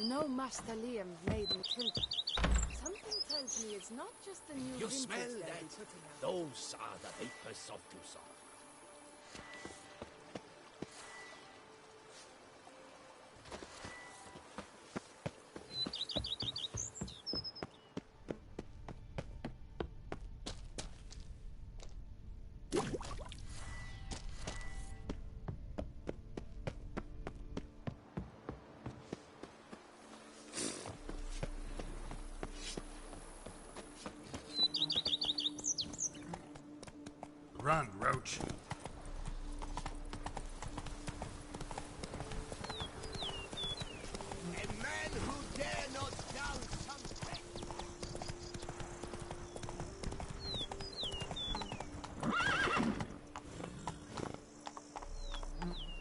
know Master Liam made Matilda. Something tells me it's not just the new You smell wrinkles that? they're putting out. Those are the vapors of Tucson. Run, Roach. A man who dare not down something.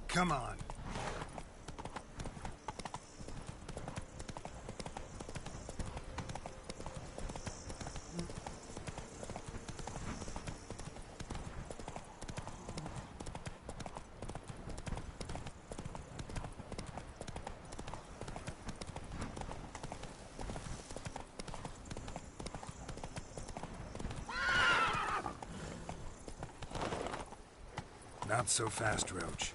Come on. Not so fast, Roach.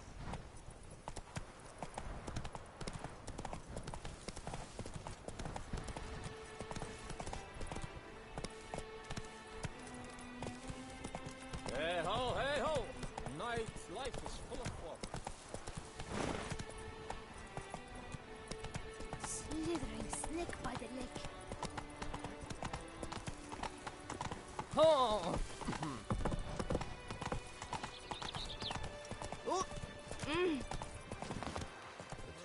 Hey ho, hey ho! Night life is full of fun. Slithering snake by the lake. Oh!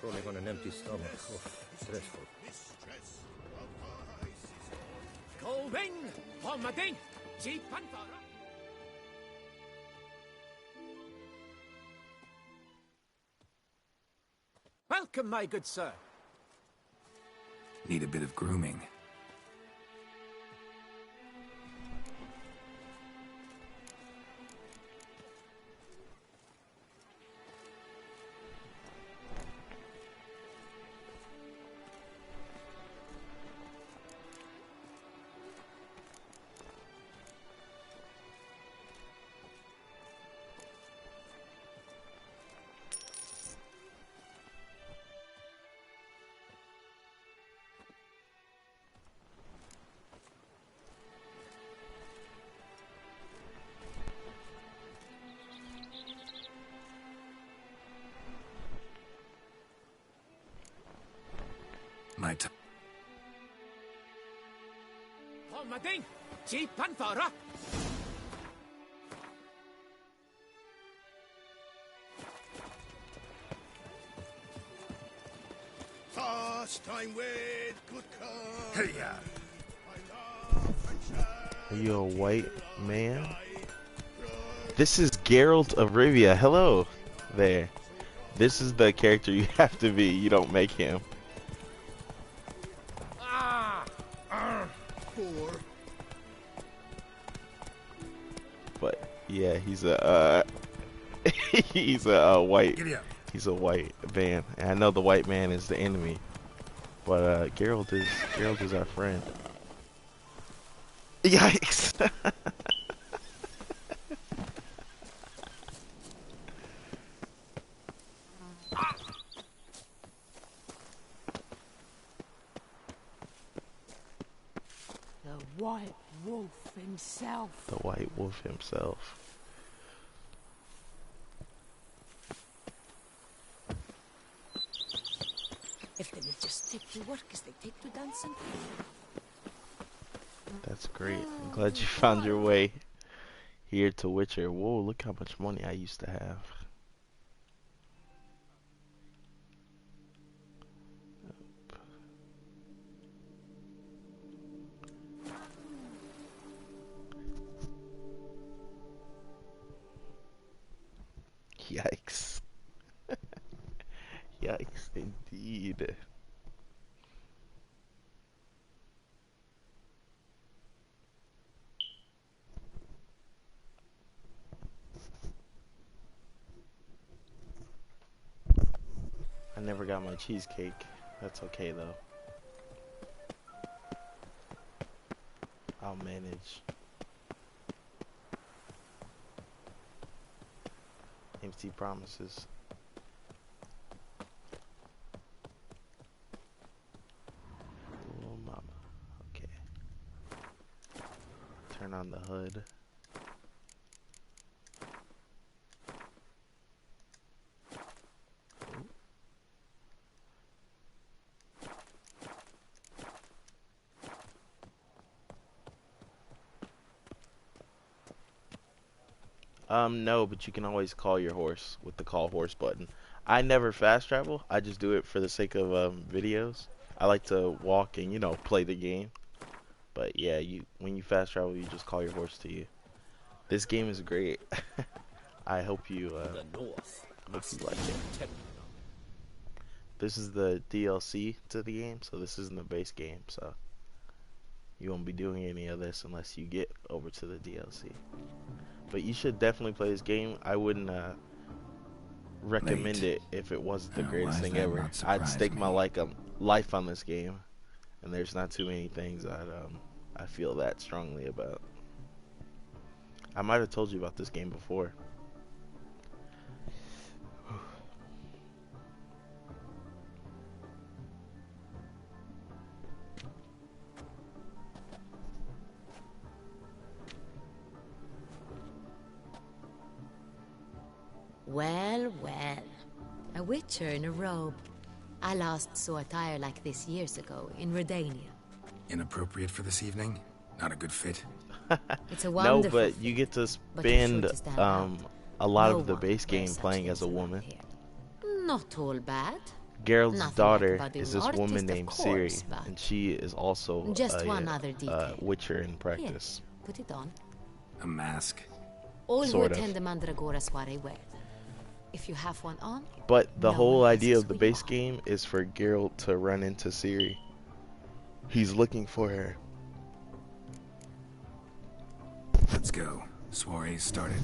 Rolling on an empty stomach. Oh, stressful. Going from a ding, Jeep Panther. Welcome, my good sir. Need a bit of grooming. My time. From a ding, Jeep Panther. Fast time with good company. Hey, yeah. Are you a white man? This is Geralt of Rivia. Hello there. This is the character you have to be. You don't make him. Poor. But yeah, he's a he's a white. Giddy up. He's a white man. And I know the white man is the enemy, but Geralt is our friend. Yikes! The White Wolf himself. The White Wolf himself. If they would just take to work as they take to dancing. That's great. I'm glad you found your way here to Witcher. Whoa, look how much money I used to have. Yikes. Yikes, indeed. I never got my cheesecake. That's okay though. I'll manage. Empty promises. Oh mama. Okay. Turn on the hood. No, but you can always call your horse with the call horse button. I never fast travel. I just do it for the sake of videos. I like to walk and, you know, play the game. But yeah, when you fast travel, you just call your horse to you. This game is great. I hope you The North must like it. protect. This is the DLC to the game, so this isn't the base game, so you won't be doing any of this unless you get over to the DLC. But you should definitely play this game. I wouldn't recommend it if it wasn't the greatest thing ever. I'd stake my life on this game, and there's not too many things that I feel that strongly about. I might have told you about this game before. Well, well. A witcher in a robe. I last saw attire like this years ago in Redania. Inappropriate for this evening? Not a good fit? It's a No, wonderful but you get to but you're spend sure to stand out. a lot No of the one base game wears such playing as a things around woman. here. Not all bad. Geralt's Nothing daughter like budding is this artist, woman of named course, Ciri, but and she is also just a one other detail. witcher in practice. Here, put it on. A mask? All who Sort of. attend the Mandragora soiree wear them. If you have one on, But the no whole one idea asks of the who you base are. game is for Geralt to run into Ciri. He's looking for her. Let's go. Soiree started.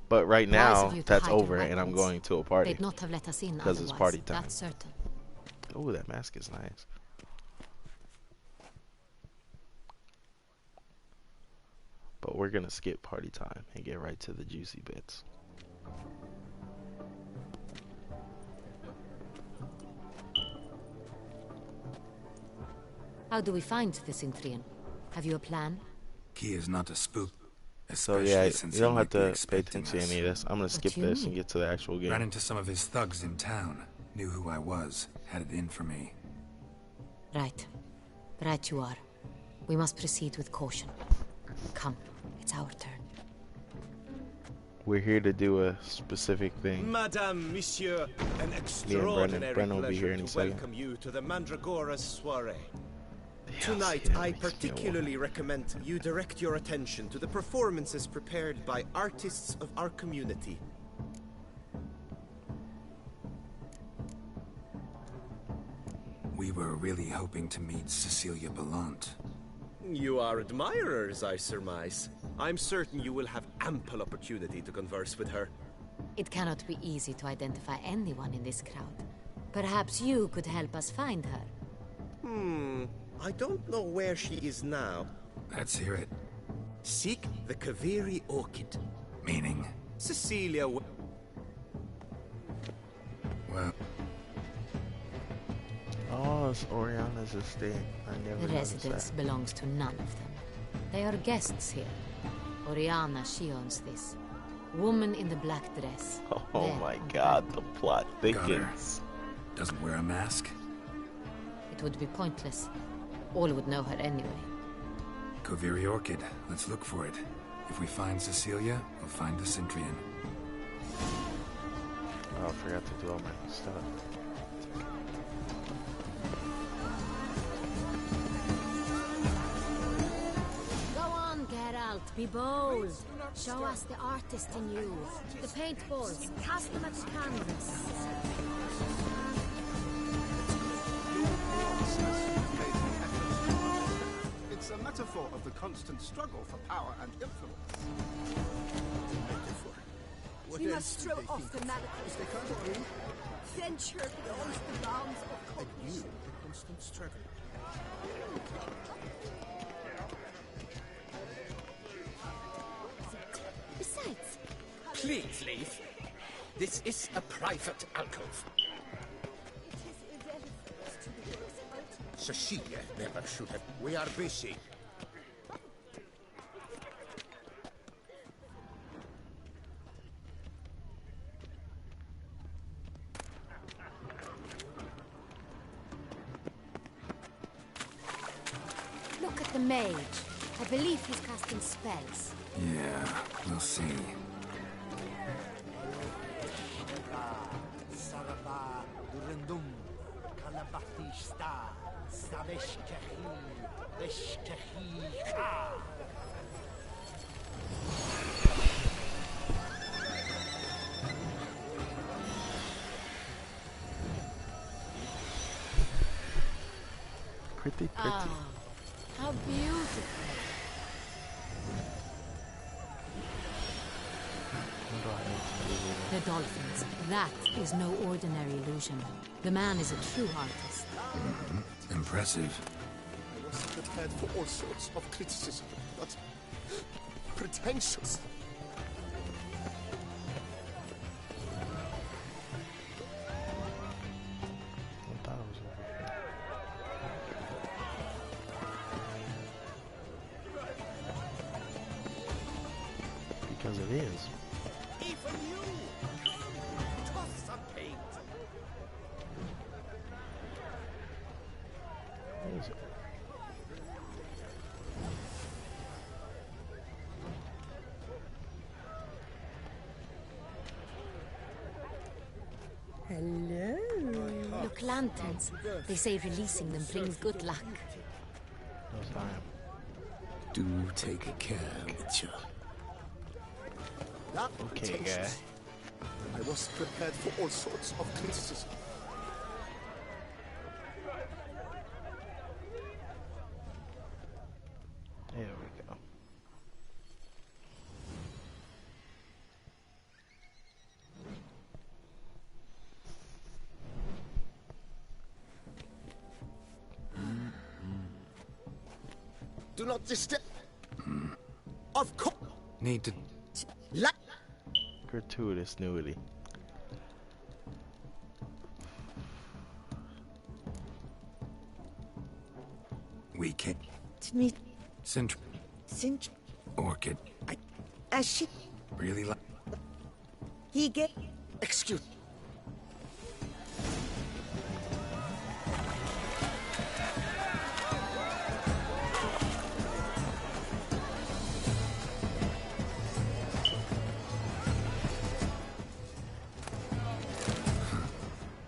But right Wise now, of you to that's hide your over, and I'm weapons. going to a party. they'd not have let us in 'Cause it's otherwise, party time. that's certain. Oh, that mask is nice. But we're gonna skip party time and get right to the juicy bits. How do we find the Cintrian? Have you a plan? Key is not to spook. So Especially yeah, since you don't he have might be to pay expecting attention to us. any of this. I'm gonna skip do you this and mean? get to the actual game. Ran into some of his thugs in town. Knew who I was. Had it in for me. Right. Right you are. We must proceed with caution. Come, it's our turn. We're here to do a specific thing. Madame, Monsieur, an Brennan extraordinary will be here pleasure any to second. welcome you to the Mandragora's soiree. Yes, Tonight, yeah, I makes me particularly recommend you direct your attention to the performances prepared by artists of our community. We were really hoping to meet Cecilia Ballant. You are admirers, I surmise. I'm certain you will have ample opportunity to converse with her. It cannot be easy to identify anyone in this crowd. Perhaps you could help us find her. I don't know where she is now. Let's hear it. Seek the Kaviri Orchid. Meaning? Cecilia Well, Oh, it's Oriana's estate. I never The noticed residence that. belongs to none of them. They are guests here. Oriana, she owns this. Woman in the black dress. Oh There, my on the god, right. the plot Got her. thickens. doesn't wear a mask. It would be pointless. All would know her anyway. Koviri Orchid. Let's look for it. If we find Cecilia, we'll find the Cintrian. Oh, I forgot to do all my stuff. Go on, Geralt, be bold. Show us the artist in you. The paintballs, cast them at the canvas. It's a metaphor of the constant struggle for power and influence. Metaphor. What We else must did throw they off think the of? manacles. If they can't agree, adventure beyond the bounds of cognition. The constant struggle. Besides, Please leave. This is a private alcove. It is irrelevant to the result. Cecilia never should have. We are busy. look at the mage. I believe he's casting spells. Yeah, we'll see. Pretty. Ah, how beautiful. What do I need to do with The dolphins. That is no ordinary illusion. The man is a true artist. Impressive. I was prepared for all sorts of criticism, but pretentious. I thought it was over here. Because it is. Even you! Come, toss some paint. What is it? Hello. Look, lanterns. They say releasing them brings good luck. Yes, I am. Do take care, Mitchell. That Okay, guy. pretentious. I was prepared for all sorts of criticism. There we go. Do not disturb. Of course. Need to... Gratuitous nudity. We can't... Me, Central... since Orchid. she, Really like... he get, Excuse.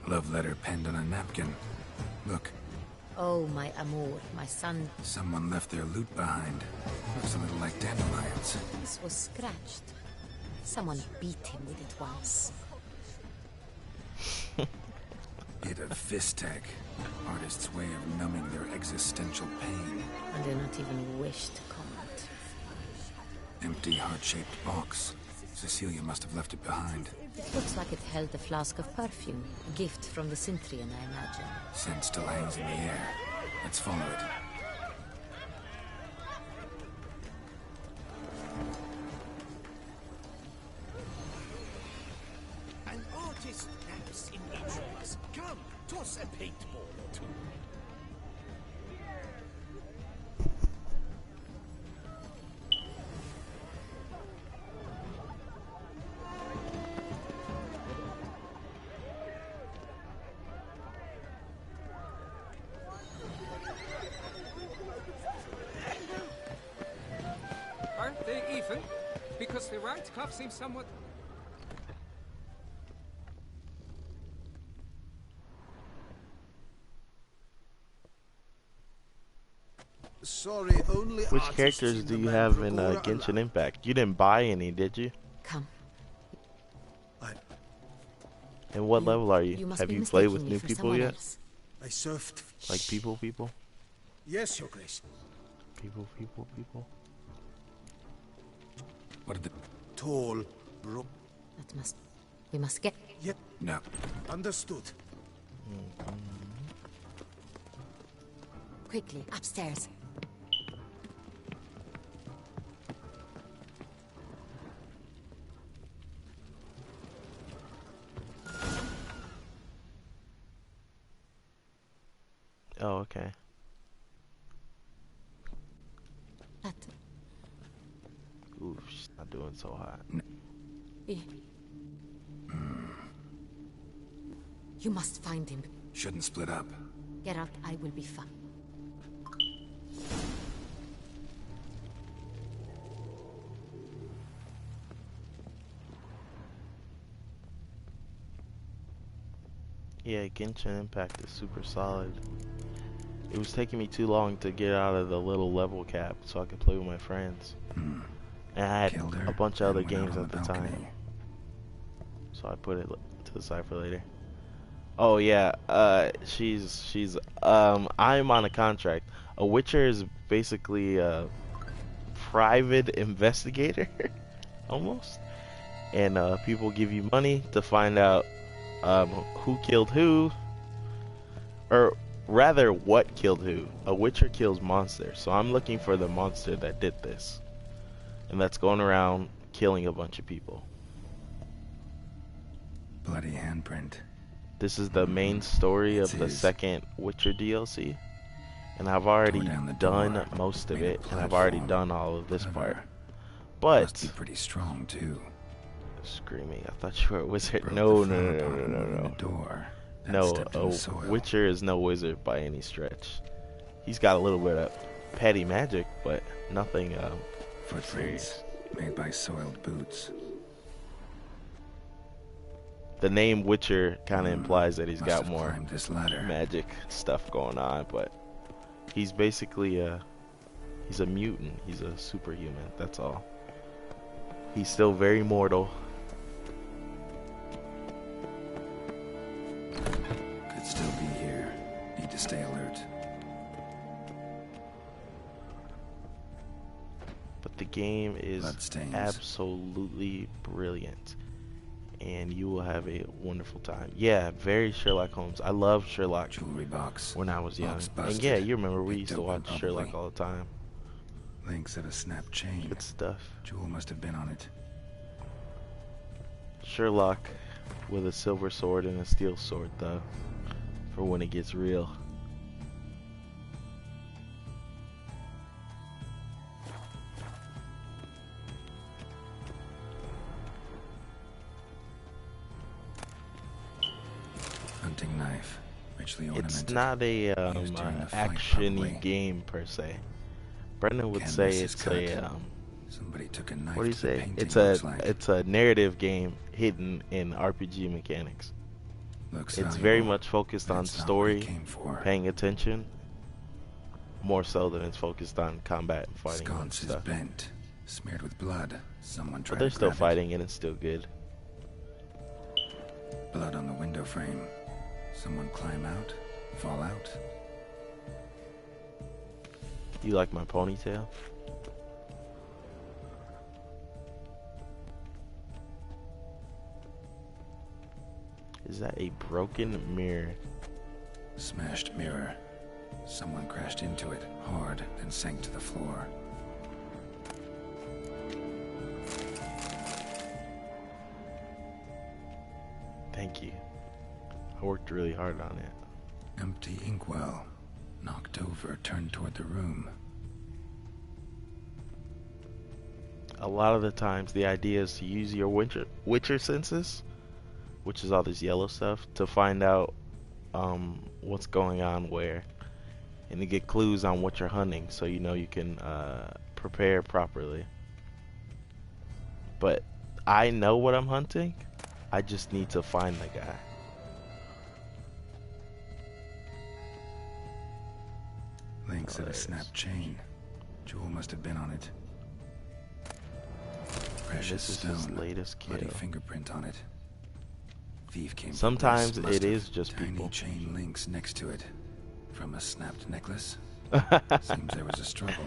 Love letter penned on a napkin. Look, Oh, my amour, my son. someone left their loot behind. Looks a little like dandelions. This was scratched. Someone beat him with it once. Bit of fistech. Artist's way of numbing their existential pain. And do not even wish to comment. Empty heart-shaped box. Cecilia must have left it behind. It looks like it held a flask of perfume. A gift from the Cintrian, I imagine. Scent still hangs in the air. Let's follow it. An artist naps in each of us. Come, toss a paintball or two. Aren't they even? Because the right cuff seems somewhat... Sorry, only Which artists characters in do the you have in Mandragora Genshin allow. Impact? You didn't buy any, did you? Come. And what level are You you? must Have be you played with mistaking me new for people someone yet? else. I served. Like people? Yes, Your Grace. People. What did the... Tall, broad. That must... We must get... Yet, No. understood. Quickly, upstairs. Oh, okay. That... Ooh, she's not doing so hot. You must find him. Shouldn't split up. Geralt, I will be fine. Yeah, Genshin Impact is super solid. It was taking me too long to get out of the little level cap so I could play with my friends. And I had a bunch of other games at the time. So I put it to the side for later. Oh yeah, I'm on a contract. A Witcher is basically a private investigator, almost. And people give you money to find out who killed who, or rather what killed who. A Witcher kills monsters, so I'm looking for the monster that did this, and that's going around killing a bunch of people. Bloody handprint. This is the main story of the second Witcher DLC, and I've already done most of it, and I've already done all of this part. But must be pretty strong too. Screaming! I thought you were a wizard. No. No, a Witcher is no wizard by any stretch. He's got a little bit of petty magic, but nothing footprints made by soiled boots. The name Witcher kind of implies that he's got more this ladder. Magic stuff going on, but he's basically he's a mutant. He's a superhuman. That's all. He's still very mortal. Could still be here. Need to stay alert. But the game is absolutely brilliant, and you will have a wonderful time. Yeah, very Sherlock Holmes. I loved Sherlock jewelry box when I was young. And yeah, you remember we used to watch Sherlock all the time. Links of a snap chain. Good stuff. Jewel must have been on it. Sherlock with a silver sword and a steel sword, though, for when it gets real. Hunting knife, richly ornamented. It's not a action-y game per se. Brendan would say it's a somebody took a knife. What do you say? It's a narrative game hidden in RPG mechanics. It's very much focused on story, paying attention, more so than it's focused on combat and fighting and Sconce stuff. is bent, smeared with blood. Someone tried But they're to still grab fighting and it's still good. Blood on the window frame. Someone climb out, fall out. You like my ponytail? Is that a broken mirror? Smashed mirror. Someone crashed into it hard, then sank to the floor. Thank you. I worked really hard on it. Empty inkwell. Knocked over, turned toward the room. A lot of the times the idea is to use your Witcher senses, which is all this yellow stuff, to find out what's going on where, and to get clues on what you're hunting so you know you can prepare properly. But I know what I'm hunting, I just need to find the guy. Links of a snap chain. Jewel must have been on it. Precious stone. Latest kill. Bloody fingerprint on it. Thief came. Sometimes it is just tiny people. Chain links next to it. From a snapped necklace. Seems there was a struggle.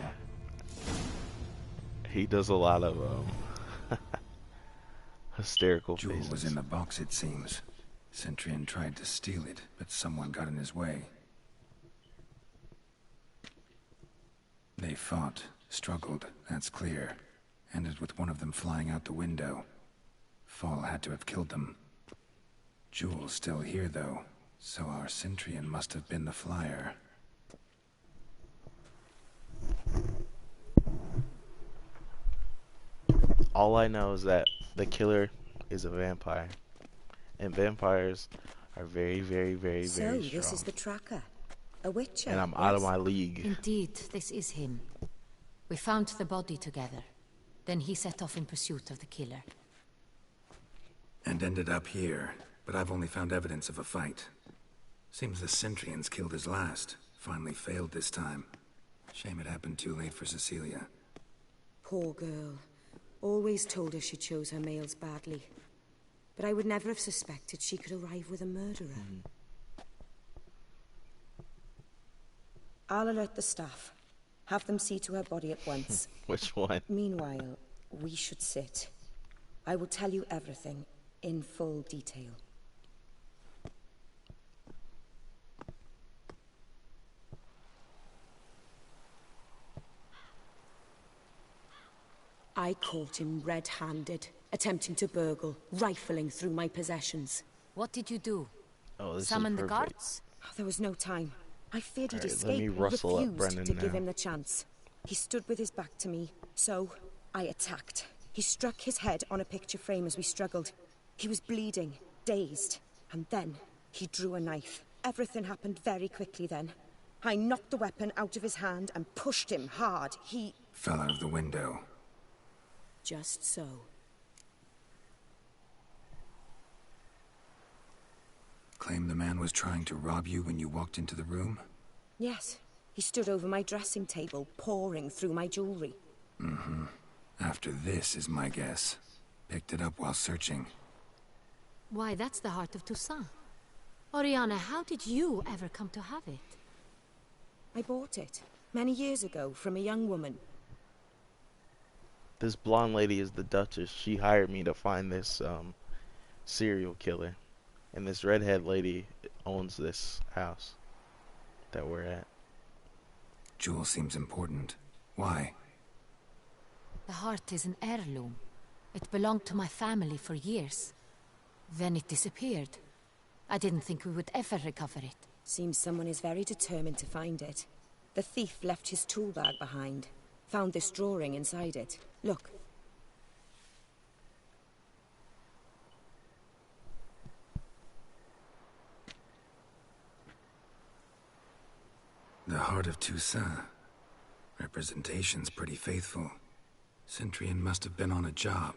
He does a lot of Hysterical Jewel faces. was in the box, it seems. Centurion tried to steal it, but someone got in his way. They fought, struggled, that's clear. Ended with one of them flying out the window. Fall had to have killed them. Jewel's still here, though, so our Centurion must have been the flyer. All I know is that the killer is a vampire. And vampires are very, very, very, So, very strong. this is the tracker. A witcher. And I'm out of my league. Indeed, this is him. We found the body together. Then he set off in pursuit of the killer. And ended up here, but I've only found evidence of a fight. Seems the Centurions killed his last. Finally failed this time. Shame it happened too late for Cecilia. Poor girl. Always told her she chose her males badly. But I would never have suspected she could arrive with a murderer. I'll alert the staff. Have them see to her body at once. Which one? Meanwhile, we should sit. I will tell you everything, in full detail. I caught him red-handed, attempting to burgle, rifling through my possessions. What did you do? Oh, this Summon is the perfect. guards? There was no time. I feared he'd Alright, let escape me and rustle up refused Brennan to give now. him the chance. He stood with his back to me, so I attacked. He struck his head on a picture frame as we struggled. He was bleeding, dazed, and then he drew a knife. Everything happened very quickly then. I knocked the weapon out of his hand and pushed him hard. He Fell out of the window. just so. Claim the man was trying to rob you when you walked into the room? Yes, he stood over my dressing table, pouring through my jewelry. Mm-hmm. After this is my guess. Picked it up while searching. Why, that's the heart of Toussaint. Oriana, how did you ever come to have it? I bought it, many years ago, from a young woman. This blonde lady is the Duchess. She hired me to find this serial killer. And this redhead lady owns this house that we're at. Jewel seems important. Why? The heart is an heirloom. It belonged to my family for years. Then it disappeared. I didn't think we would ever recover it. Seems someone is very determined to find it. The thief left his tool bag behind. Found this drawing inside it. Look. The heart of Toussaint. Representation's pretty faithful. Centurion must have been on a job.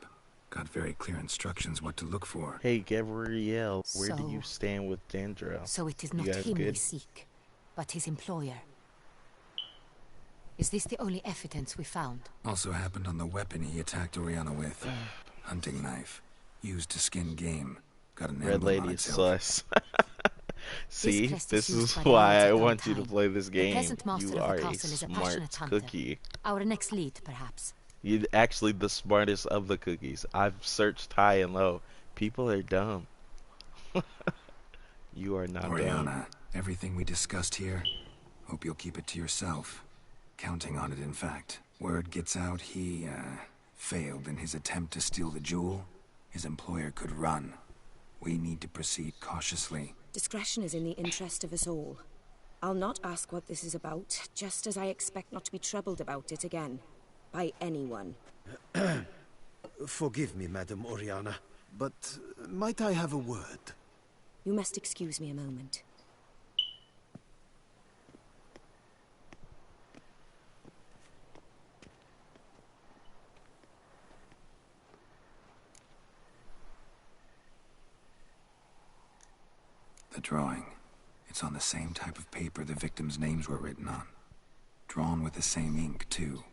Got very clear instructions what to look for. Hey, Gabrielle, where do So- you stand with Dandrel? So it is You not guys him we good? seek, but his employer. Is this the only evidence we found? Also happened on the weapon he attacked Oriana with. Hunting knife. Used to skin game. Got an Red emblem lady on is its hilt. sus. See, crest this is used is by the why lords I at all want you to time. play this The game. present master You of are the a castle is a smart passionate hunter. cookie. Our next lead, perhaps. You're actually the smartest of the cookies. I've searched high and low. People are dumb. You are not dumb. Oriana, everything we discussed here, hope you'll keep it to yourself. Counting on it, in fact. Word gets out he, failed in his attempt to steal the jewel. His employer could run. We need to proceed cautiously. Discretion is in the interest of us all. I'll not ask what this is about, just as I expect not to be troubled about it again. By anyone. Forgive me, Madam Oriana, but might I have a word? You must excuse me a moment. The drawing. It's on the same type of paper the victims' names were written on. Drawn with the same ink, too.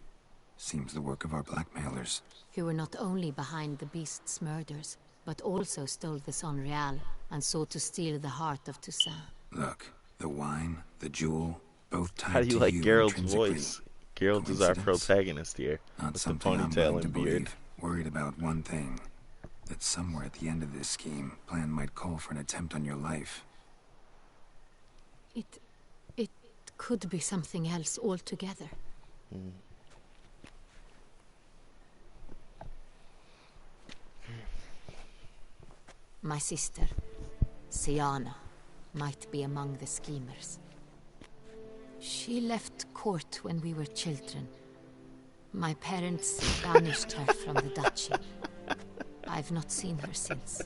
Seems the work of our blackmailers. Who were not only behind the beast's murders, but also stole the Son Real and sought to steal the heart of Toussaint. Look, the wine, the jewel, both tied How do you to like you Geralt's intrinsically. voice? Geralt is our Coincidence? protagonist here. Not With the something I'm ponytail willing to and beard. believe. Worried about one thing. that somewhere at the end of this scheme, plan might call for an attempt on your life. It could be something else altogether. My sister, Siana, might be among the schemers. She left court when we were children. My parents banished her from the duchy. I've not seen her since.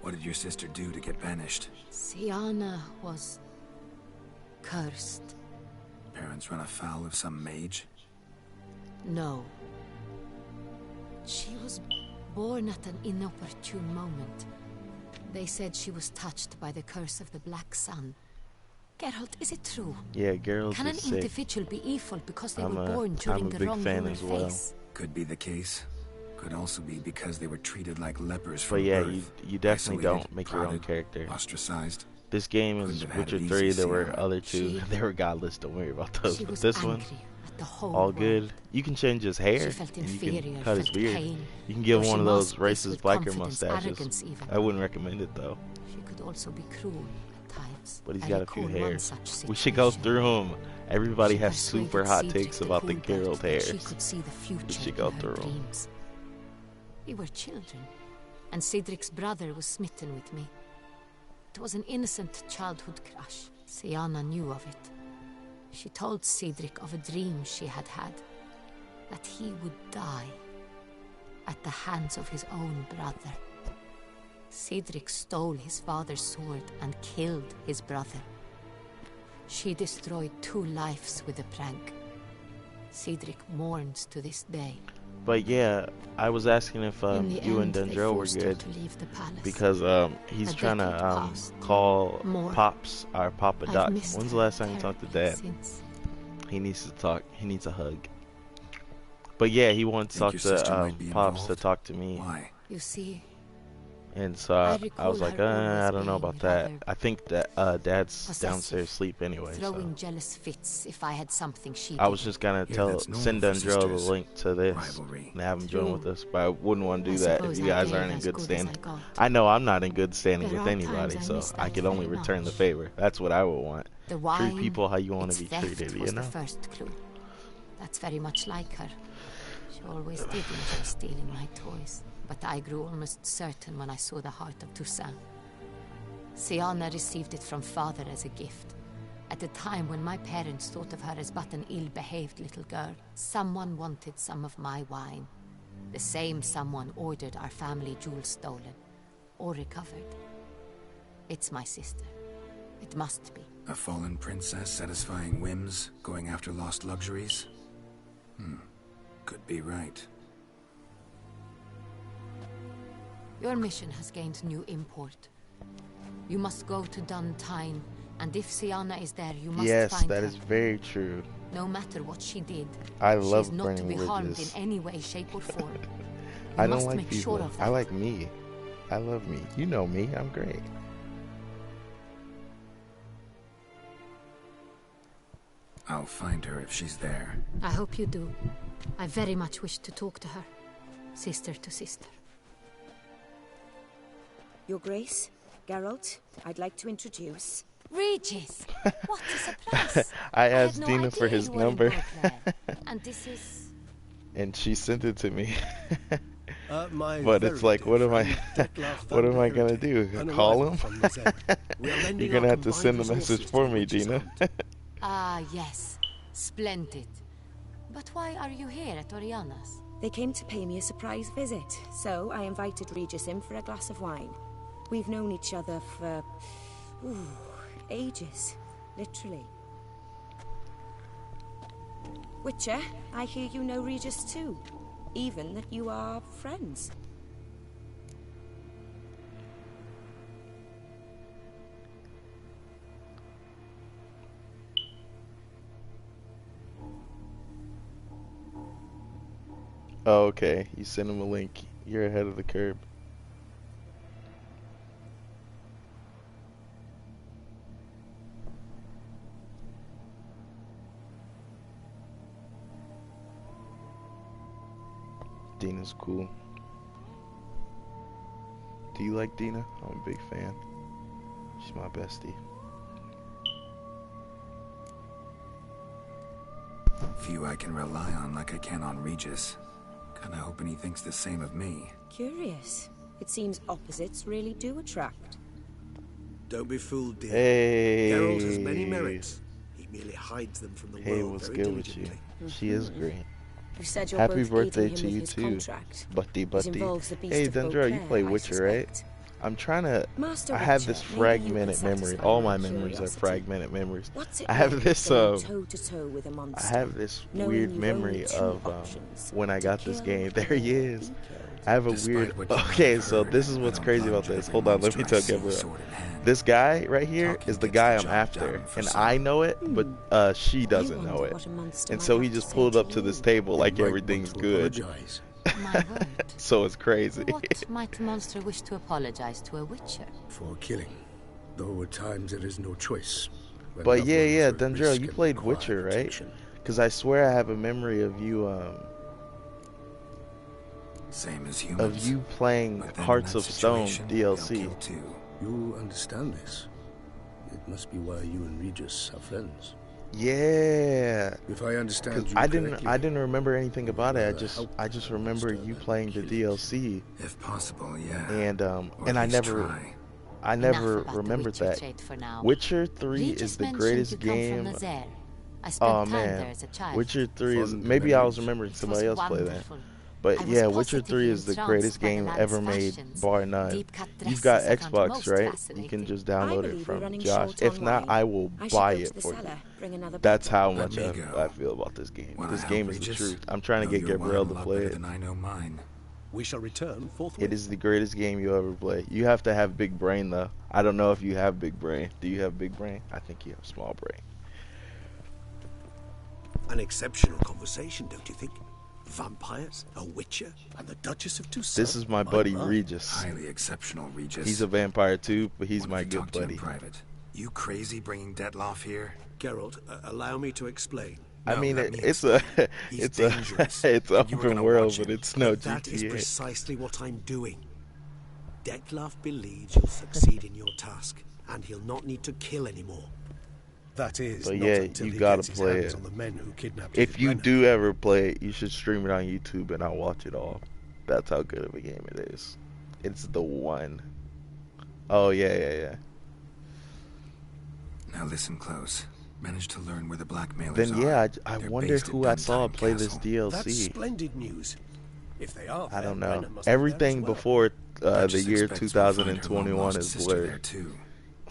What did your sister do to get banished? Siana was cursed. Parents run afoul of some mage? No. She was born at an inopportune moment. They said she was touched by the curse of the Black Sun. Geralt, is it true? Yeah, Geralt Can an is sick. individual be evil because they I'm were a- born during I'm a the big wrong fan human as well. face? Could be the case. Could also be because they were treated like lepers But from yeah, birth. you definitely Isolated, don't make your own prodded, character. ostracized. This game is Couldn't have had it Witcher easy, 3. There were Sienna. other two. She- They were godless. Don't worry about those. She But was this one, angry at the whole all world. good. You can change his hair. She felt and you inferior, can cut his felt beard. pain. You can give Though him one she of those masked this racist with biker confidence, mustaches. arrogance even. I wouldn't recommend it though. She could also be cruel at times. But he's I got a few recall one hairs. such We should go situation. through them. Everybody She has persuaded super hot Cedric takes about the Hulbert Geralt that hairs. She could see the future should in go her through 'em. dreams. We were children, and Cedric's brother was smitten with me. It was an innocent childhood crush. Siana knew of it. She told Cedric of a dream she had had, that he would die at the hands of his own brother. Cedric stole his father's sword and killed his brother. She destroyed 2 lives with a prank. Cedric mourns to this day. But yeah, I was asking if In the you and end, they Dendro were forced her good to leave the palace. because he's A trying to decade passed. call More. Pops our Papa I've Doc. missed When's the her last time you talked to terribly Dad? since. He needs to talk. He needs a hug. But yeah, he wants to Think talk your sister to might be Pops to involved? talk to me. Why? You see, And so I I recall was like, her always I don't know being about that. rather I think that Dad's possessive, downstairs asleep anyway. throwing So jealous fits if I had something she I was didn't. just gonna Yeah, tell that's normal send for Dendro the sisters. link to this Rivalry. and have him join True. with us. But I wouldn't want to do I that if suppose you I guys gave aren't in as good good as standing. I got. I know I'm not in good standing There with are anybody, times I so miss I that could only very return the much. favor. That's what I would want. The wine, Treat people how you want its to be theft treated, you was know? the first clue. That's very much like her. She always did enjoy stealing my toys, but I grew almost certain when I saw the heart of Toussaint. Siana received it from father as a gift. At a time when my parents thought of her as but an ill-behaved little girl, someone wanted some of my wine. The same someone ordered our family jewels stolen, or recovered. It's my sister. It must be. A fallen princess satisfying whims, going after lost luxuries? Could be right. Your mission has gained new import. You must go to Duntine, and if Siana is there, you must Yes, find that her. is very true. No matter what she did, I she love is not to burning be harmed in witches. any way, shape, or form. You I don't must like make people. sure of I that. like me. I love me. You know me. I'm great. I'll find her if she's there. I hope you do. I very much wish to talk to her. Sister to sister. Your Grace, Geralt, I'd like to introduce... Regis! What a surprise! I had asked no Dina for idea his you were in number, Beauclair. And this is... and she sent it to me. My But it's very like, dear what am I, friend, Dettlaff what van am I gonna Herentay, do? an Call arrival him? from Lizette. We are lending You're gonna our have to combined send a resources message to for the me, witch's Dina. hunt. Ah, yes. Splendid. But why are you here at Oriana's? They came to pay me a surprise visit, so I invited Regis in for a glass of wine. We've known each other for... ages. Literally. Witcher, I hear you know Regis too. Even that you are friends. Oh, okay. You send him a link. You're ahead of the curve. Dina's cool. Do you like Dina? I'm a big fan. She's my bestie. Few I can rely on like I can on Regis. Kinda hoping he thinks the same of me. Curious. It seems opposites really do attract. Don't be fooled, dear. Hey. Geralt has many merits. He merely hides them from the Hey, world what's very good with you? diligently. She is great. You said you're Happy both birthday aiding him to with you his too, contract. Buddy. It involves the beast Hey, of Dendra, you Beauclair, play I Witcher, right? suspect. I'm trying to. Master I have Witcher, this maybe you can fragmented memory. satisfy All my my memories are curiosity. fragmented memories. What's it I have like this going toe-to-toe with a I monster, have this knowing weird you've memory only two of options, when I to got this kill game. There he or is. be killed. I have a Despite weird. what you might Okay, have so heard, this is I what's don't crazy plunge about at this. every Hold on, let monster me I tell see, Gabriel. sword in hand. This guy right here Talking is the gets guy the I'm job after, done for and some. I know it, but she I doesn't wonder know it. what a monster And might so have he to just say pulled to up to this you. table like You might everything's want to good. apologize. My word. So it's crazy. What might the monster wish to apologize to a witcher? For killing. Though at times there is no choice. When But loved yeah, ones yeah, are at Dendra, risk you and played require Witcher, right? protection. Because I swear I have a memory of you, Same as humans. playing But then in Hearts that of Stone situation, they'll DLC. kill too. You understand this. It must be why you and Regis are friends. Yeah. If I understand 'Cause you I correctly, didn't remember anything about it. help I just the remember monster you than playing the kill it. DLC, If possible, yeah. and Or at I least never try. never Enough about the remembered Witcher that. trade for now. Witcher 3 Regis is the mentioned greatest you come game. From Nazaire. I spent Oh time man, there as a child. Witcher 3 is Fond maybe I was memories. remembering It somebody was else play that. wonderful. But I was yeah, Witcher 3 positively is the entranced greatest by the game lad's ever made, fashions. bar none. Deep-cut You've got dresses I found Xbox, most right? You fascinating. can just I download believe it we're from running Josh. short If on not, wine. I will I should buy go it to the for you. cellar, bring another That's bottle. how Let much me go. I feel about this game. Wanna This help, game is the Regis? truth. I'm trying to Know get your Gabrielle wine to a lot play better it. than I know mine. We shall return forthwith. It is the greatest game you'll ever play. You have to have big brain though. I don't know if you have big brain. Do you have big brain? I think you have small brain. an exceptional conversation, don't you think? Vampires, a witcher, and the Duchess of Toussaint. This is my buddy My. Regis. Highly exceptional, Regis. He's a vampire too, but he's Wanted my to good talk to you in buddy. private. You crazy bringing Dettlaff here? Geralt, allow me to explain. I No, mean, let me it's a, He's it's a, dangerous, it's and you were open gonna world, watch but him. it's no But that is GTA. precisely what I'm doing. Dettlaff believes you'll succeed in your task, and he'll not need to kill anymore. That is, But not yeah, until you he gotta gets his play hands it. on the men who kidnapped If David you Brennan. do ever play it, you should stream it on YouTube, and I'll watch it all. That's how good of a game it is. It's the one. Oh yeah. Now listen close. Managed to learn where the blackmailers Then are. yeah, I They're wonder based at who I saw Duntime play this Castle. That's DLC. splendid news. If they are, I there, don't know. Brennan must be there Everything as well. before the Duchess year expects we'll find her 2021 long-lost is sister there blurred. too.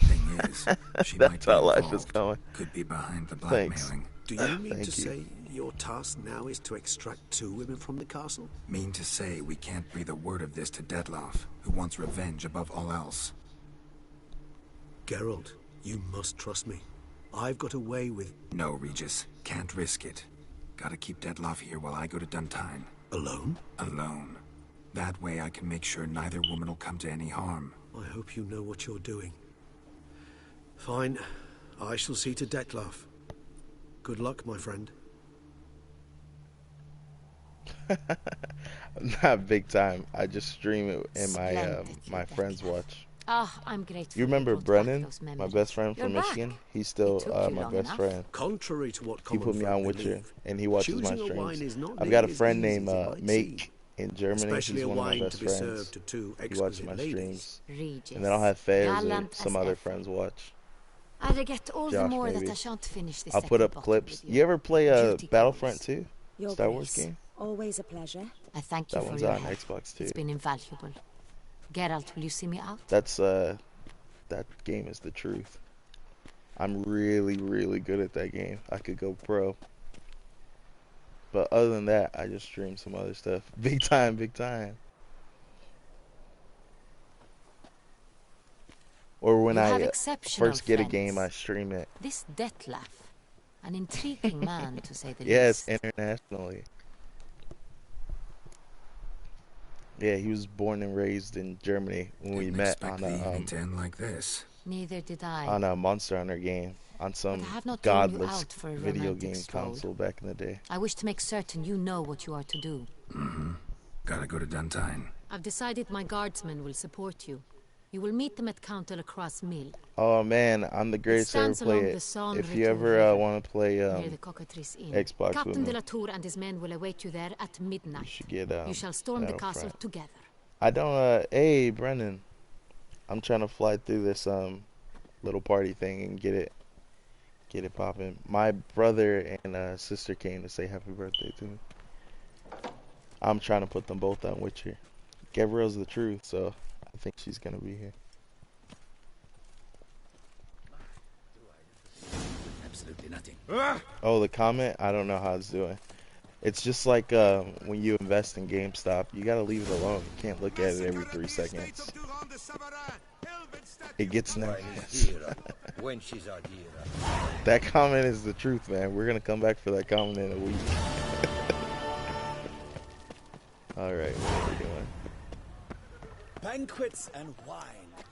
Thing is, she might That's be how life is involved. going. Could be behind the Thanks. blackmailing. Do you mean Thank to you. say your task now is to extract 2 women from the castle? Mean to say we can't breathe a word of this to Dettlaff, who wants revenge above all else. Geralt, you must trust me. I've got away with... No, Regis. Can't risk it. Gotta keep Dettlaff here while I go to Duntine. Alone? Alone. That way I can make sure neither woman will come to any harm. I hope you know what you're doing. Fine. I shall see to Dettlaff. Good luck, my friend. Not big time. I just stream it and Splendid, my friends watch. Ah, I'm grateful. You remember brought back Brennan, those my memories. best friend You're from back. Michigan? He's still It took you my long best enough. friend. Contrary to what He common put me folk on Witcher, believe, and he watches my choosing a wine streams. is not I've got a nearly as friend easy named as it might Make seem. in Germany. Especially He's a one of my wine to best be friends. served to 2 He watches exquisite my ladies. streams. Regis, And then I'll have Fez or gallant some as other ever. friends watch. I regret all the Josh, more maybe. that I shan't finish this I'll put second up bottle clips. with You ever play Duty Battlefront calls. 2? Your Star Wars Grace, game? always a pleasure. I thank you That for one's your on help. Xbox too. It's been invaluable. Geralt, will you see me out? That's that game is the truth. I'm really, really good at that game. I could go pro. But other than that, I just stream some other stuff. Big time, big time. Or when You have I exceptional first get a friends. game, I stream it. This Dettlaff, an intriguing man to say the Yes, least. internationally. Yeah, he was born and raised in Germany when we Didn't met expect on the evening a to end like this. Neither did I. on a Monster Hunter game on some I have not thrown you godless out for a video romantic game stroll. console back in the day. I wish to make certain you know what you are to do. Gotta go to Duntine. I've decided my guardsmen will support you. You will meet them at Count de la Croix Mill. Oh man, I'm the greatest ever stands play along it. the Saône If you River ever River, want to play near the Cockatrice Inn. Xbox Captain with de me, la Tour and his men will await you there at midnight. you should get You shall storm the castle Battlefront. together. I don't hey Brennan, I'm trying to fly through this little party thing and get it popping. My brother and sister came to say happy birthday to me. I'm trying to put them both on Witcher. Gabrielle's the truth, so I think she's gonna be here. Absolutely nothing. Oh, the comment? I don't know how it's doing. It's just like when you invest in GameStop, you gotta leave it alone. You can't look at it every 3 seconds. It gets nervous. Wenches are dear. That comment is the truth, man. We're gonna come back for that comment in a week. Alright, what are we doing? Banquets and wine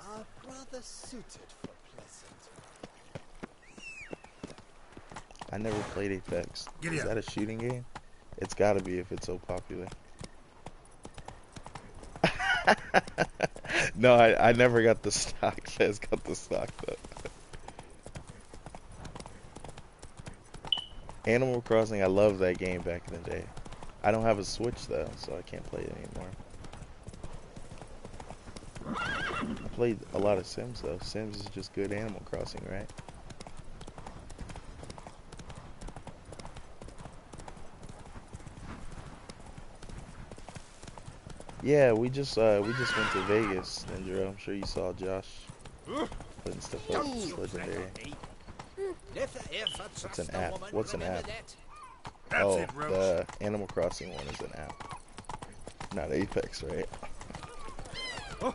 are rather suited for pleasant. I never played Apex. Giddy Is up. that a shooting game? It's gotta be if it's so popular. No, I never got the stock. Fez got the stock though. Animal Crossing, I loved that game back in the day. I don't have a Switch though, so I can't play it anymore. I played a lot of Sims though. Sims is just good Animal Crossing, right? Yeah, we just went to Vegas, Ninja. I'm sure you saw Josh putting stuff up. It's legendary. What's an app? What's an app? Oh, the Animal Crossing one is an app. Not Apex, right? You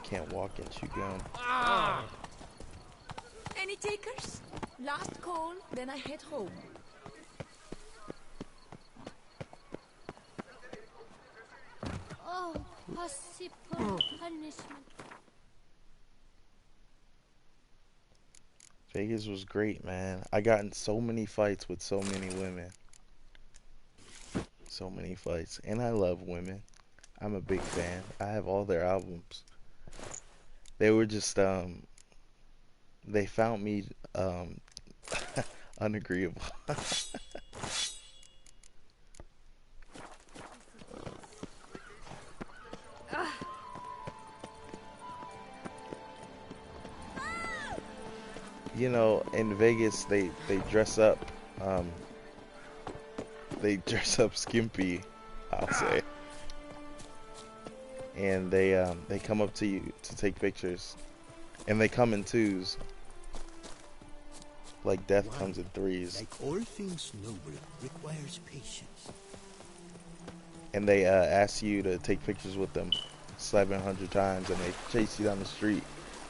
can't walk and chew gum. Any takers? Last call, then I head home. Oh, possible punishment. Vegas was great, man. I got in so many fights with so many women. So many fights. And I love women. I'm a big fan. I have all their albums. They were just, they found me, unagreeable. You know, in Vegas, they dress up, skimpy, I'll say. And they come up to you to take pictures. And they come in twos. Like death comes in threes. Like all things noble, requires patience. And they ask you to take pictures with them 700 times, and they chase you down the street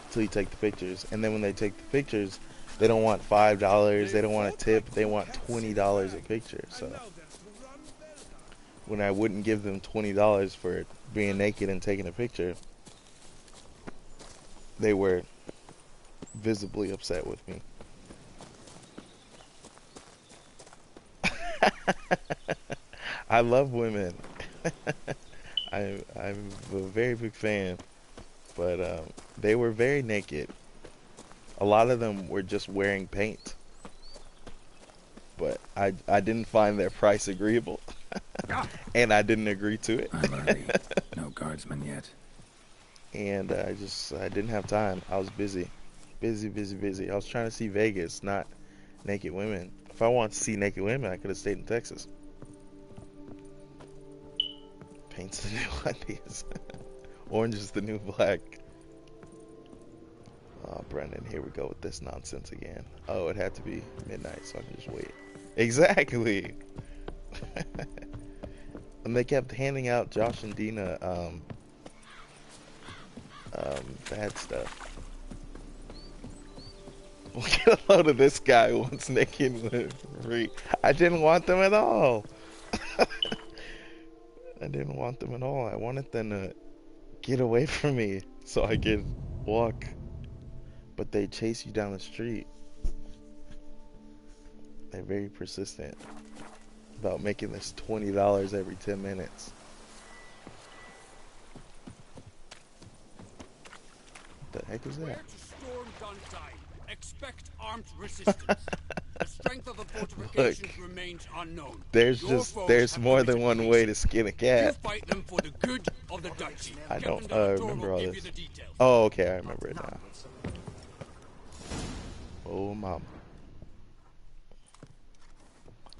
until you take the pictures. And then when they take the pictures, they don't want $5, they don't want a tip, they want $20 a picture. So when I wouldn't give them $20 for being naked and taking a picture, they were visibly upset with me. I love women. I'm a very big fan, but they were very naked. A lot of them were just wearing paint, but I didn't find their price agreeable, and I didn't agree to it. I'm early. No guardsmen yet. And I didn't have time. I was busy. I was trying to see Vegas, not naked women. If I wanted to see naked women, I could have stayed in Texas. Paint's the new ideas. Orange is the new black. Oh, Brendan, here we go with this nonsense again. Oh, it had to be midnight, so I can just wait. Exactly. And they kept handing out Josh and Dina bad stuff. Look at a load of this guy who wants naked with free. I didn't want them at all. I didn't want them at all. I wanted them to get away from me so I could walk. But they chase you down the street. They're very persistent about making this $20 every 10 minutes. What the heck is that? Where to storm Duntine, expect armed resistance. The strength of the fortifications remains unknown. There's more than one way to skin a cat. You fight them for the good of the duchy. I don't remember all this. Oh, okay, I remember it now. Oh, mama.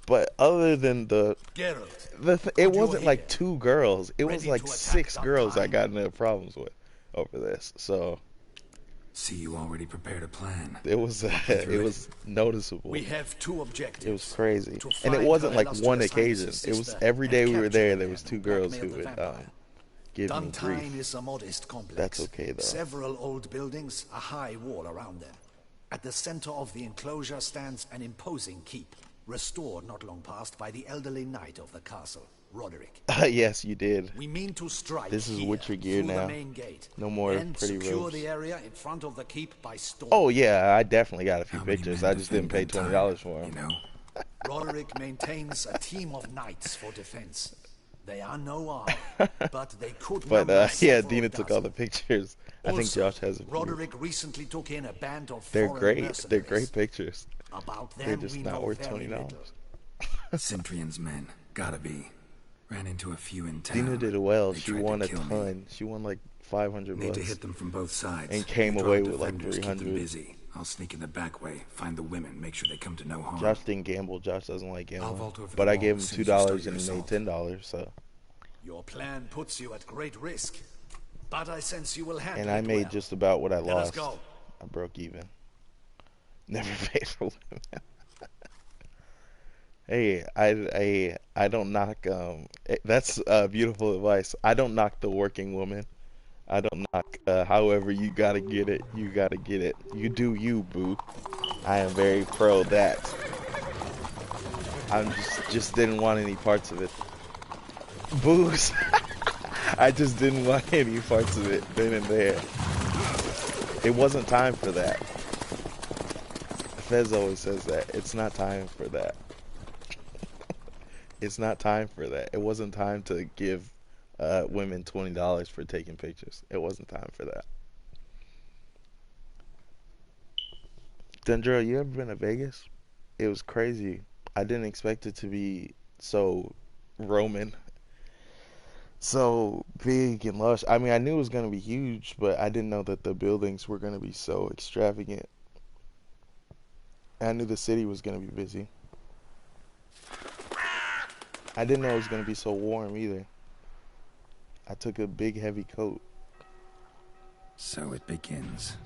But other than it wasn't like 2 girls. It was like 6 girls I got into problems with over this. So. See, you already prepared a plan. It was noticeable. We have 2 objectives. It was crazy, and it wasn't like one occasion. It was every day we were there. There was 2 girls who would give me grief. Is a modest complex. That's okay though. Several old buildings, a high wall around them. At the center of the enclosure stands an imposing keep, restored not long past by the elderly knight of the castle, Roderick. Yes, you did. We mean to strike. This is Witcher gear through now. the main gate, no more and pretty secure robes. the area in front of the keep by storm. Oh yeah, I definitely got a few pictures. I just didn't pay $20 for them. You know? Roderick maintains a team of knights for defense. They are no army, but they could. But yeah, Dina took all the pictures. I think Josh has a few. Roderick recently took in a band of They're foreign great. mercenaries. They're great pictures. About them, They're just we not know worth very $20. little. Cyprian's men, gotta be. Ran into a few in town. Dina did well. They She tried won to a kill me. ton. She won like 500 Need to bucks. hit them from both sides. And came Drop away with like defenders, keep them 300. busy. I'll sneak in the back way, find the women, make sure they come to no harm. Josh didn't gamble. Josh doesn't like gambling. vault over But the I wall gave him as soon as you start $2 your and he made assault. $10. So. Your plan puts you at great risk, but I sense you will handle And I it made well. just about what I Let us lost. go. I broke even. Never paid for women. Hey, I don't knock. That's beautiful advice. I don't knock the working woman. I don't knock. However, you gotta get it. You gotta get it. You do you, boo. I am very pro that. I'm just didn't want any parts of it. Booze. I just didn't want any parts of it then and there. It wasn't time for that. Fez always says that. It's not time for that. It's not time for that. It wasn't time to give women $20 for taking pictures. It wasn't time for that. Dendro, you ever been to Vegas? It was crazy. I didn't expect it to be so Roman, so big and lush. I mean, I knew it was going to be huge, but I didn't know that the buildings were going to be so extravagant. I knew the city was going to be busy. I didn't know it was going to be so warm either. I took a big heavy coat. So it begins.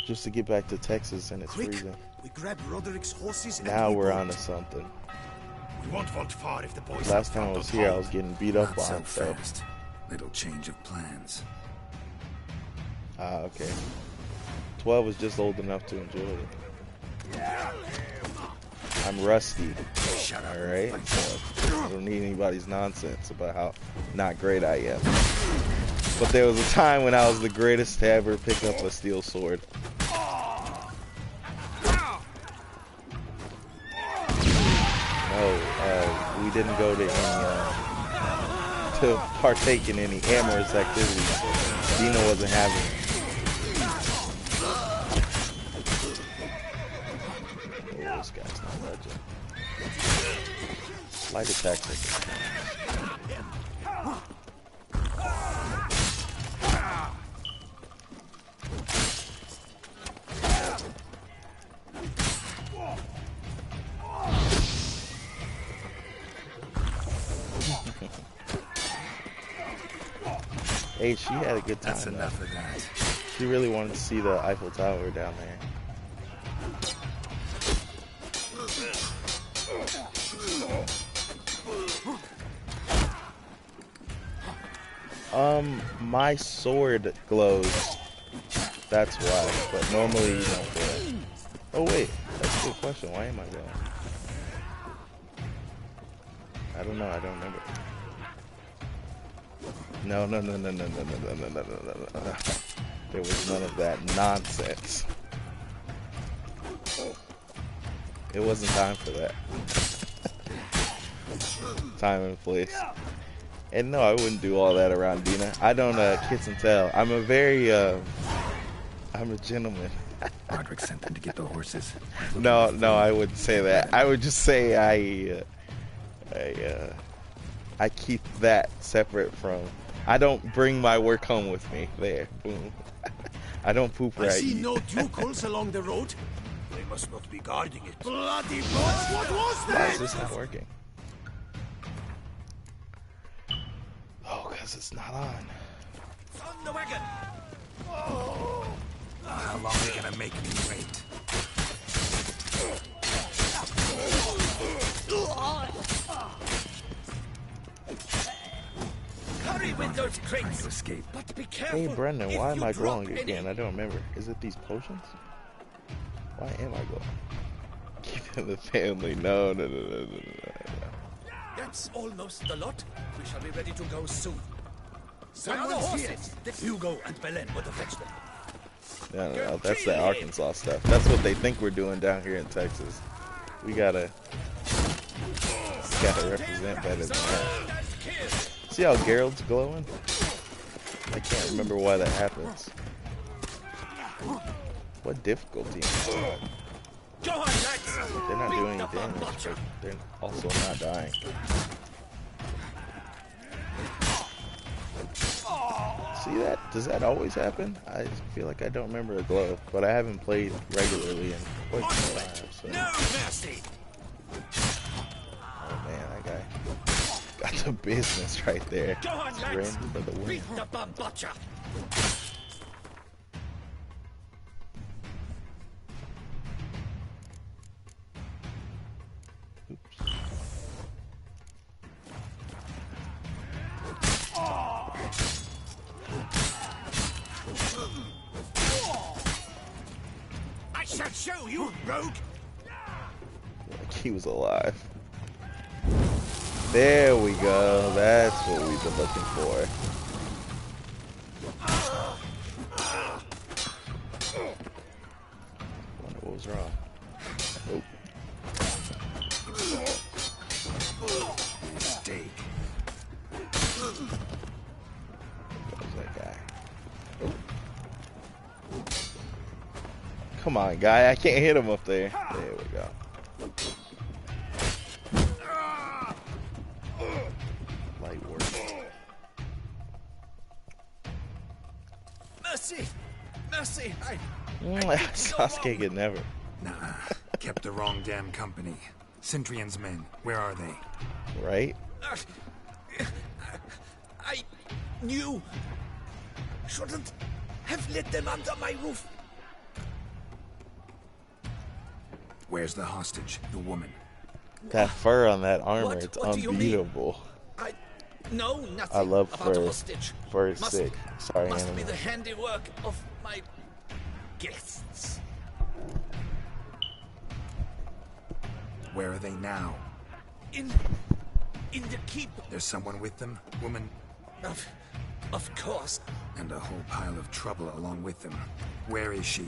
Just to get back to Texas and it's Quick, freezing. we grab Roderick's horses and Now we we're bolt. on to something. We won't vault far if the boys Last have time I found was us here, I home. was getting beat up Not so on. So. fast. Little change of plans. Ah, okay. 12 is just old enough to enjoy it. I'm rusty. Alright? So I don't need anybody's nonsense about how not great I am. But there was a time when I was the greatest to ever pick up a steel sword. No, we didn't go to any, to partake in any amorous activities. Dina wasn't having it. Oh, this guy's not budging. Light attack. Hey, she had a good time. That's enough of that. She really wanted to see the Eiffel Tower down there. My sword glows. That's why. But normally you don't glow. Oh wait, that's a good question. Why am I glowing? I don't know. I don't remember. No. There was none of that nonsense. It wasn't time for that. Time and place. And no, I wouldn't do all that around Dina. I don't kiss and tell. I'm a very I'm a gentleman. Roderick sent them to get the horses. No, I wouldn't say that. I would just say I keep that separate from. I don't bring my work home with me. There, boom. I don't poop where I see eat. no ducals along the road. They must not be guarding it. Bloody balls! What was Why that? is this not working? Oh, because it's not on. On the wagon! How long are they gonna make me wait? Hurry with those Trying crates! to escape. But be careful. Hey, Brendan, if why am you I drop glowing any. again? I don't remember. Is it these potions? Why am I glowing? Keeping the family. No. That's almost the lot. We shall be ready to go soon. Where are the Someone's horses? Hugo and Belen were to fetch them. No. That's the Arkansas stuff. That's what they think we're doing down here in Texas. We gotta represent better than that. See how Geralt's glowing? I can't remember why that happens. What difficulty? Go on, lads! They're not doing any damage, but they're also not dying. See that? Does that always happen? I feel like I don't remember a glow, but I haven't played regularly in quite some time. So. No mercy! Oh man, that guy got the business right there. Go on, It's lads! Randy for the win. Beat the bumbacha! I shall show you, rogue! Like he was alive. There we go. That's what we've been looking for. Wonder what was wrong. Oh. Mistake. Where's that guy? Oh. Come on, guy. I can't hit him up there. There we go. Light work. Mercy! Mercy! Sasuke could never. Nah, kept the wrong damn company. Centrion's men, where are they? Right? I knew. Shouldn't have let them under my roof. Where's the hostage, the woman? That fur on that armor, What? it's What do you mean? unbeatable. No, nothing I love about fur. hostage. Fur is Must- sick. Sorry, Must anime. be the handiwork of my guests. Where are they now? In the keep. There's someone with them? Woman? Of course. And a whole pile of trouble along with them. Where is she?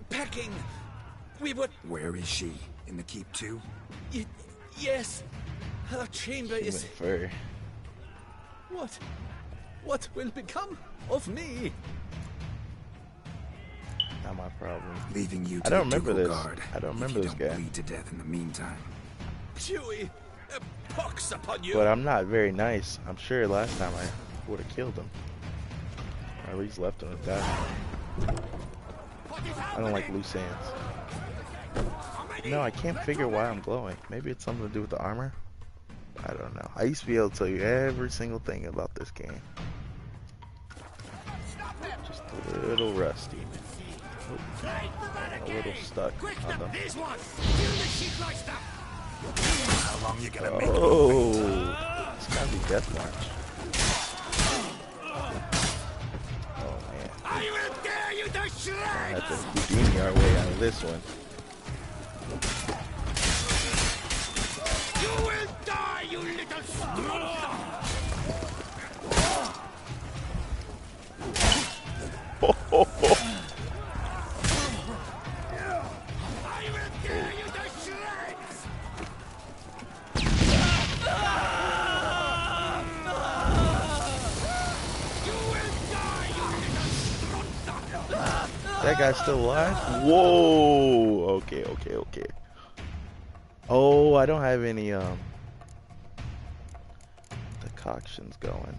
Packing. We would. Where is she? In the keep too? Yes. Her chamber Human is. fur. What will become of me? Not my problem. Leaving you to I don't the remember Dugal this. Guard. I don't if remember you this don't guy. bleed to death in the meantime. Chewie, pox upon you. But I'm not very nice. I'm sure last time I would have killed him. Or at least left him to die. I don't like loose ends. No, I can't figure why I'm glowing. Maybe it's something to do with the armor? I don't know. I used to be able to tell you every single thing about this game. Just a little rusty. Oh, a little stuck on the... How long you gonna make Oh, it's gotta be death march. Oh man. I will tear you to I shreds. have to Houdini our way out of this one. You will die, you little stupid. I will That guy's still alive? Whoa! Okay, okay, okay. Oh, I don't have any decoctions going.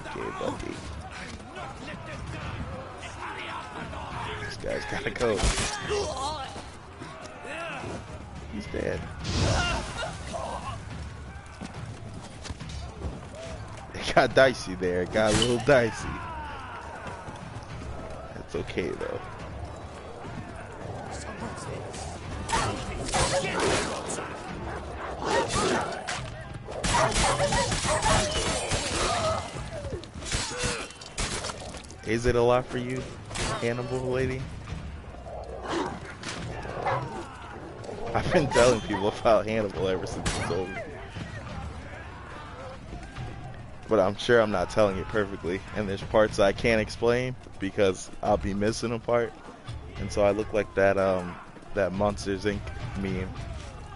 Okay, buddy. This guy's gotta go. He's dead. It got dicey there. It got a little dicey. That's okay though. Is it a lot for you, Hannibal lady? I've been telling people about Hannibal ever since it's over. But I'm sure I'm not telling it perfectly. And there's parts I can't explain because I'll be missing a part. And so I look like that that Monsters Inc. meme.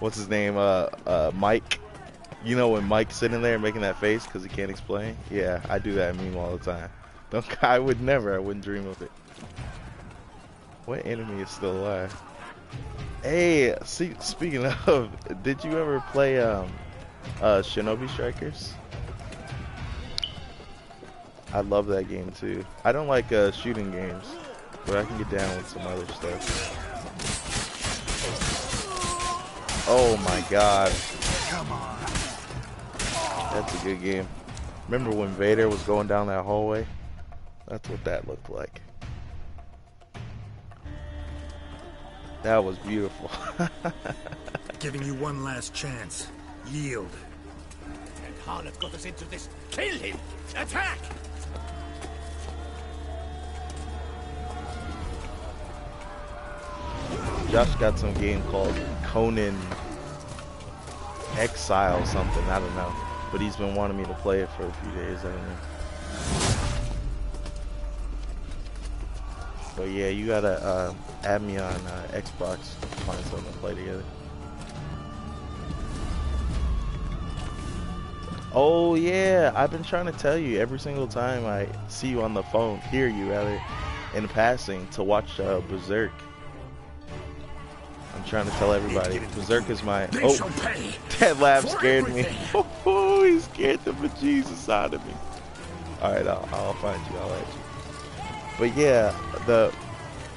What's his name? Mike. You know when Mike's sitting there making that face because he can't explain? Yeah, I do that meme all the time. I would never. I wouldn't dream of it. What enemy is still alive? Hey, see, speaking of, did you ever play Shinobi Strikers? I love that game too. I don't like shooting games, but I can get down with some other stuff. Oh my god. Come on. That's a good game. Remember when Vader was going down that hallway? That's what that looked like. That was beautiful. Giving you one last chance. Yield. And Harlot got us into this. Kill him! Attack! Josh got some game called Conan Exile something, I don't know. But he's been wanting me to play it for a few days, I don't know. But yeah, you gotta add me on Xbox, find something to play together. Oh yeah, I've been trying to tell you every single time I see you on the phone, hear you rather, in passing, to watch Berserk. I'm trying to tell everybody. Berserk is my... Oh, dettlaff scared me. Oh, he scared the bejesus out of me. Alright, I'll find you. I'll add you. But yeah, the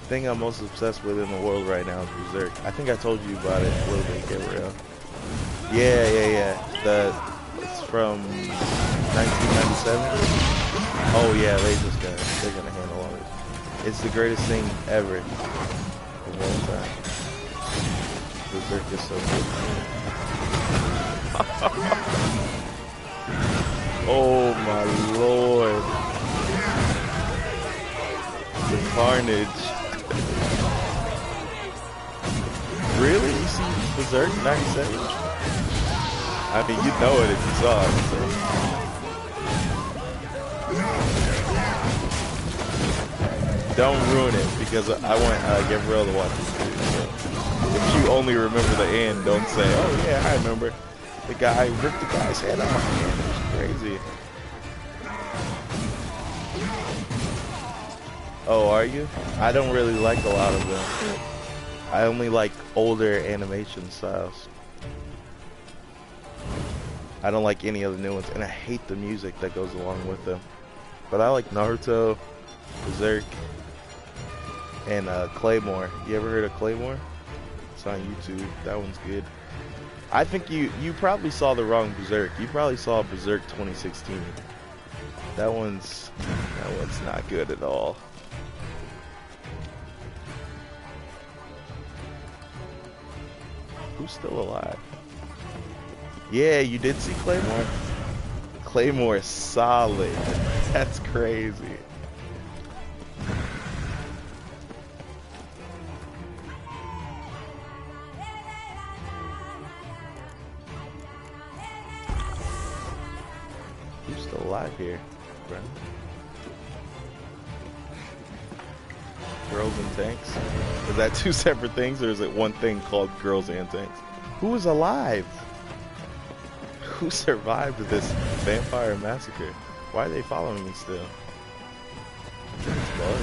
thing I'm most obsessed with in the world right now is Berserk. I think I told you about it a little bit, Gabriel. Yeah. It's from 1997. Oh yeah, they're gonna handle all this. It's the greatest thing ever of all time. Berserk is so good. Oh my lord. The carnage. Really? You see Berserk 97? I mean, you know it if you saw it. So. Don't ruin it because I want Gabrielle to watch this too. So. If you only remember the end, don't say, "Oh yeah, I remember." The guy ripped the guy's head off. Man, it was crazy. Oh, are you? I don't really like a lot of them. I only like older animation styles. I don't like any of the new ones, and I hate the music that goes along with them. But I like Naruto, Berserk, and Claymore. You ever heard of Claymore? It's on YouTube. That one's good. I think you probably saw the wrong Berserk. You probably saw Berserk 2016. That one's not good at all. Who's still alive? Yeah, you did see Claymore? Claymore is solid. That's crazy. Who's still alive here, bro? Girls and Tanks? Is that two separate things, or is it one thing called Girls and Tanks? Who is alive? Who survived this vampire massacre? Why are they following me still? It's bug.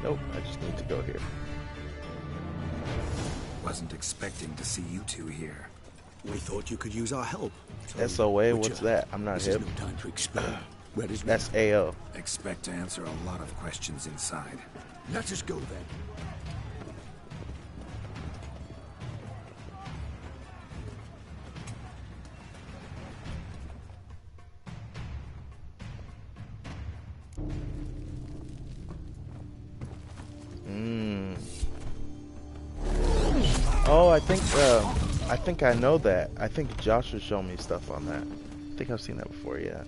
Nope, I just need to go here. Wasn't expecting to see you two here. We thought you could use our help. SOA, what's that? I'm not hip. No time to explain. Where is That's AO. Expect to answer a lot of questions inside. Let us go then. Oh, I think I know that. I think Josh was showing me stuff on that. I think I've seen that before, yeah.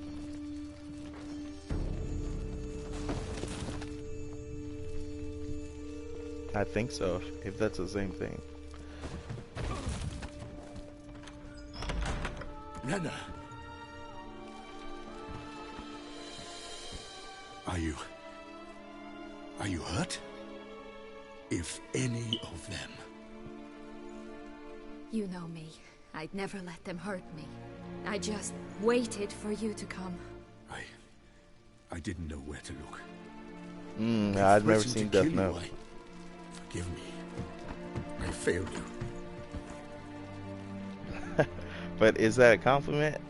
I think so, if that's the same thing. Nana. Are you hurt? If any of them. You know me. I'd never let them hurt me. I just waited for you to come. I didn't know where to look. I've never seen Death Note. Forgive me. I failed you. But is that a compliment?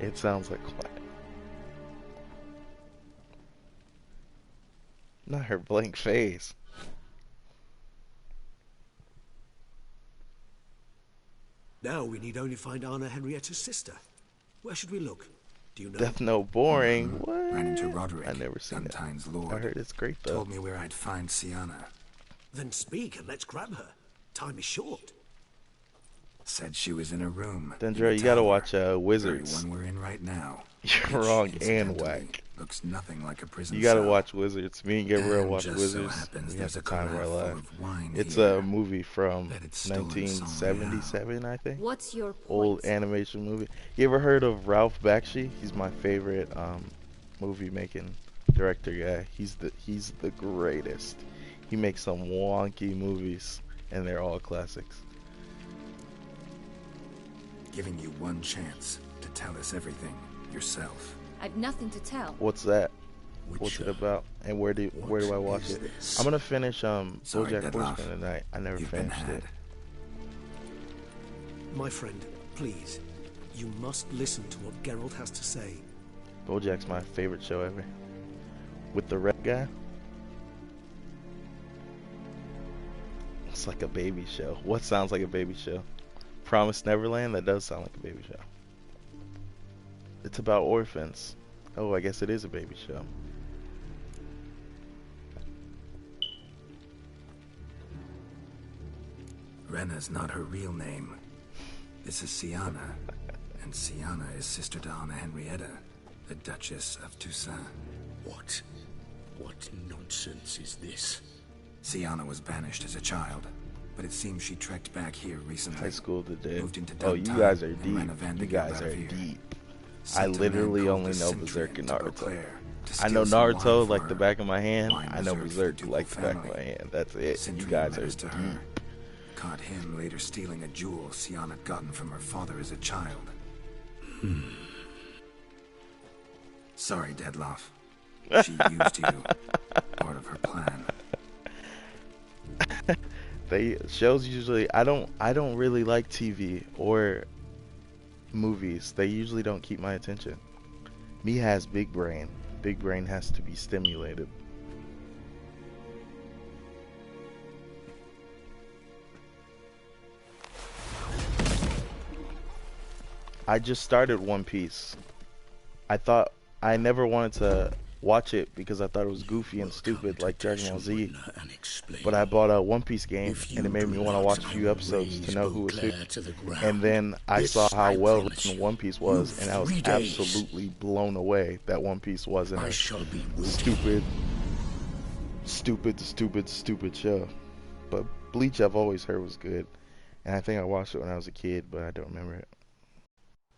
It sounds like one. Not her blank face. Now we need only find Anna Henrietta's sister. Where should we look? Do you know? Death Note boring. What? Ran into Roderick. I never seen it. Sometimes Lord. I heard it's great though. Told me where I'd find Sienna. Then speak and let's grab her. Time is short. Said she was in a room. Dendra, you gotta watch Wizards. The one we're in right now. You're wrong and whack. Looks nothing like a prison. You gotta cell. watch Wizards. Me and Gabriel watch just Wizards. So happens we have there's the a time of our carafe full life. of wine It's here. a movie from Bet it's stolen 1977, I think. What's your point? Old animation movie. You ever heard of Ralph Bakshi? He's my favorite movie making director guy. He's the greatest. He makes some wonky movies and they're all classics. Giving you one chance to tell us everything yourself. I've nothing to tell. What's that? What's it about? And where do I watch it? This? I'm gonna finish Sorry, BoJack Dettlaff. Horseman tonight. I never You've been finished had. it. My friend, please. You must listen to what Geralt has to say. BoJack's my favorite show ever. With the red guy. It's like a baby show. What sounds like a baby show? Promised Neverland? That does sound like a baby show. It's about orphans. Oh, I guess it is a baby show. Rena's not her real name. This is Sienna. And Sienna is sister to Anna Henrietta, the Duchess of Toussaint. What nonsense is this? Sienna was banished as a child, but it seems she trekked back here recently. High school today. Moved into Oh, you downtime guys are and deep. ran a van to You get guys out are of here. deep. Sent I a man literally called only the know Centurion Berserk and to Naruto. Beauclair to I know steal some Naruto wine like for the her. back of my hand. Wine I know reserved for Berserk the like the ducal back of my family. hand. That's it. You Centurion guys led are us to deep. her. Caught him later stealing a jewel Sienna had gotten from her father as a child. Sorry, Dettlaff. She used you. Part of her plan. Shows usually I don't really like TV or movies. They usually don't keep my attention. Me has big brain. Big brain has to be stimulated. I just started One Piece. I never wanted to watch it because I thought it was goofy and stupid like Dragon Ball Z. But I bought a One Piece game and it made me want to watch a few episodes to know who was who. And then I saw how well written One Piece was and I was absolutely blown away that One Piece wasn't a stupid stupid show. But Bleach I've always heard was good. And I think I watched it when I was a kid, but I don't remember it.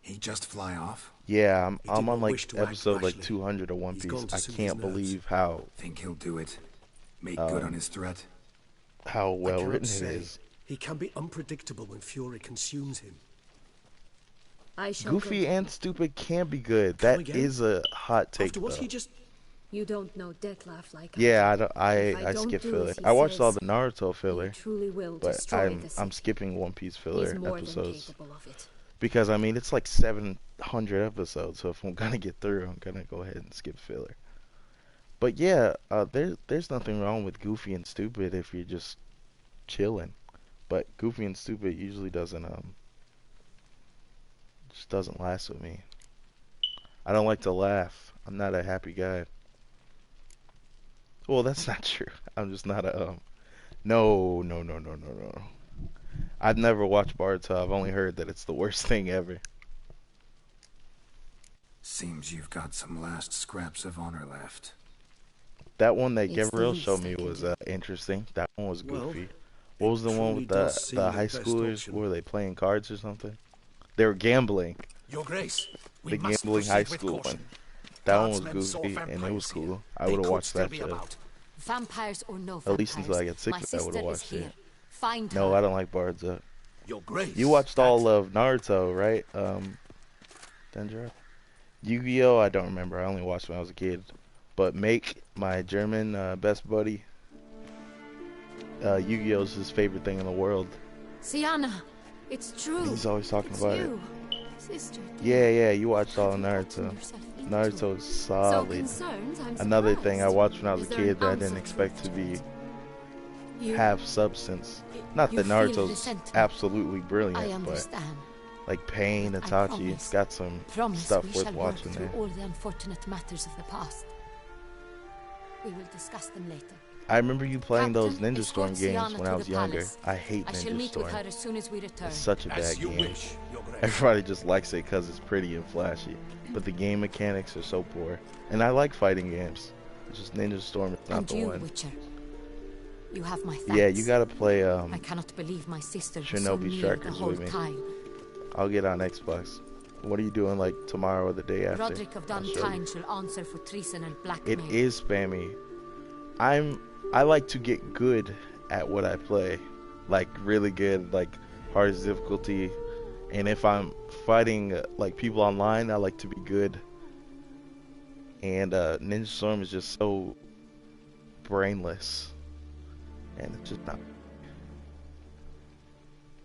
He just fly off? Yeah, He I'm did on not wish like to act episode like rashly. 200 of One He's Piece. gone to I soothe can't his nerves. believe how Think he'll do it? Make good on his threat? how I well cannot written it say. is. He can be unpredictable when fury consumes him. I shall Goofy go. and stupid can be good. Come That again? is a hot take After what though. he just... You don't know Dettlaff like Yeah, I I do. don't. If I don't skip do filler. as he I watched all says, the Naruto he filler, truly will but destroy I'm the city. skipping One Piece He's filler more than episodes capable of it. because I mean it's like 700 episodes. So if I'm gonna get through, I'm gonna go ahead and skip filler. But yeah, there's nothing wrong with Goofy and Stupid if you're just chilling. But Goofy and Stupid usually doesn't just doesn't last with me. I don't like to laugh. I'm not a happy guy. Well, that's not true. I'm just not a no. I've never watched Boruto. I've only heard that it's the worst thing ever. Seems you've got some last scraps of honor left. That one that It's Gabriel the showed least me I can was do. interesting. That one was Well, goofy. What was the one truly with does seem the the high best schoolers? option. What were they playing cards or something? They were gambling. Your Grace, we The must gambling high proceed with school caution. one. That one was Guardsmen saw goofy and it was vampires here. cool. I They would have could watched still that be shit. about. Vampires or no At vampires. least until I get sick My of it, I would sister have is watched here. it. Find No, her. I don't like Boruto. Your Grace. You watched all of Naruto, right? Dendra? Yu-Gi-Oh! I don't remember. I only watched when I was a kid. But Make, my German best buddy, Yu-Gi-Oh! Is his favorite thing in the world. Sienna, it's true. He's always talking It's about you, sister. Yeah, you watched all of Have you gotten Naruto. yourself into Naruto is So solid. concerned, I'm Another thing I surprised. watched when I was Is a there an kid that I ounce didn't of expect to truth be it? You- have substance. Not you that feel Naruto's resentment. absolutely I brilliant, but understand. like Pain, I Itachi, promise. it's got some Promise stuff we worth shall watching work there. through all the unfortunate matters of the past. We will discuss them later. I remember you playing those Captain, Ninja Storm escort games Sienna when to I the was younger. palace. I hate I shall Ninja meet Storm. with her as soon as we return. It's such a As bad you game. wish, Your Grace. Everybody just likes it because it's pretty and flashy. But the game mechanics are so poor. And I like fighting games. It's just Ninja Storm is not And the you, one. Witcher, you have my thanks. Yeah, you gotta play I cannot believe my sister was so Shinobi near Strikers the whole with me. time. I'll get on Xbox. What are you doing like tomorrow or the day after? Roderick of I'll show you. Duntine shall answer for treason and It blackmail. is spammy. I like to get good at what I play. Like really good, like hardest difficulty. And if I'm fighting like people online, I like to be good. And Ninja Storm is just so brainless. And it's just not.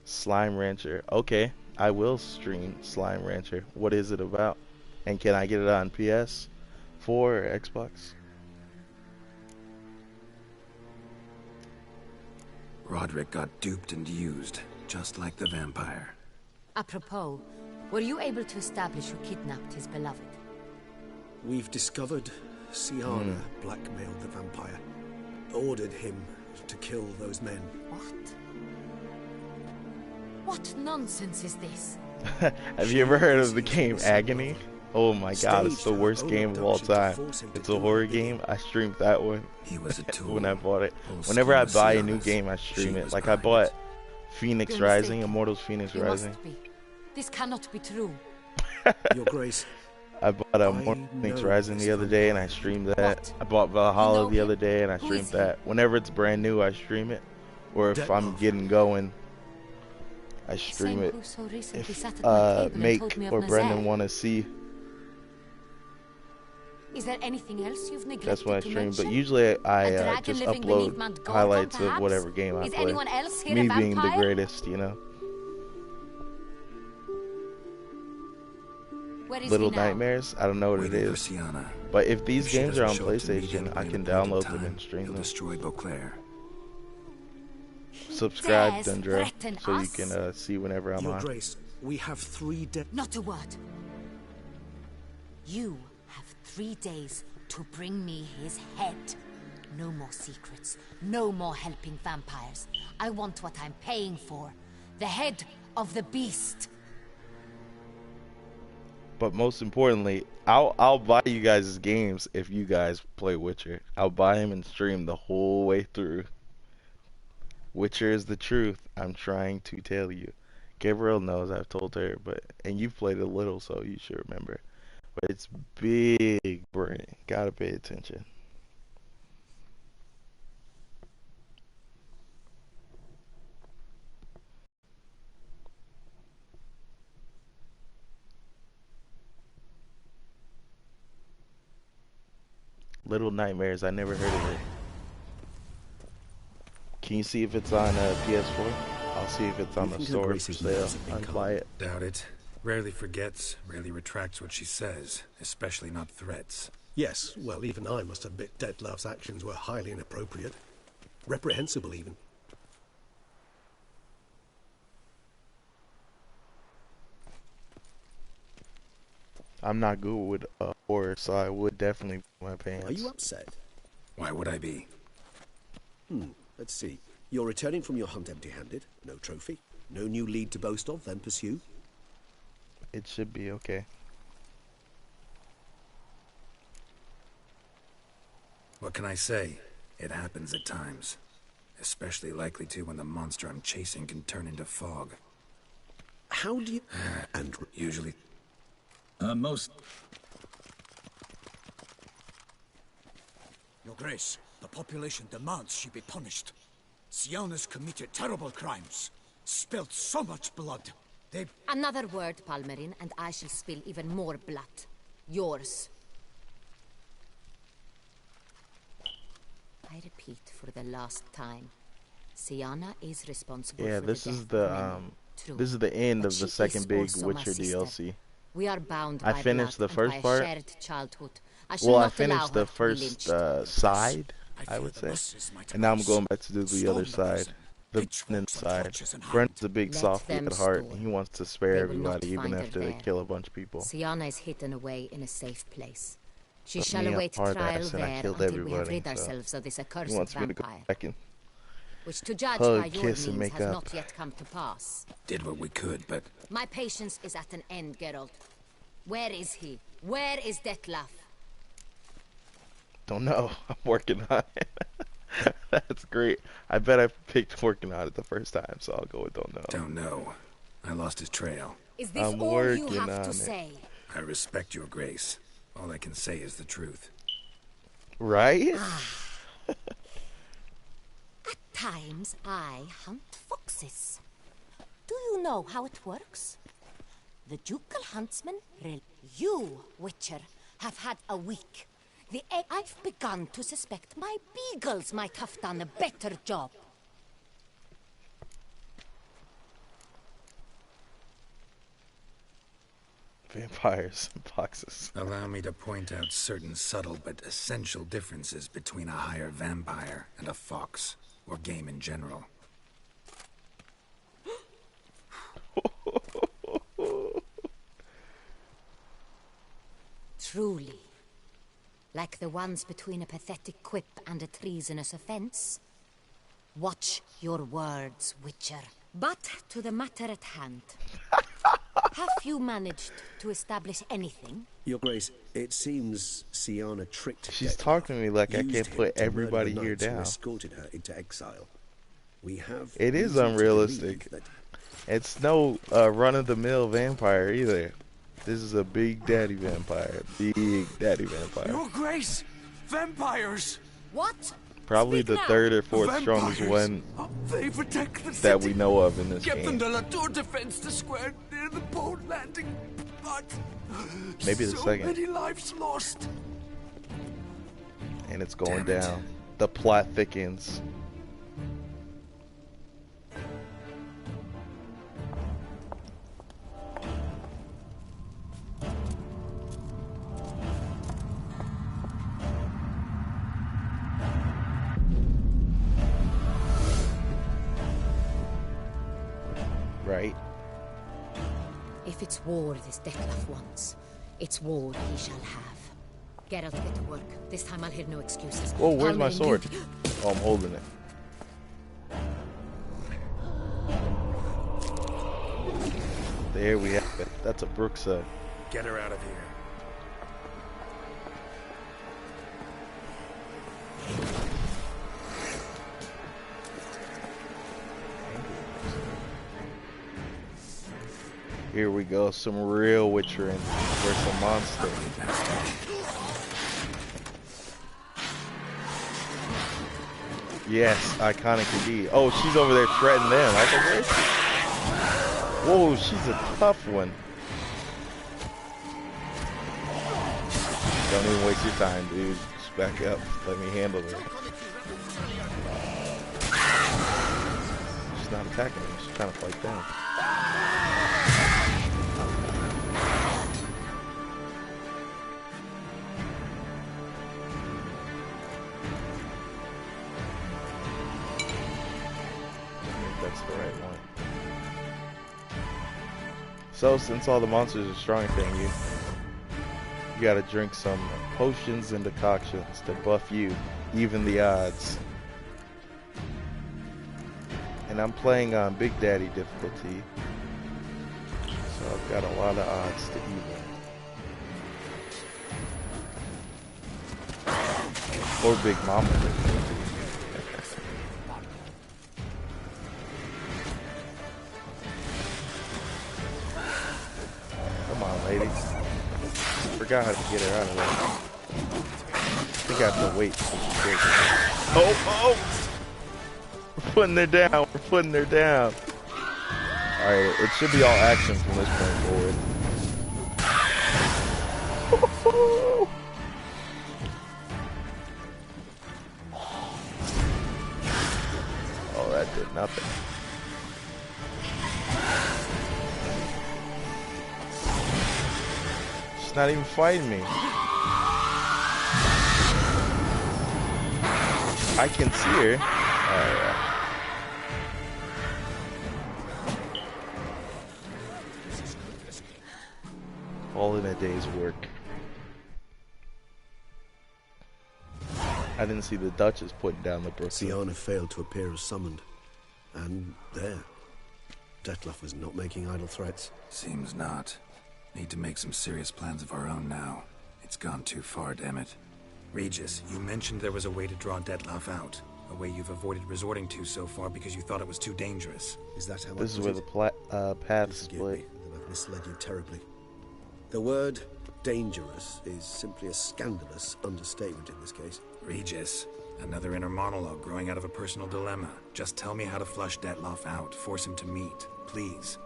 Slime Rancher. Okay, I will stream Slime Rancher. What is it about? And can I get it on PS4 or Xbox? Roderick got duped and used, just like the vampire. Apropos, were you able to establish who kidnapped his beloved? We've discovered Sienna blackmailed the vampire. Ordered him to kill those men. What? What nonsense is this? Have you ever heard of the game Agony? Oh my god, it's the worst game of all time. It's a horror game. I streamed that one when I bought it. Whenever I buy a new game, I stream it. Like I bought Phoenix You're Rising, mistaken. Immortals Phoenix You Rising. must be. This cannot be true. Your Grace. I bought Immortals Phoenix Rising the other day and I streamed that. I bought Valhalla the other day and I streamed that. Whenever it's brand new, I stream it. Or if I'm getting going, I stream it. Who so recently sat at my table and Make told me of or Brendan Nazaire. want to see. Is there anything else you've neglected That's when I to stream. mention? But usually I A dragon just living beneath upload Mount Gorgon, highlights of perhaps? whatever game I Is play. anyone else here a Me being the vampire? greatest, you know. Where is Little he now? Nightmares. I don't know what it Waiting for is. Sienna. But if these If she games are on doesn't show up to meet him PlayStation, I within can the appointed download them time, and stream he'll them. destroy Beauclair. Subscribe, Dares Dundra, threaten so you us? can see whenever I'm Your on. Grace, we have 3 dead. Not a word. You have 3 days to bring me his head. No more secrets. No more helping vampires. I want what I'm paying for. The head of the beast. But most importantly, I'll buy you guys' games if you guys play Witcher. I'll buy them and stream the whole way through. Witcher is the truth. I'm trying to tell you. Gabrielle knows, I've told her, and you've played a little, so you should remember. But it's big brain. Gotta pay attention. Little Nightmares, I never heard of it. Can you see if it's on PS4? I'll see if it's on the store for sale. I'll buy it. Doubt it. Rarely forgets, rarely retracts what she says, especially not threats. Yes, well, even I must admit Dettlaff's actions were highly inappropriate. Reprehensible, even. I'm not good with horror, so I would definitely put my pants. Are you upset? Why would I be? Let's see. You're returning from your hunt empty-handed. No trophy. No new lead to boast of, then pursue. It should be okay. What can I say? It happens at times. Especially likely to when the monster I'm chasing can turn into fog. How do you... and usually... most... Your Grace, the population demands she be punished. Syanna's committed terrible crimes. Spilt so much blood. They... Another word, Palmerin, and I shall spill even more blood. Yours. I repeat for the last time. Syanna is responsible for this the is death this is the end but of the she second is big also my Witcher sister. DLC. We are bound I by finished blood the first and by part. a shared childhood. I shall Well, I not allow finished the her to be first lynched. side, I would say, and now I'm going back to do the other side, the Brennan side. Brennan's a big Let softy them at heart, store. and he wants to spare They will not everybody, even find her after they there. kill a bunch of people. Syanna is hidden away in a safe place. She But shall me, I'm await hard trial ass and I there killed until we have everybody, rid so ourselves of this he accursed wants me to go vampire. back and Which, to judge hug, by your kiss, and means, make has up. not yet come to pass. Did what we could, but... My patience is at an end, Geralt. Where is he? Where is Dettlaff? Don't know. I'm working on it. That's great. I bet I picked working on it the first time, so I'll go with don't know. Don't know. I lost his trail. Is this I'm all you working have on to it. say? I respect your grace. All I can say is the truth. Right? At times, I hunt foxes. Do you know how it works? The ducal huntsman, you, Witcher, have had a week. I've begun to suspect my beagles might have done a better job. Vampires and foxes. Allow me to point out certain subtle but essential differences between a higher vampire and a fox, or game in general. Truly. Like the ones between a pathetic quip and a treasonous offense. Watch your words, Witcher. But to the matter at hand. Have you managed to establish anything? Your Grace, it seems Syanna tricked She's Dettlaff, talking to me like I used can't him put to murder everybody the here knights who down. escorted her into exile. We have It is reason to unrealistic. believe that It's no run-of-the-mill vampire either. This is a big daddy vampire. Big daddy vampire. Your Grace! Vampires! What? Probably Speak the now. third or fourth strongest one They protect the that city. we know of in this Get them game. to La Tour Defense to square near the boat landing. But Maybe the so second. many lives lost. And it's going Damn it. down. The plot thickens. Right? If it's war this Dettlaff wants, it's war he shall have. Geralt, get to work. This time I'll hear no excuses. Oh, where's my Palmerin, sword? you- Oh, I'm holding it. There we have it. That's a Brooksa. Get her out of here. Here we go, some real witchering versus a monster. Yes, iconic indeed. Oh, she's over there threatening them. I was like, where is she? Whoa, she's a tough one. Don't even waste your time, dude. Just back up. Let me handle her. She's not attacking me. She's trying to fight them. That's the right one. So since all the monsters are stronger than you, you gotta drink some potions and decoctions to buff you, even the odds. And I'm playing on Big Daddy difficulty, so I've got a lot of odds to even. Or Big Mama difficulty. Come on, lady. Forgot how to get her out of there. I think I have to wait till she kills her. Oh! We're putting her down. We're putting her down. Alright, it should be all action from this point forward. Oh, that did nothing. She's not even fighting me. I can see her. Alright. All in a day's work. I didn't see the Duchess putting down the brook. Siana failed to appear as summoned. And there. Dettlaff was not making idle threats. Seems not. Need to make some serious plans of our own now. It's gone too far, damn it. Regis, you mentioned there was a way to draw Dettlaff out. A way you've avoided resorting to so far because you thought it was too dangerous. Is that how this is where the paths split? That I've misled you terribly. The word dangerous is simply a scandalous understatement in this case. Regis, another inner monologue growing out of a personal dilemma. Just tell me how to flush Dettlaff out. Force him to meet, please.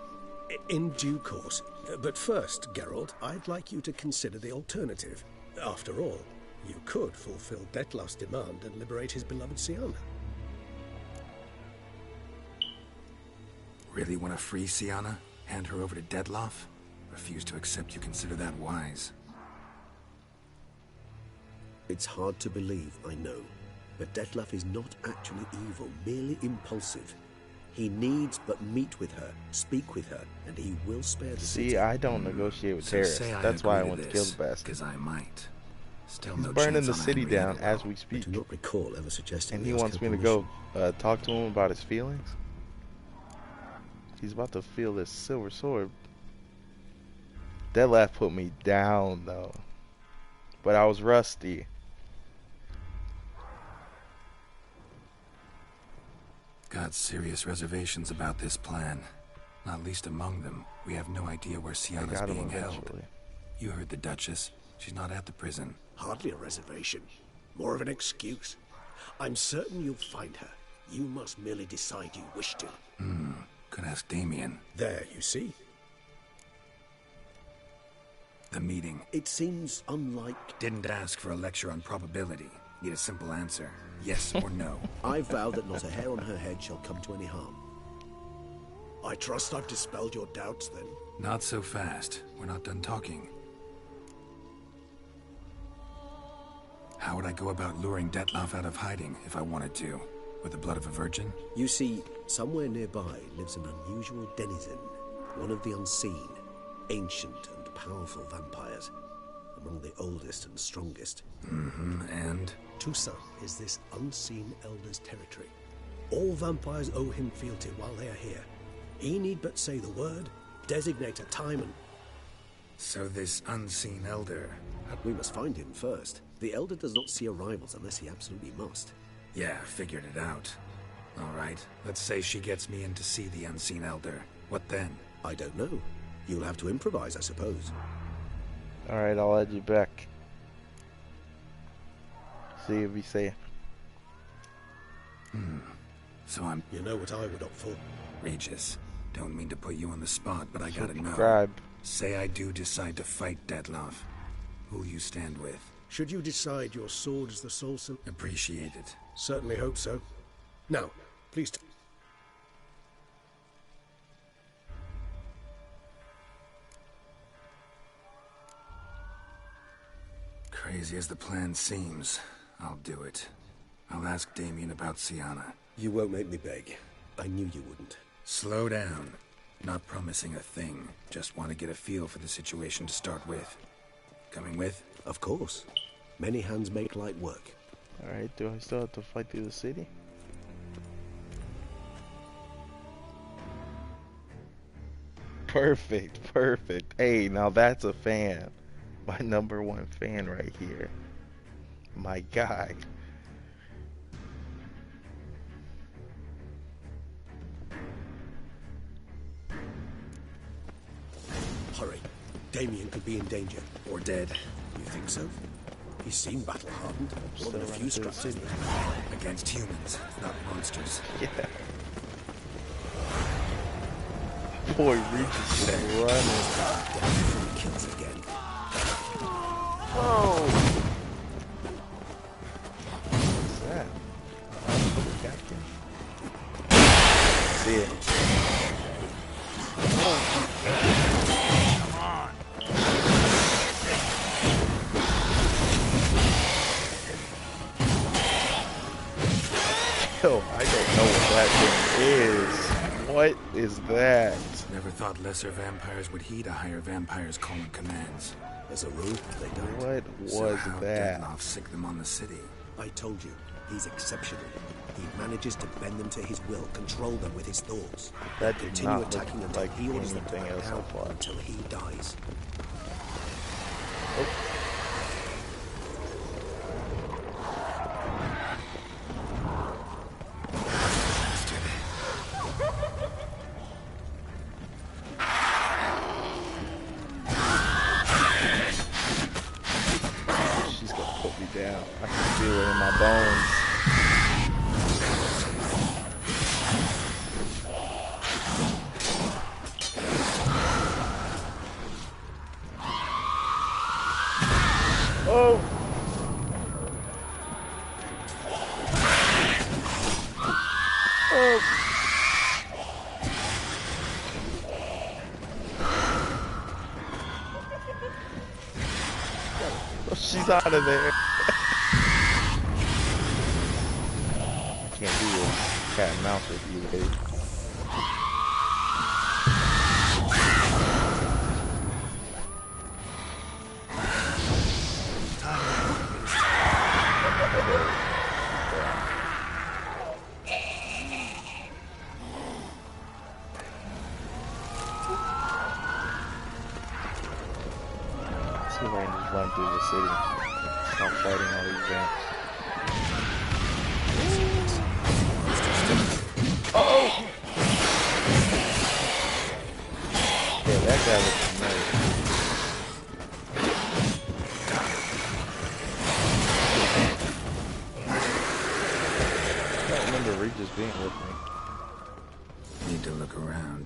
In due course. But first, Geralt, I'd like you to consider the alternative. After all, you could fulfill Dettlaff's demand and liberate his beloved Siana. Really want to free Siana? Hand her over to Dettlaff? Refuse to accept you consider that wise. It's hard to believe, I know. But Dettlaff is not actually evil, merely impulsive. He needs but meet with her, speak with her, and he will spare the city. See, I don't negotiate with terrorists. That's why I want to kill the bastard. Because I might. Still He's no burning the chance city on down Henry as we speak. I do not recall ever suggesting. And he wants me to go talk to him about his feelings. He's about to feel this silver sword. Dettlaff put me down though, but I was rusty. Got serious reservations about this plan. Not least among them, we have no idea where Siana's being held. You heard the Duchess. She's not at the prison. Hardly a reservation. More of an excuse. I'm certain you'll find her. You must merely decide you wish to. Could ask Damien. There, you see. The meeting. It seems unlike... Didn't ask for a lecture on probability. Need a simple answer. Yes or no. I vow that not a hair on her head shall come to any harm. I trust I've dispelled your doubts, then. Not so fast. We're not done talking. How would I go about luring Dettlaff out of hiding if I wanted to? With the blood of a virgin? You see, somewhere nearby lives an unusual denizen. One of the unseen, ancient and powerful vampires. Among the oldest and strongest. And? Toussaint is this unseen elder's territory. All vampires owe him fealty while they are here. He need but say the word, designate a time, and... So this unseen elder... We must find him first. The elder does not see arrivals unless he absolutely must. Yeah, figured it out. All right, let's say she gets me in to see the unseen elder. What then? I don't know. You'll have to improvise, I suppose. Alright, I'll add you back. See if you say... So I'm... You know what I would opt for? Regis, don't mean to put you on the spot, but I gotta know. Subscribe. Say I do decide to fight dettlaff. Who'll you stand with? Should you decide your sword is the soul Appreciate it. Certainly hope so. Now, please... Crazy as the plan seems, I'll do it. I'll ask Damien about Sienna. You won't make me beg. I knew you wouldn't. Slow down. Not promising a thing. Just want to get a feel for the situation to start with. Coming with? Of course. Many hands make light work. Alright, do I still have to fight through the city? Perfect, perfect. Hey, now that's a fan. My #1 fan right here. My guy. Hurry. Damien could be in danger. Or dead. You think so? He seemed battle-hardened. More than a few scratches. Against humans, not monsters. Yeah. Boy, Regis is running. Kills again. Whoa! What's that? Captain? See it. Come on. Yo, I don't know what that thing is. What is that? Never thought lesser vampires would heed a higher vampire's calling commands. As a rule, they don't. What So was how'd that? dettlaff sick them on the city? I told you, he's exceptional. He manages to bend them to his will, control them with his thoughts. That did Continue not attacking look until like he orders them to anything back else down so far. until he dies. She's gonna put me down. I can feel it in my bones. Oh! Oh! She's out of there. I can't do this cat and mouse with you, babe. Let's see if I can just run through the city. Stop fighting all these vamps. Oh! Yeah, that guy looks familiar. I don't remember Regis being with me. Need to look around.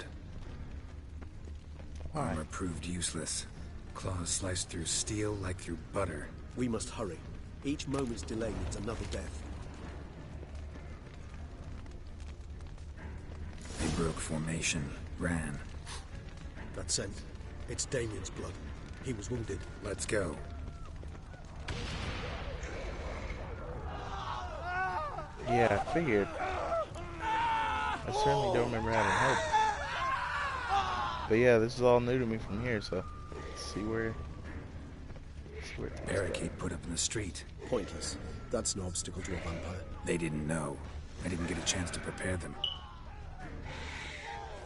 Why? Armor proved useless. Claws sliced through steel like through butter. We must hurry. Each moment's delay means another death. They broke formation, ran. That scent. It's Damien's blood. He was wounded. Let's go. Yeah, I figured. I certainly don't remember having hope. But yeah, this is all new to me from here, so let's see where things Barricade go. put up in the street. Pointless. That's no obstacle to a vampire. They didn't know. I didn't get a chance to prepare them.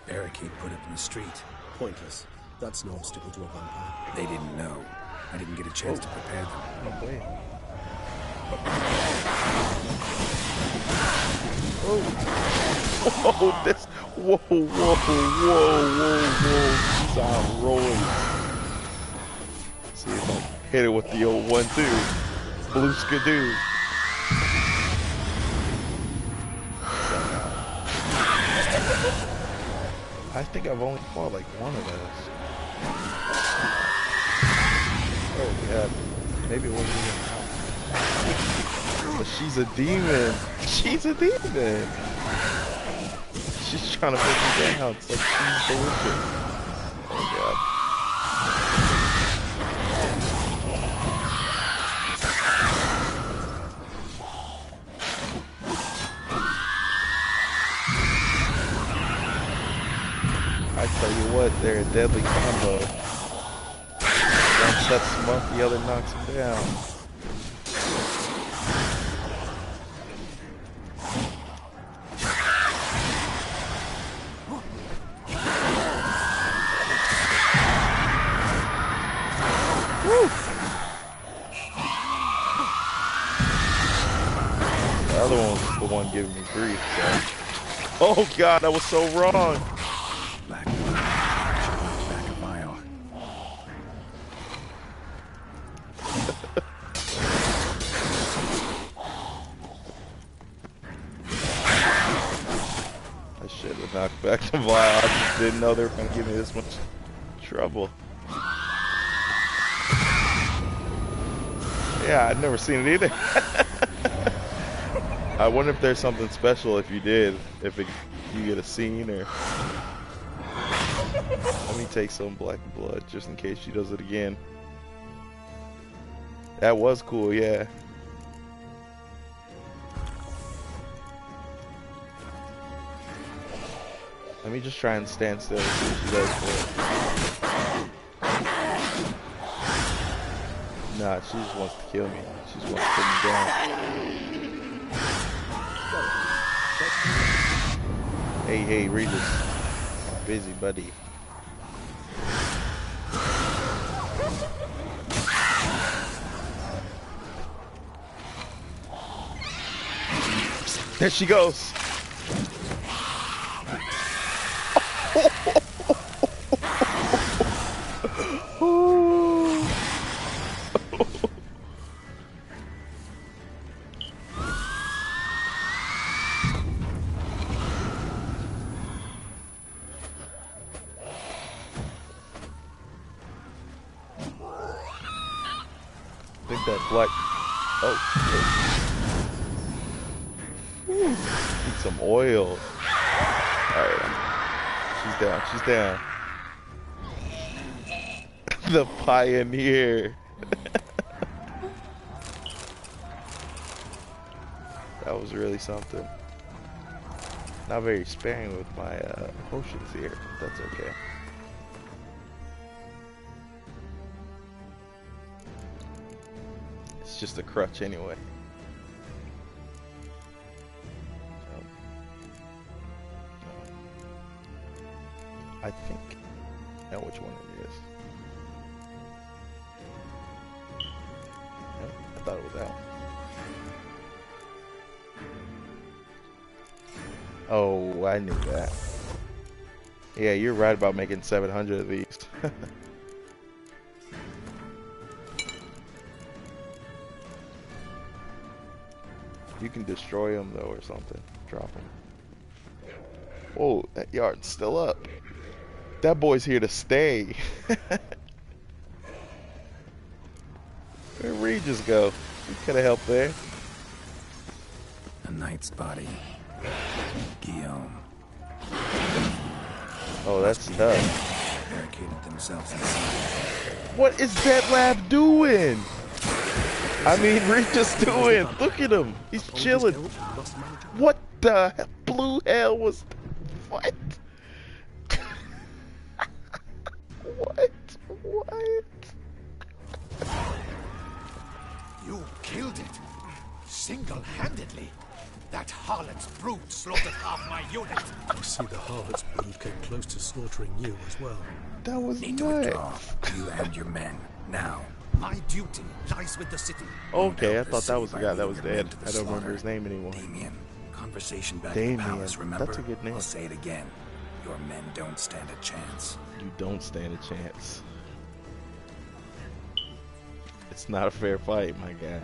Barricade put up in the street. Pointless. That's no obstacle to a vampire. They didn't know. I didn't get a chance to prepare them. Oh, wait. Oh. Whoa, this. Whoa, whoa, whoa, whoa. She's on rolling. See if I hit it with the old 1-2. Blue skidoo. I think I've only fought like one of those. Oh god. Maybe it wasn't even out. But she's a demon. She's a demon. She's trying to put me down. It's like she's delicious. Oh god. I tell you what, they're a deadly combo. One sets him up, the other knocks him down. Woo! The other one was the one giving me grief, so. Oh god, I was so wrong! Back a mile. I should have knocked back the vial. I just didn't know they were going to give me this much trouble. Yeah, I'd never seen it either. I wonder if there's something special if you did. If you get a scene or... Let me take some black blood just in case she does it again. That was cool, yeah. Let me just try and stand still and see what she does for it. Nah, she just wants to kill me. She just wants to put me down. Hey, Regis. Busy, buddy. There she goes. I think that black. Oh. Need some oil. Alright. She's down. She's down. The pioneer. That was really something. Not very sparing with my potions here. But that's okay. It's just a crutch anyway. I think I know which one it is. Nope, I thought it was that. Oh, I knew that. Yeah, you're right about making 700 of these. You can destroy them though or something. Drop them. Whoa, that yard's still up. That boy's here to stay. Where'd Regis go? He could have helped there. A knight's body. Guillaume. Oh, that's tough. Barricaded themselves inside. What is dettlaff doing? I mean, Regis doing. Look at him. He's chilling. What the blue hell was? What? What? You killed it. Single-handedly. That harlot's brood slaughtered half my unit. I see the harlot's brood came close to slaughtering you as well. That was Need to withdraw. You and your men, now. My duty lies with the city. Okay, I thought that was the guy that was dead. I don't remember his name anymore. Damien. Conversation back Damien. in the palace, remember? That's a good name. I'll say it again. Your men don't stand a chance. You don't stand a chance. It's not a fair fight, my guy.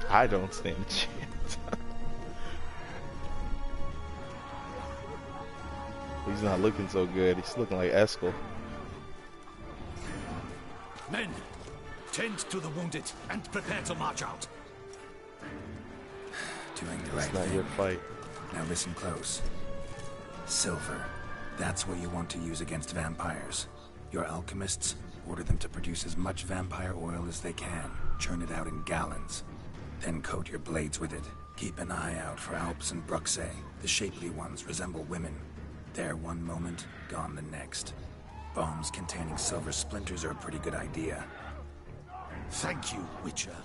I don't stand a chance. He's not looking so good. He's looking like Eskel. Men, tend to the wounded and prepare to march out. Doing the right It's not thing. your fight. Now listen close. Silver. That's what you want to use against vampires. Your alchemists, order them to produce as much vampire oil as they can. Churn it out in gallons. Then coat your blades with it. Keep an eye out for Alps and Bruxae. The shapely ones resemble women. There one moment, gone the next. Bombs containing silver splinters are a pretty good idea. Thank you, Witcher.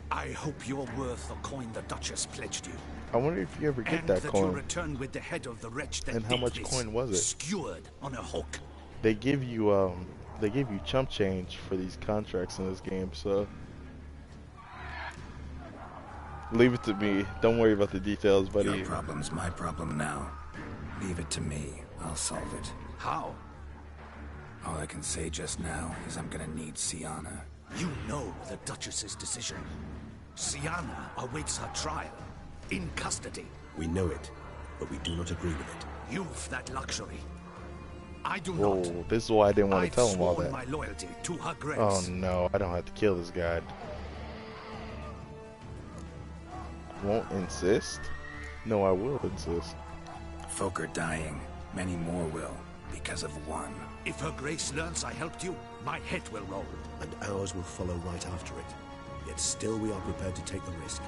I hope you're worth the coin the Duchess pledged you. I wonder if you ever get And that that coin. you return with the head of the wretch that And how did much this, coin was it? skewered on a hook. They give you chump change for these contracts in this game, so leave it to me. Don't worry about the details, buddy. Your problem's my problem now. Leave it to me. I'll solve it. How? All I can say just now is I'm gonna need Sienna. You know the Duchess's decision. Sienna awaits her trial. In custody. We know it, but we do not agree with it. You've that luxury. I do Whoa, not. this is why I didn't want to I've tell him all sworn that. my loyalty to her grace. Oh no, I don't have to kill this guy. Won't insist? No, I will insist. Folk are dying. Many more will, because of one. If her grace learns I helped you, my head will roll. And ours will follow right after it. Yet still we are prepared to take the risk.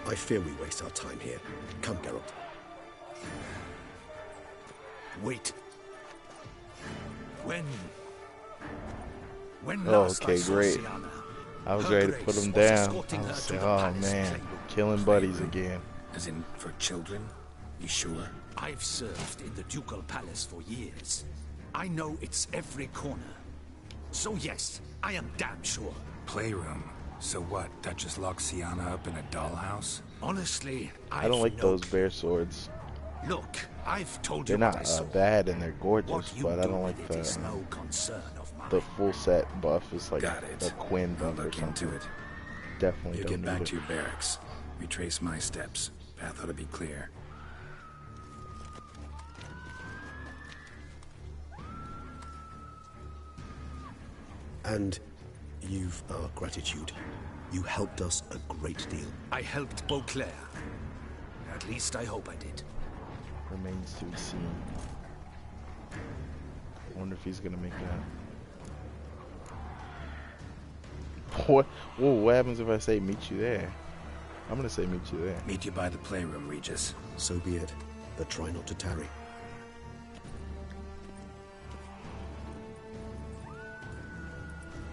I fear we waste our time here. Come, Geralt. Wait. When last I Okay, saw great. Sienna, I was her ready to put grace him was down. escorting I her was to like, the oh palace man, playroom. killing buddies again. As in, for children? You sure? I've served in the ducal palace for years. I know its every corner. So yes, I am damn sure. Playroom? So what, Duchess locks Sienna up in a dollhouse? Honestly, I don't like those bear swords. Look, I've told They're you what I not saw. bad and they're What gorgeous, you but I do don't like with it is the no concern of mine. the full set buff. Is like Got it. a Quinn I'll buff or look something. into it. Definitely You don't get back need to it. your barracks. Retrace my steps. Path ought to be clear. And you've our gratitude. You helped us a great deal. I helped Beauclair. At least I hope I did. Remains to be seen. I wonder if he's gonna make that. What? Whoa, what happens if I say meet you there? I'm gonna say meet you there. Meet you by the playroom, Regis. So be it. But try not to tarry.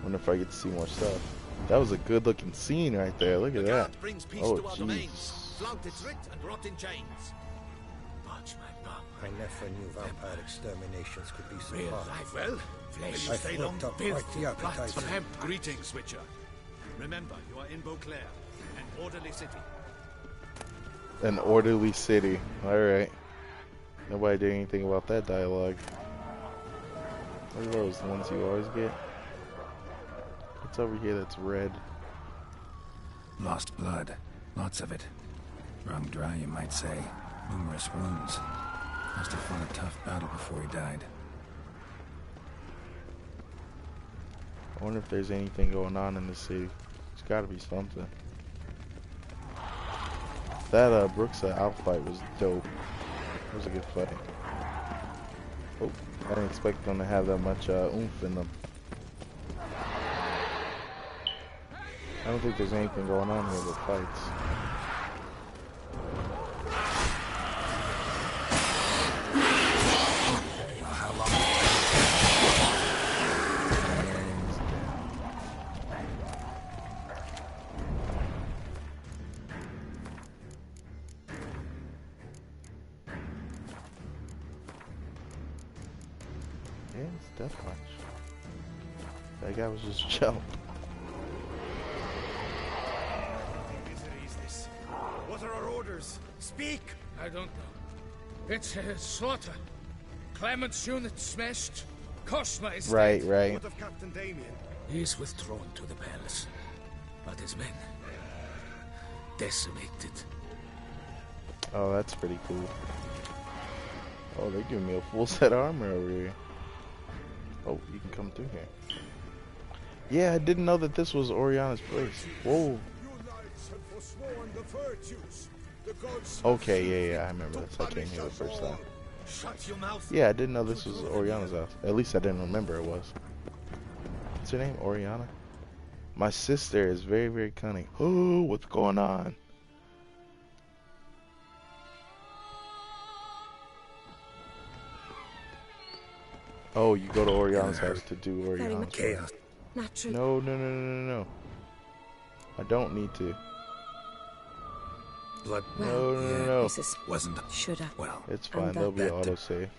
Wonder if I get to see more stuff. That was a good looking scene right there. Look at that. Brings peace Oh, to our domains. jeez. Flout its writ and rot in chains. Watch my bum. I never knew vampire exterminations could be so Real hard. life, well, flesh. I've Stay long, worked up filth, quite the appetite. blood, hemp. Greetings, Switcher. Remember, you are in Beauclair, an orderly city. An orderly city. Alright. Nobody did anything about that dialogue. What are those? The ones you always get? What's over here that's red? Lost blood. Lots of it. Wrung dry, you might say. Numerous wounds. Must have fought a tough battle before he died. I wonder if there's anything going on in the city. There's gotta be something. That Bruxae outfight was dope. It was a good fight. Oh, I didn't expect them to have that much oomph in them. I don't think there's anything going on here with fights. Yeah, it's Death Watch. That guy was just chill. What are our orders? Speak! I don't know. It's a slaughter. Clement's unit smashed. Cosma is Right, dead. right. What of Captain Damien? He's withdrawn to the palace. But his men... decimated. Oh, that's pretty cool. Oh, they're giving me a full set of armor over here. Oh, you can come through here. Yeah, I didn't know that this was Oriana's place. Whoa. Okay, yeah, I remember this. I came here the first time. Shut your mouth. Yeah, I didn't know this was Oriana's house. At least I didn't remember it was. What's her name? Oriana? My sister is very, very cunning. Oh, what's going on? Oh, you go to Oriana's house to do Oriana's chaos. Naturally. No. I don't need to. Blood. No. This is Wasn't. Should I? Well, it's fine. And There'll be that- autosave.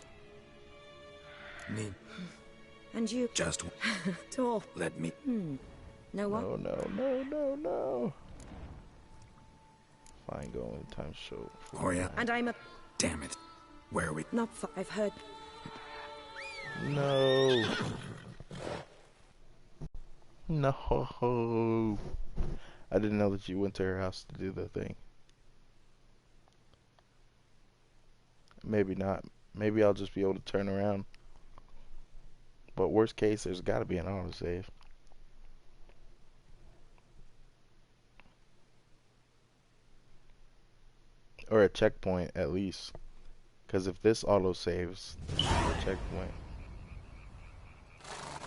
Me. And you Just talk. let me. No what? No. Fine, go in time show. Oriana. And I'm a Damn it. Where are we? not. I've heard. No. No. I didn't know that you went to her house to do the thing. Maybe not. Maybe I'll just be able to turn around. But worst case, there's got to be an autosave. Or a checkpoint, at least. Because if this autosaves, there's a checkpoint.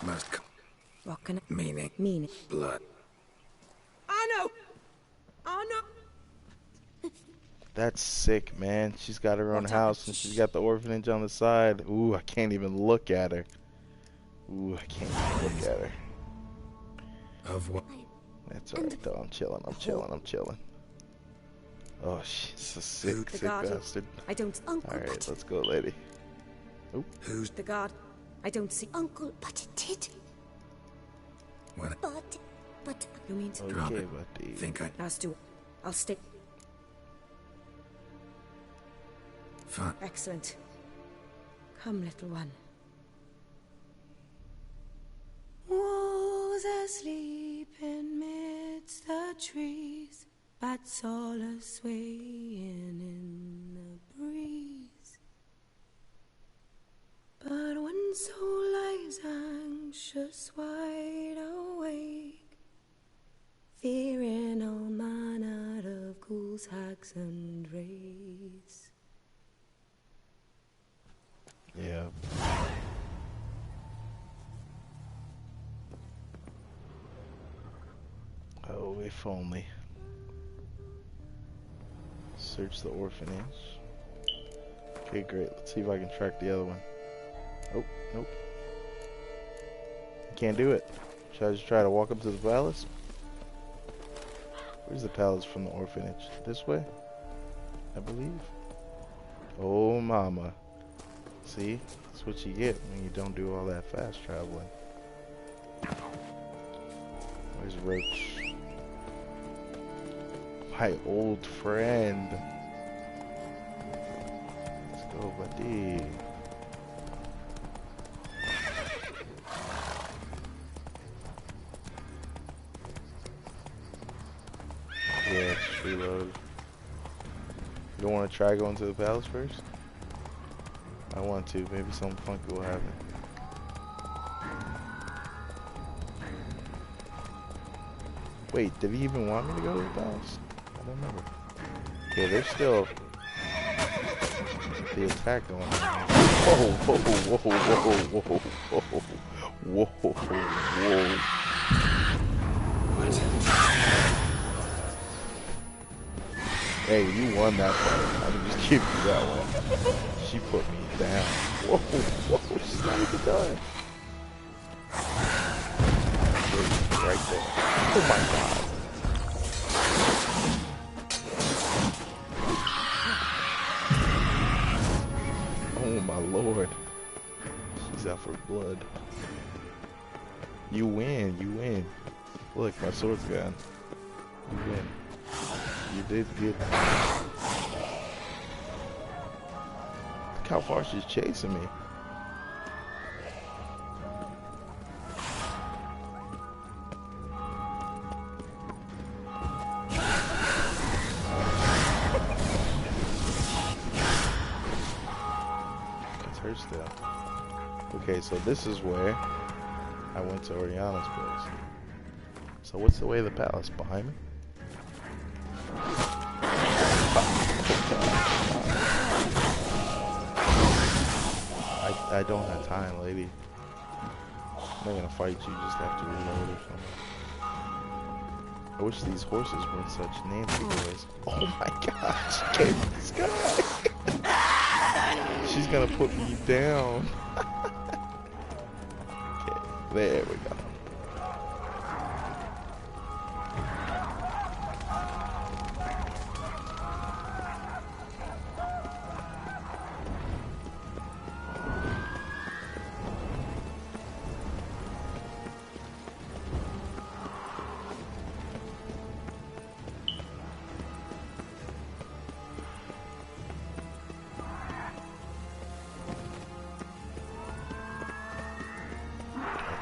Must come. What can I Meaning. mean? Blood. Oh no! That's sick, man. She's got her own house and she's got the orphanage on the side. Ooh, I can't even look at her. Ooh, I can't even look at her. Of what? That's alright though. I'm chilling. Oh, she's a sick guard. bastard. I don't. Uncle. Alright, let's go, lady. Oop. Who's The guard. I don't see. Uncle, but it did. what? But You mean to Drop Okay, it. buddy. Think I. Let's do it. I'll stay. Fine. Excellent. Come, little one. Was asleep amidst the trees, bats all a swaying in the breeze. But one soul lies anxious, wide awake, fearing all manner of ghouls, hags, and wraiths. Yeah. Oh, if only. Search the orphanage. Okay, great. Let's see if I can track the other one. Oh, nope. Can't do it. Should I just try to walk up to the palace? Where's the palace from the orphanage? This way? I believe. Oh, mama. See? That's what you get when you don't do all that fast traveling. Where's Roach? My old friend. Let's go, buddy. Yeah, let's reload. You don't want to try going to the palace first? I want to. Maybe something funky will happen. Wait, did he even want me to go to the palace? I don't remember. Okay, there's still the attack going on. Whoa, whoa, whoa, whoa, whoa, whoa, whoa, whoa. What? Hey, you won that fight. I can just give you that one. She put me down. Whoa, whoa, she's not even done. Right there. Oh my god. Oh my lord. He's out for blood. You win, you win. Look, my sword's gone. You win. You did good. Look how far she's chasing me. Still. Okay, so this is where I went to Oriana's place. So what's the way of the palace? Behind me? I don't have time, lady. I'm not gonna fight you, just have to reload or something. I wish these horses weren't such Nancy boys. Oh my gosh, came from the sky! She's gonna put me down. Okay, there we go.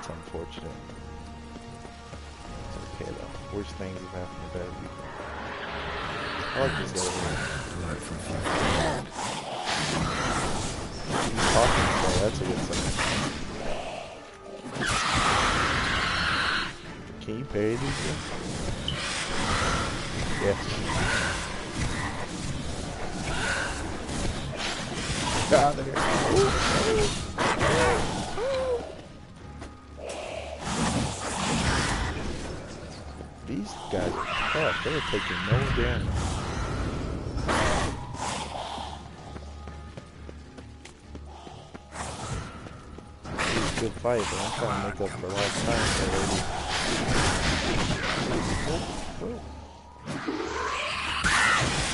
Unfortunate. It's okay though. Worst things have happened to bad people. I like this guy over here. He's talking, so that's a good sign. Can you parry these things? Yes. Get out of here. These guys are tough. They're taking no damage. It's a good fight, but I'm trying to make up for lost time already.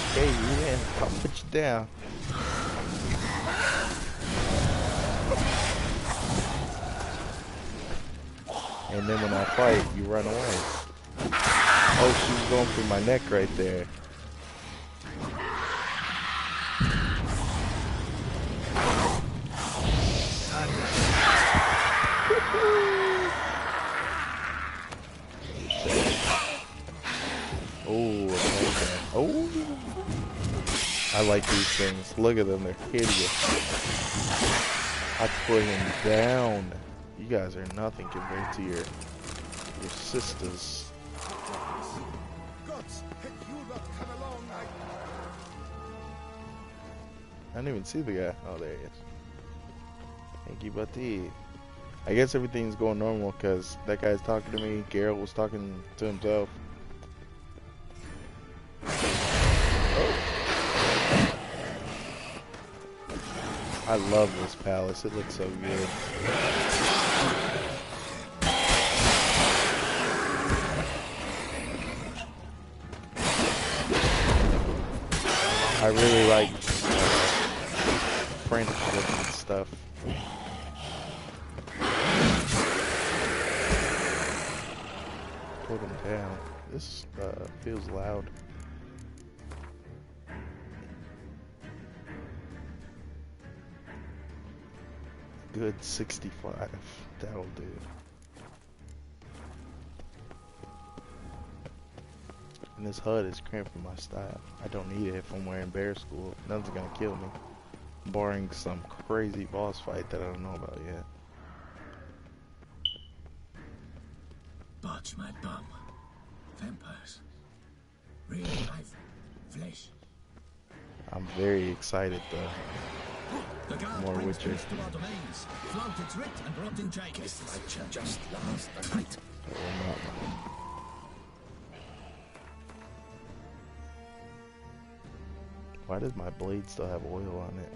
Okay, you win. I'll put you down. And then when I fight, you run away. Oh, she was going through my neck right there. Oh, okay. Oh, I like these things. Look at them, they're hideous. I put him down. You guys are nothing compared to your sisters. I didn't even see the guy. Oh, there he is. Thank you, buddy. I guess everything's going normal because that guy's talking to me. Geralt was talking to himself. Oh. I love this palace. It looks so good. I really like friendship and stuff. Put them down. This feels loud. Good 65. That'll do. And this HUD is cramping my style. I don't need it if I'm wearing bear school. Nothing's gonna kill me. Barring some crazy boss fight that I don't know about yet. Barge my bum. Vampires. Real life. Flesh. I'm very excited though. More Witcher. Flogged its writ and brought in jails. Just last night. Why does my blade still have oil on it?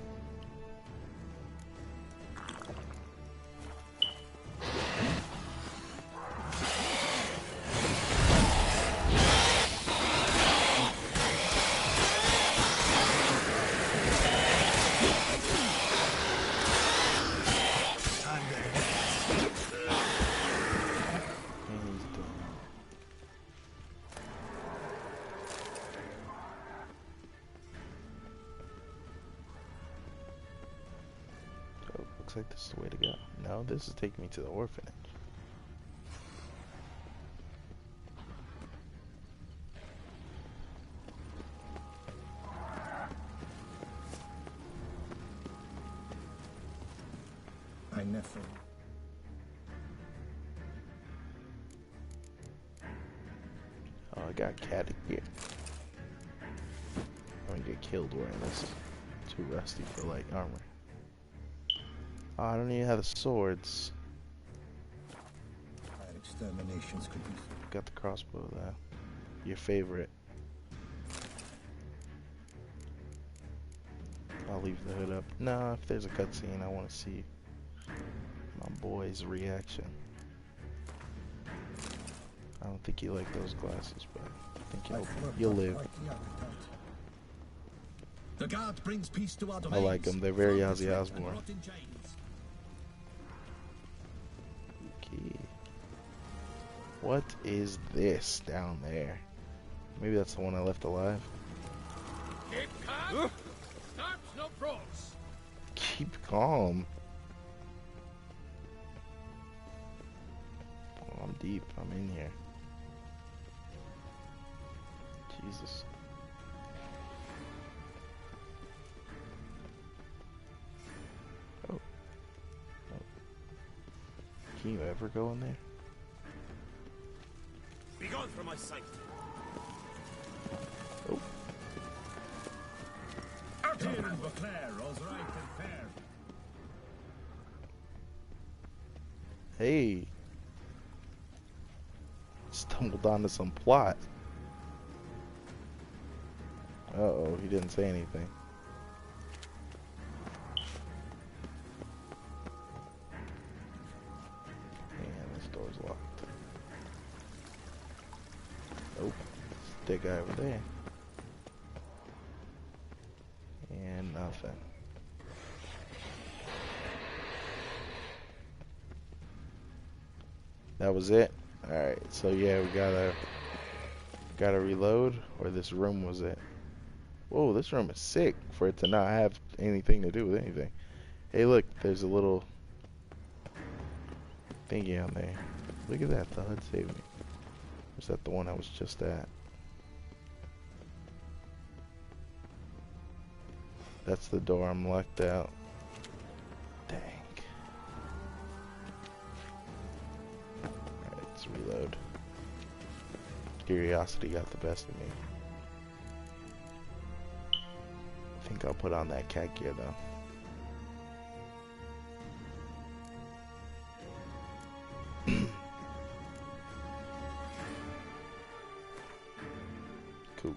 Time like this is the way to go. No, this is taking me to the orphanage. I never. Oh, I got cat gear. I'm gonna get killed wearing this. Too rusty for light armor. Oh, I don't even have the swords. Exterminations could be. Got the crossbow though. Your favorite. I'll leave the hood up. Nah, if there's a cutscene, I want to see my boy's reaction. I don't think you like those glasses, but I think you'll live. The guard brings peace to our I like them. They're very Ozzy Osbourne. Okay. What is this down there? Maybe that's the one I left alive. Keep calm. Starts no brawls. Keep calm. Oh, I'm deep. I'm in here. Jesus. Oh. Can you ever go in there? Be gone from my sight. Oh. Hey. Stumbled onto some plot. Uh-oh, he didn't say anything. And this door's locked. Oh, dead guy over there. And nothing. That was it? Alright, so yeah, we gotta reload, or this room was it? Whoa, this room is sick for it to not have anything to do with anything. Hey look, there's a little thingy on there. Look at that, the HUD saved me. Was that the one I was just at? That's the door, I'm locked out. Dang. Alright, let's reload. Curiosity got the best of me. I think I'll put on that cat gear though. Cool.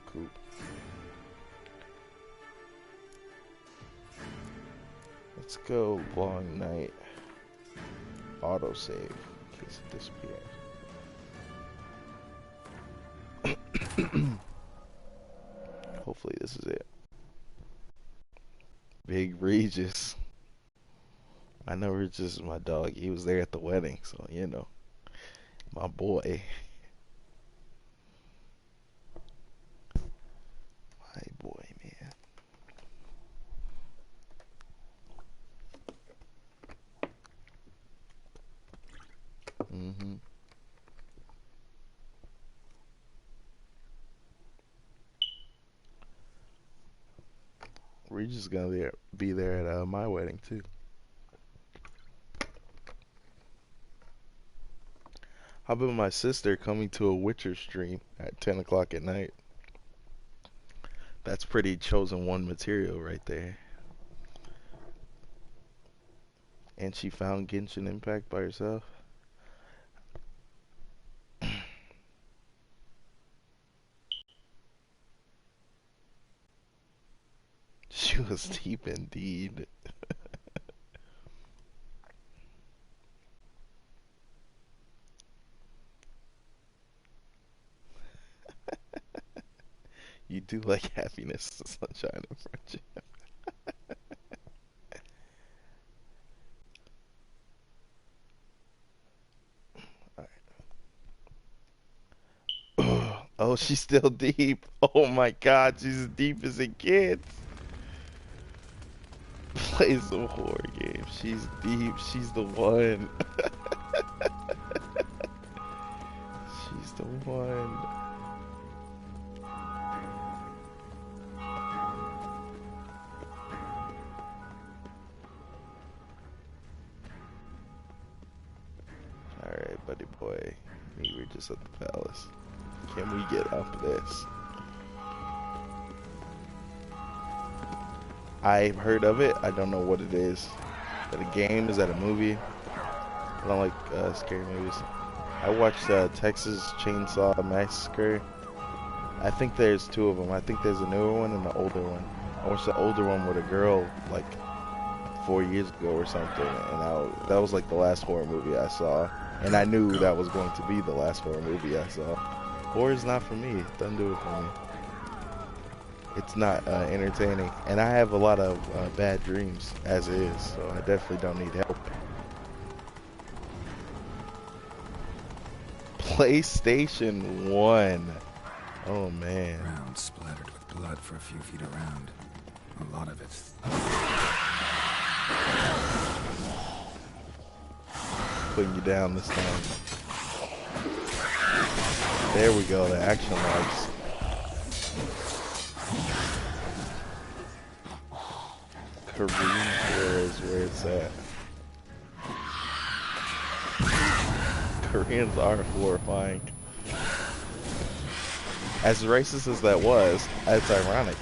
Let's go long night. Autosave in case it disappears. Hopefully this is it. Big Regis. I know Regis is my dog. He was there at the wedding, so you know. My boy. My boy, man. Regis is gonna be there at my wedding too. How about my sister coming to a Witcher stream at 10 o'clock at night? That's pretty chosen one material right there. And she found Genshin Impact by herself. She was deep indeed. You do like happiness, sunshine, and friendship. Alright. Oh, she's still deep. Oh my god, she's as deep as it gets. Play some horror games. She's deep. She's the one. She's the one. Alright, buddy boy. We were just at the palace. Can we get up this? I've heard of it. I don't know what it is. Is that a game? Is that a movie? I don't like scary movies. I watched Texas Chainsaw Massacre. I think there's two of them. I think there's a newer one and an older one. I watched the older one with a girl like 4 years ago or something, and that was like the last horror movie I saw. And I knew that was going to be the last horror movie I saw. Horror's not for me. It doesn't do it for me. It's not entertaining. And I have a lot of bad dreams as is, so I definitely don't need help. PlayStation 1. Oh man. Ground splattered with blood for a few feet around. A lot of it. Putting you down this time. There we go, the action lights. Korean War is where it's at. Koreans are horrifying. As racist as that was, it's ironic.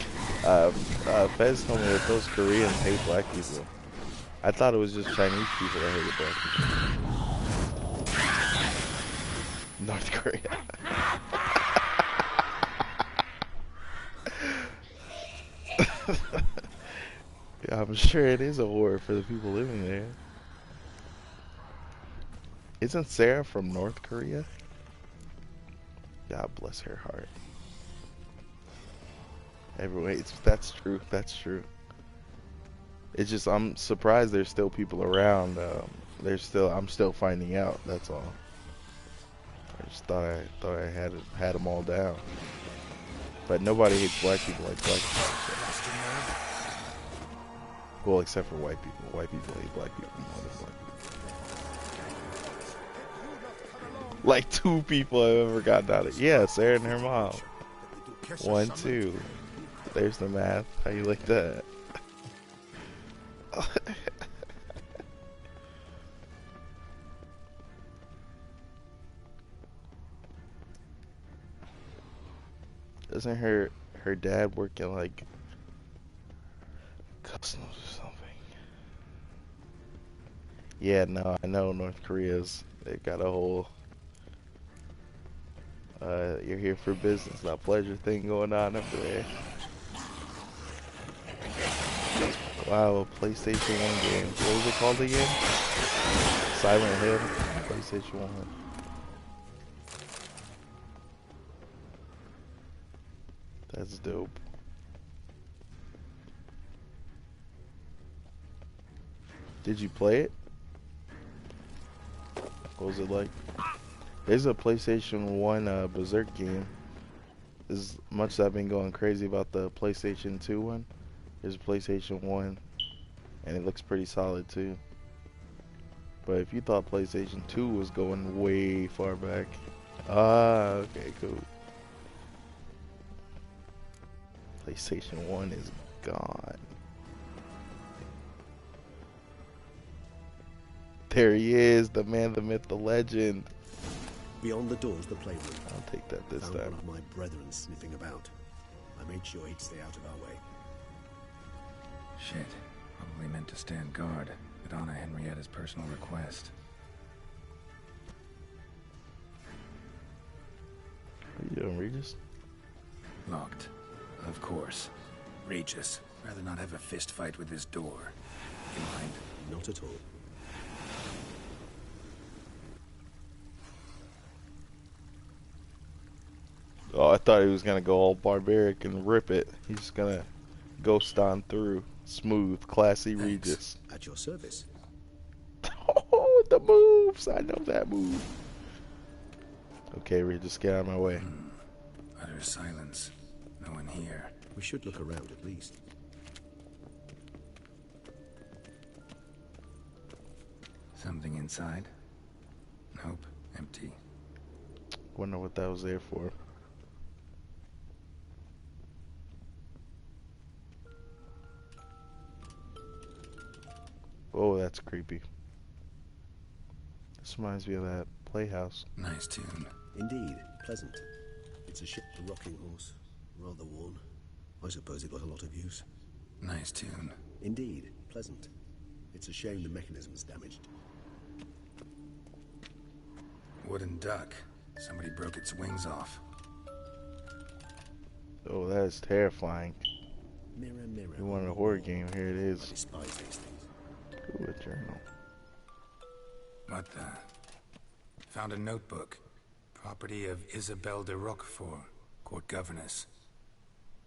Fez told me that those Koreans hate black people. I thought it was just Chinese people that hated black people. North Korea. Yeah, I'm sure it is a horror for the people living there. Isn't Sarah from North Korea? God bless her heart. Everyone, that's true. That's true. It's just I'm surprised there's still people around. I'm still finding out. That's all. I just thought I had them all down. But nobody hates black people like black people. So. Well, except for white people. White people hate black people more than black people. Like 2 people I've ever gotten out of. Yeah, Sarah and her mom. 1, 2. There's the math. How you like that? Doesn't her dad work in like customs or something? Yeah, no, I know North Korea's, they got a whole you're here for business, not pleasure thing going on over there. Wow, a PlayStation 1 game. What was it called again? Silent Hill, PlayStation 1. That's dope. Did you play it? What was it like? There's a PlayStation 1 Berserk game. As much as I've been going crazy about the PlayStation 2 one, there's a PlayStation 1, and it looks pretty solid too. But if you thought PlayStation 2 was going way far back, okay, cool. PlayStation 1 is gone. There he is, the man, the myth, the legend. Beyond the door's the playroom. I'll take that this Found time. one of my brethren sniffing about. I made sure he'd stay out of our way. Shit. Probably meant to stand guard, but honor Henrietta's personal request. What are you doing, Regis? Locked. Of course. Regis. Rather not have a fist fight with this door. You mind? Not at all. Oh, I thought he was gonna go all barbaric and rip it. He's just gonna ghost on through. Smooth, classy Regis. At your service. Oh, the moves! I know that move. Okay, Regis, get out of my way. Utter silence. No one here. We should look around at least. Something inside? Nope, empty. Wonder what that was there for. Oh, that's creepy. This reminds me of that playhouse. Nice tune. Indeed, pleasant. It's a ship, a rocking horse. Rather worn. I suppose it got a lot of use. Nice tune. Indeed, pleasant. It's a shame the mechanism's damaged. Wooden duck. Somebody broke its wings off. Oh, that is terrifying. Mirror, mirror. You want a horror game? Here it is. I despise these things. Ooh, a journal. What the? Found a notebook. Property of Isabelle de Roquefort, court governess.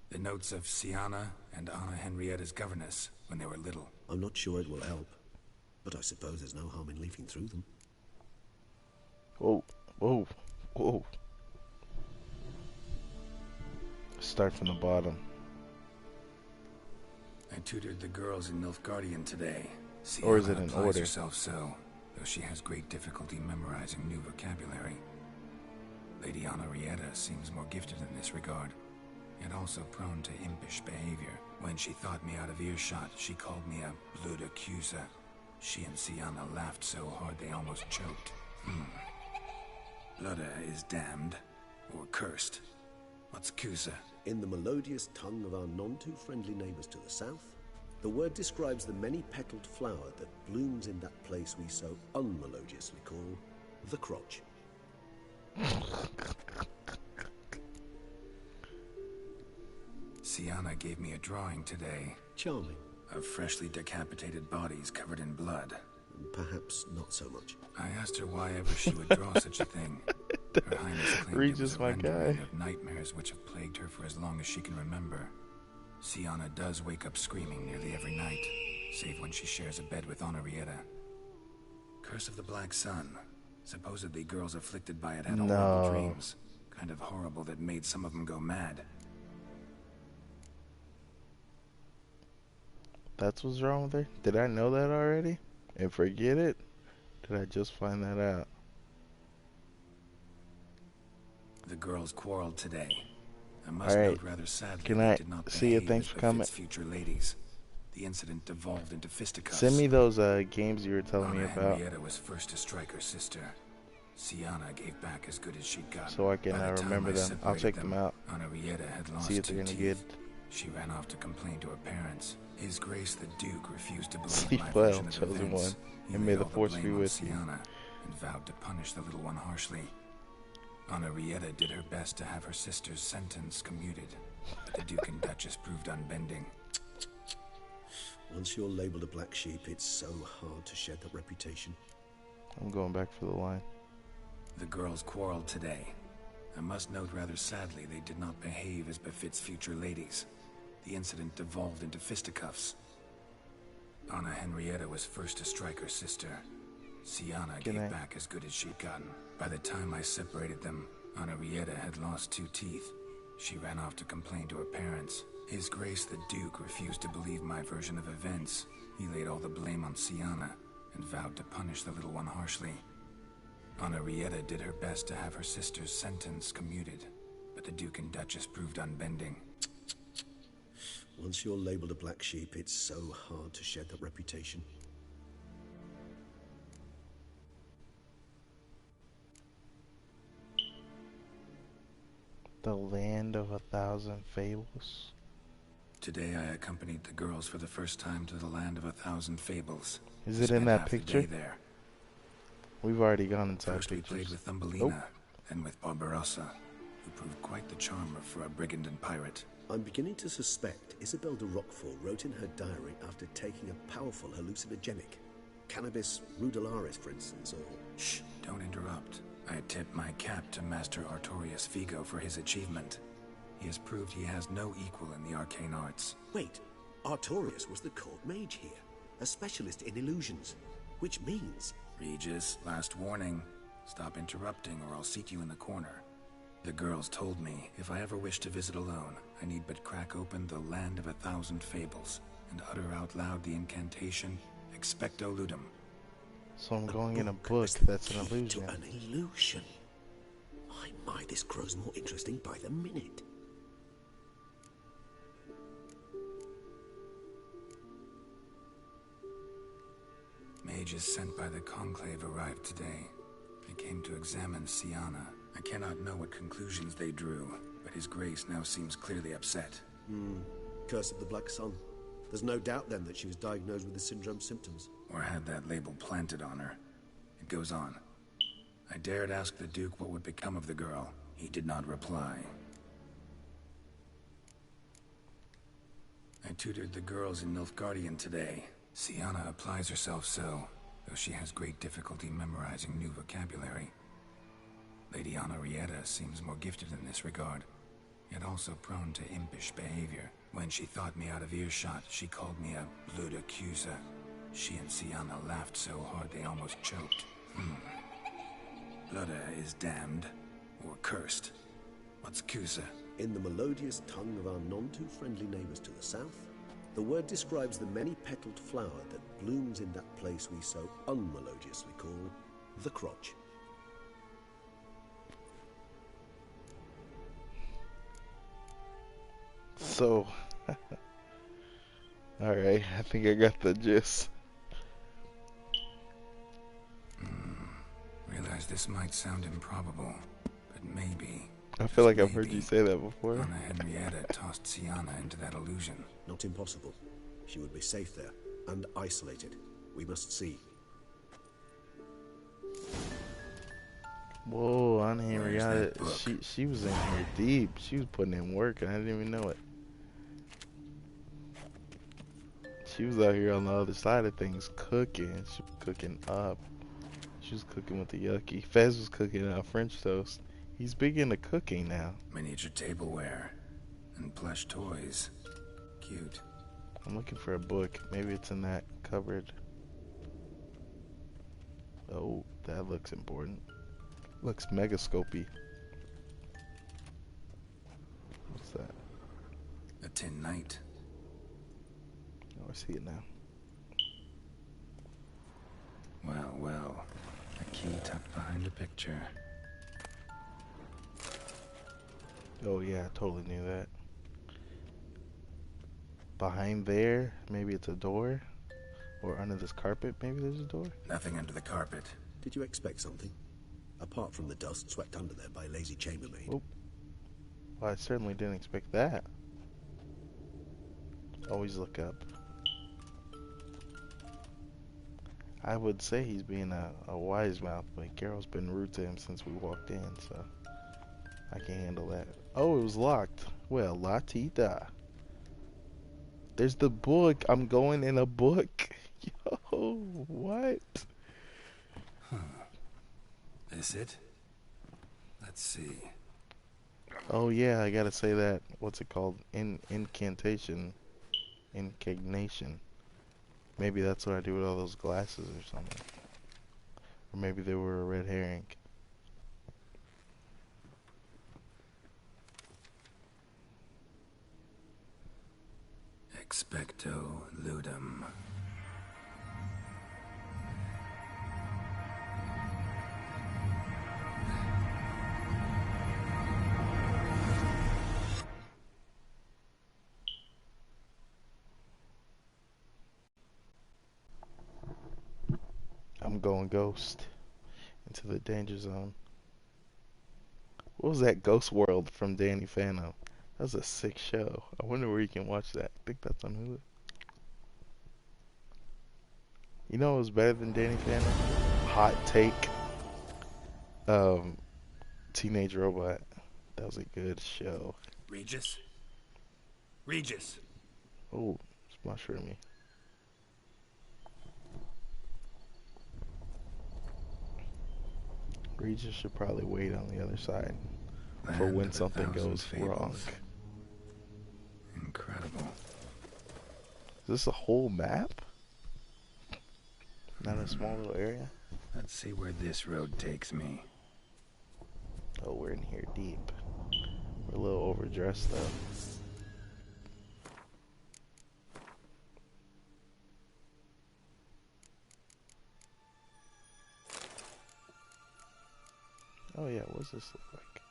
The notes of Siana and Anna Henrietta's governess when they were little. I'm not sure it will help, but I suppose there's no harm in leafing through them. Whoa, whoa, whoa. Start from the bottom. I tutored the girls in Nilfgaardian today. Siana Or is it in applies order? herself so, though she has great difficulty memorizing new vocabulary. Lady Henrietta seems more gifted in this regard, yet also prone to impish behavior. When she thought me out of earshot, she called me a blood accuser. She and Siana laughed so hard they almost choked. Blooda is damned, or cursed. What's Cusa? In the melodious tongue of our none-too-friendly neighbors to the south, the word describes the many-petaled flower that blooms in that place we so unmelodiously call the crotch. Siana gave me a drawing today. Charming. Of freshly decapitated bodies covered in blood. Perhaps not so much. I asked her why ever she would draw such a thing. Her Highness claimed it was a rendering of nightmares which have plagued her for as long as she can remember. Siana does wake up screaming nearly every night, save when she shares a bed with Henrietta. Curse of the Black Sun. Supposedly girls afflicted by it had horrible dreams. Kind of horrible that made some of them go mad. That's what's wrong with her? Did I know that already? And forget it? Did I just find that out? The girls quarreled today. I must note rather sadly Can they I did not see it? behave Thanks as for coming. befits future ladies. The incident devolved into fisticuffs. Send me those games you were telling me Anna about. Henrietta was first to strike her sister. Siana gave back as good as she'd got. So I can remember them. I'll check them out. Henrietta had lost See if they're two any good. teeth. She ran off to complain to her parents. His Grace the Duke refused to believe Sleep my well, version of chosen events. one, He and may laid the all force blame be on with you. Siana and vowed to punish the little one harshly. Henrietta did her best to have her sister's sentence commuted, but the Duke and Duchess proved unbending. Once you're labeled a black sheep, it's so hard to shed that reputation. I'm going back for the line. The girls quarreled today. I must note rather sadly they did not behave as befits future ladies. The incident devolved into fisticuffs. Anna Henrietta was first to strike her sister. Siana gave back as good as she'd gotten. By the time I separated them, Henrietta had lost 2 teeth. She ran off to complain to her parents. His Grace the Duke refused to believe my version of events. He laid all the blame on Siana and vowed to punish the little one harshly. Henrietta did her best to have her sister's sentence commuted, but the Duke and Duchess proved unbending. Once you're labeled a black sheep, it's so hard to shed that reputation. The Land of 1,000 Fables. Today I accompanied the girls for the first time to the Land of 1,000 Fables. Is We it in spent that half the day picture? there. We've already gone inside First we pictures. played with Thumbelina, then with Barbarossa, who proved quite the charmer for a brigand and pirate. I'm beginning to suspect Isabelle de Roquefort wrote in her diary after taking a powerful hallucinogenic. Cannabis rudelaris, for instance, or... Shh, don't interrupt. I tip my cap to Master Artorius Figo for his achievement. He has proved he has no equal in the arcane arts. Wait, Artorius was the court mage here, a specialist in illusions, which means... Regis, last warning. Stop interrupting or I'll seat you in the corner. The girls told me if I ever wish to visit alone, I need but crack open the Land of 1,000 Fables and utter out loud the incantation Expecto Ludum. So I'm going in a book as the that's an key illusion. To an illusion. My, this grows more interesting by the minute. Mages sent by the Conclave arrived today. They came to examine Siana. I cannot know what conclusions they drew, but His Grace now seems clearly upset. Curse of the Black Sun. There's no doubt then that she was diagnosed with the syndrome symptoms. Or had that label planted on her. It goes on. I dared ask the Duke what would become of the girl. He did not reply. I tutored the girls in Nilfgaardian today. Siana applies herself so, though she has great difficulty memorizing new vocabulary. Lady Honorrietta seems more gifted in this regard, yet also prone to impish behavior. When she thought me out of earshot, she called me a blood accuser. She and Siana laughed so hard they almost choked. Blooda is damned, or cursed. What's Cusa? In the melodious tongue of our none-too-friendly neighbors to the south, the word describes the many-petaled flower that blooms in that place we so unmelodiously call the crotch. So, alright, I think I got the gist. Realize this might sound improbable, but maybe... I feel like I've heard you say that before. Anna Henrietta tossed Siana into that illusion. Not impossible. She would be safe there, and isolated. We must see. Whoa, Anna Henrietta, she was in here deep. She was putting in work, and I didn't even know it. She was out here on the other side of things, cooking. She was cooking up. She was cooking with the yucky. Fez was cooking French toast. He's big into cooking now. Miniature tableware and plush toys. Cute. I'm looking for a book. Maybe it's in that cupboard. Oh, that looks important. Looks megascopy. What's that? A tin knight. Oh, I see it now. Well, well. A key tucked behind a picture. Oh yeah, I totally knew that. Behind there, maybe it's a door? Or under this carpet, maybe there's a door? Nothing under the carpet. Did you expect something? Apart from the dust swept under there by a lazy chambermaid. Oh. Well, I certainly didn't expect that. Always look up. I would say he's being a wise mouth, but Geralt's been rude to him since we walked in, so I can't handle that. Oh, it was locked. Well, la-ti-da. There's the book. I'm going in a book. Yo, what? This it? Let's see. Oh yeah, I gotta say that. What's it called? Incantation. Incagnation. Maybe that's what I do with all those glasses or something. Or maybe they were a red herring. Expecto ludum. I'm going ghost into the danger zone. What was that Ghost World from Danny Phantom? That was a sick show. I wonder where you can watch that. I think that's on Hulu. You know what was better than Danny Phantom? Hot Take. Teenage Robot. That was a good show. Regis? Regis! Oh, it's mushroomy. Regis should probably wait on the other side for Land when of something 1,000 goes wrong. fables. Incredible. Is this a whole map? Not a small little area? Let's see where this road takes me. Oh, we're in here deep. We're a little overdressed though. Oh yeah, what does this look like?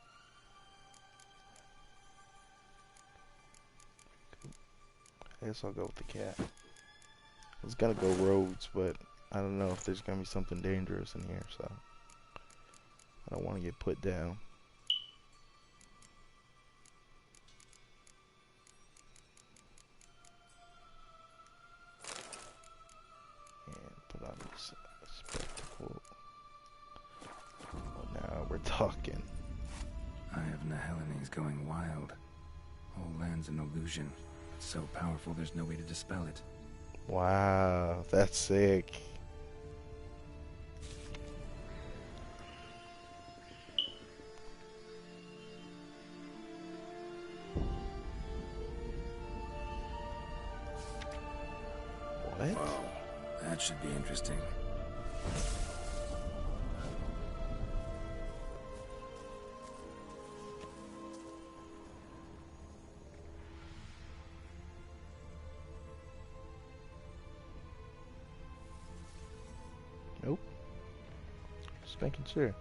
I guess I'll go with the cat. I was gonna go roads, but I don't know if there's gonna be something dangerous in here, so I don't want to get put down. And put on this spectacle. Well, now we're talking. Eye of Nehelene is going wild. Whole land's an illusion. It's so powerful there's no way to dispel it. Wow, that's sick. What? Whoa, that should be interesting. Nope. Just making sure.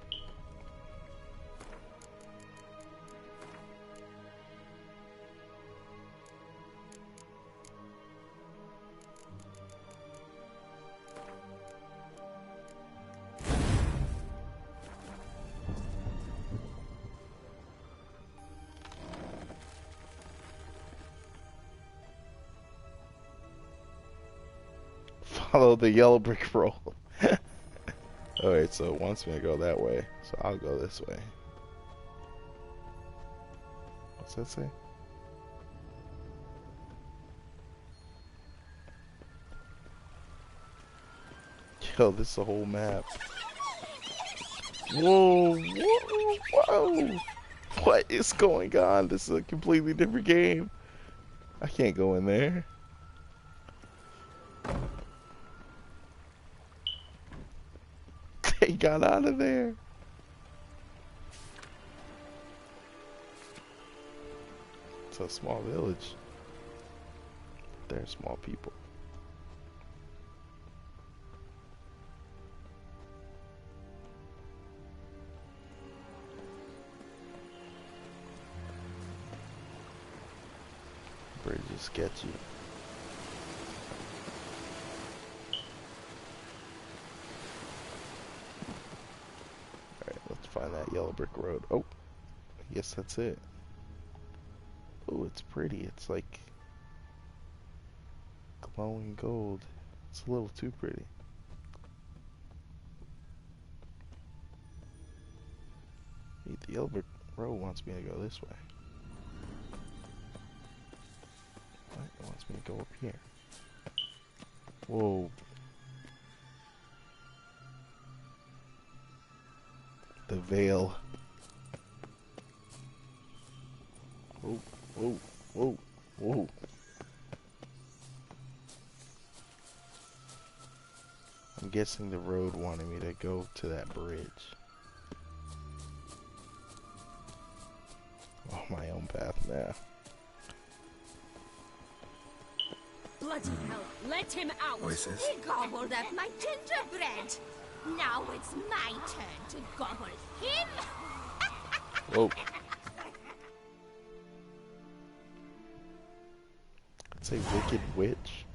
Follow the yellow brick road. Alright, so it wants me to go that way, so I'll go this way. What's that say? Yo, this is a whole map. Whoa, whoa, whoa! What is going on? This is a completely different game. I can't go in there. They got out of there. It's a small village. They're small people. Bridge is sketchy. Find that yellow brick road. Oh, I guess that's it. Oh, it's pretty. It's like glowing gold. It's a little too pretty. Hey, the yellow brick road wants me to go this way. What? It wants me to go up here. Whoa. The veil. Whoa, whoa, whoa, whoa. I'm guessing the road wanted me to go to that bridge. Oh, my own path now. Bloody hell, let him out! Voices? He gobbled up my gingerbread! Now it's my turn to gobble him! Whoa. It's a wicked witch.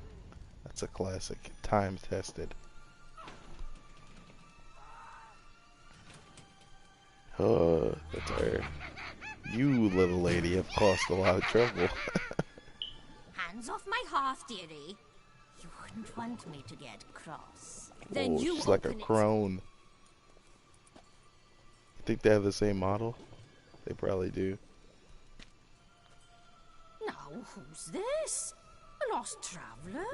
That's a classic. Time tested. That's her. You, little lady, have caused a lot of trouble. Hands off my hearth, dearie. You wouldn't want me to get cross. Oh, she's like a crone. You think they have the same model? They probably do. Now, who's this? A lost traveler?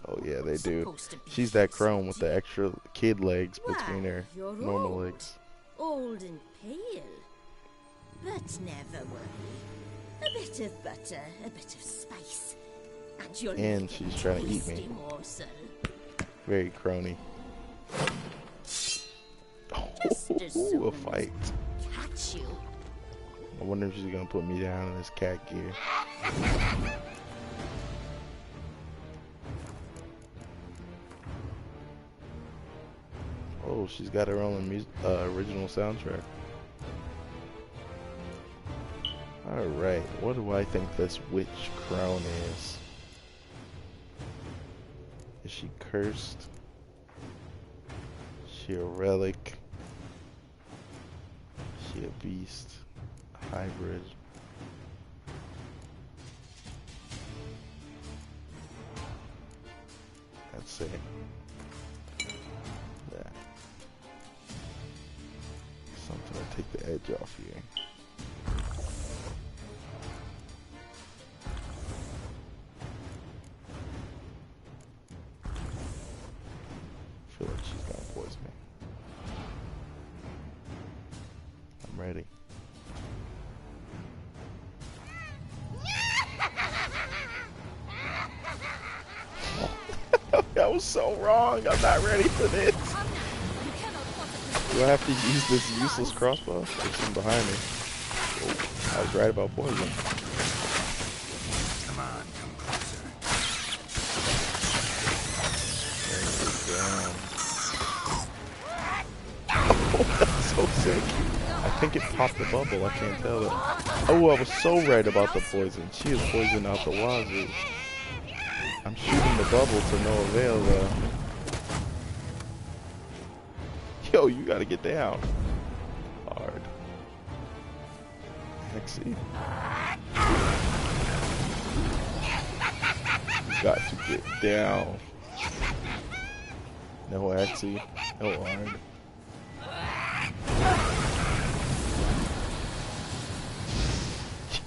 Oh yeah, they do. She's that crone with the extra kid legs between her normal legs. Old and pale. But never worry. A bit of butter, a bit of spice, and you'll And she's trying to eat me. Morsel. Very crony. Oh, a fight. Catch you. I wonder if she's gonna put me down in this cat gear. Oh, she's got her own original soundtrack. Alright, what do I think this witch crown is? Is she cursed? Is she a relic? Is she a beast? A hybrid? Let's see. Yeah. Something to take the edge off here. I feel like she's gonna poison me. I'm ready. That was so wrong. I'm not ready for this. Do I have to use this useless crossbow? There's some behind me. Oh, I was right about poison. Come on, come closer. Oh, that's so sick. I think it popped the bubble. I can't tell it. Oh, I was so right about the poison. She is poison out the wazoo. I'm shooting the bubble to no avail though. Yo, you gotta get down. Hard. Hexy. You got to get down. No Hexy. No hard.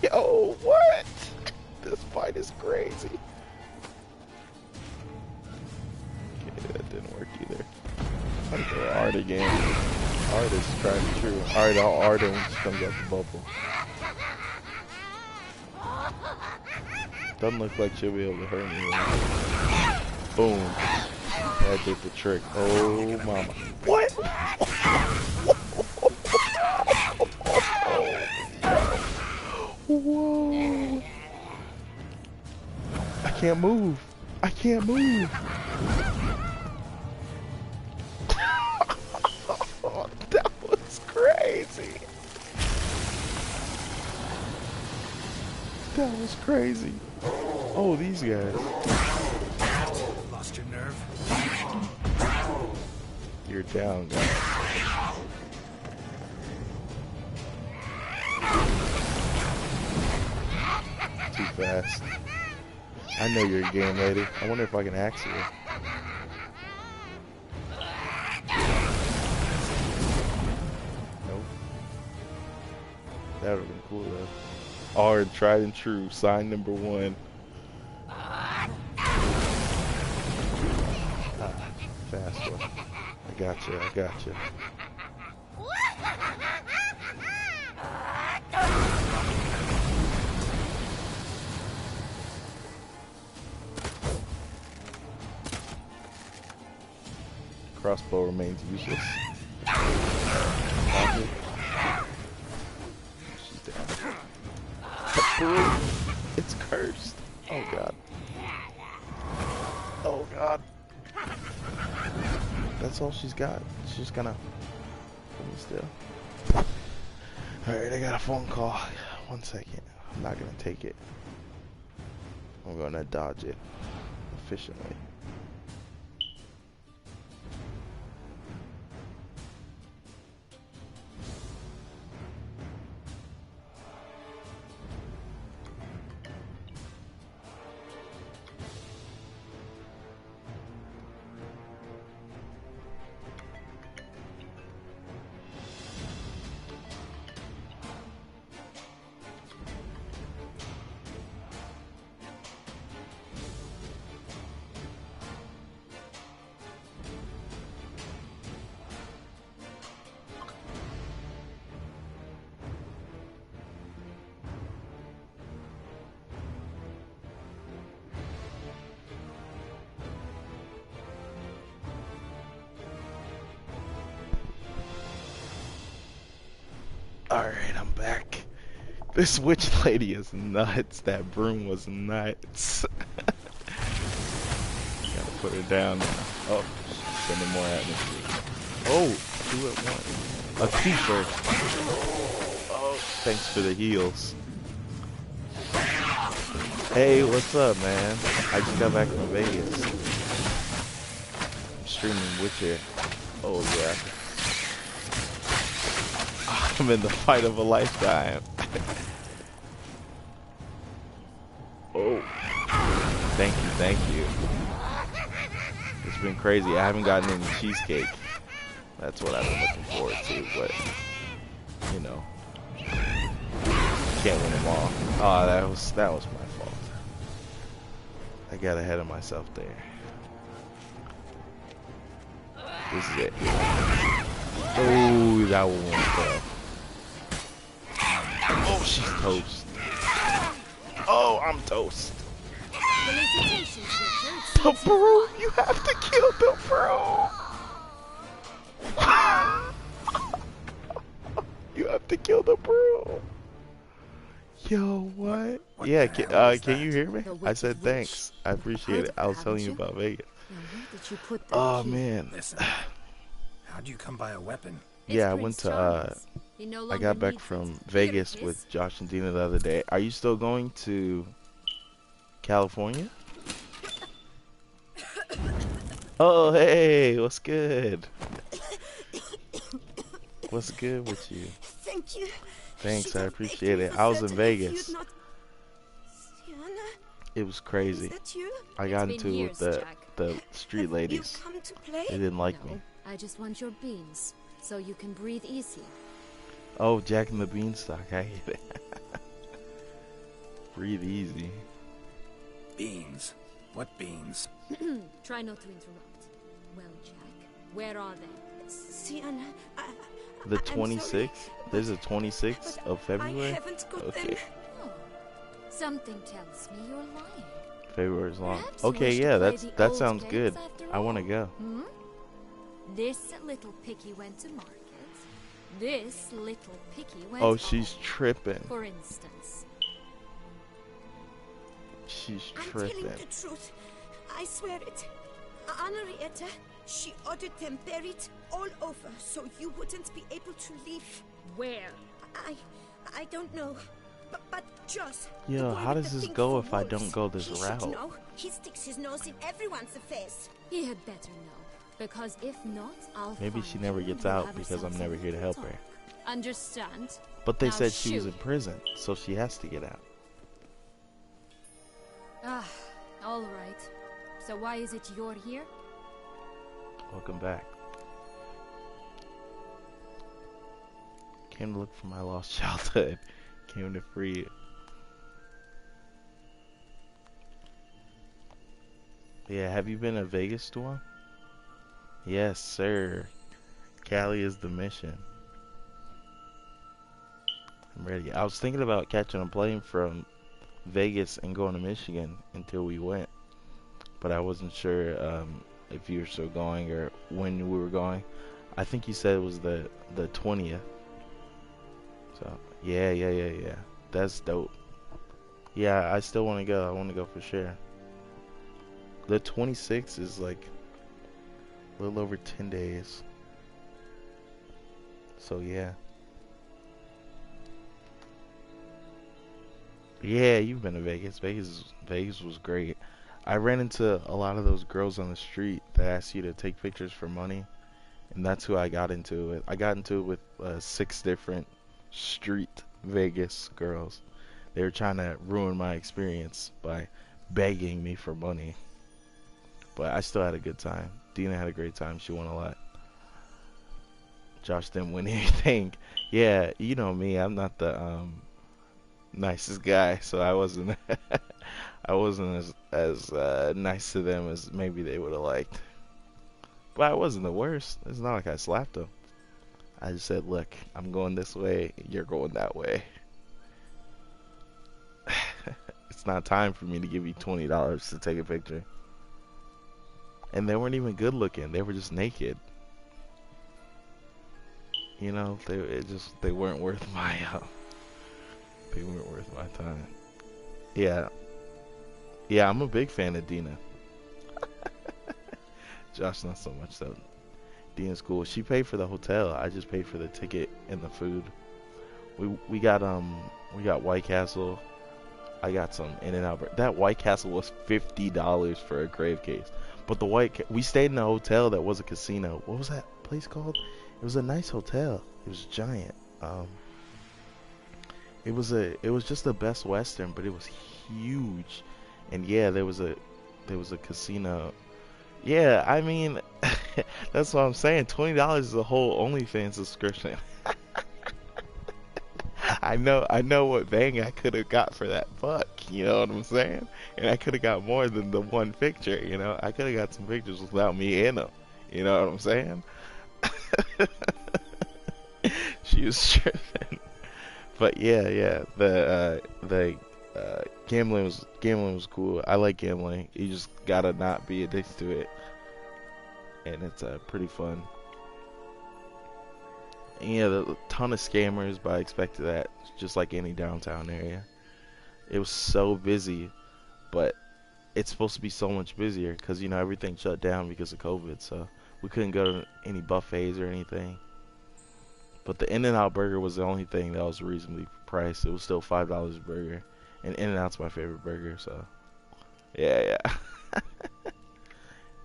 Yo, what? This fight is crazy. Okay, that didn't work either. I'm gonna go Art again. Art is tried and true. Alright, I'll Art it when she comes out the bubble. Doesn't look like she'll be able to hurt me. Boom. That did the trick. Oh, mama. What? Whoa. I can't move. I can't move. That was crazy. That was crazy. Oh, these guys. Lost your nerve? You're down, guys. Too fast. I know you're a game lady. I wonder if I can axe you. Nope. That would have been cool though. Ard, tried and true. Sign number 1. Fast one. I got you. I got you. Crossbow remains useless. She's down. It's cursed. Oh god. Oh god. That's all she's got. She's just gonna hold me still. Alright, I got a phone call. 1 second. I'm not gonna take it. I'm gonna dodge it efficiently. Alright, I'm back. This witch lady is nuts. That broom was nuts. Gotta put her down now. Oh, she's sending more at me. Oh, 2 at once. A t-shirt. Oh, thanks for the heals. Hey, what's up, man? I just got back from Vegas. I'm streaming Witcher. Oh, yeah. I'm in the fight of a lifetime. Oh. Thank you. It's been crazy. I haven't gotten any cheesecake. That's what I've been looking forward to, but, you know. Can't win them all. Oh, that was my fault. I got ahead of myself there. This is it. Oh, that one went tough. Oh, she's toast. Oh, I'm toast. The brew! You have to kill the brew! You have to kill the brew! Yo, what? Yeah, can you hear me? I said thanks. I appreciate it. I was telling you about Vegas. Oh, man. Listen, how'd you come by a weapon? Yeah, I went to, I got back from Vegas with Josh and Dina the other day. Are you still going to California? Oh, hey, what's good? What's good with you? Thank you. Thanks, I appreciate it. I was in Vegas. It was crazy. I got into it with the street ladies. They didn't like me. I just want your beans, so you can breathe easy. Oh, Jack and the Beanstalk, I get it. Breathe easy. Beans? What beans? Try not to interrupt. Well, Jack, where are they? Sienna, The 26th? There's a 26th of February? I haven't got Okay. them. Oh, something tells me you're lying. February's long. Perhaps you Okay, wish to yeah, play the that old sounds games good. after I want to all. go. Hmm? This little picky went to market. This little picky went Oh, home, she's tripping. for instance. She's I'm tripping. telling the truth. I swear it. Henrietta, she ordered them buried all over so you wouldn't be able to leave. Where? I don't know. But Joss, Yo, the boy how with does the this thing go for if I wolves, don't go this he route? should know. He sticks his nose in everyone's affairs. He had better know, because if not, I'll Maybe find she never you gets and we'll out have because I'm ourselves never a here to little help her. talk. Understand? But they Now said she was shoot. in prison, so she has to get out. Ah, all right. So why is it you're here? Welcome back. Came to look for my lost childhood. Came to free it. Yeah, have you been to Vegas, Storm? Yes, sir. Cali is the mission. I'm ready. I was thinking about catching a plane from Vegas and going to Michigan until we went. But I wasn't sure if you were still going or when we were going. I think you said it was the 20th. So, yeah. That's dope. Yeah, I still want to go. I want to go for sure. The 26th is like a little over 10 days. So, yeah. Yeah, you've been to Vegas. Vegas was great. I ran into a lot of those girls on the street that asked you to take pictures for money. And that's who I got into it. I got into it with 6 different street Vegas girls. They were trying to ruin my experience by begging me for money. But I still had a good time. Dina had a great time. She won a lot. Josh didn't win anything. Yeah, you know me. I'm not the nicest guy, so I wasn't I wasn't as nice to them as maybe they would have liked. But I wasn't the worst. It's not like I slapped them. I just said, look, I'm going this way, you're going that way. It's not time for me to give you $20 to take a picture. And they weren't even good looking. They were just naked. You know, they weren't worth my they weren't worth my time. Yeah. Yeah, I'm a big fan of Dina. Josh, not so much though. Dina's cool. She paid for the hotel. I just paid for the ticket and the food. We got White Castle. I got some In-N-Out. That White Castle was $50 for a crave case. But we stayed in a hotel that was a casino. What was that place called? It was a nice hotel. It was giant. It was just the Best Western, but it was huge. And yeah, there was a casino. Yeah, I mean, that's what I'm saying. $20 is a whole OnlyFans subscription. I know what bang I could have got for that buck, you know what I'm saying? And I could have got more than the one picture, you know? I could have got some pictures without me in them, you know what I'm saying? She was tripping. But yeah, the gambling was cool. I like gambling. You just gotta not be addicted to it. And it's pretty fun. And yeah, a ton of scammers, but I expected that, just like any downtown area. It was so busy, but it's supposed to be so much busier because, you know, everything shut down because of COVID, so we couldn't go to any buffets or anything. But the In-N-Out burger was the only thing that was reasonably priced. It was still $5 a burger, and In-N-Out's my favorite burger, so yeah.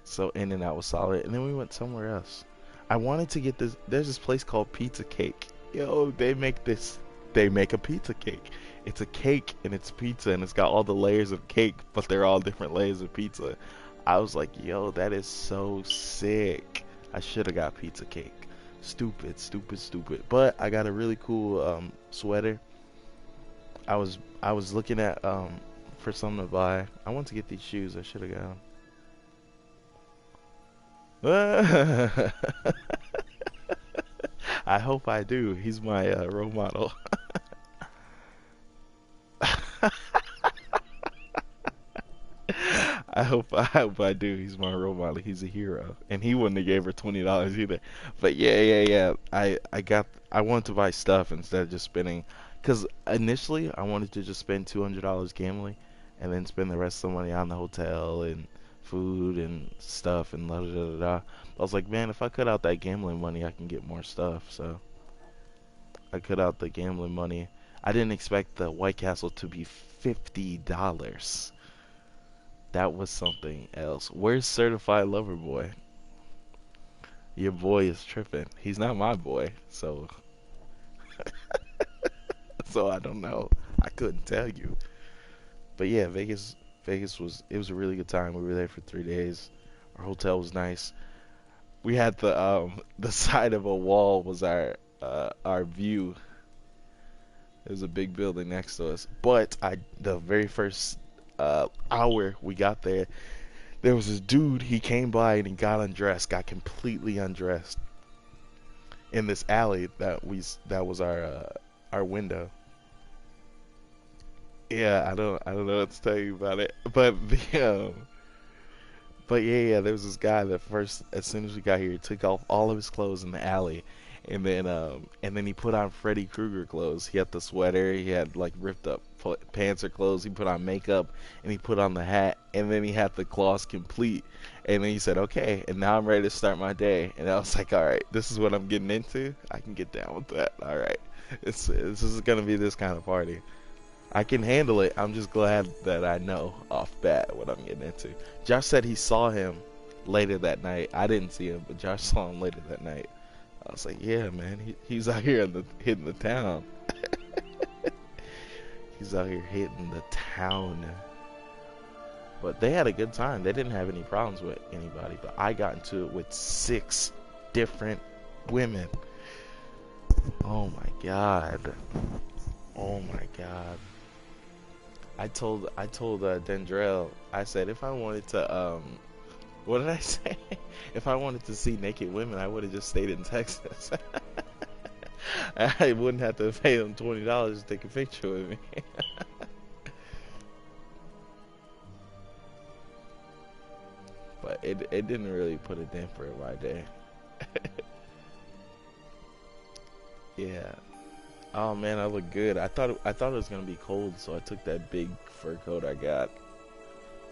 So In-N-Out was solid, and then we went somewhere else. I wanted to get this. There's this place called Pizza Cake. Yo, they make a pizza cake. It's a cake and it's pizza and it's got all the layers of cake, but they're all different layers of pizza. I was like, yo, that is so sick. I should have got Pizza Cake. Stupid. But I got a really cool sweater. I was looking at for something to buy. I want to get these shoes. I should have got them. I hope I do. He's my role model. I hope I do. He's my role model. He's a hero, and he wouldn't have gave her $20 either. But yeah. I wanted to buy stuff instead of just spending, because initially I wanted to just spend $200 gambling, and then spend the rest of the money on the hotel and food and stuff and I was like, man, if I cut out that gambling money, I can get more stuff. So I cut out the gambling money. I didn't expect the White Castle to be $50. That was something else. Where's Certified Lover Boy? Your boy is tripping. He's not my boy, so so I don't know. I couldn't tell you. But yeah, Vegas was a really good time. We were there for 3 days. Our hotel was nice. We had the side of a wall was our view. There was a big building next to us. But the very first hour we got there was this dude. He came by and he got completely undressed in this alley that was our window. Yeah, I don't know what to tell you about it, but yeah, there was this guy that as soon as we got here, he took off all of his clothes in the alley, and then he put on Freddy Krueger clothes. He had the sweater, he had like ripped up pants or clothes, he put on makeup, and he put on the hat, and then he had the claws complete, and then he said, okay, and now I'm ready to start my day, and I was like, all right, this is what I'm getting into. I can get down with that. All right, this is gonna be this kind of party. I can handle it. I'm just glad that I know off bat what I'm getting into. Josh said he saw him later that night. I didn't see him, but Josh saw him later that night. I was like, yeah, man, he's out here hitting the town. He's out here hitting the town. But they had a good time. They didn't have any problems with anybody, but I got into it with 6 different women. Oh my god. I told Dendrell, I said if I wanted to what did I say? If I wanted to see naked women, I would have just stayed in Texas. I wouldn't have to pay them $20 to take a picture with me. But it didn't really put a damper in my day. Yeah. Oh man, I look good. I thought it was gonna be cold, so I took that big fur coat I got.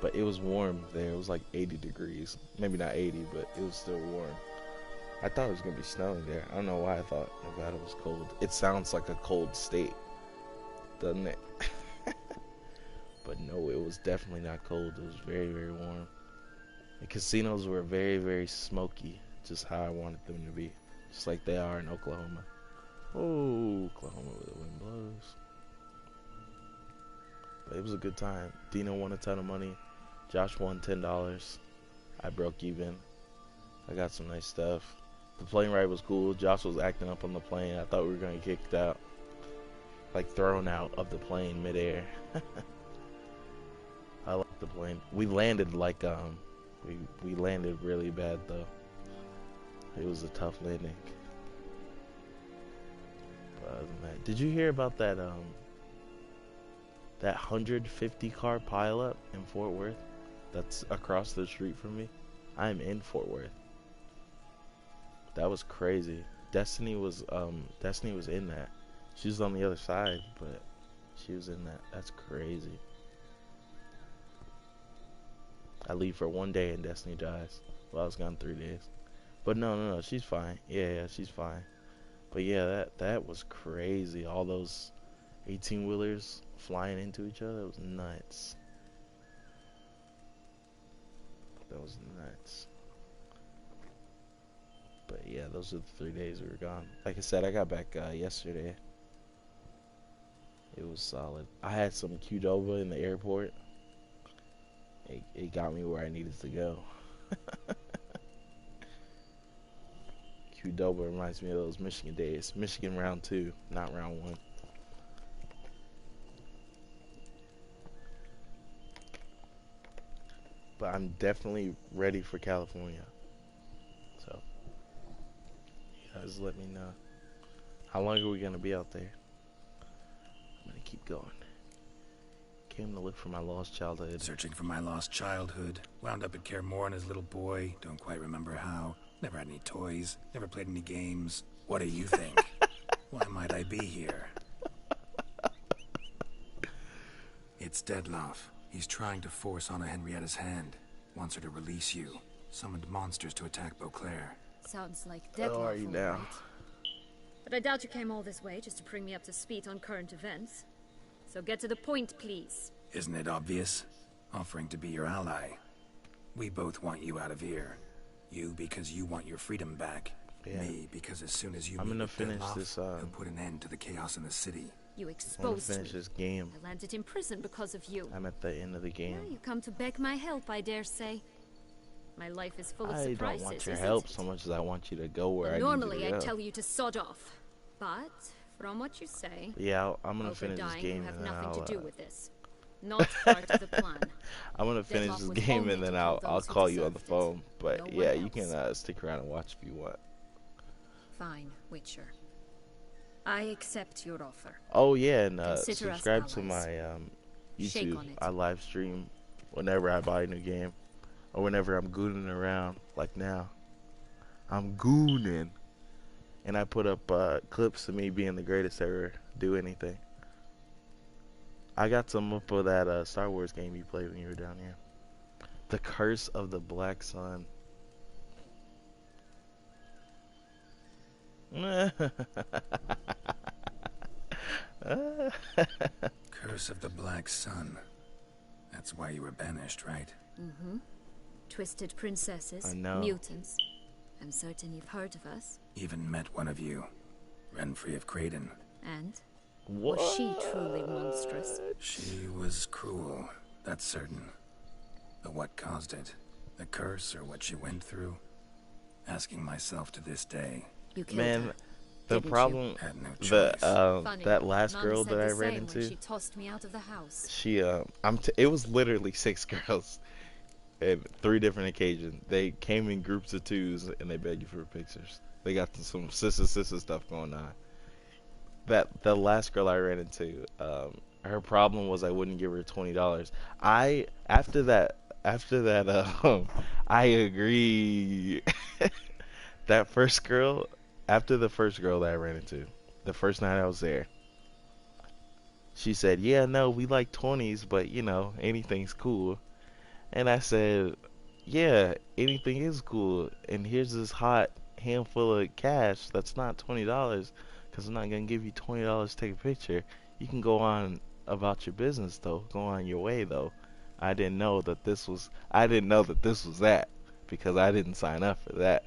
But it was warm there. It was like 80 degrees. Maybe not 80, but it was still warm. I thought it was gonna be snowing there. I don't know why I thought Nevada was cold. It sounds like a cold state, doesn't it? no, it was definitely not cold. It was very, very warm. The casinos were very, very smoky, just how I wanted them to be, just like they are in Oklahoma. Oh, Oklahoma where the wind blows. But it was a good time. Dino won a ton of money. Josh won $10. I broke even. I got some nice stuff. The plane ride was cool. Josh was acting up on the plane. I thought we were gonna get kicked out, like thrown out of the plane midair. I like the plane. We landed like we landed really bad though. It was a tough landing. But other than that, did you hear about that that 150 car pileup in Fort Worth? That's across the street from me. I'm in Fort Worth. That was crazy. Destiny was in that. She was on the other side, but she was in that. That's crazy. I leave for 1 day and Destiny dies. Well, I was gone 3 days. But no, she's fine. Yeah, she's fine. But yeah, that was crazy. All those 18-wheelers flying into each other. It was nuts. That was nuts. But yeah, those are the 3 days we were gone. Like I said, I got back yesterday. It was solid. I had some Qdoba in the airport. It got me where I needed to go. Qdoba reminds me of those Michigan days. Michigan round 2, not round 1. But I'm definitely ready for California. So, you guys let me know. How long are we going to be out there? I'm going to keep going. Came to look for my lost childhood. Searching for my lost childhood. Wound up at Kaer Morhen as a little boy. Don't quite remember how. Never had any toys. Never played any games. What do you think? Why might I be here? It's Dettlaff. He's trying to force Anna Henrietta's hand. Wants her to release you. Summoned monsters to attack Beauclair. Sounds like How Dettlaff, are you now? right? But I doubt you came all this way just to bring me up to speed on current events. So get to the point, please. Isn't it obvious? Offering to be your ally. We both want you out of here. You because you want your freedom back. Yeah. Me because as soon as you I'm meet gonna with finish Dettlaff, this, he'll put an end to the chaos in the city. You I want exposed to finish me. this game. I landed in prison because of you. I'm at the end of the game. Yeah, you come to beg my help, I dare say. My life is full of I surprises, don't want your isn't help it? so much as I want you to go where Well, I need normally you to I'd go. tell you to sod off. But, from what you say, Yeah, I'm gonna over finish this dying, game you have and then nothing I'll. to do with this. Not part of the plan. I'm gonna finish Dettlaff this was game only and then to I'll kill those who call you on the deserved it. phone. But No one yeah, you can else. stick around and watch if you want. Fine, Witcher. I accept your offer. Oh yeah, and Consider us subscribe to allies. my Shake YouTube. on it. I live stream whenever I buy a new game or whenever I'm gooning around. Like now, I'm gooning, and I put up clips of me being the greatest to ever do anything. I got some up of that Star Wars game you played when you were down here. The Curse of the Black Sun. Curse of the Black Sun. That's why you were banished, right? Mm-hmm. Twisted princesses, I know. mutants. I'm certain you've heard of us. Even met one of you. Renfrey of Craden. And? Was she truly monstrous? She was cruel, that's certain. But what caused it? The curse or what she went through? Asking myself to this day. You killed Man, her, the didn't you? problem, Had no the choice. Funny, that last Mom girl said that I the ran same when into, she tossed me out of the house. she it was literally 6 girls, and 3 different occasions. They came in groups of 2s and they begged you for pictures. They got some sister stuff going on. The last girl I ran into, her problem was I wouldn't give her $20. After that, I agree. That first girl, after the first girl that I ran into, the first night I was there, she said, "Yeah, no, we like 20s, but you know, anything's cool." And I said, "Yeah, anything is cool. And here's this hot handful of cash that's not $20, because I'm not gonna give you $20 to take a picture. You can go on about your business though. Go on your way though. I didn't know that this was that because I didn't sign up for that.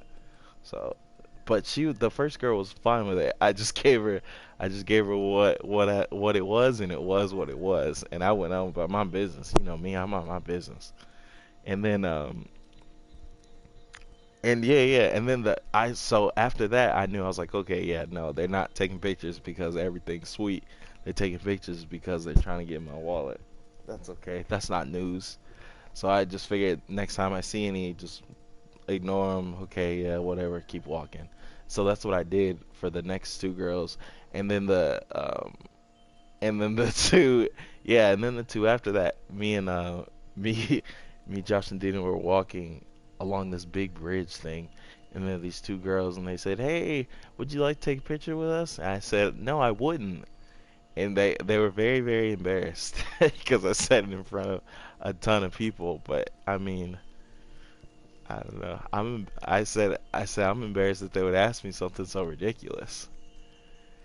So, but the first girl was fine with it. I just gave her what it was, and it was what it was, and I went on about my business. You know me, I'm on my business. And then and yeah, and then so after that I knew, I was like, okay, yeah, no, they're not taking pictures because everything's sweet. They're taking pictures because they're trying to get my wallet. That's okay. That's not news. So I just figured next time I see any, just ignore them. Okay, yeah, whatever, keep walking. So that's what I did for the next two girls, and then the two, yeah, and then the two after that, me, Josh and Dina were walking along this big bridge thing, and then these two girls, and they said, "Hey, would you like to take a picture with us?" And I said, "No, I wouldn't." And they were very, very embarrassed because I said it in front of a ton of people. But I mean, I don't know. I said I'm embarrassed that they would ask me something so ridiculous.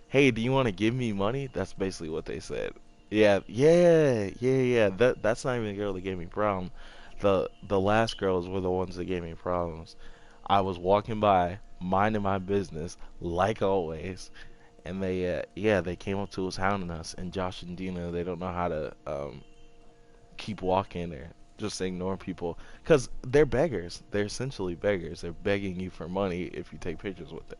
Hey, do you want to give me money? That's basically what they said. Yeah. That's not even the girl that gave me problem. The last girls were the ones that gave me problems. I was walking by, minding my business, like always, and they came up to us hounding us. And Josh and Dina, they don't know how to keep walking or just ignore people because they're beggars. They're essentially beggars. They're begging you for money if you take pictures with them.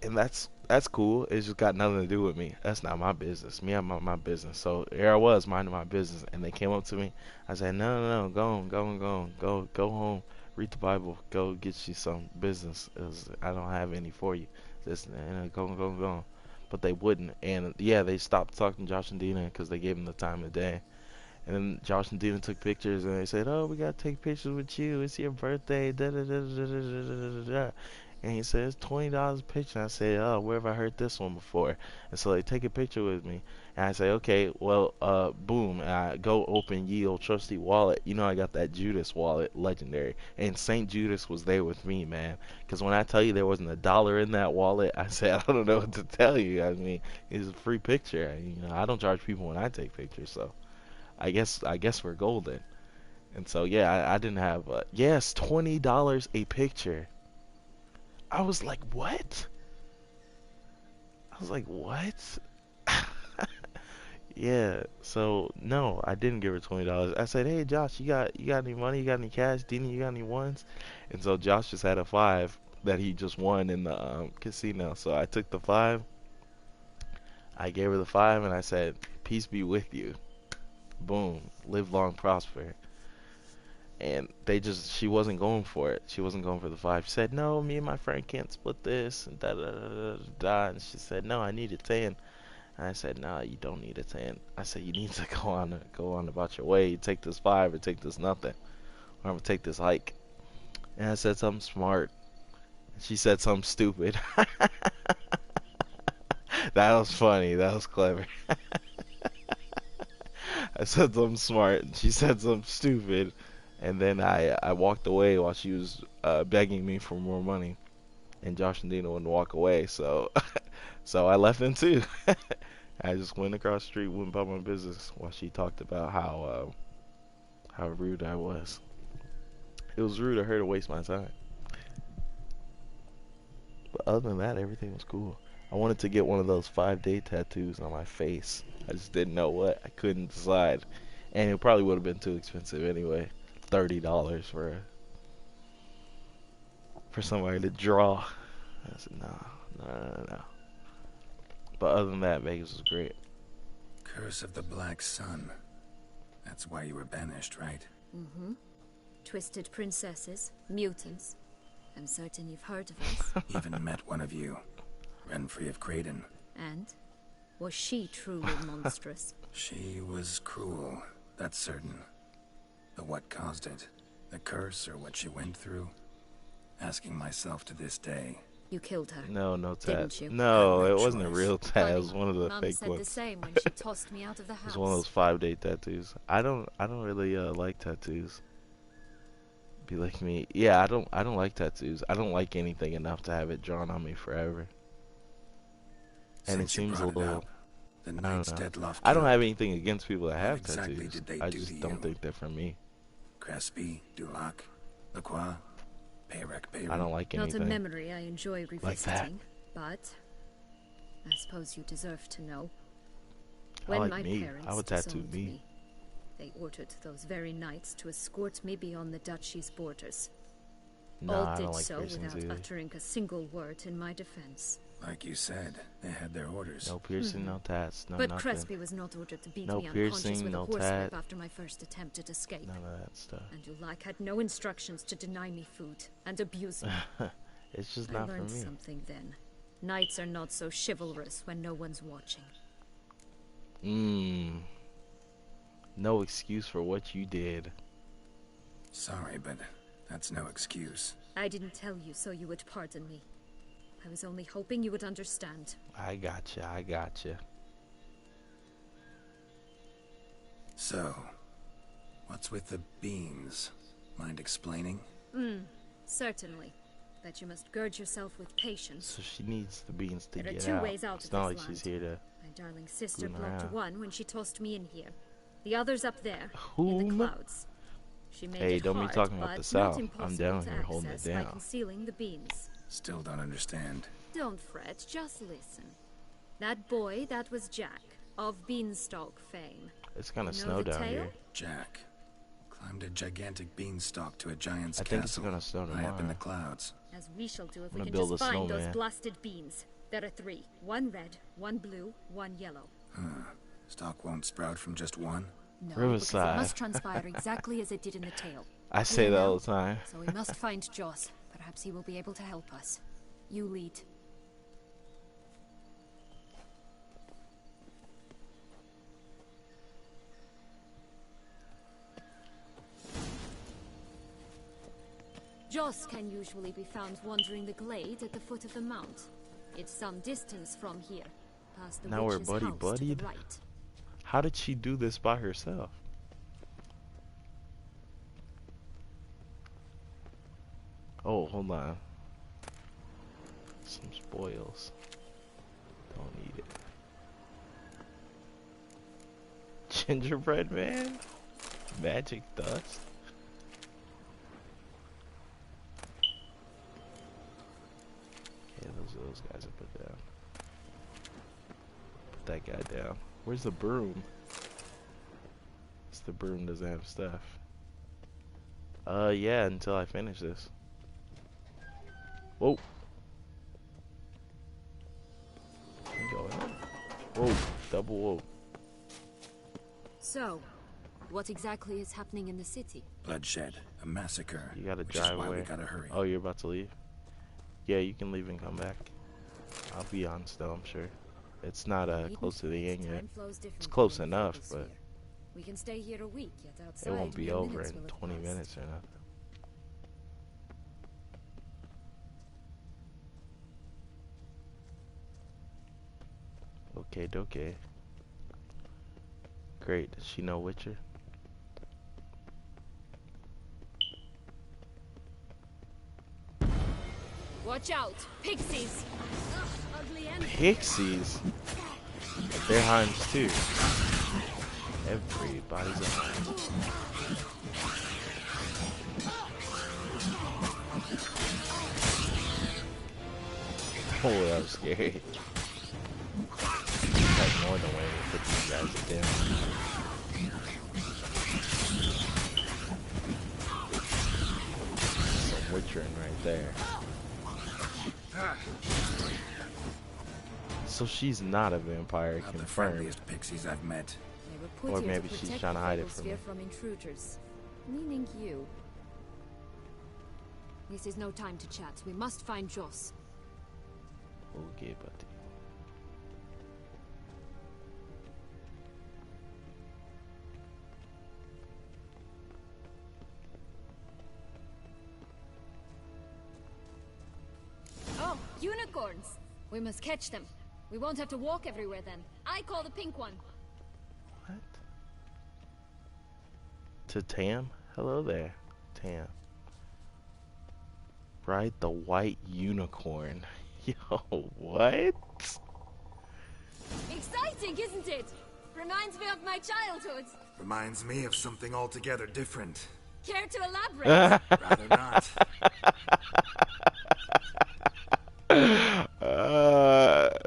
And that's cool. It's just got nothing to do with me. That's not my business. Me, I'm on my business. So here I was minding my business, and they came up to me. I said, no, go home, read the Bible, go get you some business. I don't have any for you. Just go. But they wouldn't, and yeah, they stopped talking to Josh and Dina because they gave them the time of day. And then Josh and Dina took pictures, and they said, "Oh, we gotta take pictures with you. It's your birthday." Da da da da da da da da. And he said, "It's $20 a picture." And I said, "Oh, where have I heard this one before?" And so they take a picture with me, and I say, "Okay, well, boom." And I go open ye old trusty wallet. You know, I got that Judas wallet, legendary, and Saint Judas was there with me, man. Because when I tell you there wasn't $1 in that wallet, I said, I don't know what to tell you. I mean, it's a free picture. You know, I don't charge people when I take pictures, so. I guess we're golden. And so yeah, I didn't have yes, $20 a picture. I was like, what? Yeah, so no, I didn't give her $20. I said, "Hey Josh, you got any money? You got any cash? Dina, you got any ones?" And so Josh just had a 5 that he just won in the casino. So I took the 5. I gave her the 5 and I said, "Peace be with you." Boom, live long, prosper. And she wasn't going for it. She wasn't going for the 5. She said, "No, me and my friend can't split this," and da da da da da. And she said, "No, I need a 10." And I said, "No, you don't need a 10." I said, "You need to go on about your way. You take this 5 or take this nothing, or I'm gonna take this hike." And I said something smart. She said something stupid. That was funny. That was clever. I said something smart, and she said something stupid, and then I walked away while she was begging me for more money, and Josh and Dina wouldn't walk away, so so I left them too. I just went across the street, went about my business while she talked about how rude I was. It was rude of her to waste my time. But other than that, everything was cool. I wanted to get one of those 5-day tattoos on my face. I just didn't know what. I couldn't decide. And it probably would have been too expensive anyway. $30 for somebody to draw. I said, no. But other than that, Vegas was great. Curse of the Black Sun. That's why you were banished, right? Mm-hmm. Twisted princesses, mutants. I'm certain you've heard of us. Even met one of you. Renfrey of Craden. And? Was she truly monstrous? She was cruel, that's certain. But what caused it? The curse or what she went through? Asking myself to this day. You killed her. No, didn't you? No, it wasn't a real tattoo. It was one of the Mum fake said ones. the same when she tossed me out of the house. It was one of those 5-day tattoos. I don't really like tattoos. Be like me. Yeah, I don't like tattoos. I don't like anything enough to have it drawn on me forever. And it seems a little The I knights don't know. Dettlaff I don't killed. have anything against people that have exactly tattoos. did they I do just to don't you? think they're for me. Crespi, Dulac, Lacroix, Peyrac, I don't like Not a anything memory I enjoy like that. revisiting, but I suppose you deserve to know. I When like my me. parents I would tattoo disowned me. they ordered those very knights to escort me beyond the duchy's borders. Nah, All I did don't like so piercings without either. uttering a single word in my defense. Like you said, they had their orders. No piercing, no tats, no But nothing. Crespi was not ordered to beat No me unconscious piercing, with no a horsewhip tat. after my first attempt at escape. None of that stuff. And Dulac had no instructions to deny me food and abuse me. It's just I not for learned me. something then. Knights are not so chivalrous when no one's watching. No excuse for what you did. Sorry, but that's no excuse. I didn't tell you so you would pardon me. I was only hoping you would understand. I gotcha, I gotcha. So, what's with the beans? Mind explaining? Certainly. But you must gird yourself with patience. So she needs the beans to There are get 2 out. ways out It's of not this like land. she's here to... My darling sister goon blocked around. one when she tossed me in here. The other's up there, in Whom? the clouds. She made Hey, it don't be hard, talking about but the not South. I'm impossible down to here holding it access by down. concealing the beans. Still don't understand. Don't fret, just listen. That boy, that was Jack, of Beanstalk fame. It's gonna You know snow the down tale? here. Jack climbed a gigantic beanstalk to a giant's I think it's castle gonna snow high up in the tomorrow. clouds. As we shall do if I'm we gonna can build just a find those snowman. blasted beans. There are 3. 1 red, 1 blue, 1 yellow. Stalk won't sprout from just one. No, Riverside. because it must transpire exactly as it did in the tale. I say that Clear all now? the time. So we must find Joss. Perhaps he will be able to help us. You lead. Joss can usually be found wandering the glade at the foot of the mount. It's some distance from here, past the Now we're witch's house to the buddy-buddied? right. How did she do this by herself? Oh, hold on. Some spoils. Don't need it. Gingerbread man? Magic dust? Okay, those are those guys I put down. Put that guy down. Where's the broom? It's the broom doesn't have stuff. Yeah, until I finish this. Whoa. Go ahead. Whoa, double whoa. So, what exactly is happening in the city? Bloodshed, a massacre. You gotta which is drive why away. we gotta hurry. Oh, you're about to leave? Yeah, you can leave and come back. I'll be on still, I'm sure. It's not close to the end yet. Time flows It's differently close in enough, this but year. We can stay here a week, yet outside it won't be mere over minutes in will have 20 passed. minutes or nothing. Okay, okay. Great. Does she know Witcher? Watch out! Pixies! Ugh, ugly end. Pixies? They're Heims too. Everybody's a Heim. Oh, that was scary. Like more than way to put these guys down. Some witchering right there. So she's not a vampire, Not the confirmed. friendliest pixies I've met. They were put Or here maybe to she's protect trying to the hide it from Fable me. Sphere from intruders. Meaning you. This is no time to chat. We must find Joss. Okay, buddy. Oh, unicorns! We must catch them. We won't have to walk everywhere then. I call the pink one. What? To Tam? Hello there, Tam. Ride the white unicorn. Yo, what? Exciting! exciting, isn't it? Reminds me of my childhood. Reminds me of something altogether different. Care to elaborate? Rather not.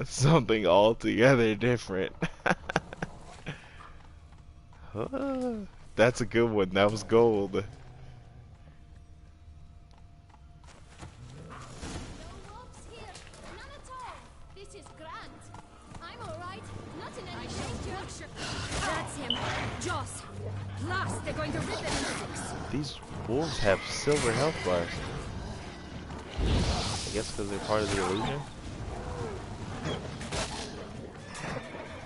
Something altogether different. That's a good one. That was gold. They're going to rip it into six. These wolves have silver health bars. I guess because they're part of the illusion.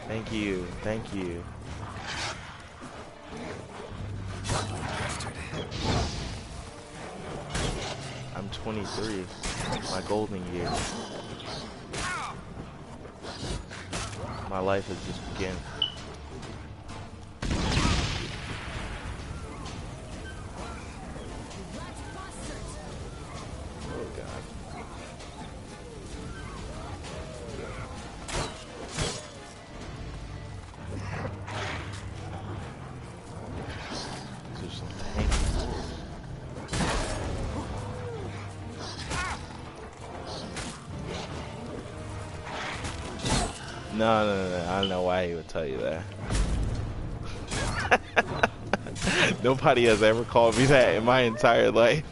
Thank you. Thank you. I'm 23. My golden years. My life has just begun. No. I don't know why he would tell you that. Nobody has ever called me that in my entire life.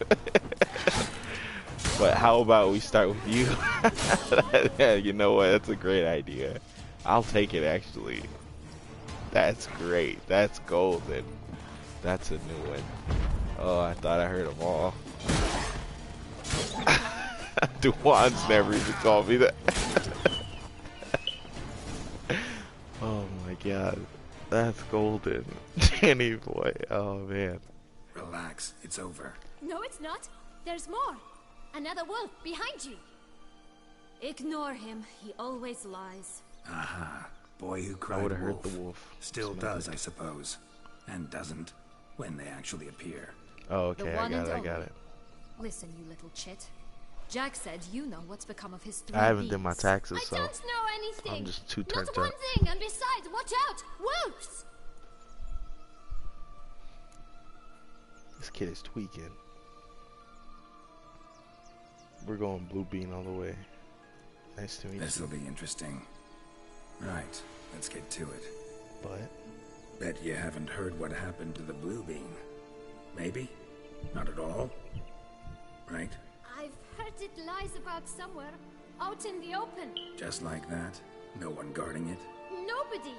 But how about we start with you? Yeah, you know what? That's a great idea. I'll take it, actually. That's great. That's golden. That's a new one. Oh, I thought I heard them all. Duan's never even called me that. Oh my god. That's golden. Jenny boy. Oh man. Relax. It's over. No, it's not. There's more. Another wolf behind you. Ignore him. He always lies. Aha. Boy who I cried would have heard wolf. the wolf. Still does, I suppose. And doesn't when they actually appear. Oh, okay. The I one got and it. I only. got it. Listen, you little chit. Jack said you know what's become of his three I haven't done my beasts. taxes, so I don't know anything. I'm just too turned Not one up. thing, and besides, watch out! Wolves! This kid is tweaking. We're going blue bean all the way. Nice to meet This'll you. be interesting. Right. Let's get to it. But Bet you haven't heard what happened to the blue bean. Maybe? Not at all? Right? I've heard it lies about somewhere, out in the open. Just like that? No one guarding it? Nobody.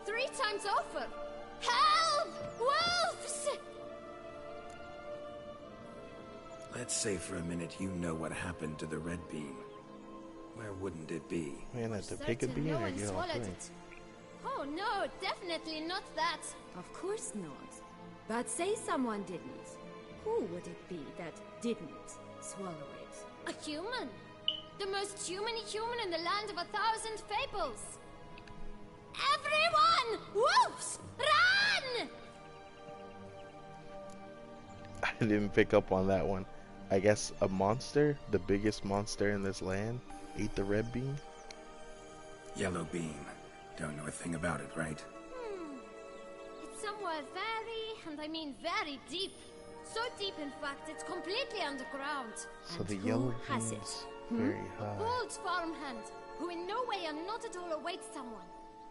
3 times over. Help! Wolves! Let's say for a minute you know what happened to the red bean. Where wouldn't it be? man, have to pick a Certain bean no or one get all swallowed three? it. Oh no, definitely not that. Of course not. But say someone didn't. Who would it be that didn't swallow it? A human. The most human in the land of 1,000 fables. Everyone! Wolves! Run! I didn't pick up on that one. I guess a monster, the biggest monster in this land, ate the red bean? Yellow bean. Don't know a thing about it, right? It's somewhere very, and I mean very deep. So deep, in fact, it's completely underground. So the who yellow has bean it? is very A high. bold farmhand, who in no way and not at all awaits someone.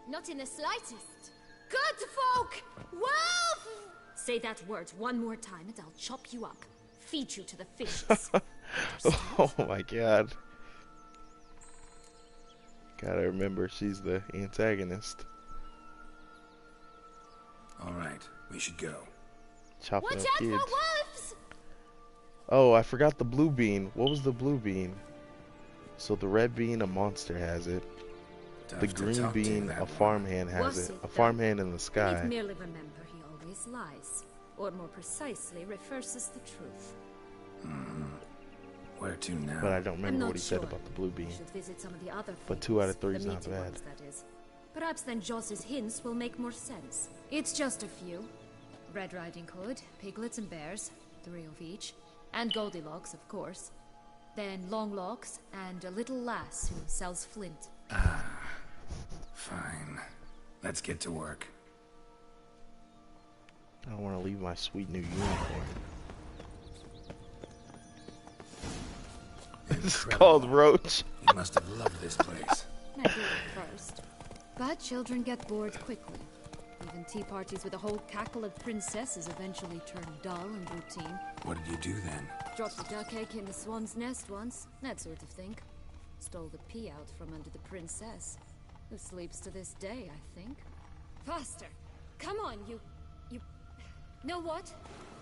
Not in the slightest. Good folk! Wolf! Say that word one more time and I'll chop you up. Feed you to the fishes. Oh my god. Gotta remember, she's the antagonist. Alright, we should go. Chopping Watch up out kids. for wolves! Oh, I forgot the blue bean. What was the blue bean? So the red bean, a monster has it. Tough The to green talk to, bean, that a one. farmhand has Was it. it, A though? farmhand in the Please sky. merely remember he always lies. Or more precisely, reverses the truth. Where to now? But I don't I'm remember not what he said sure. about the blue bean. Should visit some of the other But 2 out of fables, 3 is the not meaty bad. ones, that is. Perhaps then Joss's hints will make more sense. It's just a few. Red Riding Hood, piglets and bears, 3 of each. And Goldilocks, of course. Then Longlocks and a little lass who sells flint. Fine. Let's get to work. I don't want to leave my sweet new uniform. This is called Roach. You must have loved this place. I did at first. But children get bored quickly. Even tea parties with a whole cackle of princesses eventually turn dull and routine. What did you do then? Dropped a duck egg in the swan's nest once, that sort of thing. Stole the pea out from under the princess, who sleeps to this day, I think. Faster! Come on, you... Know what?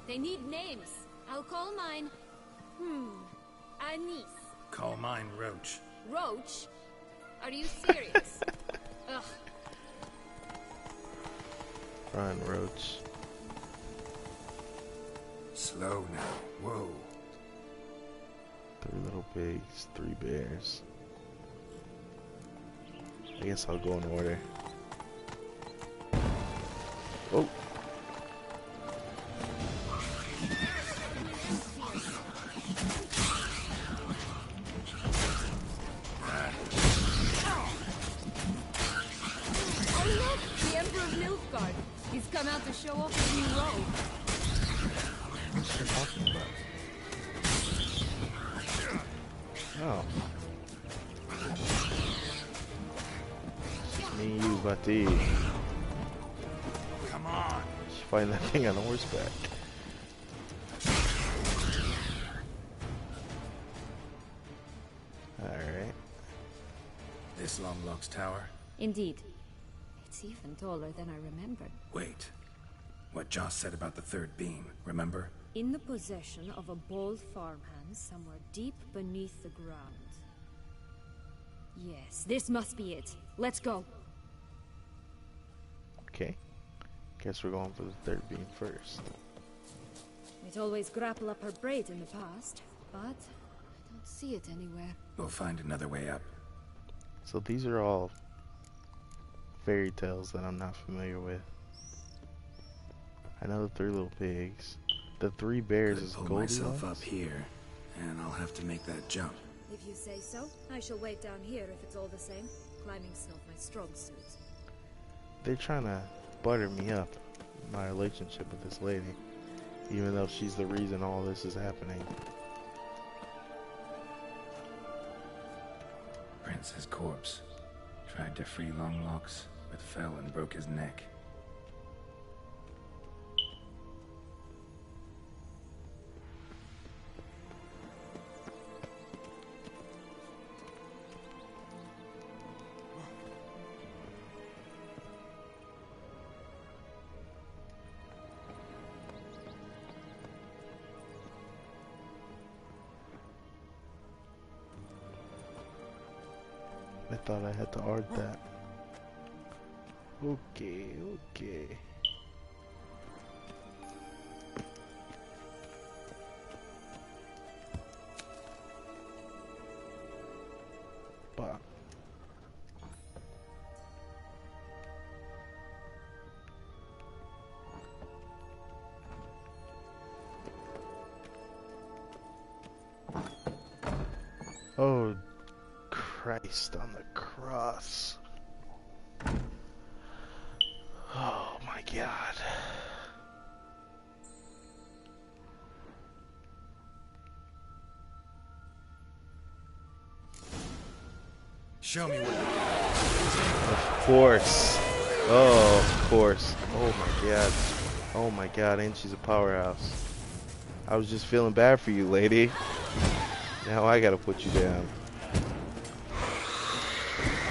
They need names. I'll call mine... Anise. Call mine Roach. Roach? Are you serious? Ugh. Run, Roach. Slow now. Whoa. 3 little pigs, 3 bears. I guess I'll go in order. Oh. He's come out to show off his new robe. What's she talking about? Oh. Me and you, Bati. Come on. She's fighting that thing on horseback. Alright. This Longlock's tower? Indeed. It's even taller than I remembered. Wait. What Joss said about the 3rd beam, remember? In the possession of a bold farmhand somewhere deep beneath the ground. Yes, this must be it. Let's go. Okay. Guess we're going for the 3rd beam first. We'd always grapple up her braid in the past, but I don't see it anywhere. We'll find another way up. So these are all fairy tales that I'm not familiar with. I know the 3 little pigs. The 3 bears is pull Goldilocks. myself up here, and I'll have to make that jump. If you say so, I shall wait down here if it's all the same. Climbing's not my strong suit. They're trying to butter me up, my relationship with this lady, even though she's the reason all this is happening. Prince's corpse. Tried to free Longlocks, but fell and broke his neck. I thought I had to art that. Okay, okay. Bah. Oh, Christ on the cross. Oh my God. Show me what. Of course. Oh, of course. Oh my God. Oh my God, and she's a powerhouse. I was just feeling bad for you, lady. Now I gotta put you down.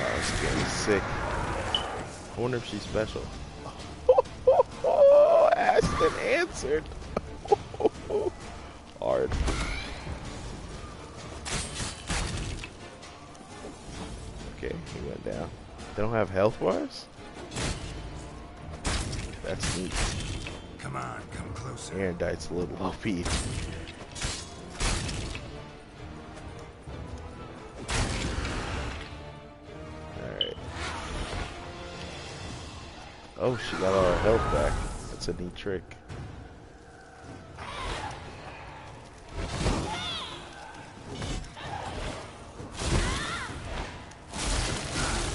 Oh, it's getting sick. I wonder if she's special. Ashton answered. Hard. Okay, he went down. They don't have health bars? That's neat. Come on, come closer. Erendite's a little OP. Alright. Oh, she got all her health back. That's a neat trick.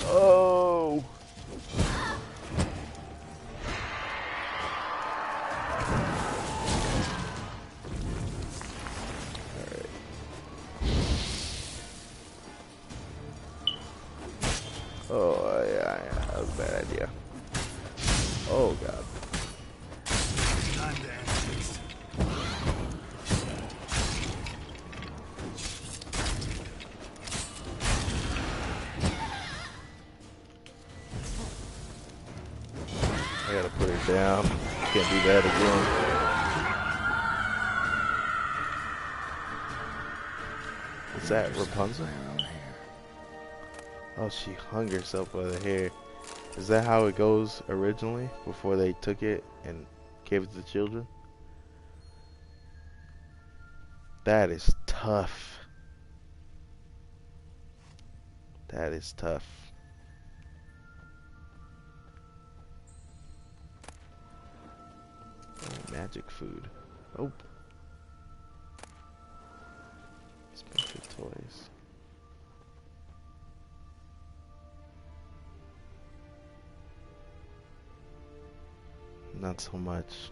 Oh! Oh, yeah, that was a bad idea. Oh, God. Time to end this. I gotta put her down. Can't do that again. What's that, Rapunzel? Oh, she hung herself by the hair. Is that how it goes originally, before they took it and gave it to children? That is tough. That is tough. Oh, magic food. Oh. Special toys. Not so much.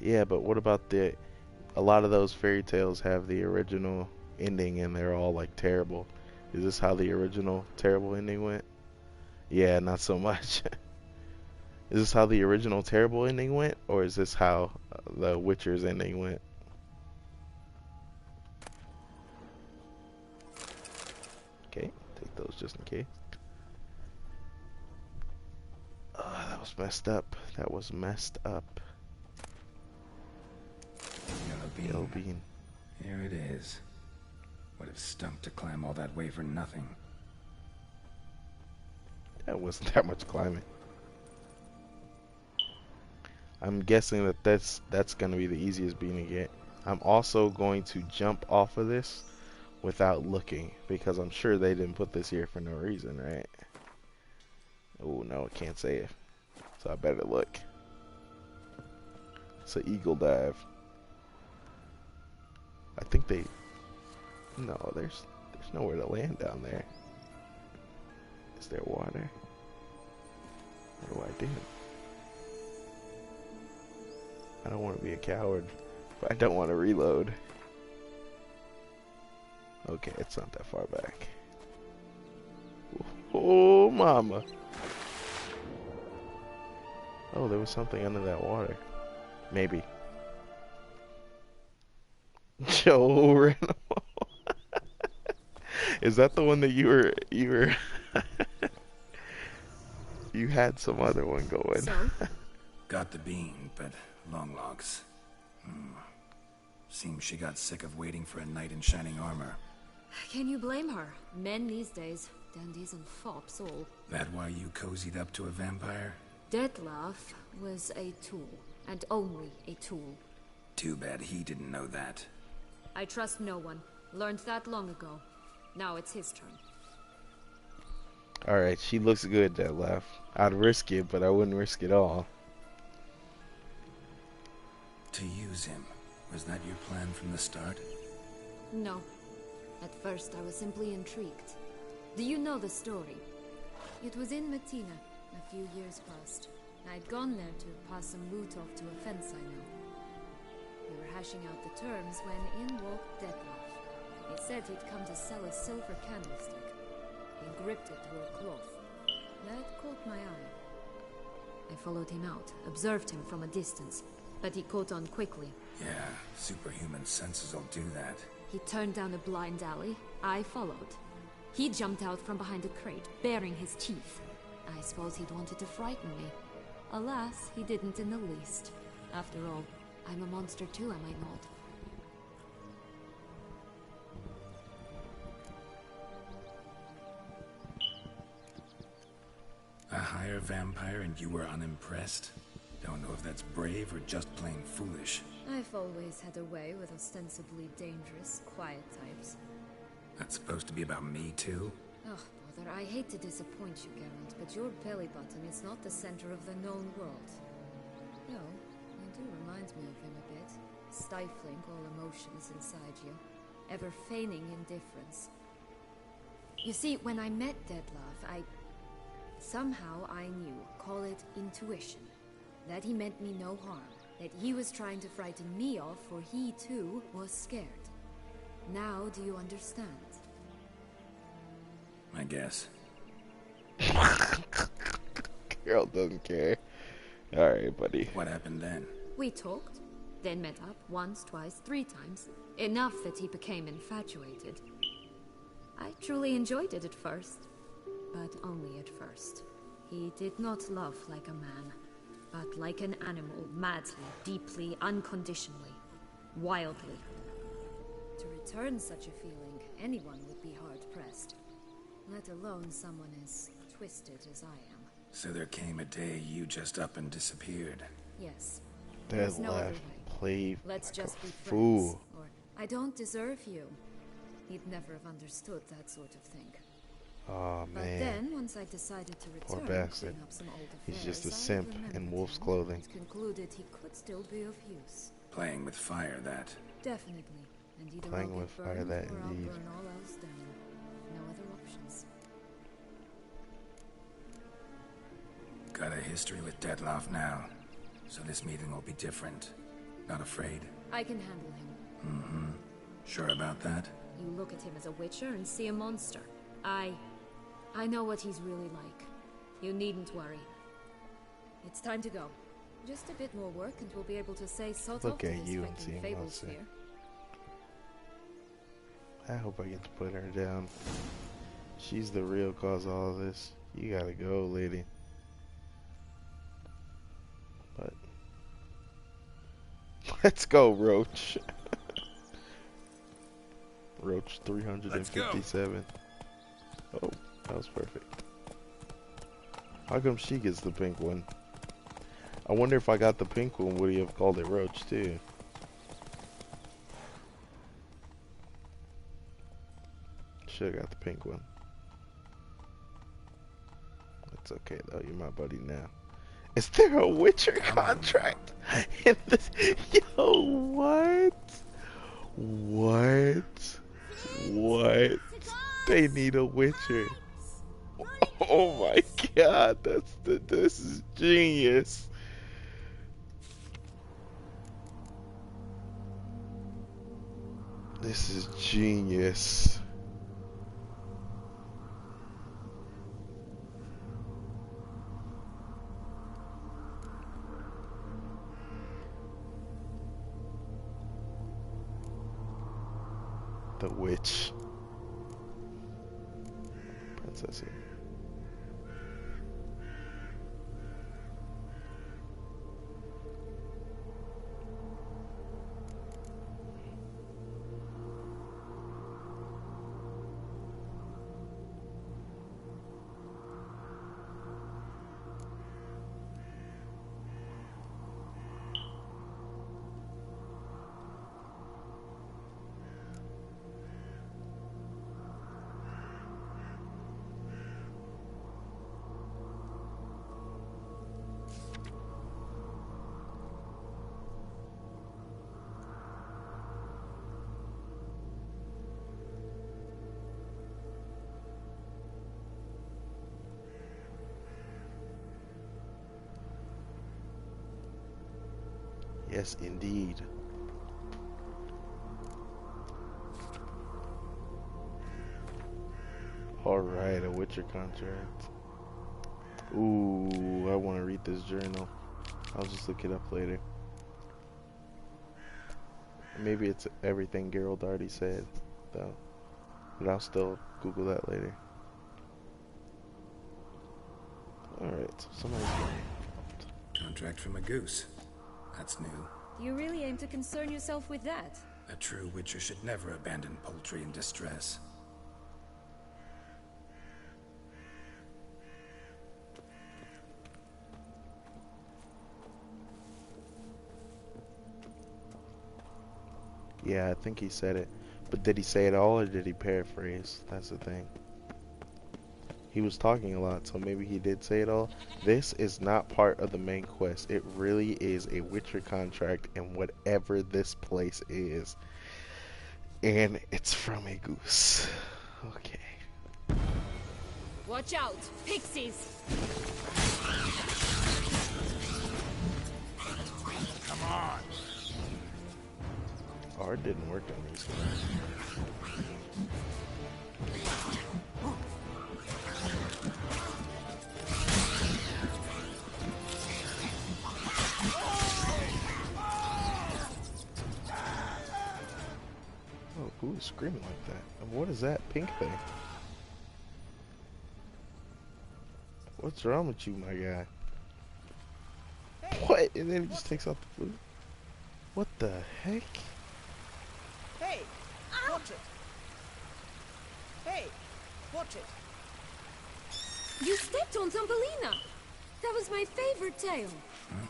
Yeah, but what about a lot of those fairy tales have the original ending and they're all like terrible. Is this how the original terrible ending went? Yeah, not so much. Is this how the original terrible ending went, or is this how the Witcher's ending went? Okay, take those just in case. Oh, that was messed up. That was messed up. Yellow bean. Here it is. Would have stunk to climb all that way for nothing. That wasn't that much climbing. I'm guessing that that's going to be the easiest bean to get. I'm also going to jump off of this without looking, because I'm sure they didn't put this here for no reason, right? Oh no, I can't say it, so I better look. It's an eagle dive. I think they... No, there's nowhere to land down there. Is there water? What do I do? I don't want to be a coward, but I don't want to reload. Okay, it's not that far back. Oh, mama. Oh, there was something under that water. Maybe. Joe Reno. Is that the one that you were you had some other one going? So? Got the bean, but long logs. Seems she got sick of waiting for a knight in shining armor. Can you blame her? Men these days, dandies and fops all. That why you cozied up to a vampire? Dettlaff was a tool, and only a tool. Too bad he didn't know that. I trust no one. Learned that long ago. Now it's his turn. Alright, she looks good, Dettlaff. I'd risk it, but I wouldn't risk it all. To use him. Was that your plan from the start? No. At first I was simply intrigued. Do you know the story? It was in Mettina, a few years past. I'd gone there to pass some loot off to a fence I know. We were hashing out the terms when in walked Dettlaff. He said he'd come to sell a silver candlestick. He gripped it through a cloth. That caught my eye. I followed him out, observed him from a distance, but he caught on quickly. Yeah, superhuman senses will do that. He turned down a blind alley. I followed. He jumped out from behind a crate, baring his teeth. I suppose he'd wanted to frighten me. Alas, he didn't in the least. After all, I'm a monster too, am I not? A higher vampire and you were unimpressed? Don't know if that's brave or just plain foolish. I've always had a way with ostensibly dangerous, quiet types. That's supposed to be about me too? Oh, bother, I hate to disappoint you, Geralt, but your belly button is not the center of the known world. No, you do remind me of him a bit. Stifling all emotions inside you. Ever feigning indifference. You see, when I met Dettlaff, somehow I knew, call it intuition, that he meant me no harm, that he was trying to frighten me off, for he too was scared. Now do you understand? I guess. Girl doesn't care. Alright, buddy. What happened then? We talked, then met up once, twice, 3 times. Enough that he became infatuated. I truly enjoyed it at first, but only at first. He did not love like a man, but like an animal, madly, deeply, unconditionally, wildly. To return such a feeling, anyone would be hard-pressed, let alone someone as twisted as I am. So there came a day you just up and disappeared. Yes. Dettlaff No other way. played Let's like just a be friends. fool. Or I don't deserve you. He'd never have understood that sort of thing. Oh But man. then, once I decided to Poor return, bastard. clean up some old He's just a affairs, I simp remembered in wolf's him clothing. and concluded he could still be of use. Playing with fire, that. Definitely. And either Playing I'll with get fire, burned that or I'll indeed. burn all else down. No other options. Got a history with Dettlaff now, so this meeting will be different. Not afraid? I can handle him. Mm-hmm. Sure about that? You look at him as a witcher and see a monster. I know what he's really like. You needn't worry. It's time to go. Just a bit more work and we'll be able to say sod Look off to at this you and fucking see him fable monster. sphere. I hope I get to put her down. She's the real cause of all this. You gotta go, lady. But let's go, Roach. Roach 357. Oh, that was perfect. How come she gets the pink one? I wonder if I got the pink one, would he have called it Roach too? Should've got the pink one. It's okay though, you're my buddy now. Is there a Witcher contract in this? Yo, what? What? What? They need a Witcher. Oh my god, this is genius. This is genius. The witch. Princess here. Yes, indeed. Alright, a Witcher contract. Ooh, I want to read this journal. I'll just look it up later. Maybe it's everything Geralt already said, though. But I'll still Google that later. Alright, so somebody's getting Contract from a goose. That's new. You really aim to concern yourself with that? A true Witcher should never abandon poultry in distress. Yeah, I think he said it. But did he say it all or did he paraphrase? That's the thing. He was talking a lot, so maybe he did say it all. This is not part of the main quest. It really is a Witcher contract in whatever this place is. And it's from a goose. Okay. Watch out! Pixies! Come on. art didn't work on these ones. Oh, who's screaming like that? And what is that pink thing? What's wrong with you, my guy? What? And then he just takes out the flute? What the heck? Hey! Watch it! Hey! Watch it! You stepped on Thumbelina! That was my favorite tale. Huh?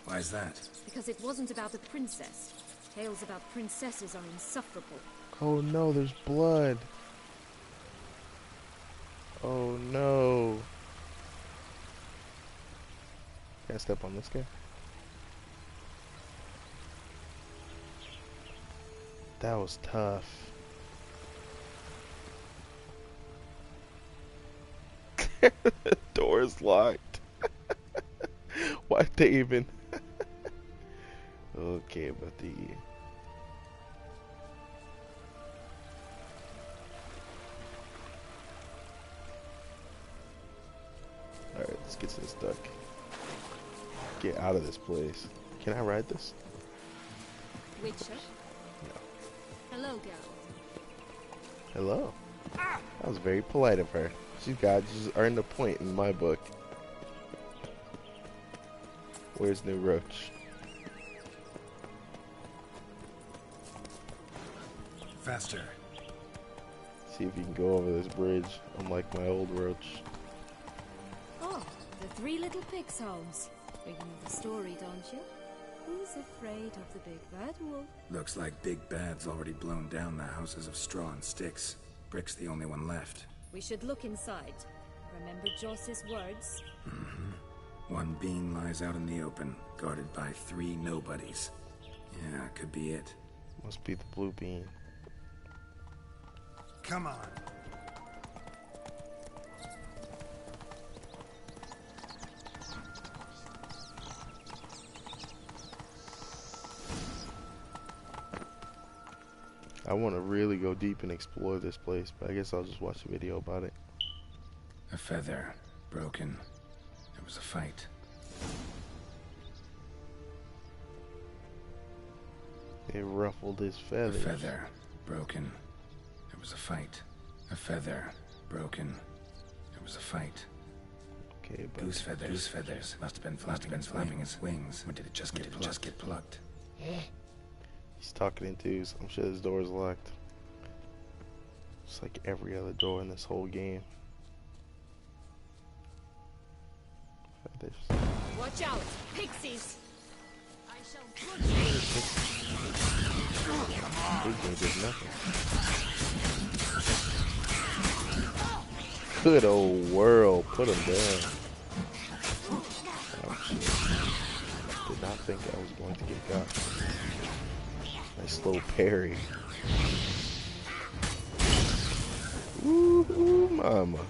Why is that? Because it wasn't about a princess. Tales about princesses are insufferable. Oh no, there's blood. Oh no. Can I step on this guy? That was tough. The door is locked. Why'd they even? Okay, buddy. Alright, let's get to this duck. Get out of this place. Can I ride this? Witcher? No. Hello, Geralt. Hello. That was very polite of her. She's earned a point in my book. Where's New Roach? Faster. See if you can go over this bridge, unlike my old Roach. Oh, the three little pigs' homes. You know the story, don't you? Who's afraid of the big bad wolf? Looks like Big Bad's already blown down the houses of straw and sticks. Brick's the only one left. We should look inside. Remember Joss's words? Mm-hmm. One being lies out in the open, guarded by 3 nobodies. Yeah, could be it. Must be the blue bean. Come on. I want to really go deep and explore this place, but I guess I'll just watch a video about it. A feather, broken. There was a fight. It ruffled his A feathers. feather, broken. There was a fight. A feather, broken. There was a fight. Okay, but Goose feathers must have been flapping its wings. Or did it just get plucked? He's talking in twos. I'm sure this door is locked. Just like every other door in this whole game. Feathers. Watch out! Pixies! I shall put Big guy did nothing. Good old world. Put him down. Oh shit. Did not think I was going to get got. Nice slow parry. Ooh, mama.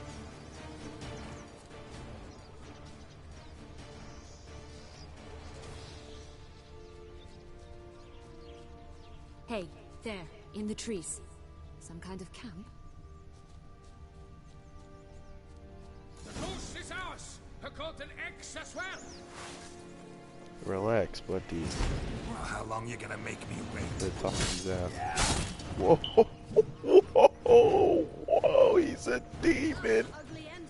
Hey, there, in the trees. Some kind of camp? The goose is ours! A golden eggs as well! Relax, buddy. Well, how long you gonna make me wait? The top of his ass. Whoa, whoa, whoa, whoa, he's a demon. Ugly and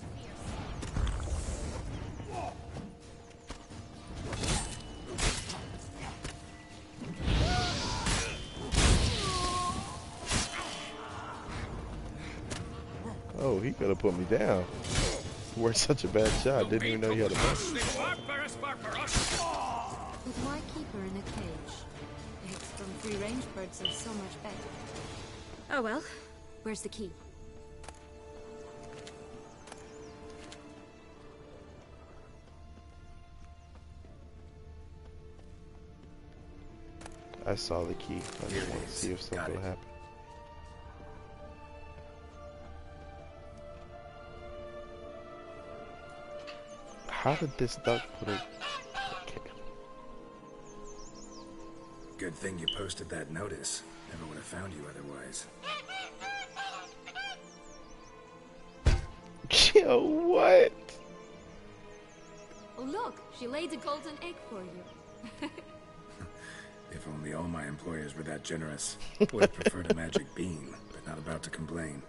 Oh, he could have put me down. You were such a bad shot. Didn't even know you had a gun. But why keep her in a cage? Eggs from free-range birds are so much better. Oh well, where's the key? I saw the key. I just want to see if something will happen. How did this duck put it? Okay. Good thing you posted that notice. Never would have found you otherwise. Yo, what? Oh look, she laid a golden egg for you. If only all my employers were that generous. Would have preferred a magic bean, but not about to complain.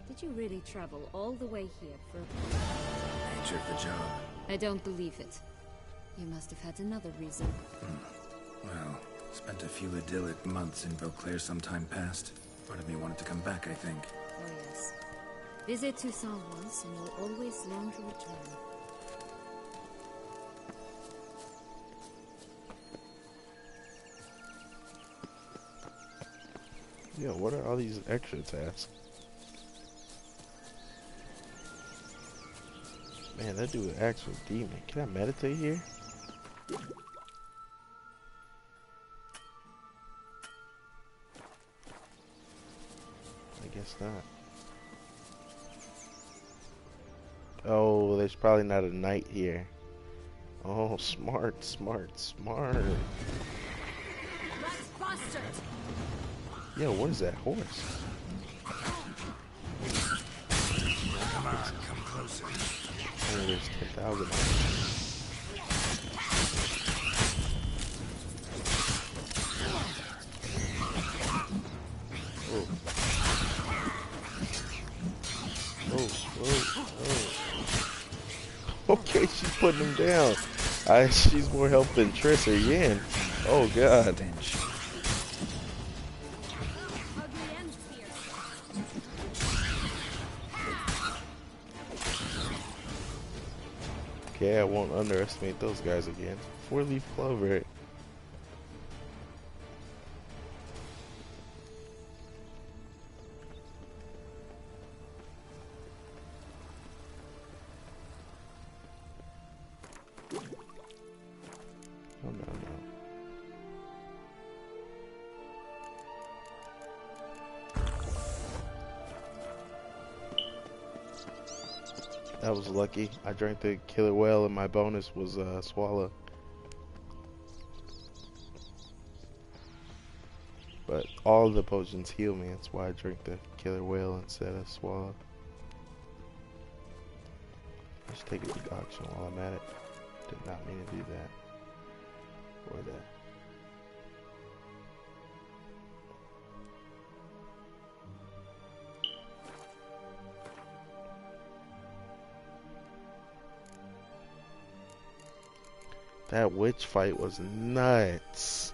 Did you really travel all the way here for Nature of the job. I don't believe it. You must have had another reason. Well, spent a few idyllic months in Beauclair some time past. Part of me wanted to come back, I think. Oh yes. Visit Toussaint once and you'll always long to return. Yeah, what are all these extra tasks? Man, that dude an actual demon. Can I meditate here? I guess not. Oh, there's probably not a knight here. Oh, smart, smart, smart. That's bastard! Yo, what is that horse? Come on, come closer. Oh, there's 10,000. Oh. Oh. Okay, she's putting him down. She's more help than Triss or Yin. Oh, God. Okay, I won't underestimate those guys again. 4-leaf clover. Oh, no. That was lucky. I drank the killer whale and my bonus was swallow. But all the potions heal me. That's why I drank the killer whale instead of swallow. Let's take a decoction while I'm at it. Did not mean to do that. Or that. That witch fight was nuts.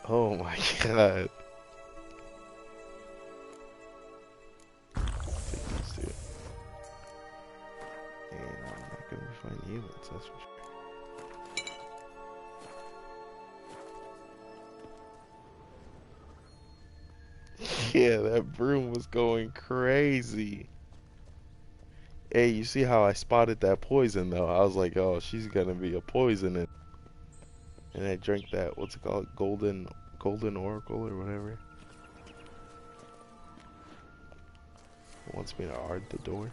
Oh my god. Let's do it. And I'm not gonna find humans, that's for sure. Yeah, that broom was going crazy. Hey, you see how I spotted that poison though? I was like, oh, she's gonna be a poison. And I drank that, what's it called? Golden Oracle or whatever. It wants me to art the door.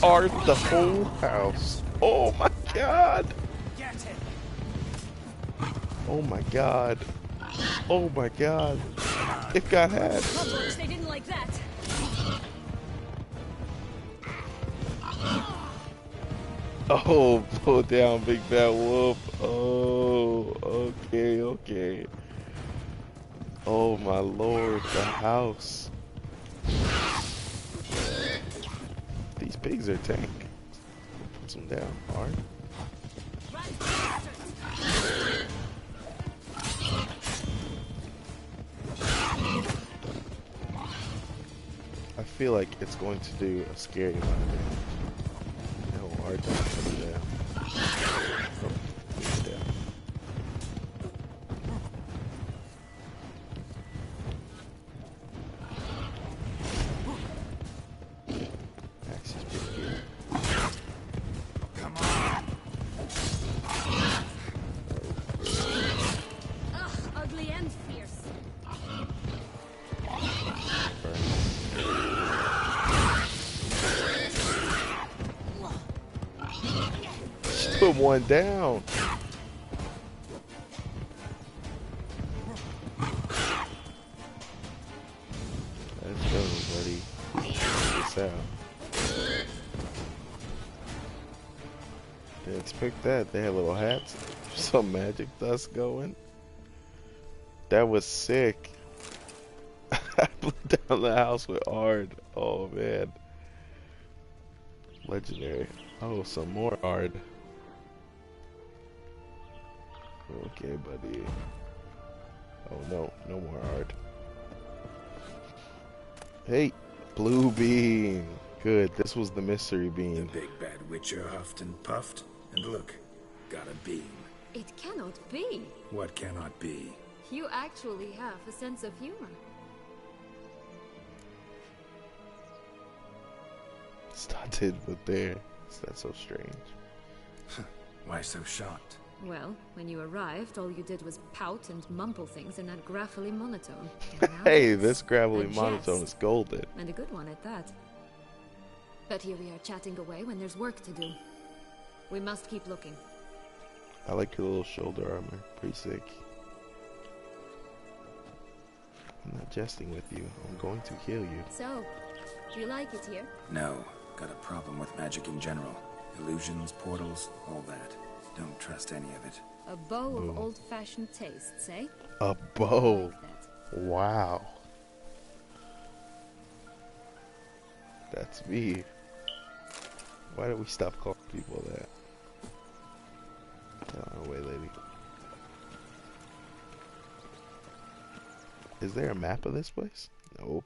Art the whole house. Oh my god. Oh my god. Oh my god. It got had. They didn't like that. Oh, pull down, big bad wolf. Oh, okay. Oh my lord, the house. These pigs are tank. Put some down, alright. I feel like it's going to do a scary amount of damage. No, our damage will be there. Oh, yeah. Axe is pretty good. Come on. Ugh, ugly and fierce. put one down. Let's go, buddy. Check this out. Didn't expect that. They had little hats. Some magic dust going. That was sick. I blew down the house with Ard. Oh man. Legendary. Oh, some more Ard. Okay, buddy. Oh no, no more Ard. Hey, blue bean. Good, this was the mystery bean. The big bad witcher huffed and puffed, and look, got a beam. It cannot be. What cannot be? You actually have a sense of humor. Started with there. That's so strange. Why so shocked? Well, when you arrived, all you did was pout and mumble things in that gravelly monotone. Hey, this gravelly monotone is golden. And a good one at that. But here we are chatting away when there's work to do. We must keep looking. I like your little shoulder armor. Pretty sick. I'm not jesting with you. I'm going to heal you. So, do you like it here? No. Got a problem with magic in general. Illusions, portals, all that. Don't trust any of it. A bow of old-fashioned tastes, eh? A bow. Wow. That's me. Why did we stop calling people that? Oh, wait, lady. Is there a map of this place? Nope.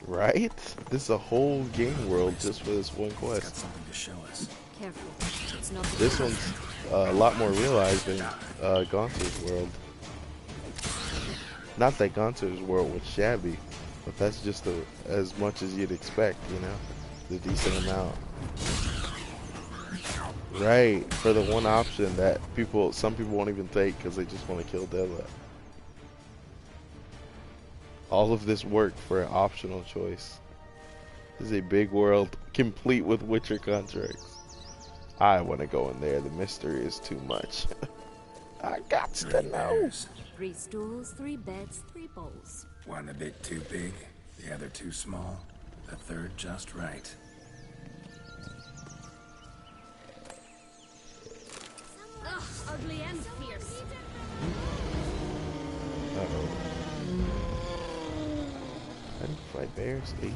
Right? This is a whole game world just for this one quest. Got something to show us. Careful. It's not this one's a lot more realized than Gaunter's world. Not that Gaunter's world was shabby, but that's just as much as you'd expect, you know? The decent amount. Right, for the one option that some people won't even take because they just want to kill dettlaff. All of this work for an optional choice. This is a big world, complete with Witcher contracts. I want to go in there. The mystery is too much. I got to know. 3 stools, 3 beds, 3 bowls. One a bit too big, the other too small, the third just right. Ugh, ugly and fierce. Uh-oh. I didn't fight bears. Hey.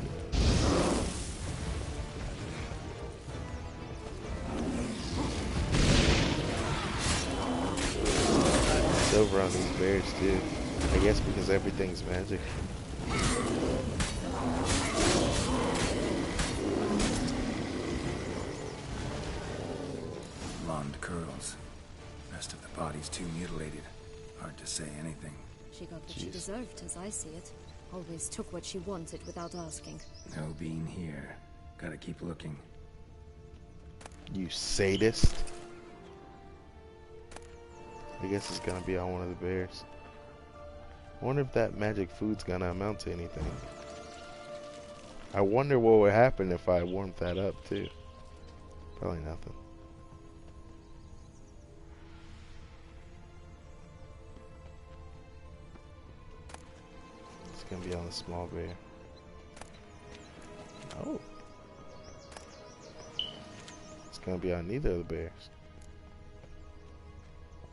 It's over on these bears too. I guess because everything's magic. Blonde curls. Rest of the body's too mutilated. Hard to say anything. She got what she deserved, as I see it. Always took what she wanted without asking. No bean here. Gotta keep looking. You sadist. I guess it's gonna be on one of the bears. I wonder if that magic food's gonna amount to anything. I wonder what would happen if I warmed that up too. Probably nothing. It's gonna be on the small bear. Oh. It's gonna be on neither of the bears.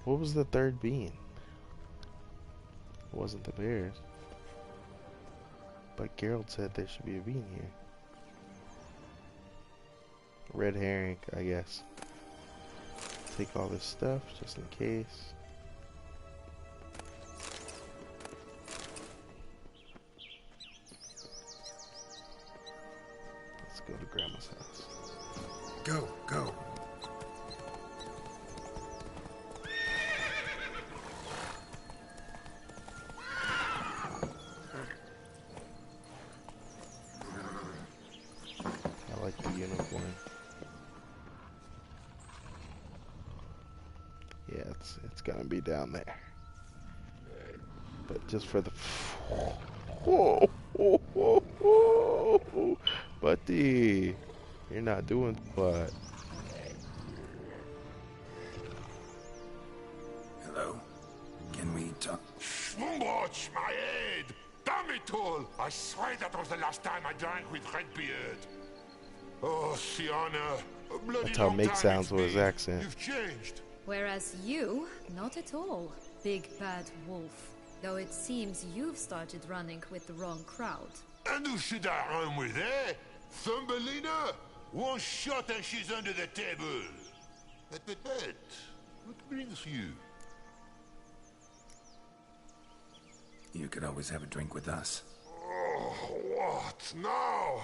What was the third bean? It wasn't the bears. But Geralt said there should be a bean here. Red herring, I guess. Take all this stuff just in case. go to Grandma's house. Go, go. I like the unicorn. Yeah, it's gonna be down there. But just for the whoa, whoa, whoa, whoa. Buddy, you're not doing what? Hello? Can we talk? Watch my head! Damn it all! I swear that was the last time I drank with Redbeard. Oh, Sienna, a bloody That's how long Mick time sounds it's with his been. accent. You've changed. Whereas you, not at all, big bad wolf. Though it seems you've started running with the wrong crowd. And who should I run with, eh? Thumbelina? One shot and she's under the table. But, what brings you? You could always have a drink with us. Oh, what now?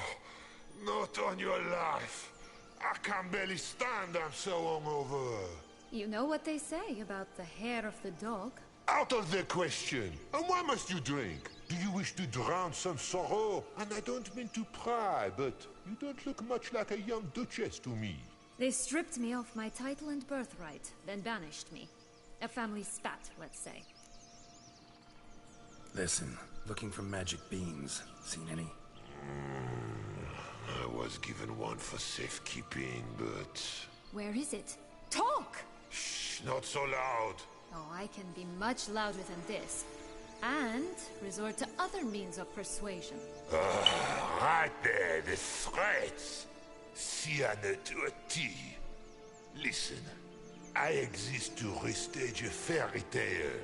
Not on your life. I can barely stand, I'm so hungover. You know what they say about the hair of the dog? Out of the question. And why must you drink? Do you wish to drown some sorrow? And I don't mean to pry, but you don't look much like a young duchess to me. They stripped me of my title and birthright, then banished me. A family spat, let's say. Listen, looking for magic beans. Seen any? I was given one for safekeeping, but... Where is it? Talk! Shh, not so loud. Oh, I can be much louder than this. And resort to other means of persuasion. Right there, the threats. Sienna to a T. Listen, I exist to restage a fairy tale.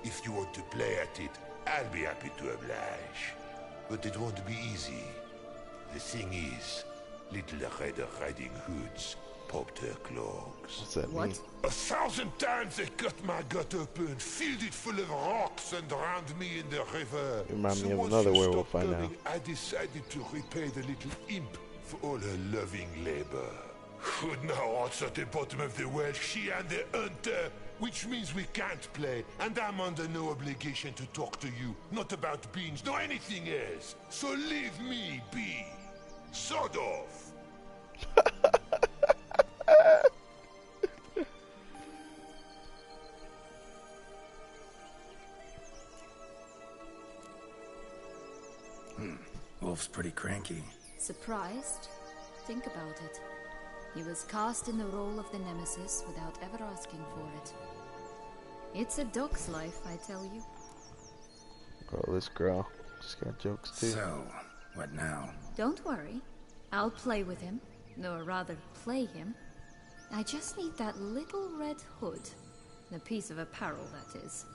If you want to play at it, I'll be happy to oblige. But it won't be easy. The thing is, little Red Riding Hoods popped her clogs. What's that What? mean? 1,000 times they cut my gut open, filled it full of rocks, and drowned me in the river. You remind me of once another you werewolf stopped I know. coming, I decided to repay the little imp for all her loving labor. But now odds at the bottom of the well, she and the hunter, which means we can't play, and I'm under no obligation to talk to you, not about beans, nor anything else. So leave me be. Sod off. Wolf's pretty cranky. Surprised? Think about it. He was cast in the role of the Nemesis without ever asking for it. It's a dog's life, I tell you. Oh, this girl just got jokes too. So, what now? Don't worry. I'll play with him. Or rather, play him. I just need that little red hood. The piece of apparel, that is.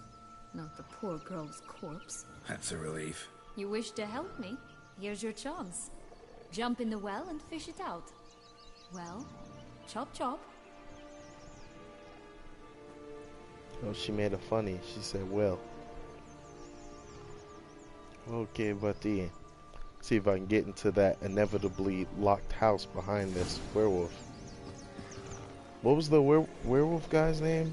Not the poor girl's corpse. That's a relief. You wish to help me? Here's your chance. Jump in the well and fish it out. Well, chop chop. Oh, she made a funny. She said, well. Okay, buddy. See if I can get into that inevitably locked house behind this werewolf. What was the werewolf guy's name?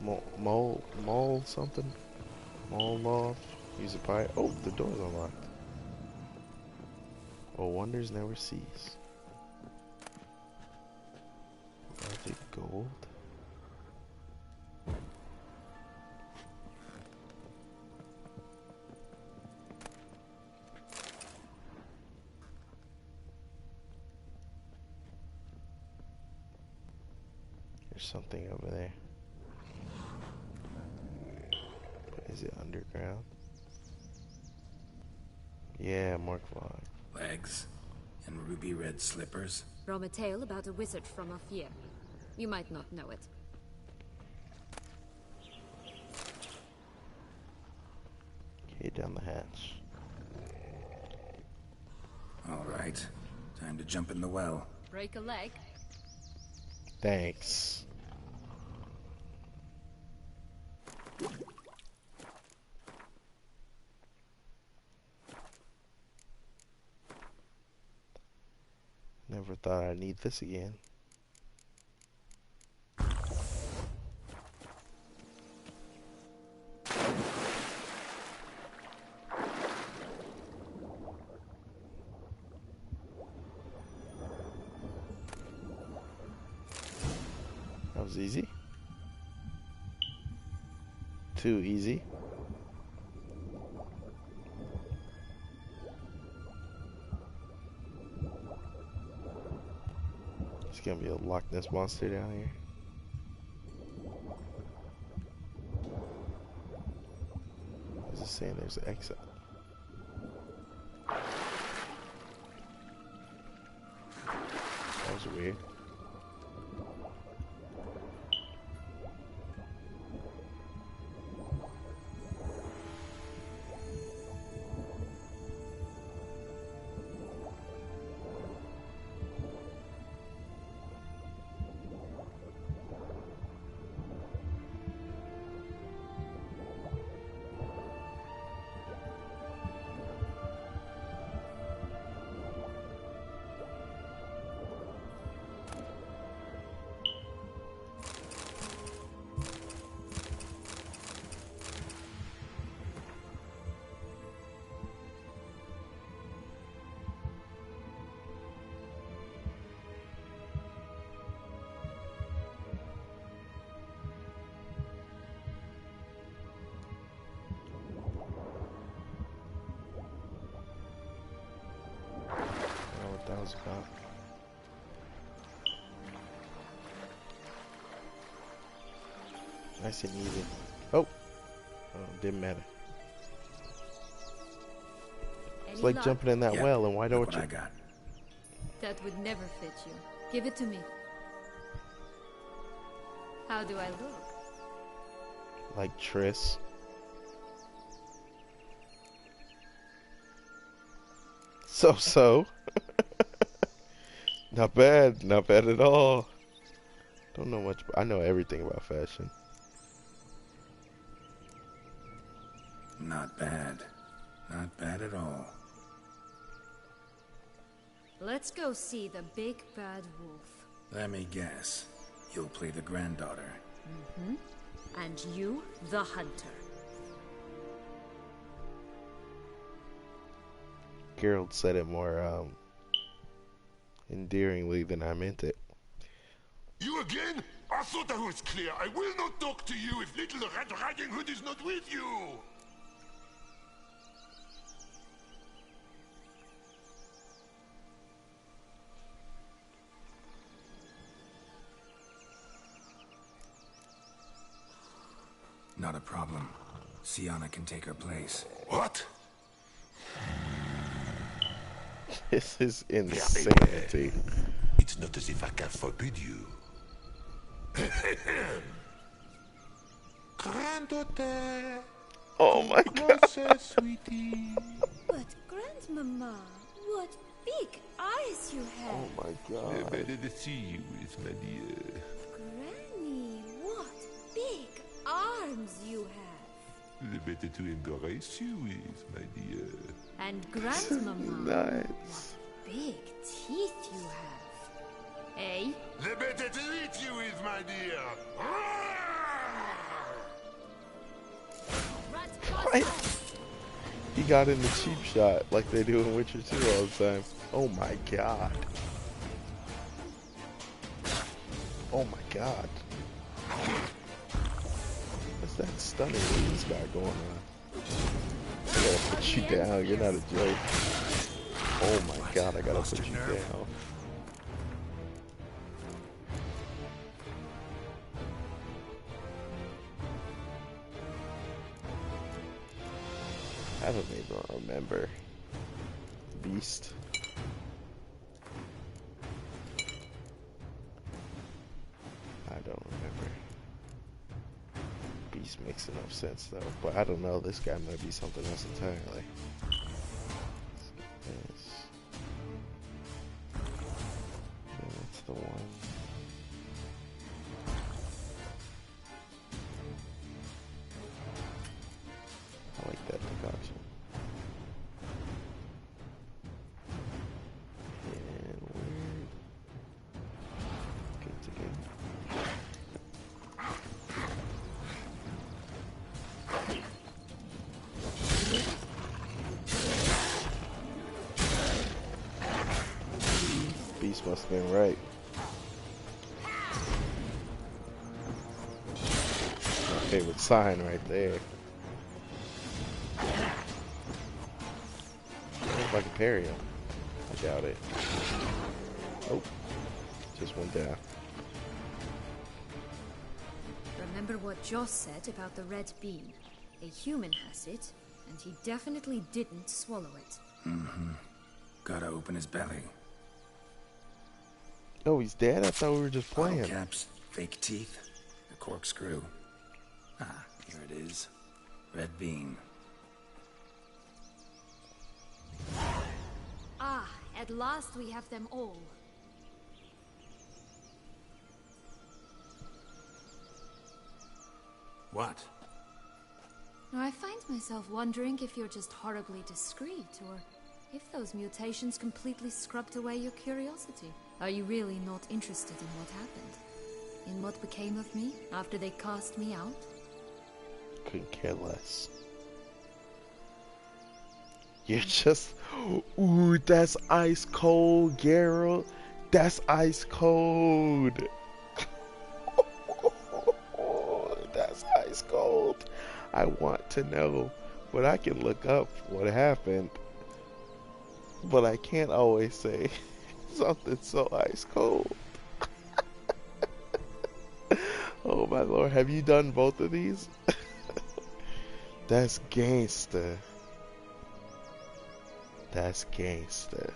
Mole something? Moloff? He's a pirate. Oh, the door's unlocked. Oh, wonders never cease. Magic gold. There's something over there. Is it underground? Yeah, Mark Vlog. Legs and ruby red slippers. From a tale about a wizard from Ophir. You might not know it. Okay, down the hatch. All right, time to jump in the well. Break a leg. Thanks. Never thought I'd need this again. That was easy. Too easy. There's gonna be a Loch Ness monster down here. I was just saying there's an exit. That was weird. That was about. Nice and easy. Oh, didn't matter. It's like jumping in that well, and why don't you? I got. That would never fit you. Give it to me. How do I look? Like Triss. So. Not bad at all. Don't know much, but I know everything about fashion. Not bad at all. Let's go see the big bad wolf. Let me guess. You'll play the granddaughter. Mm-hmm. And you, the hunter. Geralt said it more endearingly than I meant it. You again? I thought I was clear. I will not talk to you if little Red Riding Hood is not with you. Not a problem. Sienna can take her place. What? This is insanity. It's not as if I can forbid you. Granddaughter. Oh my God. Sweetie. But Grandmama, what big eyes you have. Oh my God. Better to see you with my dear. Granny, what big arms you have. The better to embrace you with, my dear. And Grandmama, Nice. what big teeth you have. Eh? The better to eat you with, my dear. What? He got in the cheap shot like they do in Witcher 2 all the time. Oh my God. Oh my God. What's that stunning he's got going on? I gotta put you down. You're not a joke. Oh my God, I gotta put you down. I don't even remember. Beast. I don't remember. Beast makes enough sense though, but I don't know. This guy might be something else entirely. Yes. That's the one. I like that decoction. And where curse must have been right. My favorite sign right there. I wonder if I can parry him. I doubt it. Oh, just went down. Remember what Joss said about the red bean? A human has it, and he definitely didn't swallow it. Mm-hmm. Gotta open his belly. Oh, he's dead? I thought we were just playing. Bottle caps, fake teeth, a corkscrew. Ah, here it is. Red bean. Ah, at last we have them all. What? Now, I find myself wondering if you're just horribly discreet, or if those mutations completely scrubbed away your curiosity. Are you really not interested in what happened? In what became of me after they cast me out? Couldn't care less. You're just... Ooh, that's ice cold, Geralt. That's ice cold. That's ice cold. I want to know, but I can look up what happened. But I can't always say something so ice cold. Oh my lord, have you done both of these? That's gangster. That's gangster.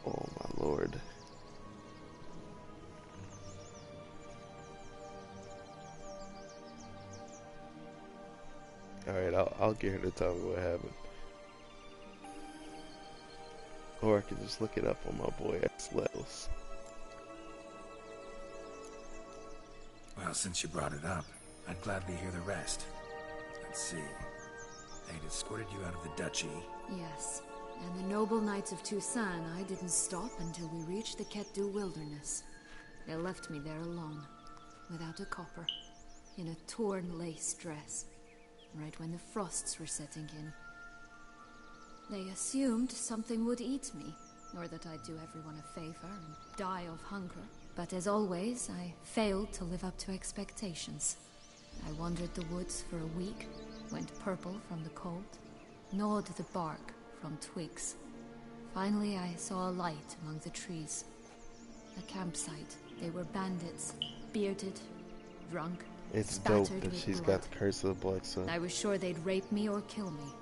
Oh my lord. Alright, I'll get her to tell me what happened. Or I can just look it up on my boy X Levels. Well, since you brought it up, I'd gladly hear the rest. Let's see. They'd escorted you out of the duchy. Yes, and the noble knights of Toussaint I didn't stop until we reached the Ketdu wilderness. They left me there alone, without a copper, in a torn lace dress, right when the frosts were setting in. They assumed something would eat me, or that I'd do everyone a favor and die of hunger. But as always, I failed to live up to expectations. I wandered the woods for a week, went purple from the cold, gnawed the bark from twigs. Finally, I saw a light among the trees. A campsite. They were bandits, bearded, drunk, It's dope spattered that with she's blood. got the curse of the Black Sun. I was sure they'd rape me or kill me,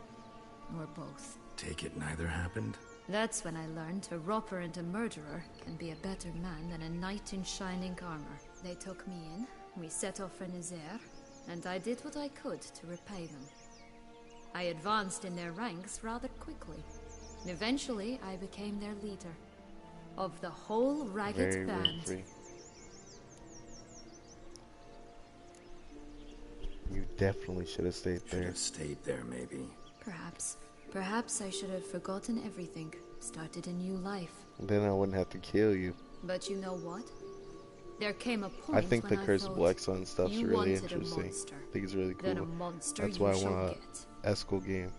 or both. Take it neither happened? That's when I learned a robber and a murderer can be a better man than a knight in shining armor. They took me in, we set off for Nazaire, and I did what I could to repay them. I advanced in their ranks rather quickly. Eventually, I became their leader. Of the whole ragged Very band. free. You definitely should have stayed there. Should have stayed there, maybe. Perhaps. Perhaps I should have forgotten everything, started a new life. Then I wouldn't have to kill you. But you know what? There came a point I think the when Curse of thought, Black Sun stuff's you really wanted a interesting. monster. I think it's really cool. Then a monster That's you why I shall want get. a Eskel game.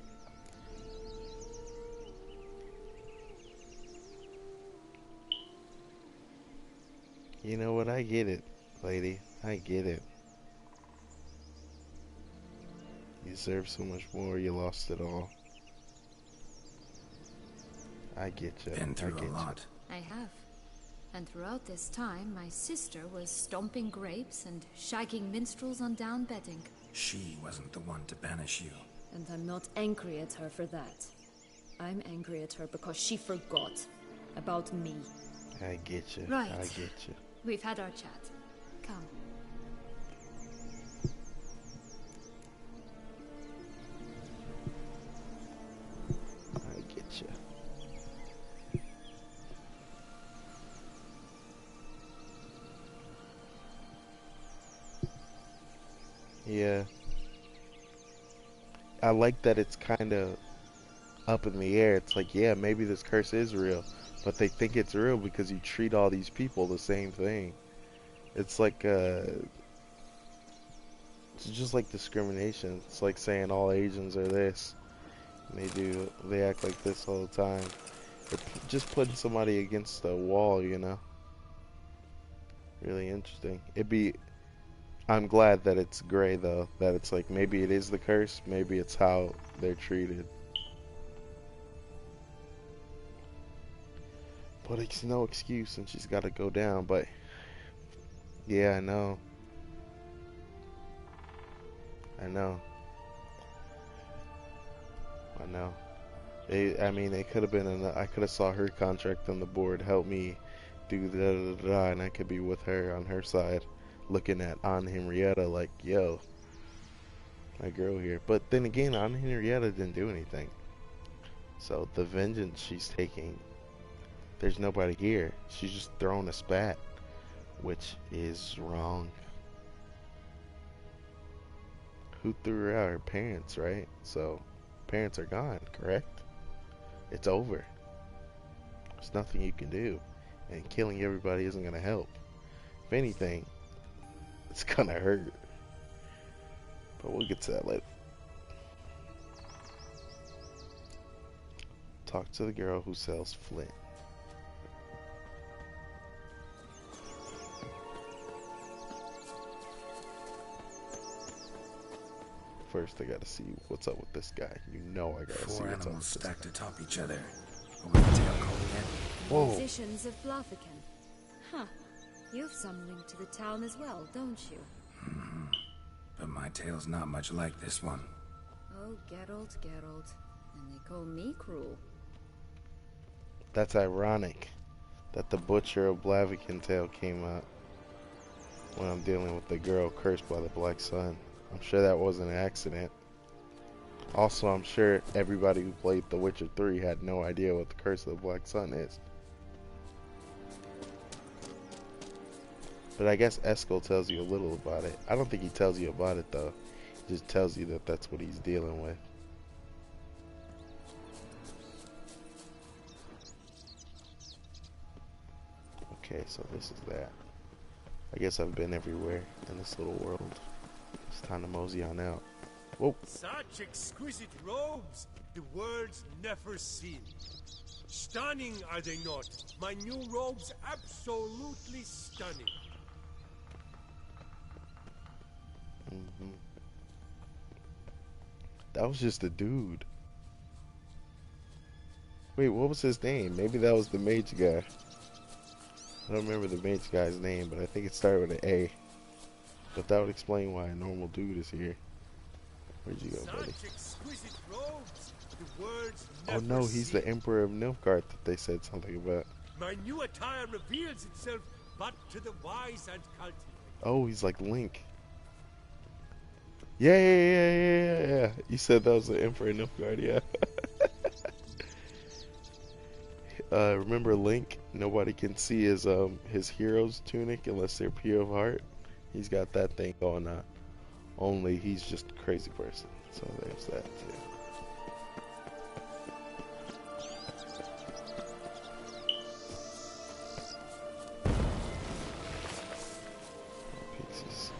You know what? I get it, lady. I get it. You deserve so much more. You lost it all. I get you. Been through a lot. I have. And throughout this time, my sister was stomping grapes and shagging minstrels on down bedding. She wasn't the one to banish you. And I'm not angry at her for that. I'm angry at her because she forgot about me. I get you. Right. I get you. We've had our chat. Come. I get you. Yeah. I like that it's kind of up in the air. It's like, yeah, maybe this curse is real, but they think it's real because you treat all these people the same thing. It's like, it's just like discrimination. It's like saying all Asians are this. They act like this all the time. Just putting somebody against the wall, you know. Really interesting. I'm glad that it's gray though. That it's like maybe it is the curse, maybe it's how they're treated. But it's no excuse and she's got to go down. But yeah, I know. I know. I mean, they could have been. I could have saw her contract on the board. Help me do da, and I could be with her on her side, looking at Aunt Henrietta like, yo, my girl here. But then again, Aunt Henrietta didn't do anything. So the vengeance she's taking, there's nobody here. She's just throwing a spat, which is wrong. Who threw her out? Her parents, right? So parents are gone, correct? It's over. There's nothing you can do. And killing everybody isn't going to help. If anything, it's going to hurt. But we'll get to that later. Talk to the girl who sells flint. First, I gotta see what's up with this guy. You know I gotta see what's up with this guy. 4 animals stacked atop each other. What was the tale called again? Whoa. Musicians of Blaviken. Huh. You've some link to the town as well, don't you? Mm-hmm. But my tale's not much like this one. Oh, Geralt, Geralt. And they call me cruel. That's ironic that the Butcher of Blaviken tale came out when I'm dealing with the girl cursed by the Black Sun. I'm sure that wasn't an accident. Also, I'm sure everybody who played The Witcher 3 had no idea what the Curse of the Black Sun is. But I guess Eskel tells you a little about it. I don't think he tells you about it though. He just tells you that that's what he's dealing with. Okay, so this is that. I guess I've been everywhere in this little world. It's time to mosey on out. Whoa. Such exquisite robes, the world's never seen. Stunning, are they not? My new robes absolutely stunning. Mm-hmm. That was just a dude. Wait, what was his name? Maybe that was the mage guy. I don't remember the mage guy's name, but I think it started with an A. But that would explain why a normal dude is here. Where'd you go, buddy? Robes, oh no, he's the Emperor of Nilfgaard that they said something about. My new attire reveals itself but to the wise and cultivated. Oh, he's like Link. Yeah. You said that was the Emperor of Nilfgaard, yeah. Remember Link? Nobody can see his hero's tunic unless they're pure of heart. He's got that thing going on. Only he's just a crazy person. So there's that too. Pixies.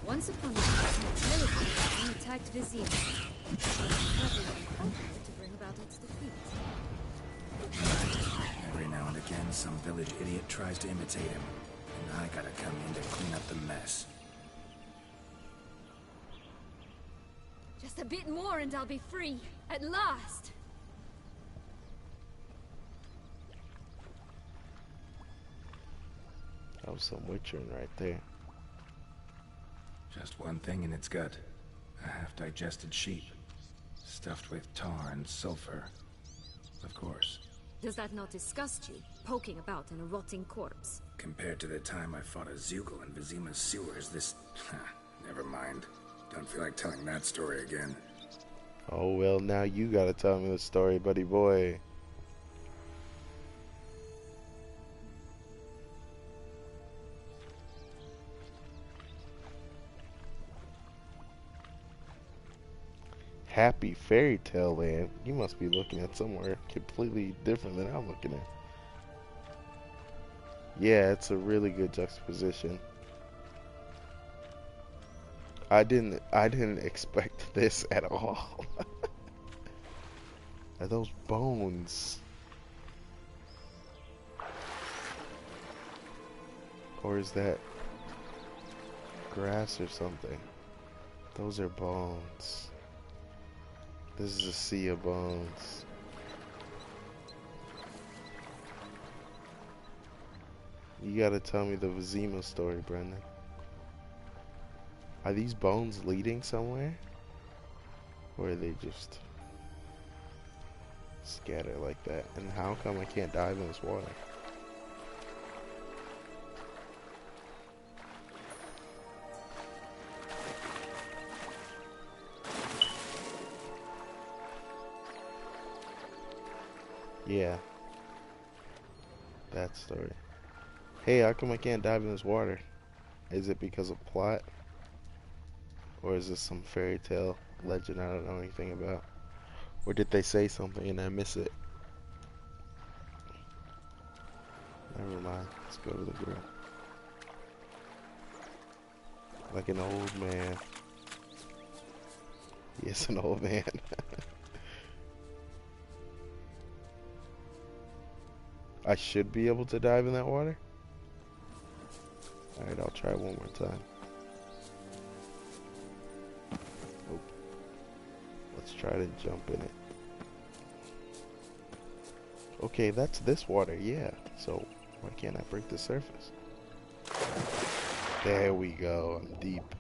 Once upon a time, terrible attacked Vizima. To bring about its defeat. Every now and again, some village idiot tries to imitate him, and I gotta come in to clean up the mess. Just a bit more and I'll be free, at last! That was some witchering right there. Just one thing in its gut. A half-digested sheep. Stuffed with tar and sulfur. Of course. Does that not disgust you, poking about in a rotting corpse? Compared to the time I fought a Zeugl in Vizima's sewers, this... never mind. Don't feel like telling that story again. Oh well, now you gotta tell me the story, buddy boy. Happy Fairy Tale Land. You must be looking at somewhere completely different than I'm looking at. Yeah, it's a really good juxtaposition. I didn't expect this at all. Are those bones? Or is that grass or something? Those are bones. This is a sea of bones. You gotta tell me the Vizima story, Brendan. Are these bones leading somewhere? Or are they just scatter like that? And how come I can't dive in this water? Yeah. That story. Hey, how come I can't dive in this water? Is it because of plot? Or is this some fairy tale legend I don't know anything about? Or did they say something and I miss it? Never mind. Let's go to the girl. Like an old man. Yes, an old man. I should be able to dive in that water? Alright, I'll try one more time. Nope. Let's try to jump in it. Okay, that's this water, yeah. So, why can't I break the surface? There we go, I'm deep.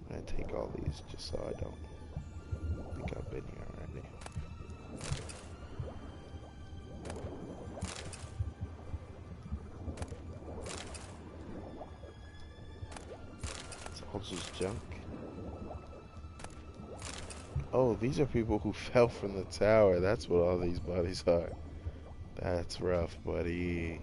I'm gonna take all these just so I don't think I've been here already. It's all just junk. Oh, these are people who fell from the tower. That's what all these bodies are. That's rough, buddy.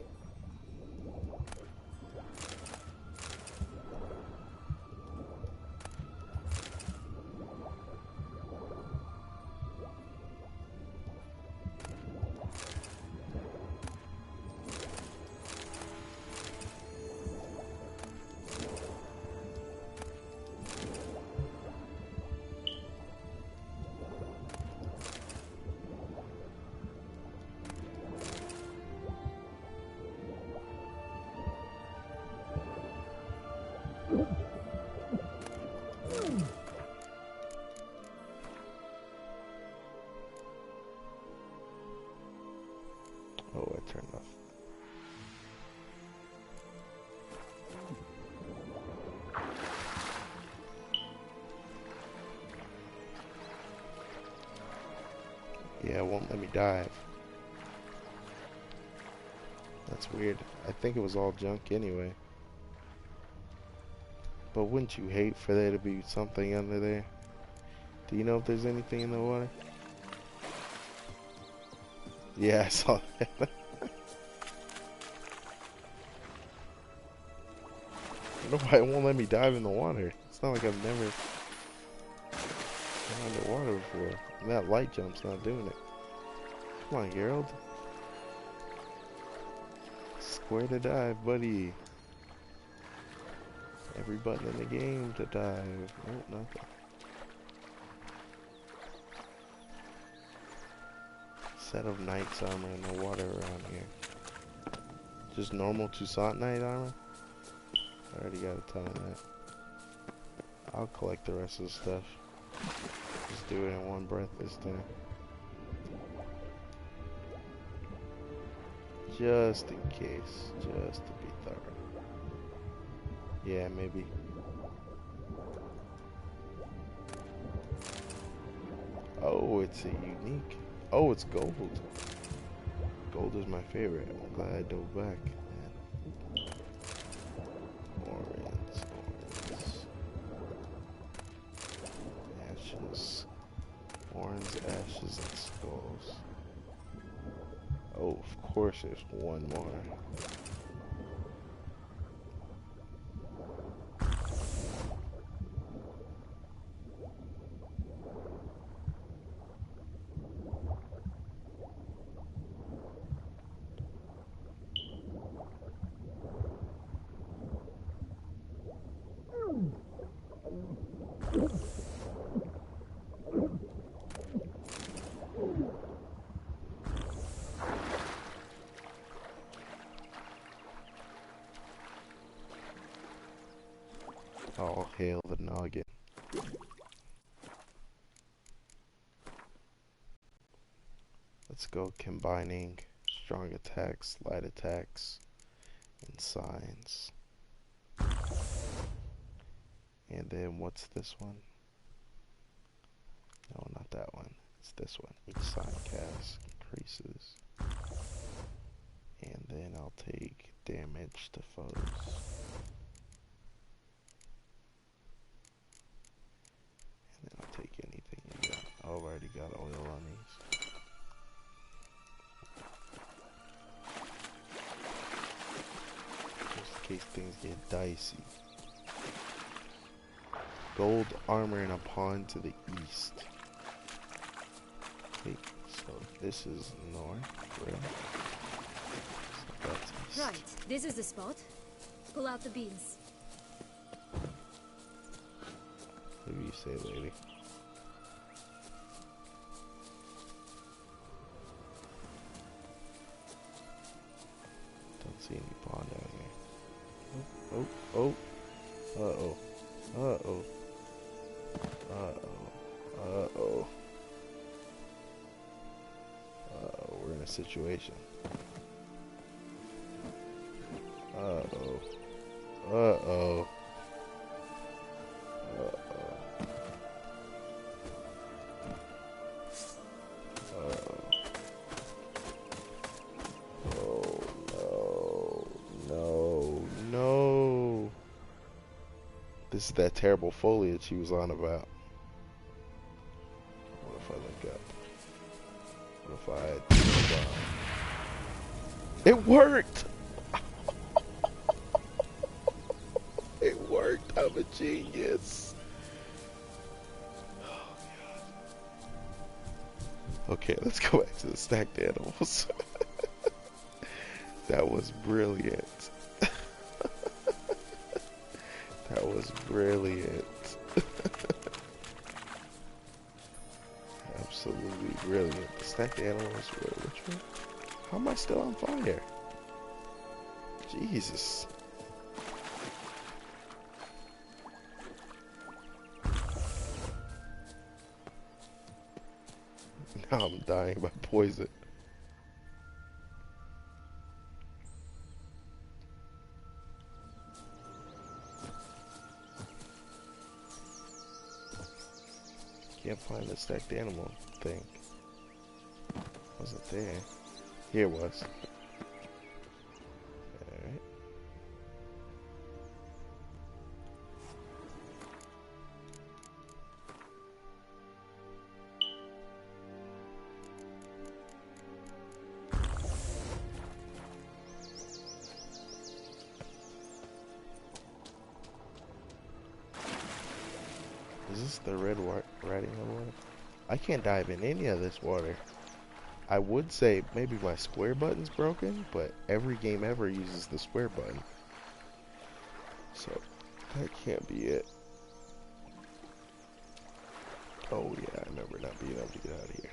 Oh, I turned off. Yeah, it won't let me dive. That's weird. I think it was all junk anyway. But wouldn't you hate for there to be something under there? Do you know if there's anything in the water? Yeah, I saw that. I don't know why it won't let me dive in the water. It's not like I've never gone underwater before. And that light jump's not doing it. Come on, Gerald. Square to dive, buddy. Every button in the game to dive. Nope, nothing. Set of knight's armor in the water around here. Just normal Toussaint knight armor? I already got a ton of that. I'll collect the rest of the stuff. Just do it in one breath this time. Just in case. Just to be thorough. Yeah, maybe. Oh, it's a unique. Oh, it's gold. Gold is my favorite. I'm glad I dove back. Orange. Horns, ashes, and skulls. Oh, of course there's one more. All hail the noggin. Let's go combining strong attacks, light attacks, and signs. And then what's this one? No, not that one. It's this one. Each sign cast increases. And then I'll take damage to foes. And then I'll take anything you got. Oh, I've already got oil on these. Just in case things get dicey. Gold armor in a pond to the east. Wait, so this is north, right? So that's east. Right, this is the spot. Pull out the beans. What do you say, lady? Don't see any pond out here. Oh, oh, oh. Uh-oh. Uh-oh. Uh-oh. Uh-oh. Uh-oh, we're in a situation. Uh-oh. Uh-oh. Uh-oh. Uh-oh. Oh, no. No. No. This is that terrible foliage he was on about. What if I look up? What if I... It worked! It worked! I'm a genius! Oh, God. Okay, let's go back to the stacked animals. That was brilliant. That was brilliant. Absolutely brilliant. The stacked animals, which one? How am I still on fire? Jesus. Now I'm dying by poison. Can't find the stacked animal thing. Wasn't there. Here it was. Alright. Is this the red riding hood water? I can't dive in any of this water. I would say maybe my square button's broken, but every game ever uses the square button. So, that can't be it. Oh yeah, I remember not being able to get out of here.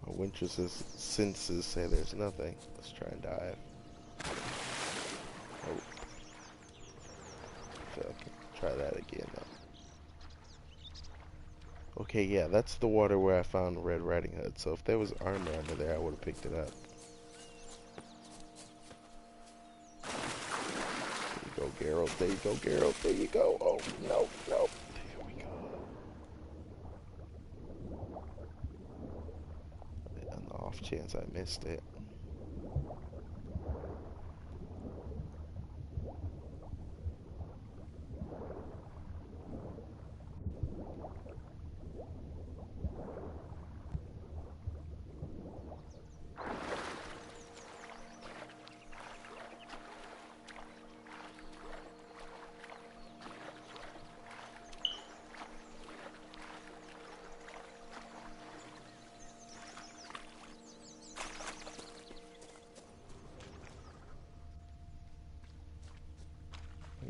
My Winter's senses say there's nothing. Let's try and dive. Oh. So I can try that again though. Okay, yeah, that's the water where I found Red Riding Hood. So if there was armor under there, I would have picked it up. There you go, Geralt. There you go, Geralt. There you go. Oh, no, no. There we go. On the off chance I missed it.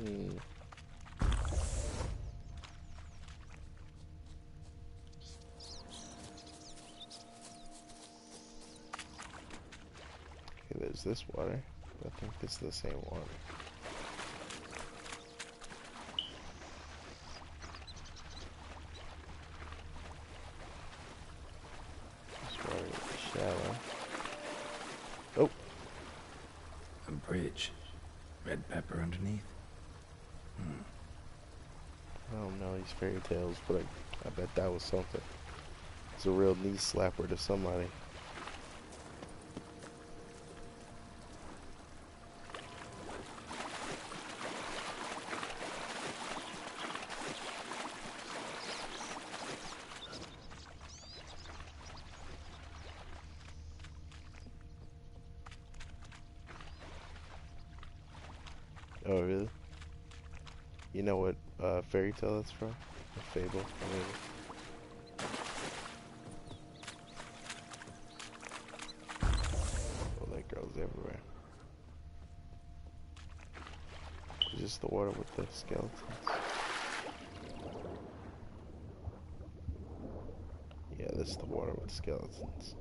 Okay, there's this water. I think this is the same water. This water is shallow. Oh! A bridge. Red pepper underneath. I don't know these fairy tales, but I bet that was something. It's a real knee slapper to somebody. Oh, really? You know what fairy tale that's from? A fable, maybe. Oh, that girl's everywhere. Is this the water with the skeletons? Yeah, this is the water with skeletons.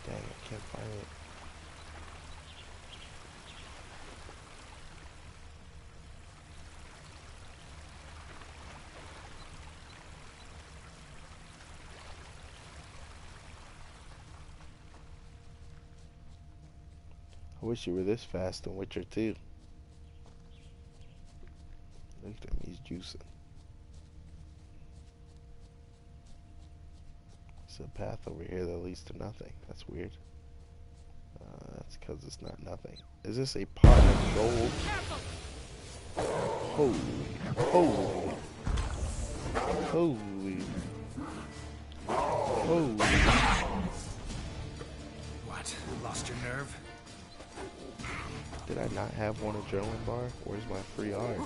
Dang, I can't find it. I wish you were this fast in Witcher 2. Look at him, he's juicing. There's a path over here that leads to nothing. That's weird. That's because it's not nothing. Is this a pot of gold? Holy, holy, holy, holy. What? Lost your nerve? Did I not have one adrenaline bar? Where's my free art?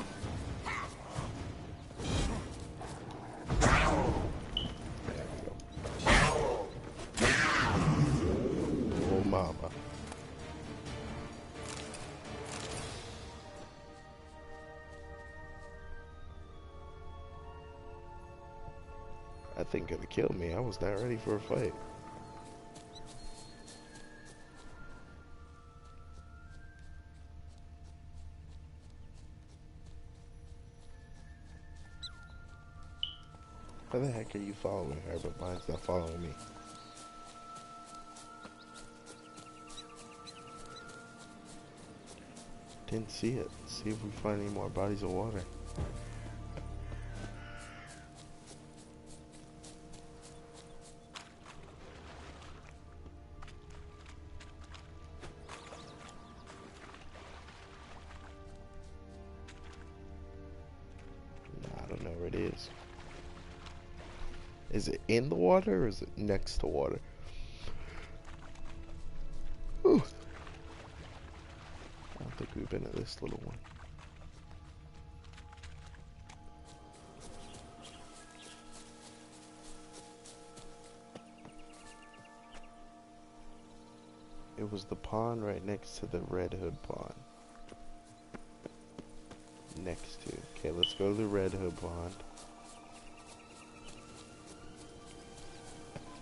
Oh mama. That thing could have killed me. I was not ready for a fight. Why the heck are you following her, but mine's not following me? Didn't see it. See if we find any more bodies of water. Nah, I don't know where it is. Is it in the water or is it next to water? Ooh. I don't think we've been at this little one. It was the pond right next to the Red Hood pond. Next to. Okay, let's go to the Red Hood pond.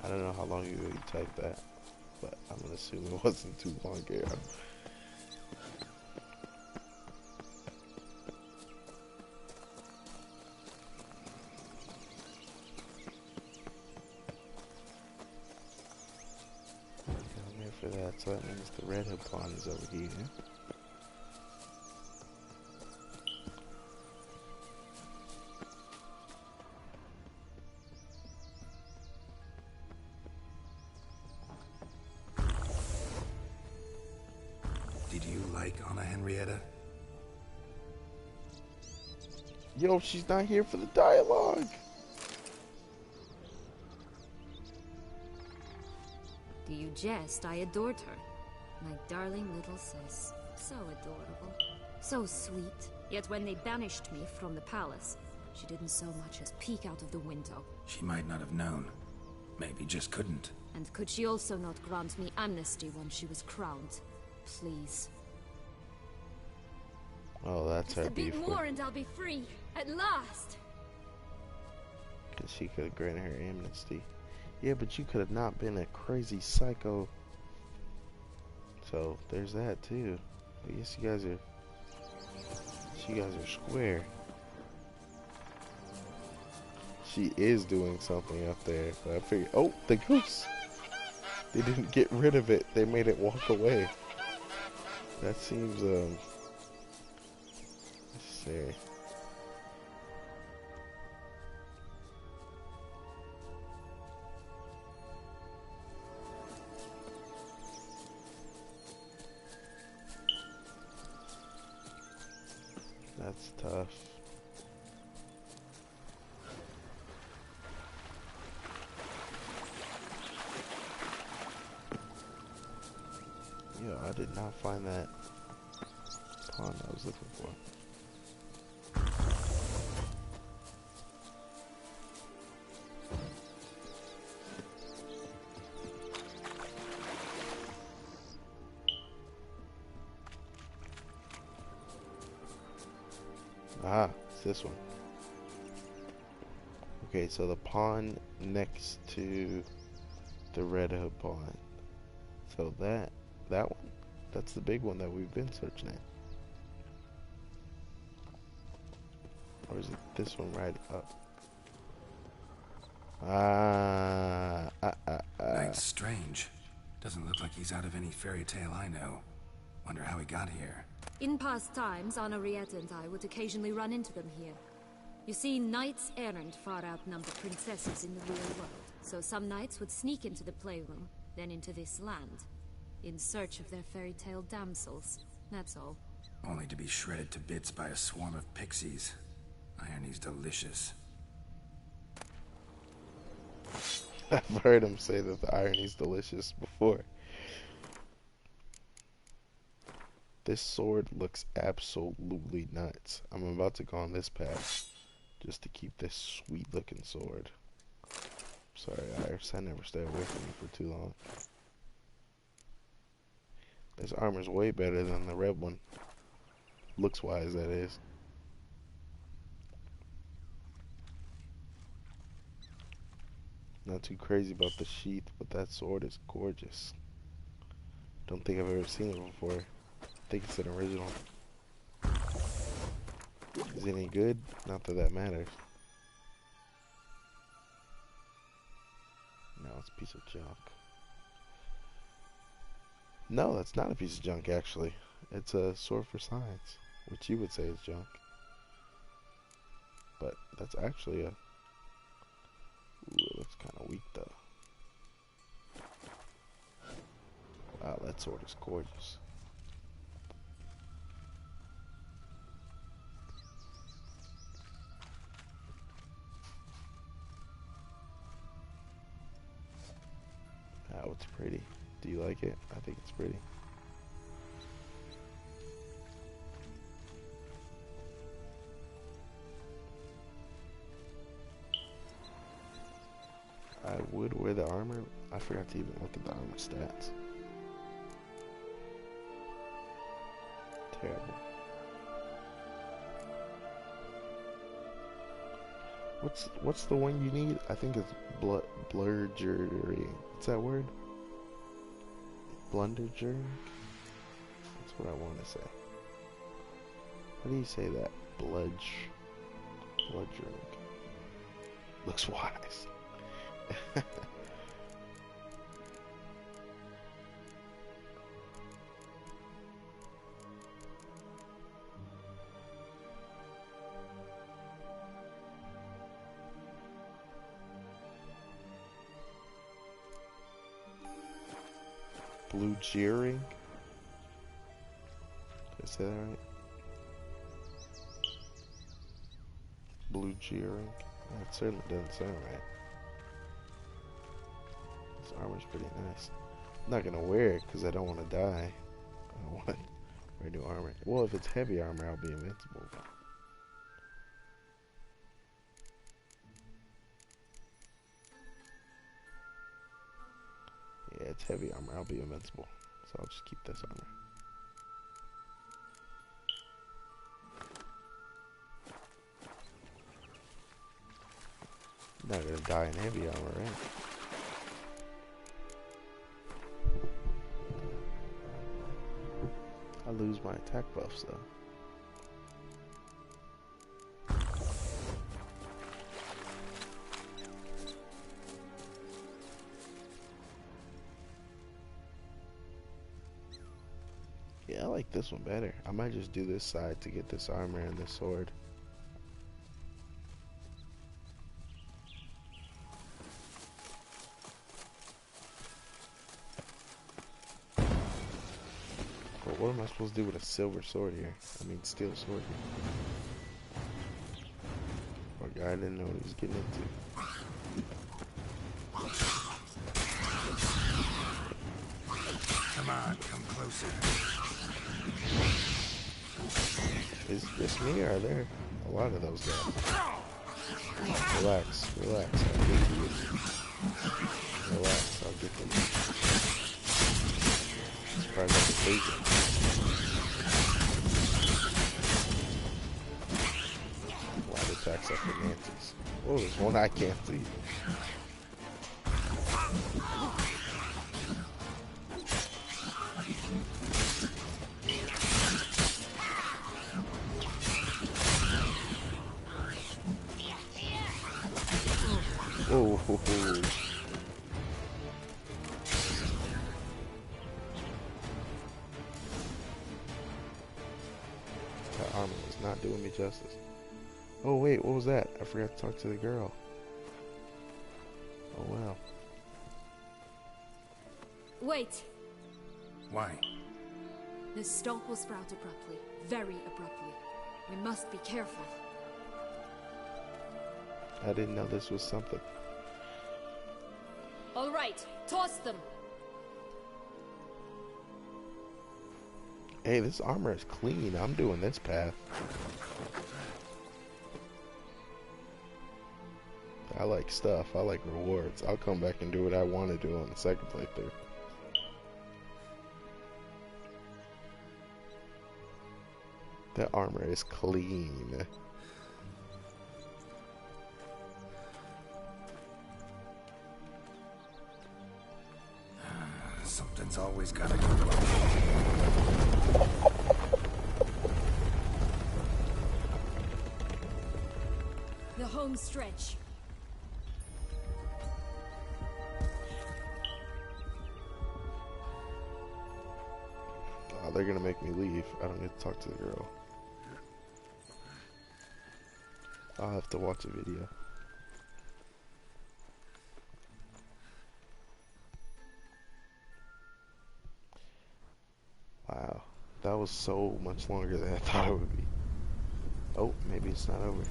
I don't know how long ago you typed that, but I'm gonna assume it wasn't too long ago. Down there for that, so that means the Red Hood pond is over here. Did you like Anna Henrietta? Yo, she's not here for the dialogue. Do you jest, I adored her. My darling little sis. So adorable. So sweet. Yet when they banished me from the palace, she didn't so much as peek out of the window. She might not have known. Maybe just couldn't. And could she also not grant me amnesty once she was crowned? Please. Oh, that's her Just a bit beef more and I'll be free. At last. Because she could have granted her amnesty. Yeah, but you could have not been a crazy psycho. So there's that too. I guess you guys are square. She is doing something up there, but I figured, oh, the goose. They didn't get rid of it. They made it walk away. That seems necessary. That's tough. Yeah, I did not find that pond I was looking for. Ah, it's this one. Okay, so the pond next to the Red Hood pond. So that one, that's the big one that we've been searching at. Or is it this one right up? That's strange. Doesn't look like he's out of any fairy tale I know. Wonder how he got here. In past times, Henriette and I would occasionally run into them here. You see, knights errant far outnumber princesses in the real world. So some knights would sneak into the playroom, then into this land, in search of their fairy tale damsels. That's all. Only to be shredded to bits by a swarm of pixies. Irony's delicious. I've heard him say that the irony's delicious before. This sword looks absolutely nuts. I'm about to go on this path just to keep this sweet looking sword. Sorry, Iris, I never stay away from you for too long. This armor's way better than the red one. Looks wise, that is. Not too crazy about the sheath, but that sword is gorgeous. Don't think I've ever seen it before. I think it's an original. Is it any good? Not that that matters. No, it's a piece of junk. No, that's not a piece of junk, actually. It's a sword for science, which you would say is junk. But that's actually a... Ooh, it looks kind of weak, though. Wow, that sword is gorgeous. Oh, it's pretty. Do you like it? I think it's pretty. I would wear the armor. I forgot to even look at the armor stats. Terrible. What's the one you need? I think it's bludgeoning. What's that word? Blunderjering? That's what I want to say. How do you say that? Bludgeoning. Looks wise. Blue jeering? Did I say that right? Blue jeering? That certainly doesn't sound right. This armor's pretty nice. not gonna wear it because I don't want to die. I don't want to wear new armor. Well, if it's heavy armor, I'll be invincible. Yeah, it's heavy armor. I'll be invincible. So I'll just keep this armor. I'm not gonna die in heavy armor, right? I lose my attack buffs though. Yeah, I like this one better. I might just do this side to get this armor and this sword. But what am I supposed to do with a silver sword here? I mean, steel sword here. Poor guy didn't know what he was getting into. Come on, come closer. Is it just me, or are there a lot of those guys? Relax, relax, I'll get to you. Relax, I'll get to you. It's probably like a taser. Wide attacks after Nancy's. Oh, there's one I can't see. Oh, ho, ho. That armor was not doing me justice. Oh wait, what was that? I forgot to talk to the girl. Oh wow. Wait. Why? The stalk will sprout abruptly. Very abruptly. We must be careful. I didn't know this was something. All right, toss them. Hey, this armor is clean. I'm doing this path. I like stuff. I like rewards. I'll come back and do what I want to do on the second playthrough. That armor is clean. Something's always gotta go wrong. The home stretch. Oh, they're gonna make me leave. I don't get to talk to the girl. I'll have to watch a video. Wow, that was so much longer than I thought it would be. Oh, maybe it's not over.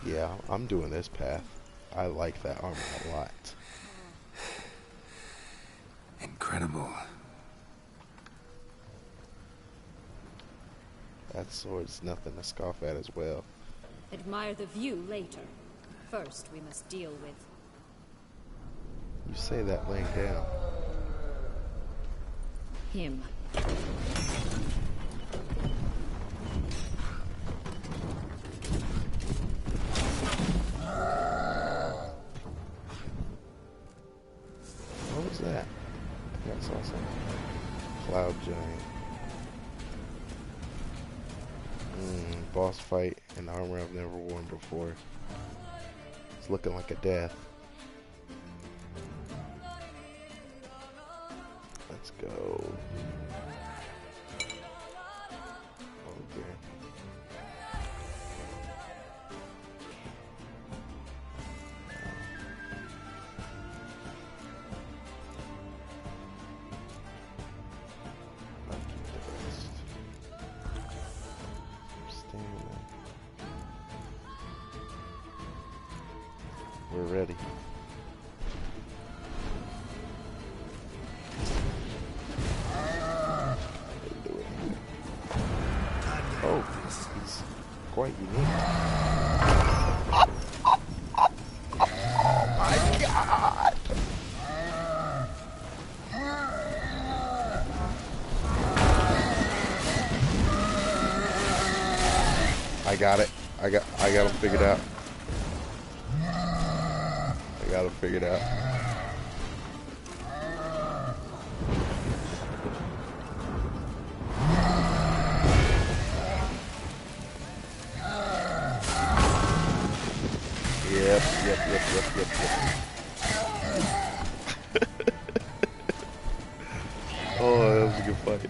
Yeah, I'm doing this path. I like that armor a lot. Incredible. That sword's nothing to scoff at as well. Admire the view later. First, we must deal with... You say that laying down. him. What was that? I think I saw something. Cloud giant. Boss fight in armor I've never worn before. It's looking like a death. Let's go. Okay. We're ready. Oh, he's quite unique. Oh my god! I got it. I got him figured out. I got him figured out. Yep. Oh, that was a good fight.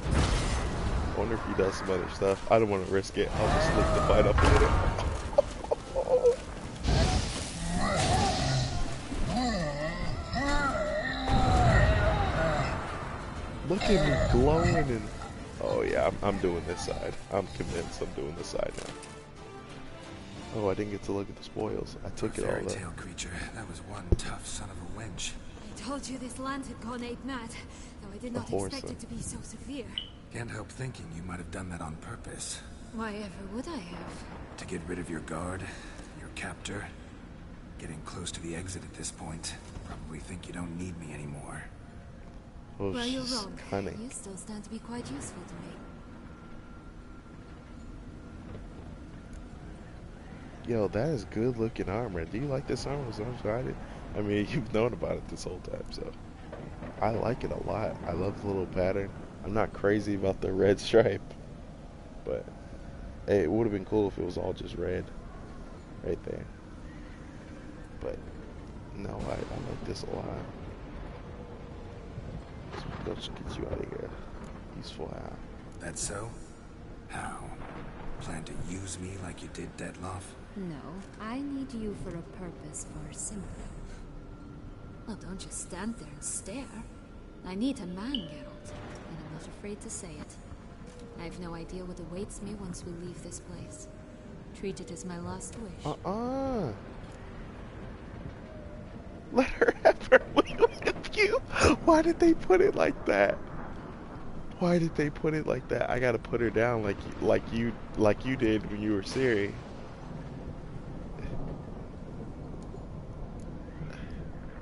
I wonder if he does some other stuff. I don't want to risk it. I'll just look the fight up a minute. Look at me glowing and... Oh yeah, I'm doing this side. I'm convinced I'm doing this side now. Oh, I didn't get to look at the spoils. I took it all Fairy up. tale creature. That was one tough son of a wench. I told you this land had gone ape mad, though I did not expect it to be so severe. Can't help thinking you might have done that on purpose. Why ever would I have? To get rid of your guard, your captor. Getting close to the exit at this point. Probably think you don't need me anymore. Oh, well, you're wrong. Cunning. You still stand to be quite useful to me. Yo, that is good looking armor. Do you like this armor as much as I did? I mean, you've known about it this whole time, so I like it a lot. I love the little pattern. I'm not crazy about the red stripe, but hey, it would have been cool if it was all just red right there. But no, I like this a lot. So let's get you out of here. Useful how? That's so? How? Plan to use me like you did Dettlaff? No, I need you for a purpose far simpler. Well, don't just stand there and stare. I need a man, Geralt, and I'm not afraid to say it. I have no idea what awaits me once we leave this place. Treat it as my last wish. Let her have her way with you. Why did they put it like that? Why did they put it like that? I gotta put her down like you did when you were Ciri.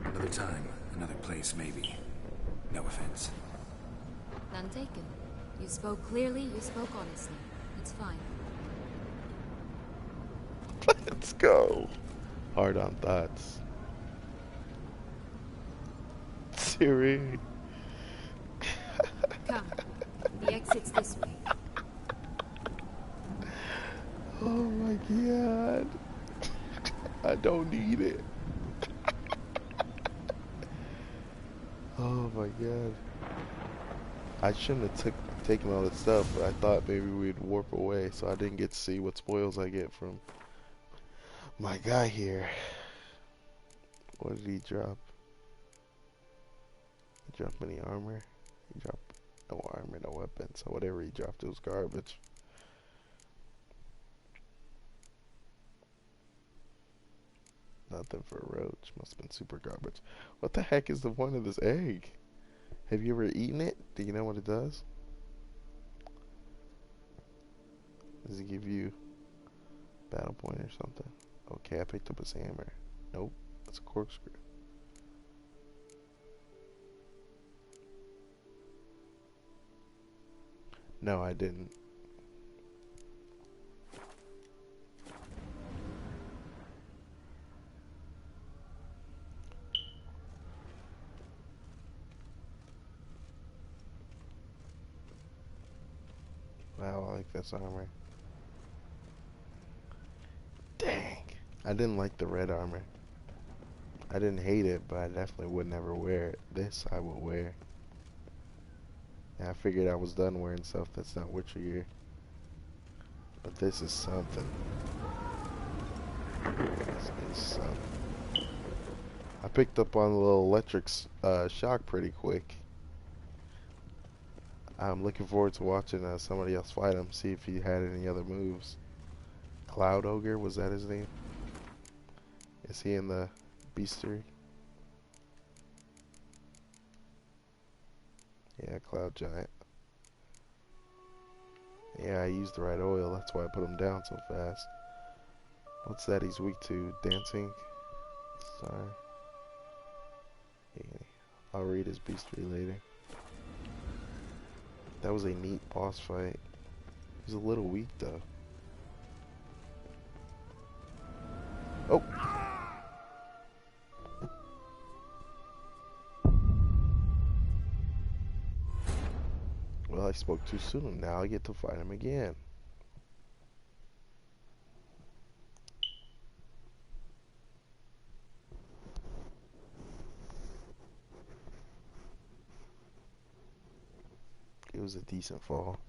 Another time, another place, maybe. No offense. None taken. You spoke clearly, you spoke honestly. It's fine. Let's go. Hard on thoughts. Ciri. Come. The exit's this way. Oh my god. I don't need it. Oh my god. I shouldn't have taken all that stuff, but I thought maybe we'd warp away, so I didn't get to see what spoils I get from my guy here. What did he drop? He dropped any armor? He dropped no armor, no weapons, so whatever he dropped, it was garbage. Nothing for a roach. Must have been super garbage. What the heck is the point of this egg? Have you ever eaten it? Do you know what it does? Does it give you battle point or something? Okay, I picked up a hammer. Nope, that's a corkscrew. No, I didn't. Wow, I like this armor. Dang. I didn't like the red armor. I didn't hate it, but I definitely would never wear it. This I will wear. And I figured I was done wearing stuff that's not Witcher gear. But this is something. This is something. I picked up on the little electric shock pretty quick. I'm looking forward to watching somebody else fight him, see if he had any other moves. Cloud Ogre, was that his name? Is he in the beastery? Yeah, Cloud Giant. Yeah, I used the right oil. That's why I put him down so fast. What's that he's weak to? Dancing? Sorry. Yeah, I'll read his beastery later. That was a neat boss fight. He's a little weak though. Oh! Well, I spoke too soon. Now I get to fight him again. It was a decent fall.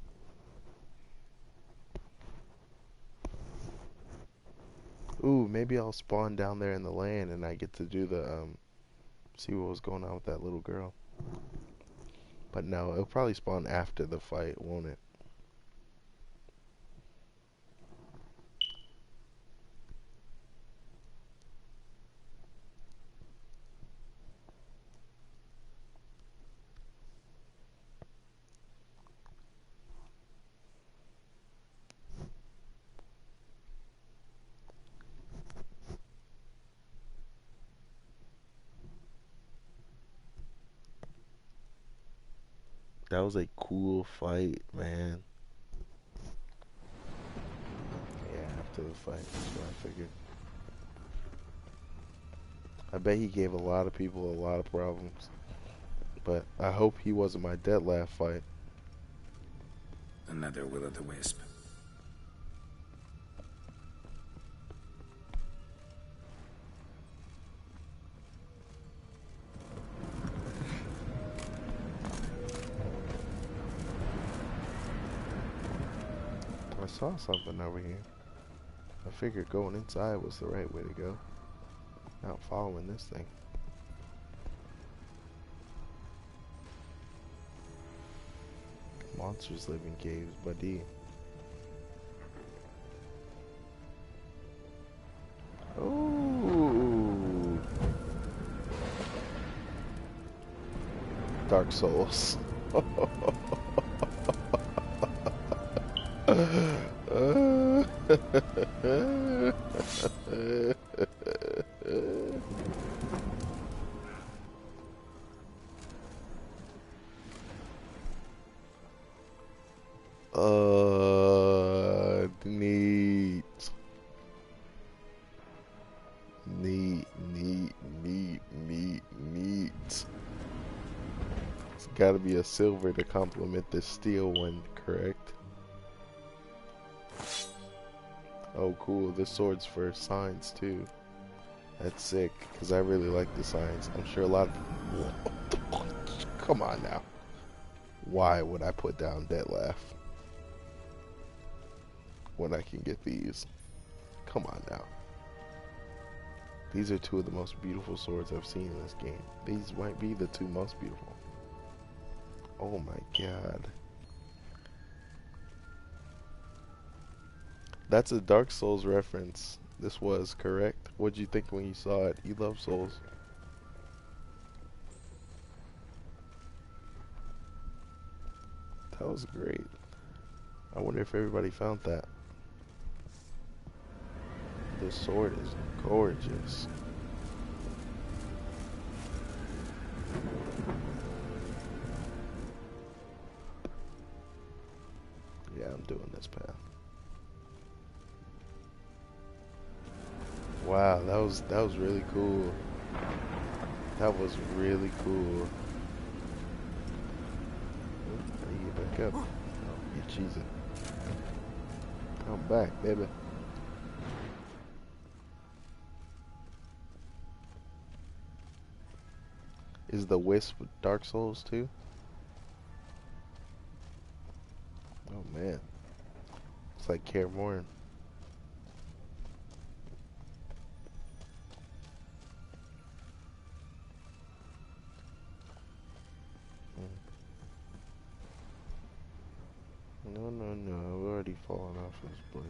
Ooh, maybe I'll spawn down there in the land and I get to do the, see what was going on with that little girl. But no, it'll probably spawn after the fight, won't it? That was a cool fight, man. Yeah, after the fight, that's what I figured. I bet he gave a lot of people a lot of problems. But I hope he wasn't my dettlaff fight. Another will-o'-the-wisp. I saw something over here. I figured going inside was the right way to go. Not following this thing. Monsters live in caves, buddy. Ooh. Dark Souls. Neat. Neat. It's gotta be a silver to complement this steel one, correct? Oh, cool. This sword's for signs, too. That's sick, because I really like the signs. I'm sure a lot of... Come on, now. Why would I put down dettlaff when I can get these? Come on, now. These are two of the most beautiful swords I've seen in this game. These might be the two most beautiful. Oh, my God. That's a Dark Souls reference. This was correct. What'd you think when you saw it? You love Souls. That was great. I wonder if everybody found that. This sword is gorgeous. Yeah, I'm doing this path. Wow, that was really cool. That was really cool. How do you get back up? Oh, you're cheesing. Come back, baby. Is the Wisp Dark Souls too? Oh man. It's like Kaer Morhen. No, I've already fallen off this place.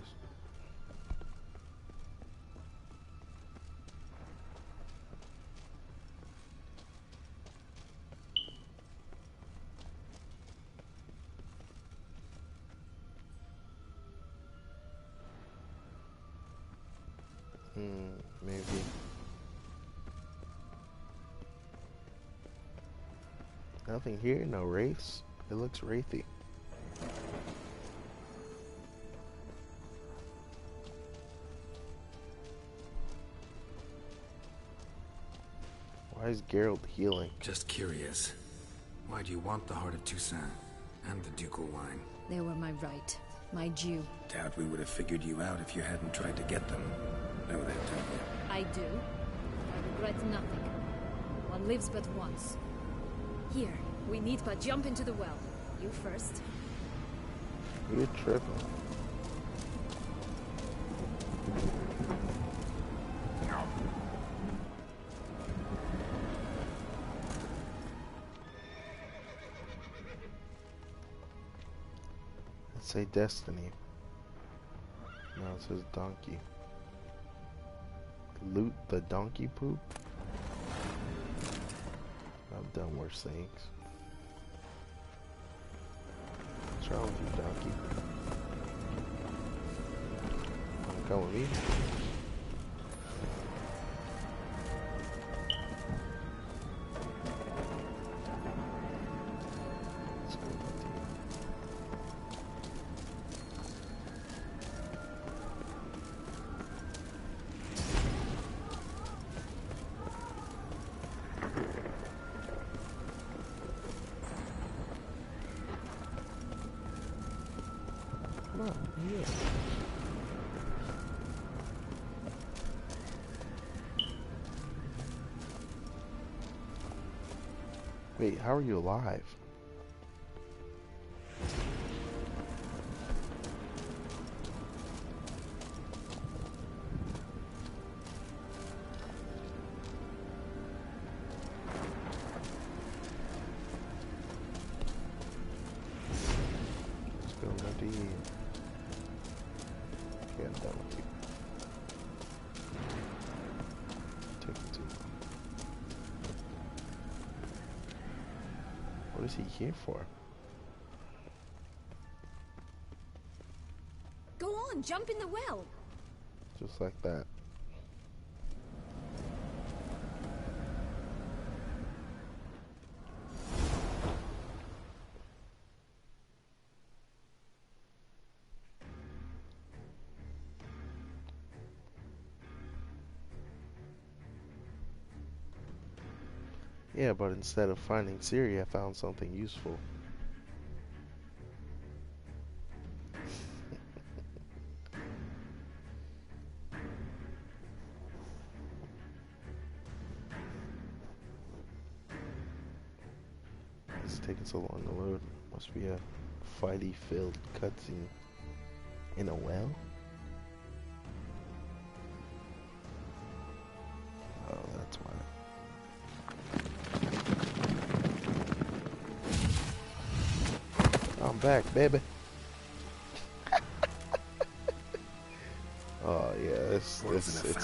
Maybe. Nothing here, no wraiths. It looks wraithy. Why is Geralt healing? Just curious. Why do you want the Heart of Toussaint and the ducal wine? They were my right. My due. Doubt we would have figured you out if you hadn't tried to get them. Know that, don't you? I do. I regret nothing. One lives but once. Here, we need but jump into the well. You first. You're tripping. Let's say destiny. No, it says donkey. Loot the donkey poop? I've done worse things. What's wrong with you, donkey? Wanna come with me? Let's go with you. Come on, yeah. Wait, how are you alive? Let's go, Nudie. Okay, I'm done with you. Take it to. What is he here for? Go on, jump in the well. Just like that. Yeah, but instead of finding Ciri, I found something useful. It's taking so long to load. Must be a fighty-filled cutscene in a well. Oh, that's why. I'm back, baby. Oh yeah, it's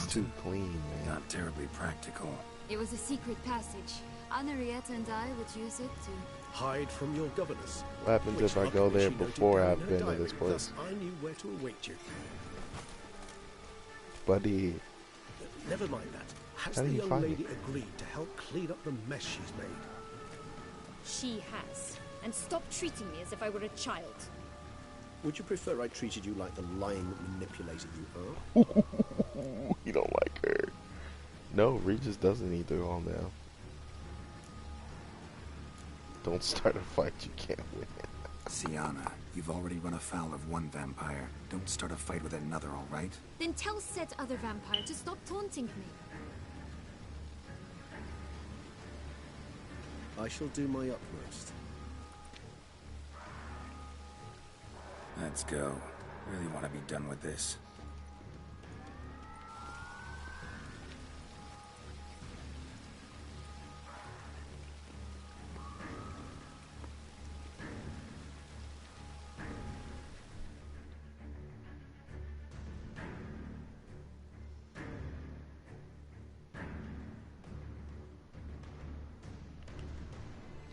too clean, man. Not terribly practical. It was a secret passage. Henrietta and I would use it to hide from your governess. What happens if I go there before I've been to this place? I knew where to await you. Buddy. Never mind that. Has the young lady agreed to help clean up the mess she's made? She has. And stop treating me as if I were a child. Would you prefer I treated you like the lying manipulator you are? You don't like her. No, Regis doesn't need to calm down. Don't start a fight you can't win. Sienna, you've already run afoul of one vampire. Don't start a fight with another, all right? Then tell said other vampire to stop taunting me. I shall do my utmost. Let's go. Really want to be done with this.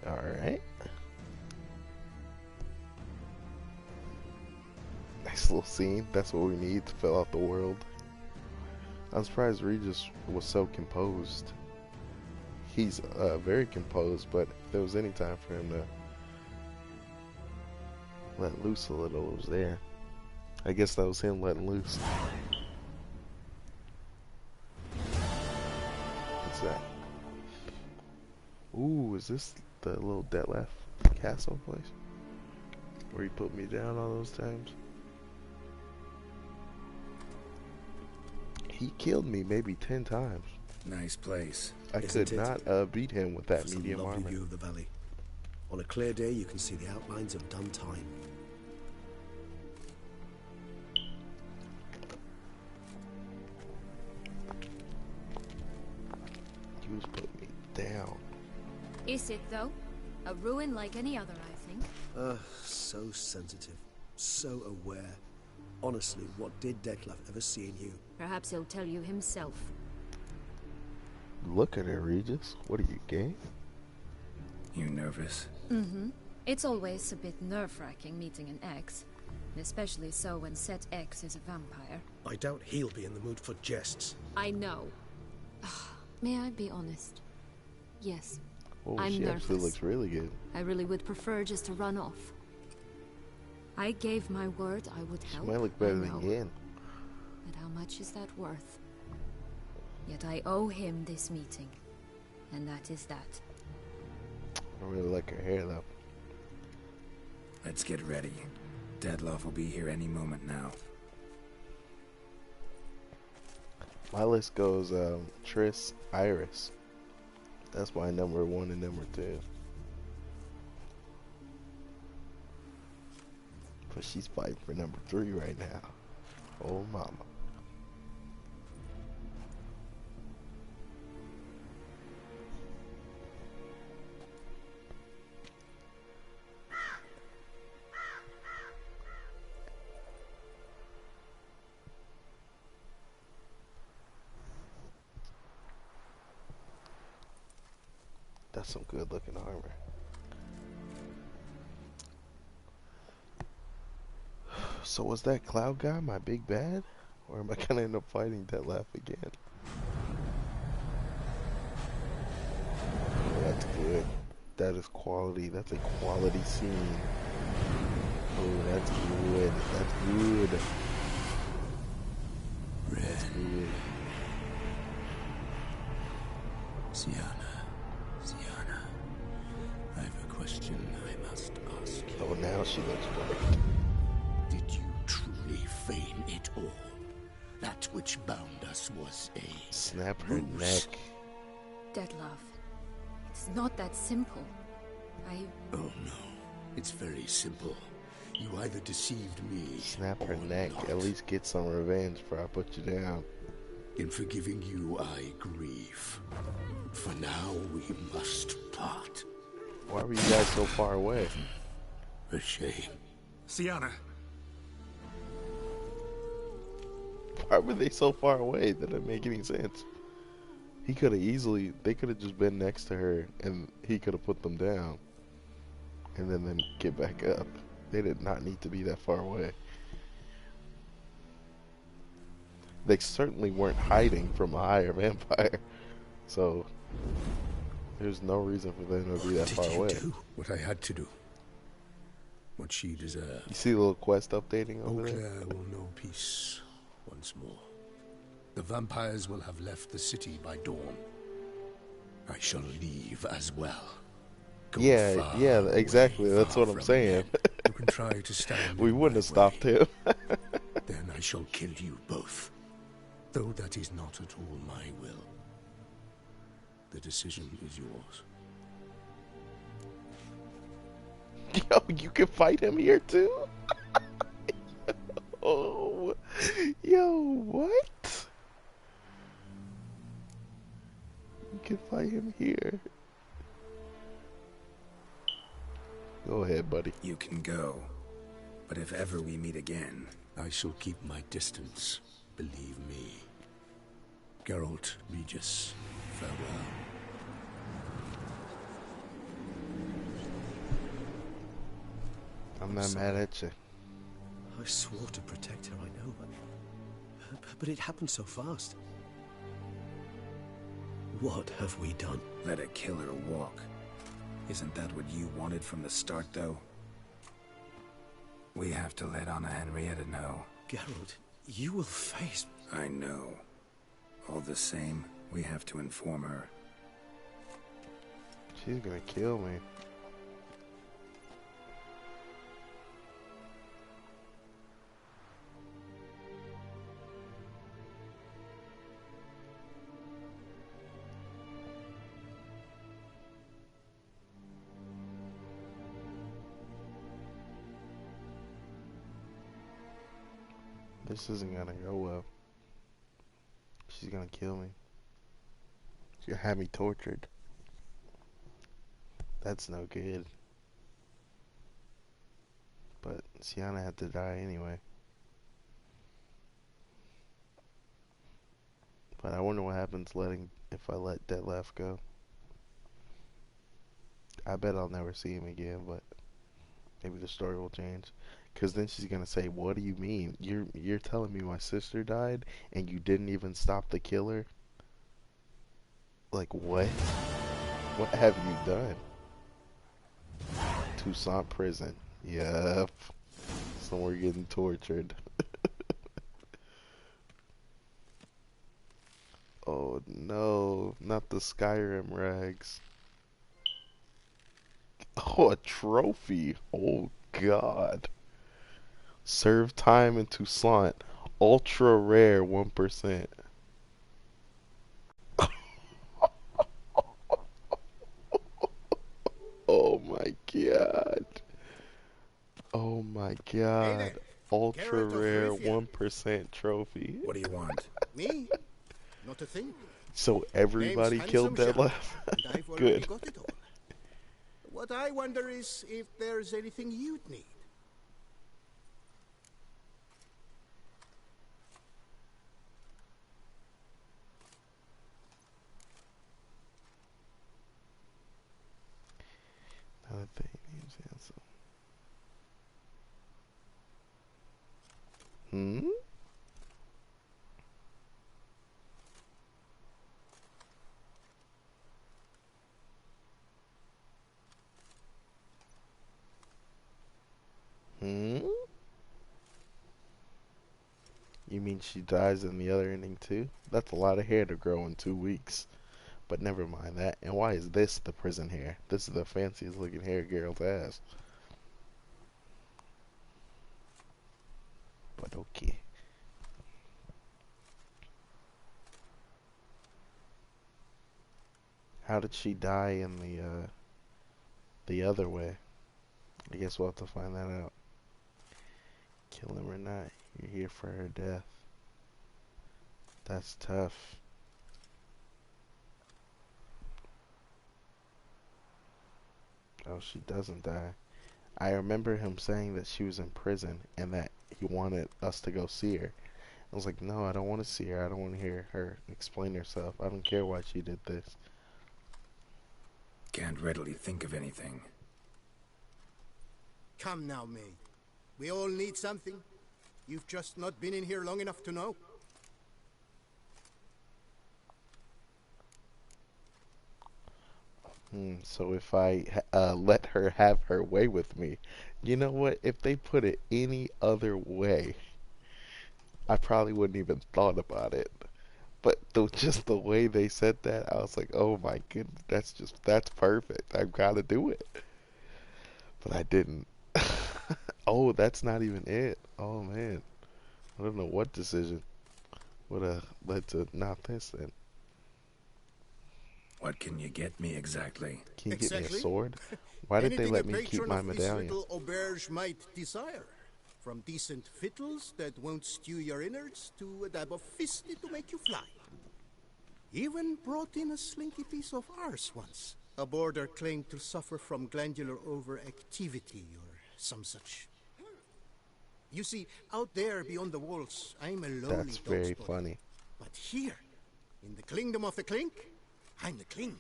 Alright. Nice little scene. That's what we need to fill out the world. I'm surprised Regis was so composed. He's very composed, but if there was any time for him to let loose a little, it was there. I guess that was him letting loose. What's that? Ooh, is this the little dettlaff castle place? Where he put me down all those times? He killed me maybe 10 times. Nice place. I could not beat him with that medium lovely armor. view of the valley. On a clear day, you can see the outlines of done time. You just put me down. Is it, though? A ruin like any other, I think. So sensitive, so aware. Honestly, what did Dettlaff ever see in you? Perhaps he'll tell you himself. Look at her, Regis. What are you, gay? You nervous? Mm-hmm. It's always a bit nerve-wracking meeting an ex. Especially so when said ex is a vampire. I doubt he'll be in the mood for jests. I know. May I be honest? Yes. Oh, I'm she nervous. actually looks really good. I really would prefer just to run off. I gave my word I would help. She might look better than Yin. But how much is that worth? Yet I owe him this meeting. And that is that. I really like her hair, though. Let's get ready. Dettlaff will be here any moment now. My list goes Triss, Iris. That's my number 1 and number 2. But she's fighting for number 3 right now. Oh, mama. That's some good looking armor. So was that Cloud guy my big bad? Or am I gonna end up fighting Dettlaff again? Oh, that's good. That is quality. That's a quality scene. Oh, that's good. That's good. That's good. Sienna, I have a question I must ask you. Oh, now she looks great. Did you truly feign it all? That which bound us was a snap her ruse. neck. Dettlaff, it's not that simple. Oh no, it's very simple. You either deceived me. Snap her neck. Not. At least get some revenge before I put you down. In forgiving you, I grieve. For now, we must part. Why were you guys so far away? A shame. Sienna. Why were they so far away? That didn't make any sense. He could have easily, they could have just been next to her and he could have put them down. And then get back up. They did not need to be that far away. They certainly weren't hiding from a higher vampire. So, there's no reason for them to be that far away. Do what I had to do. What she deserved. You see the little quest updating over there? Beauclair will know peace once more. The vampires will have left the city by dawn. I shall leave as well. Go yeah, exactly. That's what I'm saying. You can try to stand. We wouldn't have stopped him. Then I shall kill you both. Though that is not at all my will. The decision is yours. Yo, you can fight him here too? Oh, yo, what? You can fight him here. Go ahead, buddy. You can go. But if ever we meet again, I shall keep my distance. Believe me. Geralt, Regis, farewell. I'm not mad at you. I swore to protect her, I know, but it happened so fast. What have we done? Let a killer walk. Isn't that what you wanted from the start, though? We have to let Anna Henrietta know. Geralt, you will face... I know. All the same, we have to inform her. She's gonna kill me. This isn't gonna go well. She's gonna kill me. She's gonna have me tortured. That's no good. But Sienna had to die anyway. But I wonder what happens if I let Dettlaff go. I bet I'll never see him again, but maybe the story will change. Cause then she's gonna say, "What do you mean? You're telling me my sister died and you didn't even stop the killer? Like what? What have you done?" Toussaint prison. Yep. Somewhere getting tortured. Oh no, not the Skyrim rags. Oh, a trophy. Oh god. Serve time in Toussaint. Ultra rare 1%. Oh my god. Oh my god. Ultra rare 1% trophy. What do you want? Me? Not a thing. So everybody Name's killed Handsome Dettlaff? Jack, and I've already Good. got it all. What I wonder is if there's anything you'd need. Another thing name's Handsome. Hmm? Hmm? You mean she dies in the other ending too? That's a lot of hair to grow in 2 weeks. But never mind that. And why is this the prison hair? This is the fanciest looking hair Geralt has. But okay. How did she die in the other way? I guess we'll have to find that out. Kill him or not, you're here for her death. That's tough. Oh, she doesn't die. I remember him saying that she was in prison and that he wanted us to go see her. I was like, no, I don't want to see her. I don't want to hear her explain herself. I don't care why she did this. Can't readily think of anything. Come now, maid. We all need something. You've just not been in here long enough to know. So if I let her have her way with me, you know what? If they put it any other way, I probably wouldn't even thought about it. But just the way they said that, I was like, oh my goodness, that's perfect. I've got to do it. But I didn't. Oh, that's not even it. Oh man, I don't know what decision would have led to not this then. What can you get me exactly? Can you get me a sword? Why did they let me keep my medallion? Anything a patron of this little auberge might desire. From decent fiddles that won't stew your innards to a dab of fisty to make you fly. Even brought in a slinky piece of arse once. A boarder claimed to suffer from glandular overactivity or some such. You see, out there beyond the walls, I'm a lowly That's very dog's funny. But here, in the kingdom of the clink, I'm the king.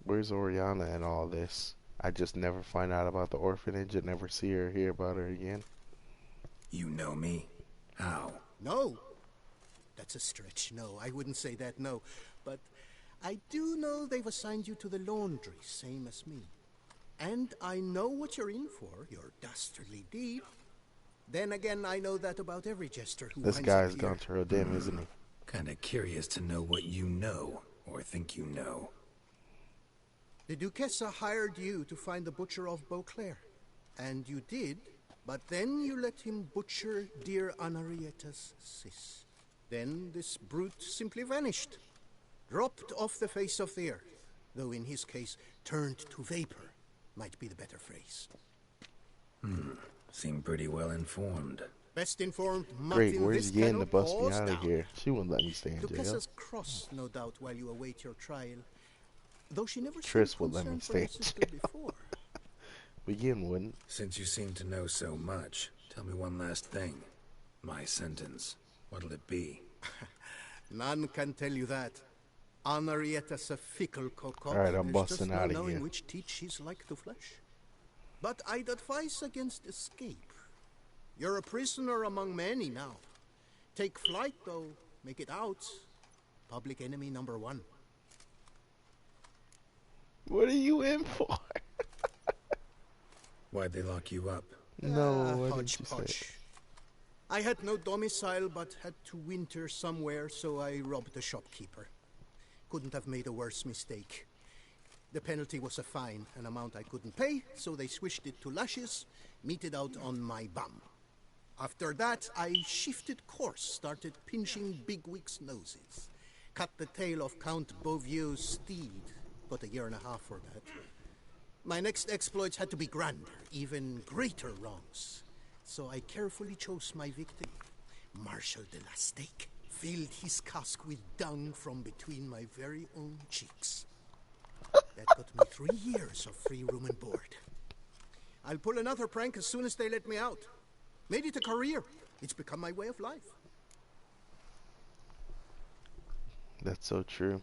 Where's Oriana and all this? I just never find out about the orphanage and never see her or hear about her again. You know me? How? No. That's a stretch. No, I wouldn't say that, no. But I do know they've assigned you to the laundry, same as me. And I know what you're in for, your dastardly deed. Then again, I know that about every jester who This winds guy's up here. gone to Rodin, isn't he? Kinda curious to know what you know, or think you know. The Duchessa hired you to find the butcher of Beauclair. And you did, but then you let him butcher dear Anarietta's sis. Then this brute simply vanished. Dropped off the face of the earth. Though in his case, turned to vapor, might be the better phrase. Seem pretty well informed. Best informed mutt Great, in where's this Yen kennel, to bust me paws out of down. here? She wouldn't let me stay in jail. Duchessa's cross, no doubt, while you await your trial. Though she never Triss seemed would let me concerned for stay her in sister jail. before. But Yen wouldn't. Since you seem to know so much, tell me one last thing. My sentence. What'll it be? None can tell you that. Anarietta's a fickle cocotte. Alright, I'm There's just busting no outta knowing here. which teeth she's like to flesh. But I'd advise against escape. You're a prisoner among many now. Take flight, though. Make it out. Public enemy number one. What are you in for? Why'd they lock you up? No, what did you say? Hodgepodge. I had no domicile, but had to winter somewhere, so I robbed the shopkeeper. Couldn't have made a worse mistake. The penalty was a fine, an amount I couldn't pay, so they swished it to lashes, meted out on my bum. After that, I shifted course, started pinching bigwigs' noses. Cut the tail of Count Beauvieux's steed. Got a year and a half for that. My next exploits had to be grander, even greater wrongs. So I carefully chose my victim, Marshal de la Stake. Filled his cask with dung from between my very own cheeks. That got me 3 years of free room and board. I'll pull another prank as soon as they let me out. Made it a career. It's become my way of life. That's so true.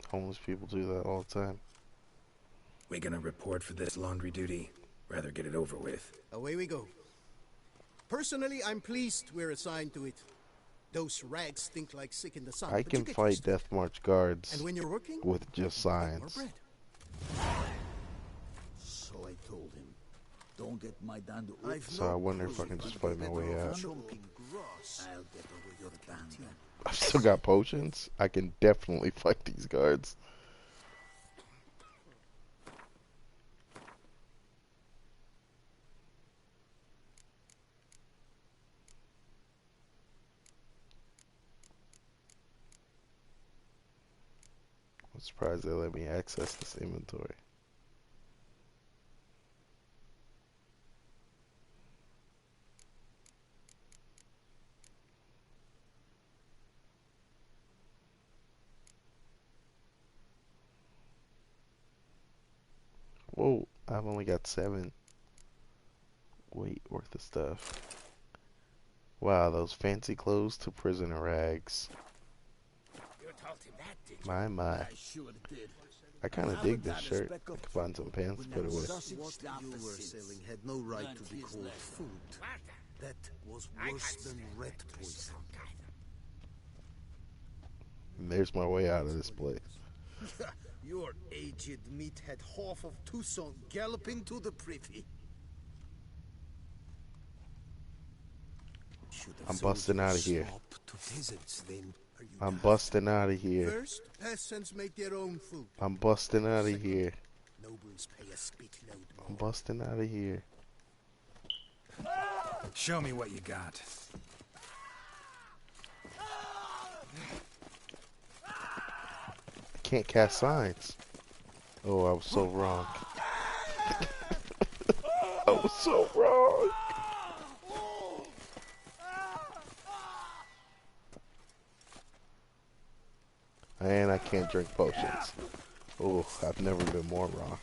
Homeless people do that all the time. We gonna report for this laundry duty? Rather get it over with. Away we go. Personally, I'm pleased we're assigned to it. Those rags stink like sick in the sun. I but can you get fight used to it. Death March guards And when you're working, with just more science. bread. So I told him, don't get my dand. So I wonder if I can just fight my way out. I'll get over your band. I've still got potions. I can definitely fight these guards. I'm surprised they let me access this inventory. Whoa, I've only got 7 weight worth of stuff. Wow, those fancy clothes to prisoner rags. You told him that, did you? My. I sure did. I kind of dig this shirt. I could find some pants to put it with. What you were selling had no right to be called food. That was worse than rat poison. And there's my way out of this place. Your aged meathead half of Tucson galloping to the privy. I'm busting out of here. To peasants, then. Are you I'm busting out of here. First, peasants make their own food. I'm busting out of here. Nobles pay a spitload more. I'm busting out of here. Show me what you got. I can't cast signs. Oh, I was so wrong. I was so wrong. And I can't drink potions. Oh, I've never been more wrong.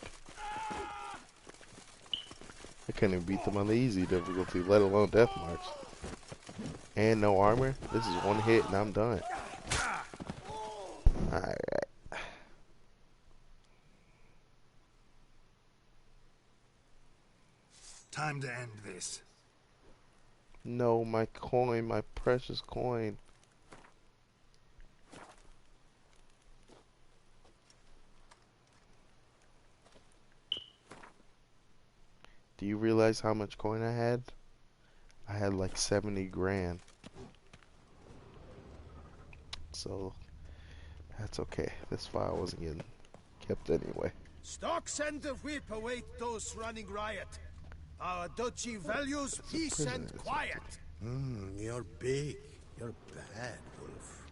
I couldn't even beat them on the easy difficulty, let alone Death March. And no armor? This is one hit and I'm done. Alright. Time to end this. No, my coin, my precious coin. Do you realize how much coin I had? I had like 70 grand. So, that's okay. This file wasn't getting kept anyway. Stocks and the whip await those running riot. Our duchy values peace and quiet. You're big. You're bad, Wolf.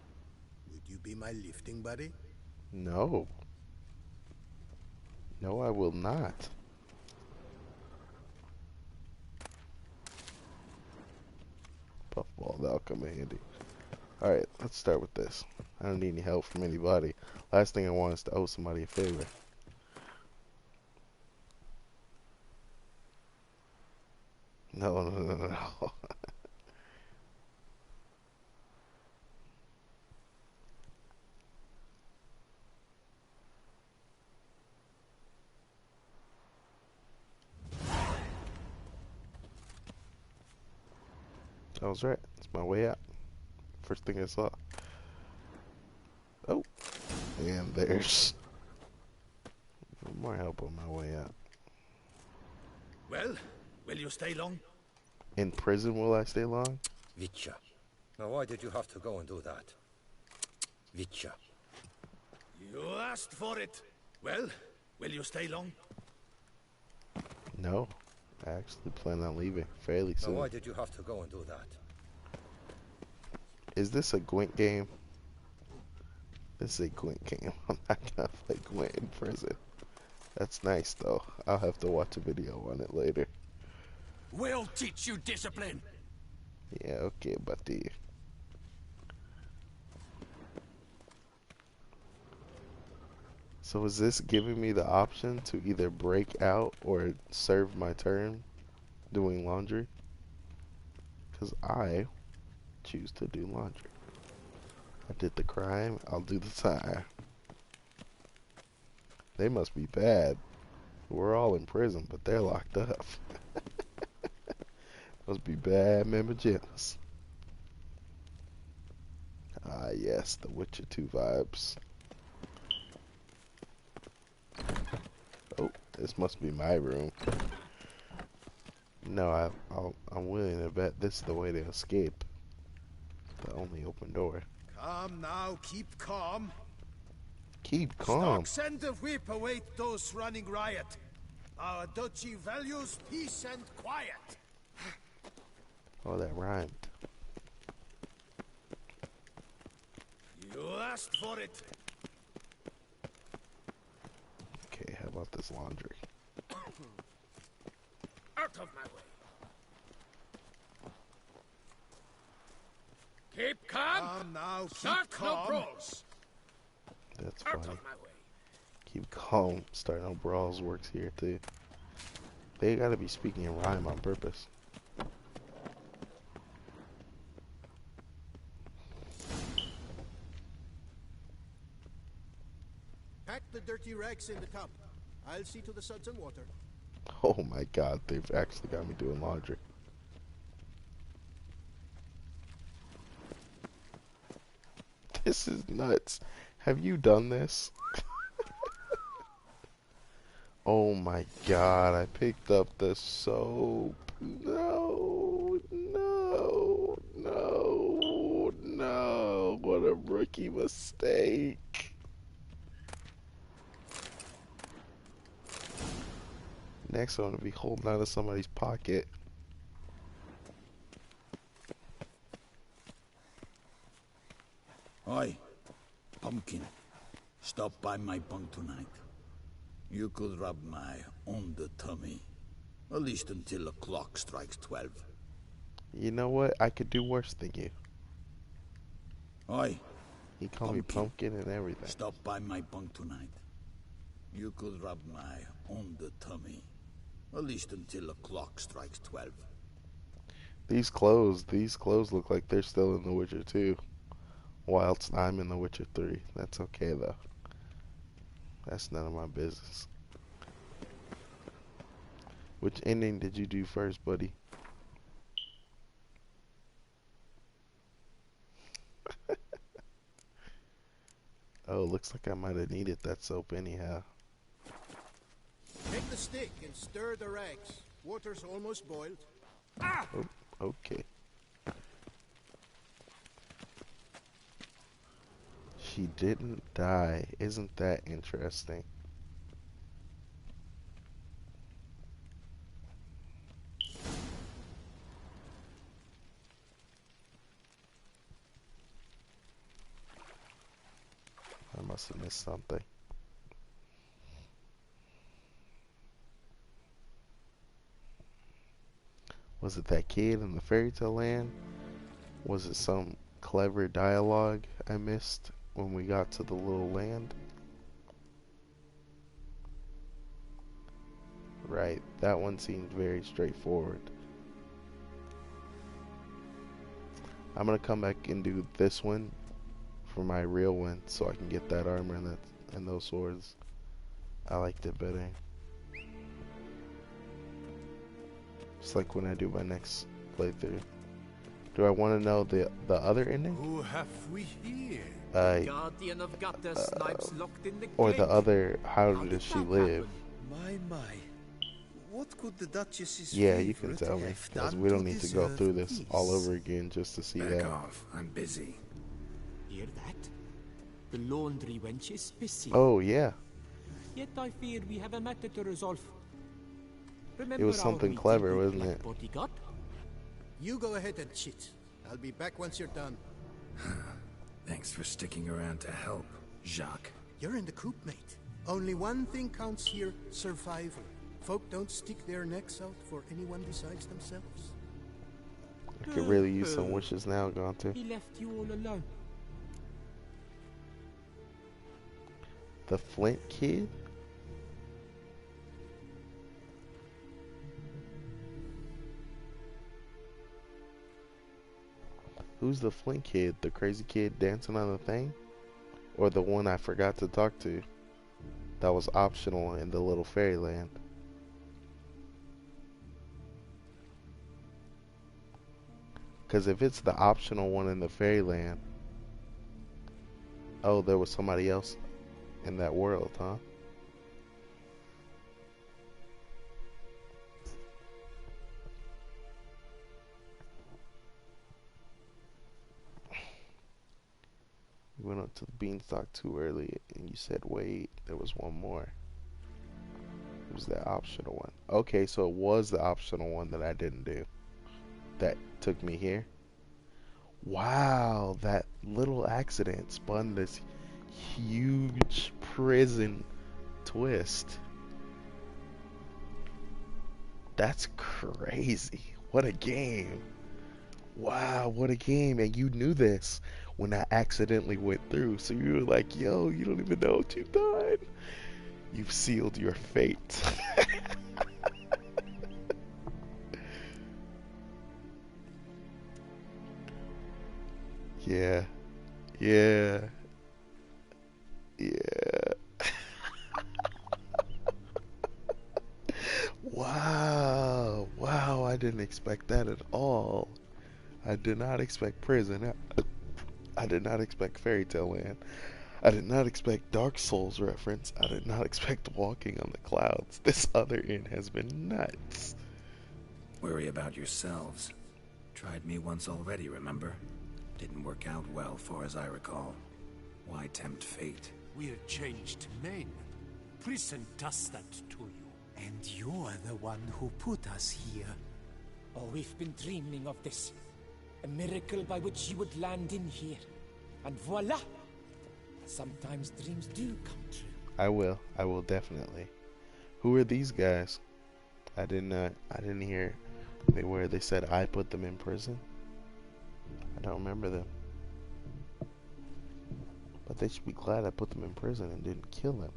Would you be my lifting buddy? No. No, I will not. Puffball, that'll come in handy. Alright, let's start with this. I don't need any help from anybody. Last thing I want is to owe somebody a favor. No. I was right. It's my way out. First thing I saw. Oh. And there's more help on my way out. Well, will you stay long? In prison, will I stay long? Witcher. Now why did you have to go and do that? Witcher. You asked for it. Well, will you stay long? No. I actually plan on leaving fairly soon. Now why did you have to go and do that? Is this a Gwent game? This is a Gwent game. I'm not gonna play Gwent in prison. That's nice though. I'll have to watch a video on it later. We'll teach you discipline. Yeah, okay, buddy. So is this giving me the option to either break out or serve my turn doing laundry? Because I choose to do laundry. I did the crime, I'll do the time. They must be bad. We're all in prison, but they're locked up. Must be bad memogems. Ah, yes, the Witcher 2 vibes. Oh, this must be my room. No, I'm willing to bet this is the way to escape. The only open door. Calm now, keep calm. Keep calm. Stocks and the whip await those running riot. Our duchy values peace and quiet. Oh, that rhymed. You asked for it. Okay, how about this laundry? Out of my way. Keep calm. Calm now, keep Start calm. no brawls. That's Out funny. of my way. Keep calm. Start no brawls works here too. They gotta be speaking in rhyme on purpose. Pack the dirty rags in the tub. I'll see to the suds and water. Oh my god, they've actually got me doing laundry. This is nuts. Have you done this? Oh my god, I picked up the soap. No, no, no, no. What a rookie mistake. Next, I'm gonna be holding out of somebody's pocket. Oi, Pumpkin. Stop by my bunk tonight. You could rub my on the tummy. At least until the clock strikes 12. You know what? I could do worse than you. Oi. He called me pumpkin and everything. Stop by my bunk tonight. You could rub my on the tummy. At least until the clock strikes 12. These clothes look like they're still in The Witcher 2. Whilst I'm in The Witcher 3. That's okay though. That's none of my business. Which ending did you do first, buddy? Oh, looks like I might have needed that soap anyhow. Take the stick and stir the rags. Water's almost boiled. Oh, okay. She didn't die. Isn't that interesting? I must have missed something. Was it that kid in the fairy tale land? Was it some clever dialogue I missed when we got to the little land? Right, that one seemed very straightforward. I'm gonna come back and do this one for my real one so I can get that armor and those swords. I liked it better. Just like when I do my next playthrough. Do I want to know the other ending? Who have we here? Guardian of Gutter snipes locked in the or the gate. other, how does she live? My. What could the Duchess's Yeah, you can favorite tell me, have because done we don't to need to go deserve through this peace? all over again just to see that. Back off. I'm busy. Hear that? The laundry wench is busy. Oh, yeah. Yet I fear we have a matter to resolve. Remember It was our something meeting clever, with wasn't Black it? Bodyguard? You go ahead and cheat. I'll be back once you're done. Thanks for sticking around to help, Jacques. You're in the coop, mate. Only one thing counts here, survival. Folk don't stick their necks out for anyone besides themselves. I could really use some wishes now, Gunther. He left you all alone. The Flint kid? Who's the Flint kid? The crazy kid dancing on the thing? Or the one I forgot to talk to? That was optional in the little fairyland. Because if it's the optional one in the fairyland, oh, there was somebody else in that world, huh? You went up to the beanstalk too early and you said wait, there was one more. It was the optional one. Okay, so it was the optional one that I didn't do. That took me here. Wow, that little accident spun this huge prison twist. That's crazy. What a game. Wow, what a game. And you knew this when I accidentally went through. So you were like, yo, you don't even know what you've done. You've sealed your fate. Yeah. Yeah. Wow. Wow, I didn't expect that at all. I did not expect prison. I did not expect Fairy Tale Land. I did not expect Dark Souls reference. I did not expect walking on the clouds. This other inn has been nuts. Worry about yourselves. Tried me once already, remember? Didn't work out well, far as I recall. Why tempt fate? We're changed men. Prison does that to you. And you're the one who put us here. Oh, we've been dreaming of this. A miracle by which you would land in here. And voila! Sometimes dreams do come true. I will definitely. Who are these guys? I didn't hear they said I put them in prison. I don't remember them. But they should be glad I put them in prison and didn't kill them.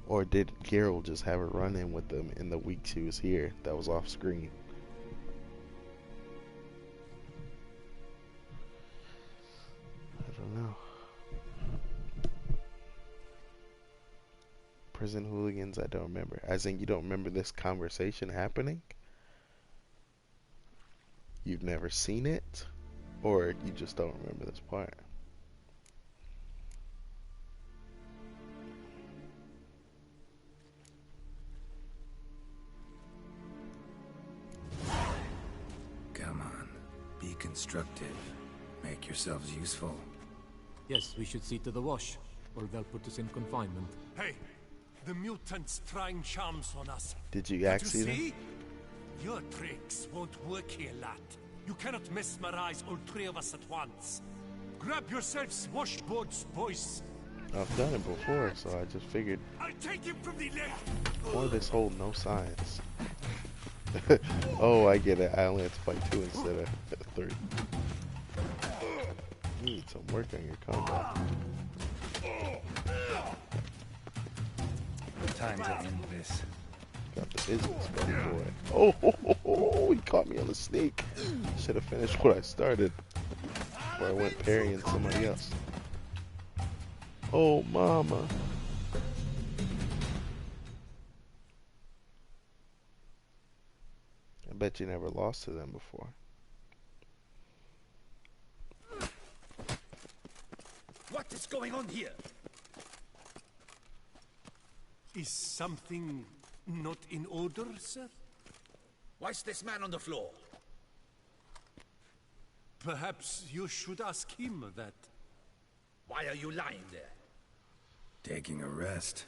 Or did Geralt just have a run-in with them in the weeks he was here that was off screen? I don't know. Prison hooligans, I don't remember. As in, you don't remember this conversation happening? You've never seen it? Or you just don't remember this part? Come on. Be constructive. Make yourselves useful. Yes, we should see to the wash, or they'll put us in confinement. Hey, the mutant's trying charms on us. Did you Can't actually see them? see? Your tricks won't work here, lad. You cannot mesmerize all three of us at once. Grab yourselves washboards, boys. I've done it before, so I just figured. I'll take him from the left. Or this whole no science. Oh, I get it. I only have to fight 2 instead of 3. You need some work on your combat. Time to end this. Got the business, buddy boy. Oh, he caught me on the sneak. Should have finished what I started. Before I went parrying somebody else. Oh, mama. I bet you never lost to them before. What is going on here? Is something not in order, sir? Why is this man on the floor? Perhaps you should ask him that. Why are you lying there? Taking a rest.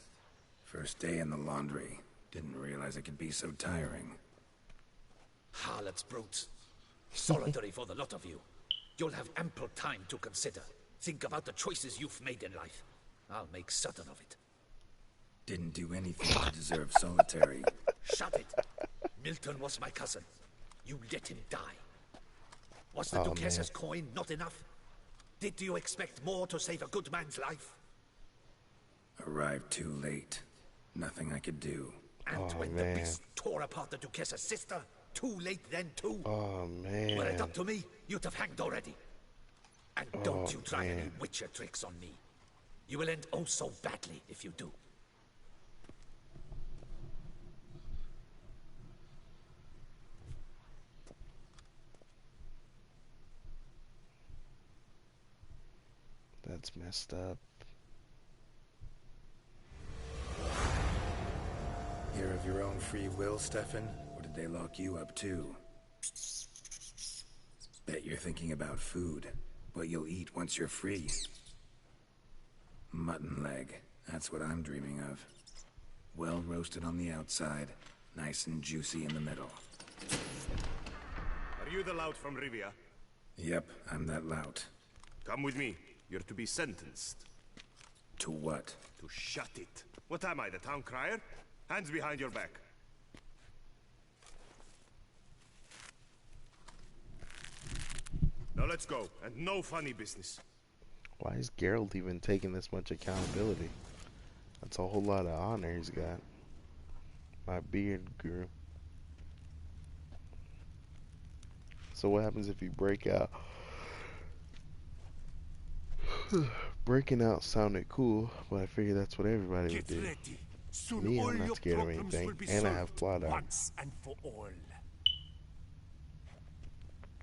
First day in the laundry. Didn't realize it could be so tiring. Harlots, brutes. Solitary for the lot of you. You'll have ample time to consider. Think about the choices you've made in life. I'll make certain of it. Didn't do anything to deserve solitary. Shut it. Milton was my cousin. You let him die. Was the Duchess's coin not enough? Did you expect more to save a good man's life? Arrived too late. Nothing I could do. And when the beast tore apart the Duchess's sister, too late then too. Oh, man. Were it up to me, you'd have hanged already. And don't you try any witcher tricks on me. You will end oh so badly if you do. That's messed up. You're of your own free will, Stefan? Or did they lock you up too? Bet you're thinking about food. What you'll eat once you're free. Mutton leg. That's what I'm dreaming of. Well roasted on the outside, nice and juicy in the middle. Are you the lout from Rivia? Yep, I'm that lout. Come with me. You're to be sentenced. To what? To shut it. What am I, the town crier? Hands behind your back. Now let's go, and no funny business. Why is Geralt even taking this much accountability? That's a whole lot of honor he's got. My beard grew. So what happens if you break out? Breaking out sounded cool, but I figured that's what everybody would do. Ready. Soon Me, all I'm not your scared of problems anything, will be and I solved have plot armor. once and for all.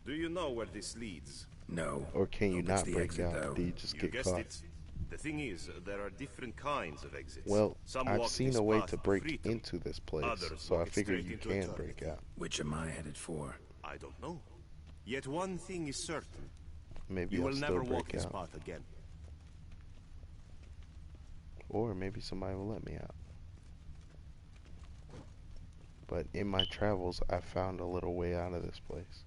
Do you know where this leads? No. Or can you not the break exit, out? though. Do you just You get guessed caught? it. The thing is, there are different kinds of exits. Well, Some I've walk seen this a way path to break freely. into this place, Others so I walk it figure straight you into can eternity. break out. Which am I headed for? I don't know. Yet one thing is certain. Maybe You I'll will still never break walk this out. path again. Or maybe somebody will let me out. But in my travels, I found a little way out of this place.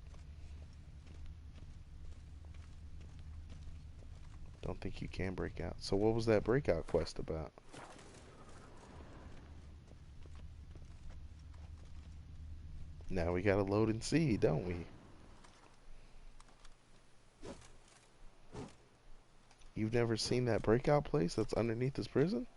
Don't think you can break out. So what was that breakout quest about? Now we gotta load and see, don't we? You've never seen that breakout place that's underneath this prison?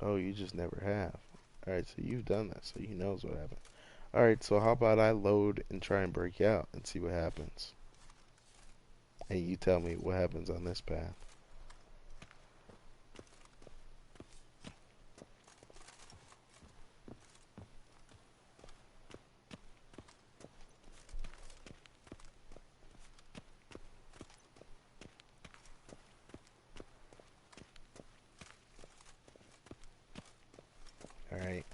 Oh, you just never have. Alright, so you've done that, so he knows what happened. Alright, so how about I load and try and break out and see what happens. And you tell me what happens on this path. Alright.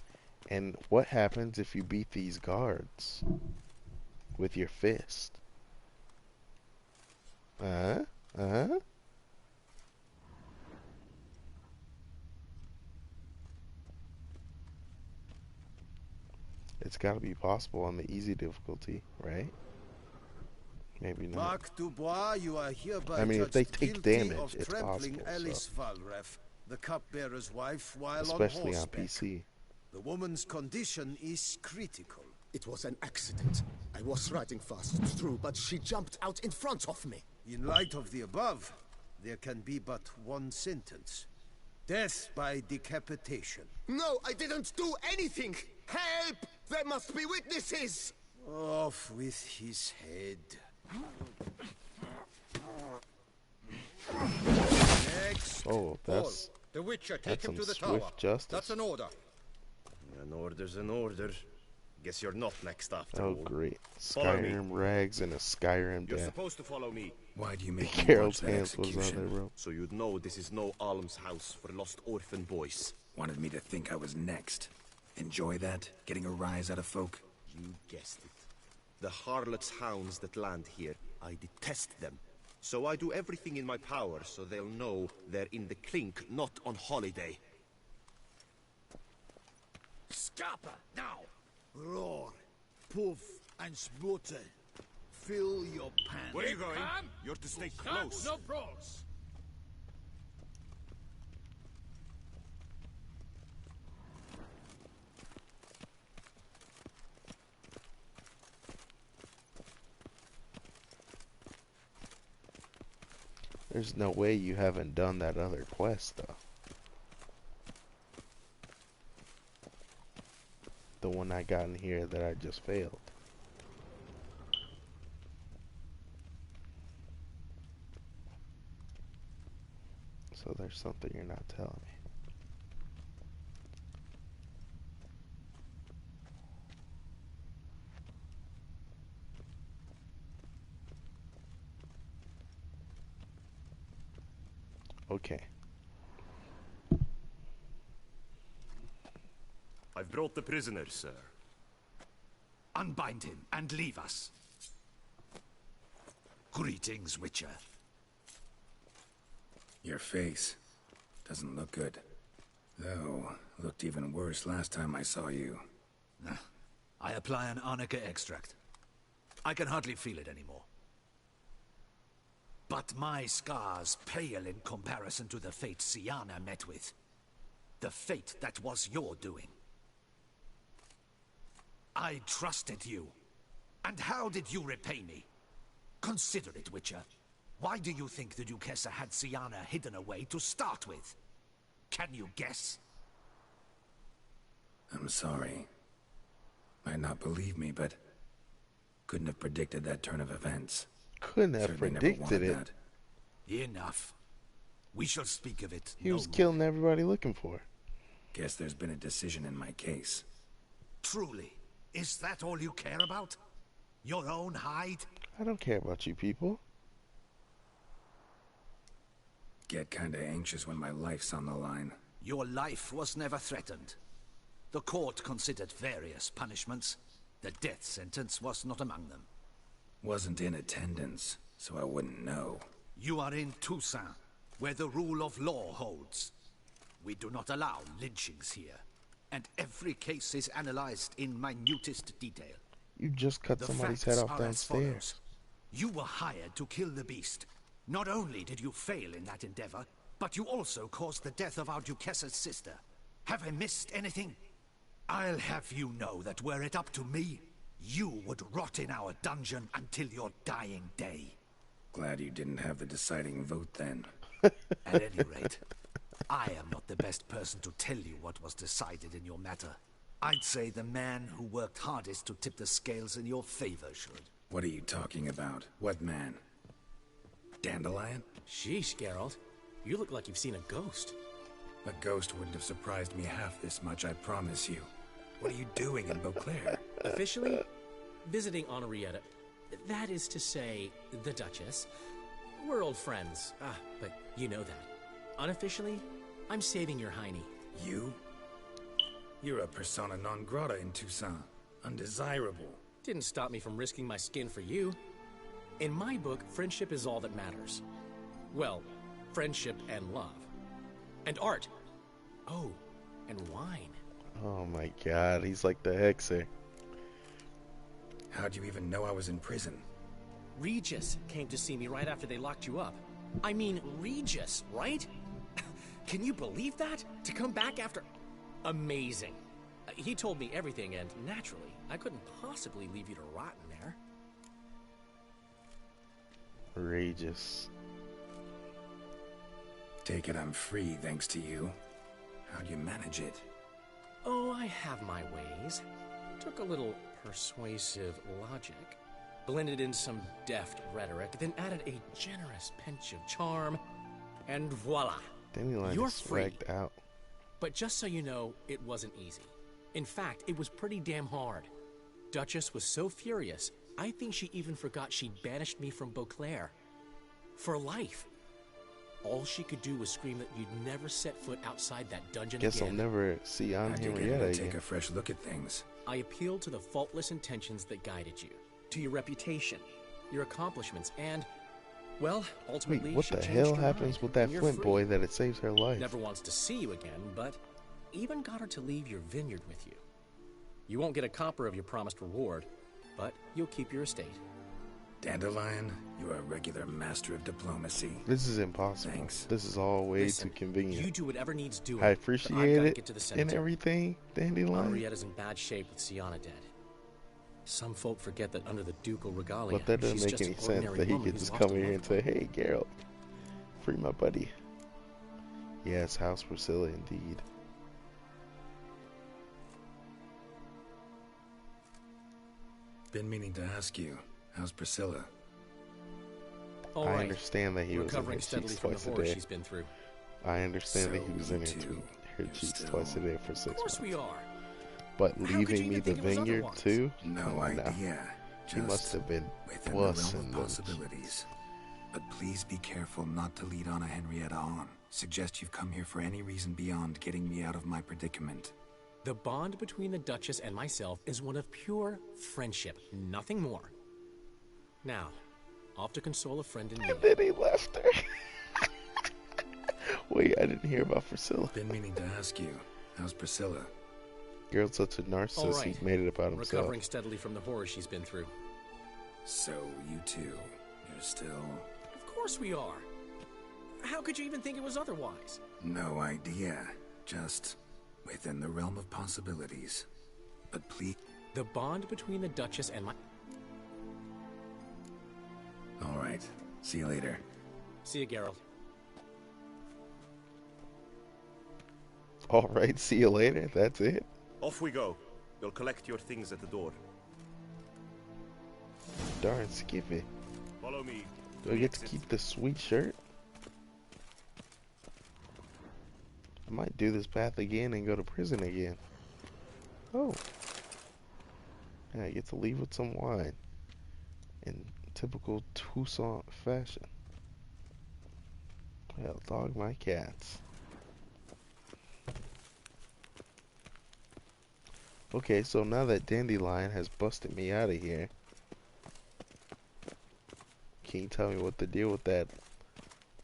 And what happens if you beat these guards with your fist? Uh-huh. It's got to be possible on the easy difficulty, right? Maybe not. Mark Dubois, you are hereby I mean, if they judged take guilty damage, of it's trampling possible, Alice so. Valref, the cupbearer's wife, while Especially on on horseback. PC. The woman's condition is critical. It was an accident. I was riding fast, it's true, but she jumped out in front of me. In light of the above, there can be but one sentence. Death by decapitation. No, I didn't do anything! Help! There must be witnesses! Off with his head. Next. Oh, that's The Witcher, that's take him some to the swift tower. justice. That's an order. An order's an order. Guess you're not next after Oh, all. great. Follow me. Skyrim rags and a Skyrim You're death. supposed to follow me. Why do you make me Carol's watch that hands was on execution? there, bro. So you'd know this is no almshouse for lost orphan boys. Wanted me to think I was next. Enjoy that? Getting a rise out of folk? You guessed it. The harlots' hounds that land here, I detest them. So I do everything in my power so they'll know they're in the clink, not on holiday. Scapa, now! Roar, poof, and sputter. Fill your pants. Where are you going? You're to stay Stop, close. no brawls. There's no way you haven't done that other quest, though. The one I got in here that I just failed. So there's something you're not telling me. Okay. I've brought the prisoner, sir. Unbind him and leave us. Greetings, Witcher. Your face doesn't look good. Though, looked even worse last time I saw you. I apply an arnica extract. I can hardly feel it anymore. But my scars pale in comparison to the fate Siana met with. The fate that was your doing. I trusted you. And how did you repay me? Consider it, Witcher. Why do you think the Duchessa had Siana hidden away to start with? Can you guess? I'm sorry. Might not believe me, but couldn't have predicted that turn of events. Couldn't have Certainly never predicted wanted it. that. Enough. We shall speak of it He no was more. killing everybody looking for. Guess there's been a decision in my case. Truly, is that all you care about? Your own hide? I don't care about you people. Get kinda anxious when my life's on the line. Your life was never threatened. The court considered various punishments. The death sentence was not among them. Wasn't in attendance, so I wouldn't know. You are in Toussaint, where the rule of law holds. We do not allow lynchings here, and every case is analyzed in minutest detail. You just cut The somebody's facts head off are as follows. downstairs. You were hired to kill the beast. Not only did you fail in that endeavor, but you also caused the death of our Duchessa's sister. Have I missed anything? I'll have you know that were it up to me, you would rot in our dungeon until your dying day. Glad you didn't have the deciding vote then. At any rate, I am not the best person to tell you what was decided in your matter. I'd say the man who worked hardest to tip the scales in your favor should. What are you talking about? What man? Dandelion? Sheesh, Geralt. You look like you've seen a ghost. A ghost wouldn't have surprised me half this much, I promise you. What are you doing in Beauclair? Officially, visiting Henrietta. That is to say, the Duchess. We're old friends. But you know that. Unofficially, I'm saving your hiney. You? You're a persona non grata in Toussaint. Undesirable. Didn't stop me from risking my skin for you. In my book, friendship is all that matters. Well, friendship and love. And art. Oh, and wine. Oh my god, he's like the hexer. How'd you even know I was in prison? Regis came to see me right after they locked you up. I mean, Regis, right? Can you believe that? To come back after... Amazing. He told me everything, and naturally, I couldn't possibly leave you to rot in there. Regis. Take it I'm free thanks to you. How'd you manage it? Oh, I have my ways. Took a little persuasive logic, blended in some deft rhetoric, then added a generous pinch of charm, and voila! Dandelion You're is free. swagged out. But just so you know, it wasn't easy. In fact, it was pretty damn hard. Duchess was so furious, I think she even forgot she banished me from Beauclair. For life. All she could do was scream that you'd never set foot outside that dungeon Guess again. I'll never see Aunt Henrietta again. Take a fresh look at things. I appealed to the faultless intentions that guided you, to your reputation, your accomplishments, and, well, ultimately, Wait, what she the changed hell her happens mind, with that and you're Flint free. boy that it saves her life? Never wants to see you again, but even got her to leave your vineyard with you. You won't get a copper of your promised reward, but you'll keep your estate. Dandelion, you're a regular master of diplomacy. This is impossible. Thanks. This is all way Listen, too convenient. You do whatever needs doing. I but I've appreciate gotta it get to the and cemetery. everything, Dandelion. Henrietta's in bad shape with Sienna dead. Some folk forget that under the ducal regalia, But that doesn't she's make just any an sense ordinary that he woman could who's just lost come a here loved and say, hey, Geralt, free my buddy. Yes, House Priscilla indeed. Been meaning to ask you, how's Priscilla? All I right. understand that he was in Recovering her steadily cheeks from the twice a horror day. she's been through. I understand that So he was in you her, two, her you're cheeks still- twice a day for 6 Of course months. we are. But How could leaving you me even the think it was vineyard otherwise? too? No idea. He must have been within the realm bussing of them. possibilities. But please be careful not to lead Anna Henrietta on. Suggest you've come here for any reason beyond getting me out of my predicament. The bond between the Duchess and myself is one of pure friendship, nothing more. Now, off to console a friend in need. And then he left her. Wait, I didn't hear about Priscilla. Been meaning to ask you, how's Priscilla? Girl's such a narcissist, All right. he made it about himself. Recovering steadily from the horror she's been through. So, you two, you're still... Of course we are. How could you even think it was otherwise? No idea. Just within the realm of possibilities. But please... The bond between the Duchess and my... All right. See you later. See you, Geralt. All right, see you later. That's it. Off we go. You'll collect your things at the door. Darn Skippy. Follow me. Do I get to keep this sweet shirt? I might do this path again and go to prison again. Oh. And I get to leave with some wine. In typical Toussaint fashion. Well, dog my cats. Okay, so now that Dandelion has busted me out of here, can you tell me what the deal with that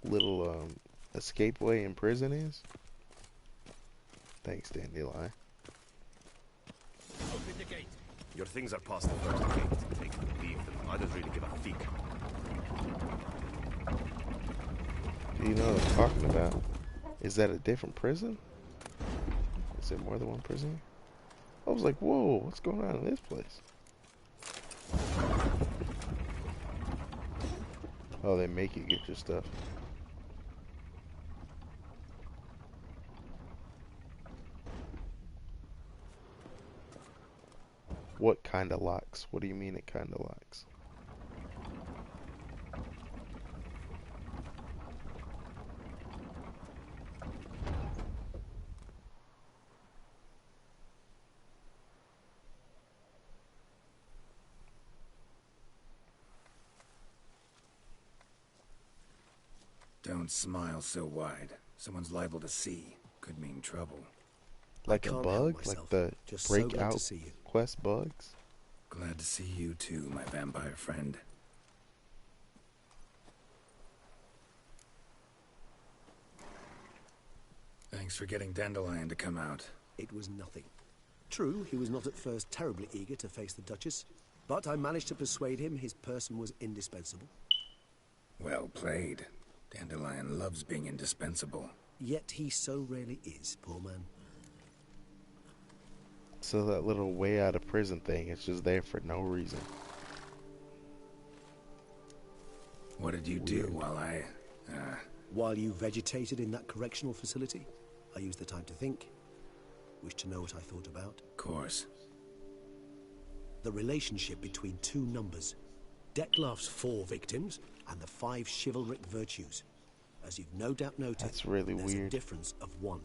little escape way in prison is? Thanks, Dandelion. Open the gate. Your things are past the first gate. Take them, leave them. I don't really give a fig. Do you know what I'm talking about? Is that a different prison? Is there more than one prison? I was like, whoa, what's going on in this place? Oh, they make you get your stuff. What kind of locks? What do you mean it kind of locks? Don't smile so wide. Someone's liable to see. Could mean trouble. Like a bug? Like the breakout quest bugs? Glad to see you too, my vampire friend. Thanks for getting Dandelion to come out. It was nothing. True, he was not at first terribly eager to face the Duchess, but I managed to persuade him his person was indispensable. Well played. Dandelion loves being indispensable. Yet he so rarely is, poor man. So that little way out of prison thing is just there for no reason. What did you do while I... While you vegetated in that correctional facility, I used the time to think. Wish to know what I thought about? Of course. The relationship between two numbers. Dettlaff's 4 victims and the 5 chivalric virtues. As you've no doubt noted, that's really there's weird. A difference of 1.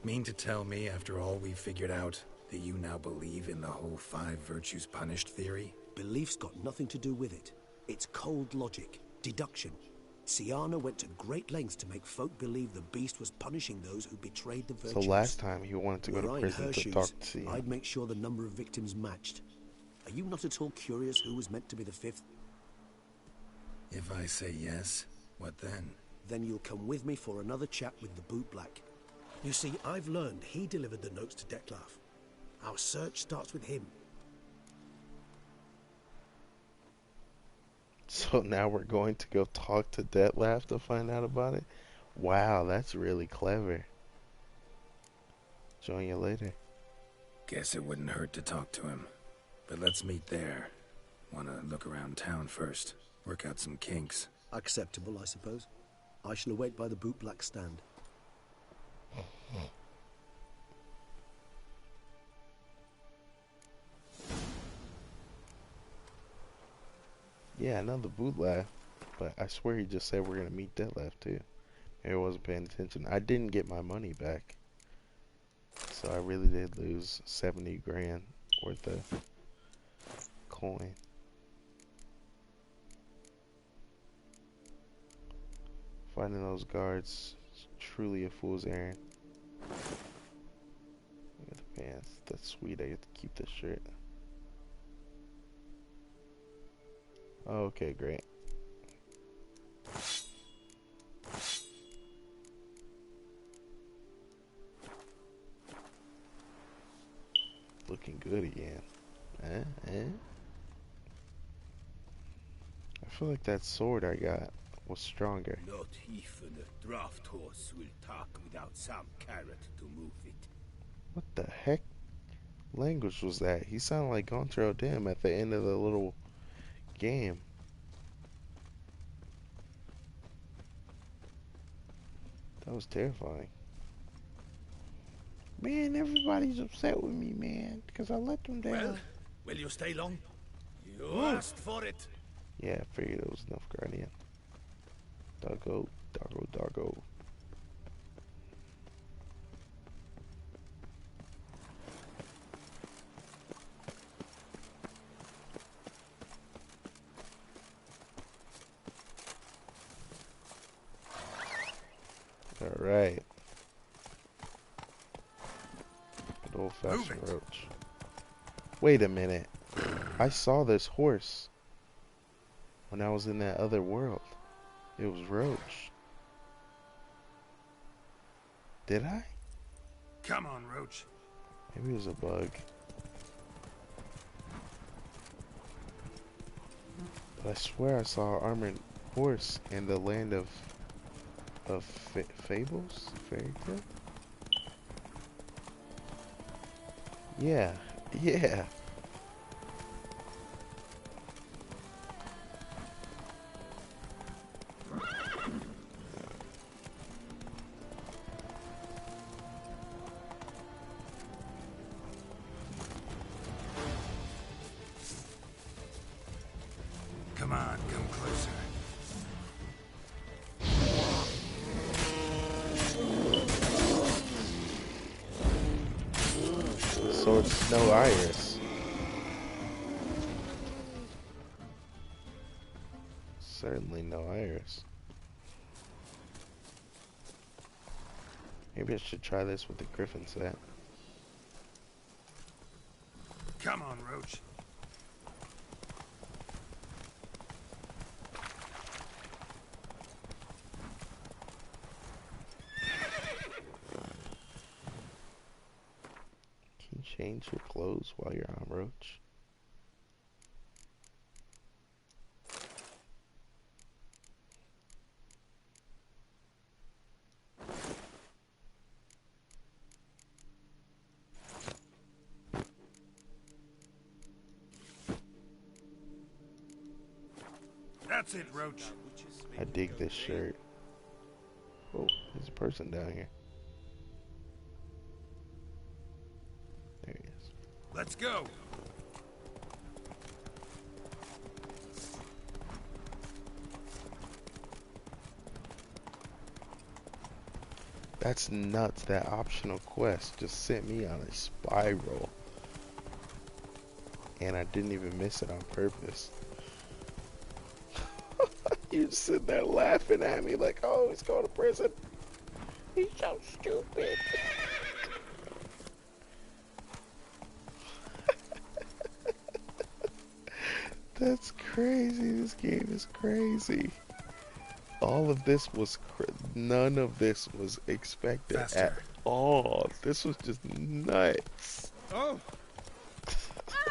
Mean to tell me, after all we've figured out, that you now believe in the whole 5 virtues punished theory? Belief's got nothing to do with it. It's cold logic, deduction. Siana went to great lengths to make folk believe the beast was punishing those who betrayed the virtues. So last time he wanted to go to prison to talk to Siana. I'd make sure the number of victims matched. Are you not at all curious who was meant to be the 5th? If I say yes, what then? Then you'll come with me for another chat with the bootblack. You see, I've learned he delivered the notes to Dettlaff. Our search starts with him. So now we're going to go talk to Dettlaff to find out about it? Wow, that's really clever. Join you later. Guess it wouldn't hurt to talk to him. But let's meet there. Wanna look around town first. Work out some kinks. Acceptable, I suppose. I shall await by the bootblack stand. Yeah, I know the bootlaff, but I swear he just said we're gonna meet Dettlaff too. Maybe I wasn't paying attention. I didn't get my money back, so I really did lose 70 grand worth of coin. Finding those guards is truly a fool's errand. Look at the pants. That's sweet. I get to keep this shirt. Okay, great. Looking good again. I feel like that sword I got was stronger. Not even a draft horse will talk without some carrot to move it. What the heck language was that? He sounded like Gontro Dim at the end of the little game. That was terrifying. Man, everybody's upset with me, man, because I let them down. Well, will you stay long? You asked for it. Yeah, I figured it was enough Guardian. Doggo, doggo, doggo. Alright. Good old fashioned roach. Wait a minute. I saw this horse when I was in that other world. It was Roach. Did I? Come on, Roach. Maybe it was a bug. But I swear I saw an armored horse in the land of fables? Fairy tale? Yeah. Yeah. So it's no Iris. Certainly no Iris. Maybe I should try this with the Griffin set. Come on, Roach. Can you change your clothes while you're on Roach? That's it, Roach. I dig this shirt. Oh, there's a person down here. There he is. Let's go. That's nuts. That optional quest just sent me on a spiral. And I didn't even miss it on purpose. You're sitting there laughing at me like, oh, he's going to prison. He's so stupid. That's crazy. This game is crazy. All of this was none of this was expected at all. This was just nuts. Oh!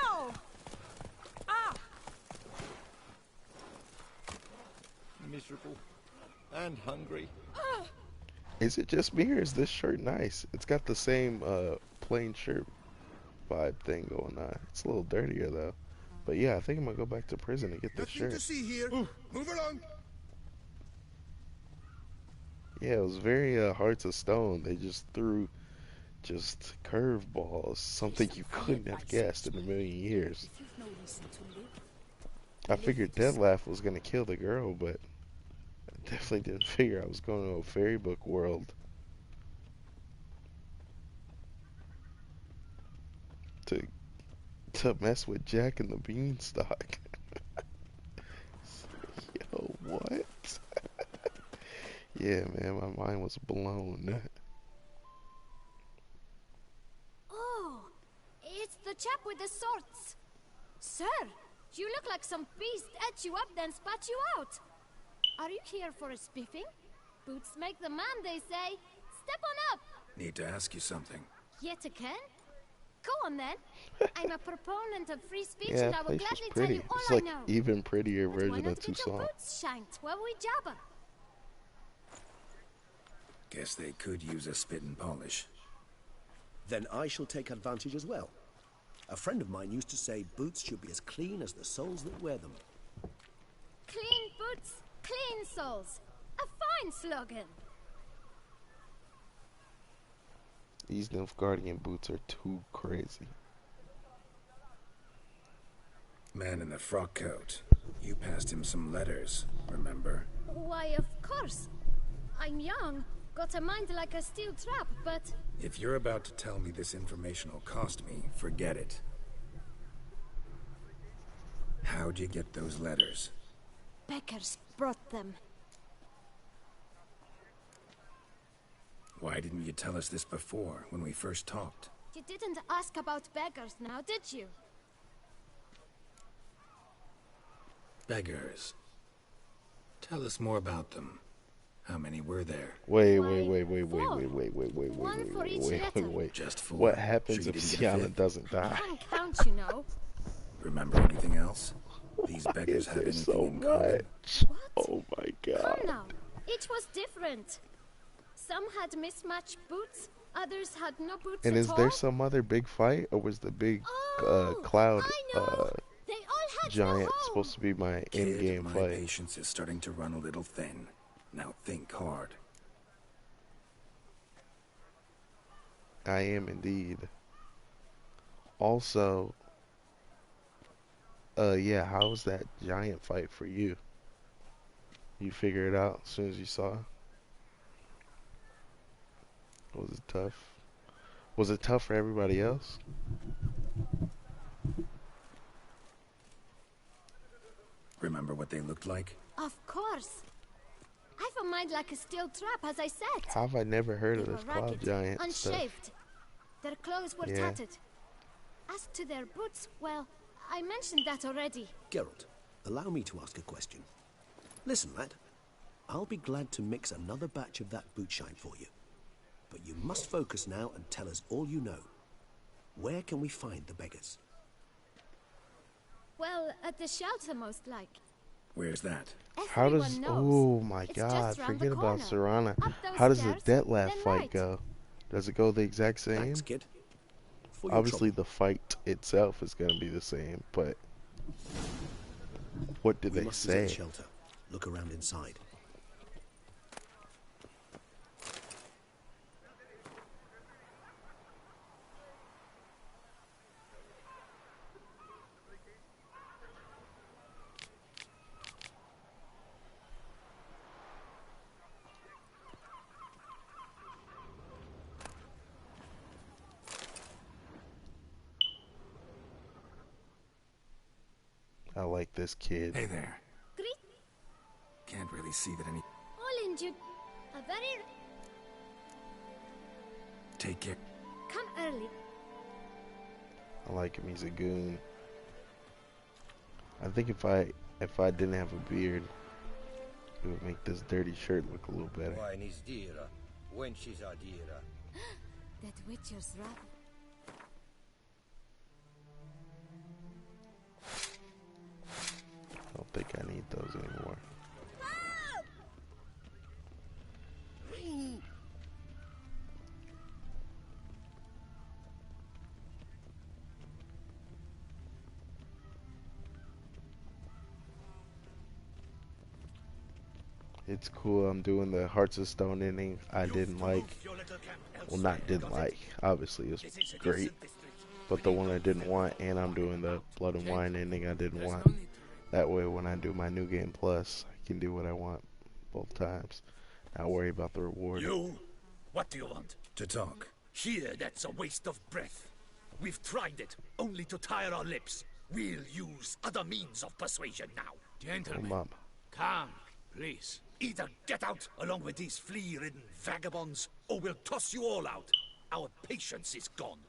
Ow! Ah! Miserable and hungry. Is it just me or is this shirt nice? It's got the same plain shirt vibe thing going on. It's a little dirtier though. But yeah, I think I'm gonna go back to prison and get this Nothing to shirt. see here. Move along. Yeah, it was very Hearts of Stone. They just threw just curveballs, something you couldn't have guessed in a million years. I figured dettlaff was gonna kill the girl, but I definitely didn't figure I was going to a fairy book world to mess with Jack and the Beanstalk. Yo, what? Yeah, man, my mind was blown. Oh, it's the chap with the swords. Sir, you look like some beast ate you up then spat you out. Are you here for a spiffing? Boots make the man, they say. Step on up. Need to ask you something. Yet again? Go on then. I'm a proponent of free speech Yeah, and I will place was gladly tell pretty. you all It's I like know. even prettier But why version not of get your Toussaint. boots shanked while we jabber? Guess they could use a spit and polish. Then I shall take advantage as well. A friend of mine used to say boots should be as clean as the soles that wear them. Clean boots, clean souls. A fine slogan. These Nilfgaardian boots are too crazy. Man in the frock coat. You passed him some letters, remember? Why, of course. I'm young, got a mind like a steel trap, but... If you're about to tell me this information will cost me, forget it. How'd you get those letters? Beggars brought them. Why didn't you tell us this before, when we first talked? You didn't ask about beggars now, did you? Beggars. Tell us more about them. How many were there? Wait. One for each letter. Just four. What happens Sure you if didn't get a Siana fifth? doesn't die? Can't count, you know. Remember anything else? These beggars have There's anything so in common? much. Oh my Come god. now. Each was different. Some had mismatched boots, others had no boots And at is all. there some other big fight, or was the big cloud They all had giant no home. supposed to be my in-game My fight? patience is starting to run a little thin. Now think hard. I am indeed. Also, yeah, how was that giant fight for you? You figured it out as soon as you saw it? Was it tough? Was it tough for everybody else? Remember what they looked like? Of course. I've a mind like a steel trap, as I said. How have I never heard They of were this cloud ragged, giant unshaved. stuff? Their clothes were Yeah. tattered. As to their boots, well, I mentioned that already. Geralt, allow me to ask a question. Listen, lad. I'll be glad to mix another batch of that boot shine for you. But you must focus now and tell us all you know. Where can we find the beggars? Well, at the shelter, most like. Where's that? How does... Everyone knows. Oh my It's god, just round forget the about corner. Serana. Up those How does the stairs, dettlaff then fight right. go? Does it go the exact same? Thanks, kid. For your Obviously, trouble. the fight itself is going to be the same, but what did We they must visit the say? shelter. Look around inside. I like this kid. Hey there. Greet Can't really see that any... all injured. A very... Take care. Come early. I like him. He's a goon. I think if I didn't have a beard, it would make this dirty shirt look a little better. Wine is dearer when she's a dearer. That witcher's wrath. I don't think I need those anymore. It's cool. I'm doing the Hearts of Stone ending. I didn't like. Well, not didn't like. Obviously, it was great. But the one I didn't want, and I'm doing the Blood and Wine ending I didn't want. That way, when I do my New Game Plus, I can do what I want both times. Not worry about the reward. You? What do you want? To talk. Here, that's a waste of breath. We've tried it, only to tire our lips. We'll use other means of persuasion now. Gentlemen, Mom. calm, please. Either get out along with these flea-ridden vagabonds, or we'll toss you all out. Our patience is gone.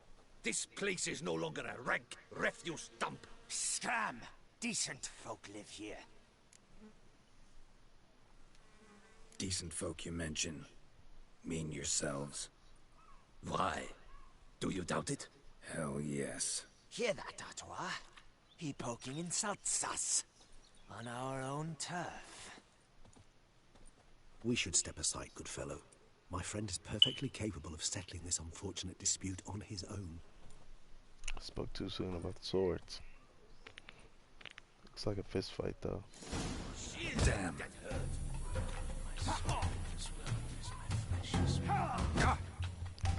This place is no longer a rank refuse dump. Scram! Decent folk live here. Decent folk you mention. Mean yourselves. Why? Do you doubt it? Hell yes. Hear that, Artois? He poking insults us. On our own turf. We should step aside, good fellow. My friend is perfectly capable of settling this unfortunate dispute on his own. I spoke too soon about the swords. Looks like a fist fight, though. Damn.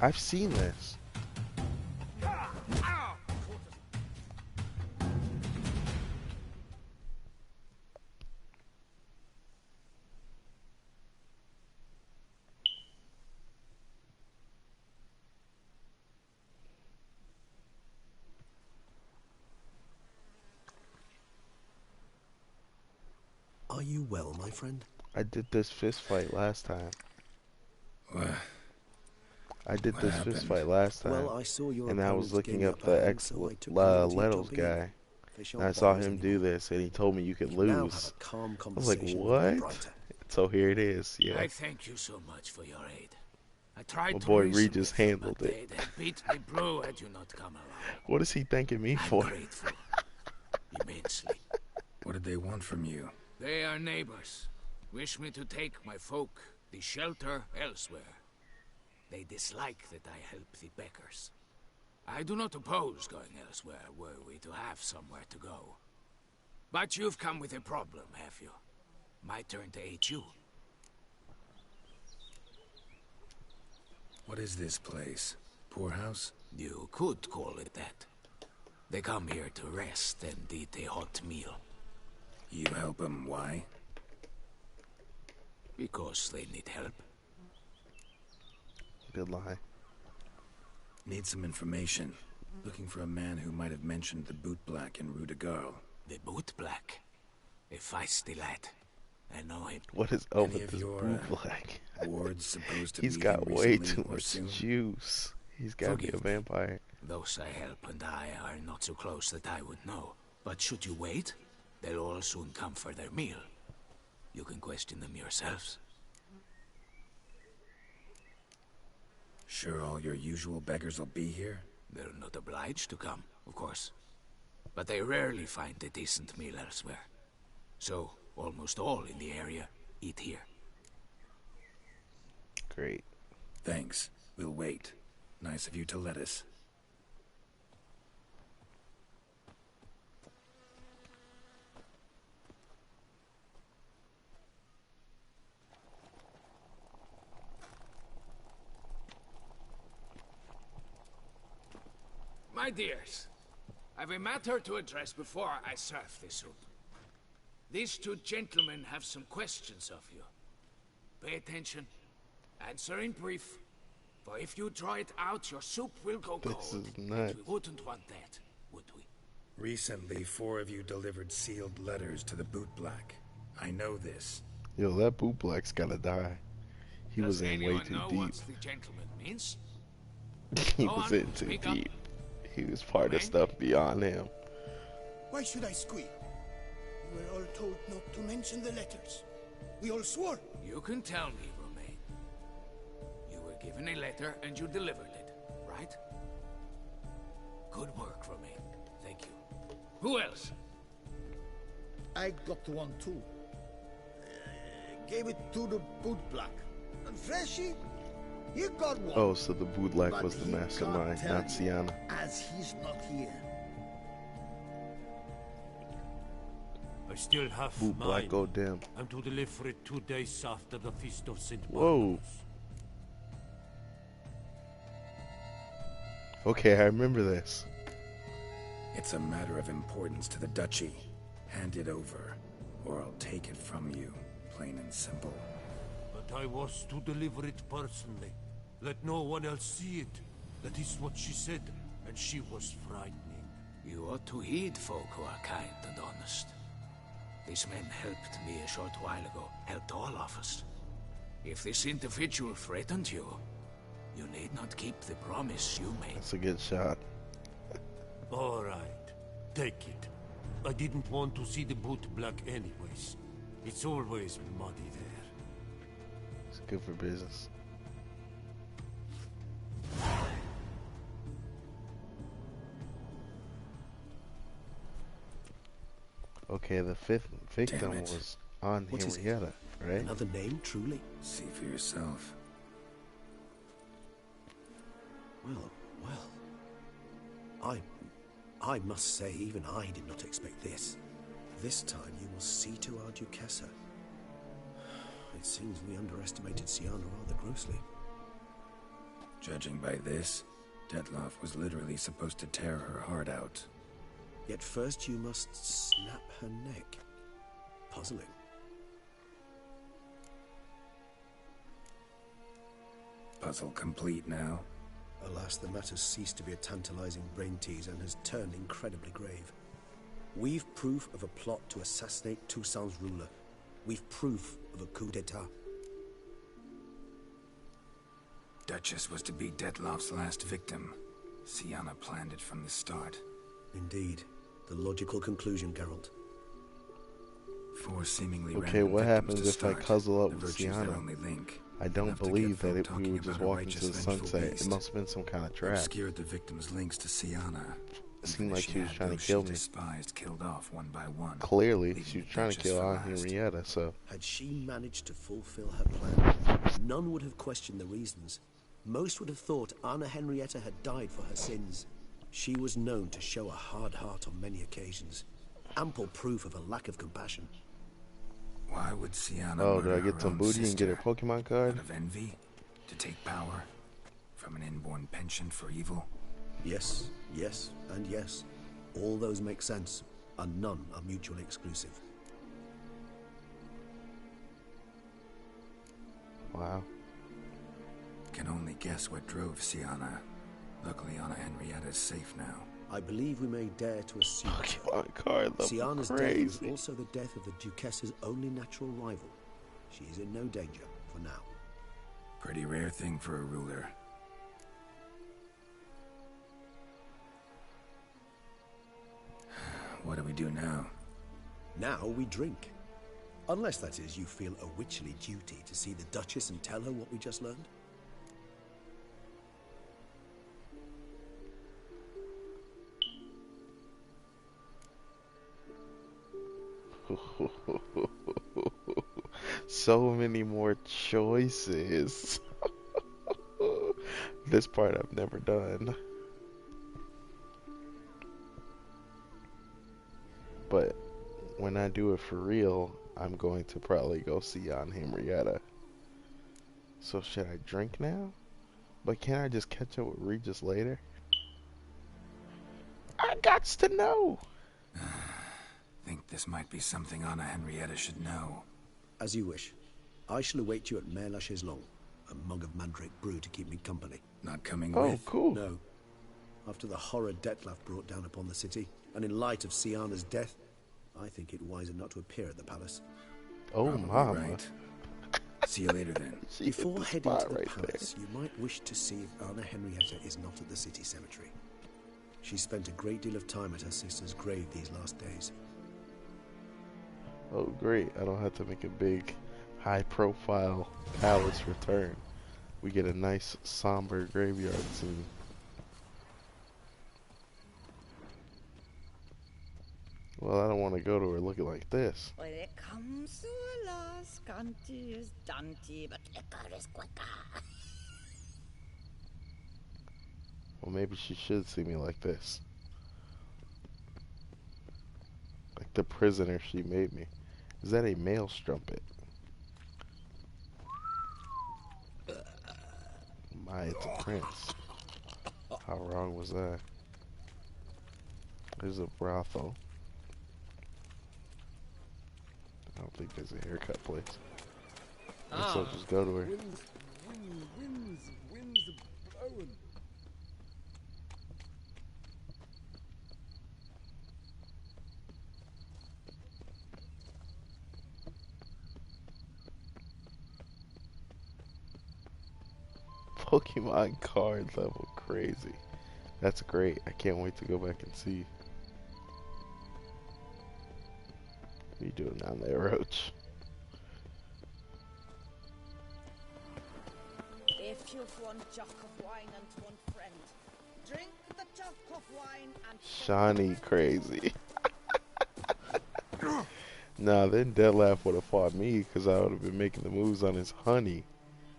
I've seen this. Are you well, my friend? I did this fist fight last time. What? I did What this happened? fist fight last time. Well, I saw your and I was opponents looking gave up up a the hand, so I took liberty Letos jumping in. guy. Fish And aren't I saw buyers him anymore. do this, and he told me you could We now have lose. a calm I was like, conversation with the what? writer. So here it is. Yeah. I thank you so much for your aid. I tried My to boy reason Regis with them, handled but it. they'd beat me blue had you not come along. What is he thanking me for? Grateful. Immensely. What did they want from you? They are neighbors. Wish me to take my folk, the shelter, elsewhere. They dislike that I help the beggars. I do not oppose going elsewhere were we to have somewhere to go. But you've come with a problem, have you? My turn to aid you. What is this place? Poorhouse? You could call it that. They come here to rest and eat a hot meal. You help them, why? Because they need help. Good lie. Need some information. Looking for a man who might have mentioned the boot black in Rue de Garl. The boot black? A feisty lad. I know him. What is up Any with of this your, boot black? wards supposed to He's meet got him way recently too or much soon? juice. He's got to be a Forgive me. vampire. Those I help and I are not so close that I would know. But should you wait, they'll all soon come for their meal. You can question them yourselves. Sure all your usual beggars will be here? They're not obliged to come, of course. But they rarely find a decent meal elsewhere. So, almost all in the area eat here. Great. Thanks. We'll wait. Nice of you to let us. My dears, I've a matter to address before I serve this soup. These two gentlemen have some questions of you. Pay attention. Answer in brief. For if you draw it out, your soup will go cold. This is And nuts. we wouldn't want that, would we? Recently, 4 of you delivered sealed letters to the boot black. I know this. Yo, that boot black's gotta die. He was in way too know deep. what the gentleman means? He Go was on, in too speak up. deep. He was part of stuff beyond him. Why should I squeal? We were all told not to mention the letters. We all swore. You can tell me, Romain. You were given a letter and you delivered it, right? Good work, Romain. Thank you. Who else? I got one too. Gave it to the boot black. And Freshy, he got one. Oh, so the boot black But was the he mastermind, can't tell not you, Sienna. As he's not here. I still have Boot mine. black go dim. I'm to deliver it 2 days after the Feast of St. Whoa. Okay, I remember this. It's a matter of importance to the duchy. Hand it over, or I'll take it from you, plain and simple. But I was to deliver it personally. Let no one else see it. That is what she said, and she was frightening. You ought to heed folk who are kind and honest. These men helped me a short while ago, helped all of us. If this individual threatened you, you need not keep the promise you made. That's a good shot. All right, take it. I didn't want to see the boot black anyways. It's always muddy there. It's good for business. Okay, the 5th victim Damn it. was on What is it? Henrietta, right? Another name, truly? See for yourself. Well. I must say, even I did not expect this. This time you will see to our Duchessa. It seems we underestimated Sienna rather grossly. Judging by this, Dettlaff was literally supposed to tear her heart out. Yet first you must snap her neck. Puzzling. Puzzle complete now. Alas, the matter's ceased to be a tantalizing brain tease and has turned incredibly grave. We've proof of a plot to assassinate Toussaint's ruler. We've proof of a coup d'etat. Duchess was to be Dettlaff's last victim. Sienna planned it from the start. Indeed. The logical conclusion, Geralt. 4 seemingly Okay, random what victims happens to if I start. cuzzle up The with virtue's their Sienna? only link. I don't Enough to get believe folk that we talking were just about a walking to righteous, the vengeful sunset. It beast. must have been some kind of trap. Obscured the victim's links to Sienna. It seemed like she was had trying those to kill she me. despised killed off one by one. Clearly, leaving she was the trying to Duchess kill for Aunt last. Henrietta, so... Had she managed to fulfill her plan, none would have questioned the reasons. Most would have thought Anna Henrietta had died for her sins. She was known to show a hard heart on many occasions. Ample proof of a lack of compassion. Why would Sienna Oh, did murder I get her some own booty and get her sister? Pokemon card? Out of envy? To take power? From an inborn penchant for evil? Yes, yes, and yes. All those make sense, and none are mutually exclusive. Wow. Can only guess what drove Sienna. Luckily, Anna Henrietta is safe now. I believe we may dare to assume Pokemon card level Sienna's death crazy. was also the death of the Duchess's only natural rival. She is in no danger for now. Pretty rare thing for a ruler. What do we do now? Now we drink. Unless, that is, you feel a witchly duty to see the Duchess and tell her what we just learned. So many more choices. This part I've never done. But when I do it for real, I'm going to probably go see Aunt Henrietta. So should I drink now? But can I just catch up with Regis later? I gots to know. Think this might be something Anna Henrietta should know. As you wish. I shall await you at Mère la Chaiselongue. A mug of mandrake brew to keep me company. Not coming Oh, with? cool. No. After the horror Dettlaff brought down upon the city, and in light of Sienna's death, I think it wiser not to appear at the palace. Oh, Probably mama. right. See you later then. Before heading to the right palace, you might wish to see if Anna Henrietta is not at the city cemetery. She spent a great deal of time at her sister's grave these last days. Oh, great. I don't have to make a big, high-profile palace return. We get a nice, somber graveyard scene. Well, I don't want to go to her looking like this. When it comes to a scanty is dainty, but liquor is quicker. Well, maybe she should see me like this. Like the prisoner she made me. Is that a male strumpet? My, it's a prince. How wrong was that? There's a brothel. I don't think there's a haircut place. Guess I'll just go to her. Winds blowing. Pokemon card level crazy. That's great. I can't wait to go back and see. What are you doing down there, Roach? If you've one jug of wine and one friend, drink the jug of wine and Shawnee crazy. Nah, then dettlaff would have fought me because I would have been making the moves on his honey.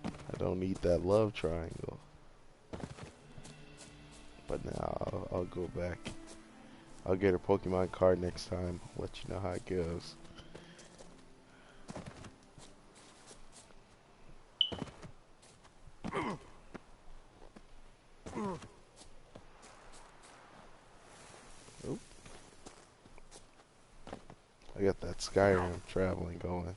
I don't need that love triangle. But now I'll go back. I'll get her Pokemon card next time. Let you know how it goes. Oop. I got that Skyrim traveling going.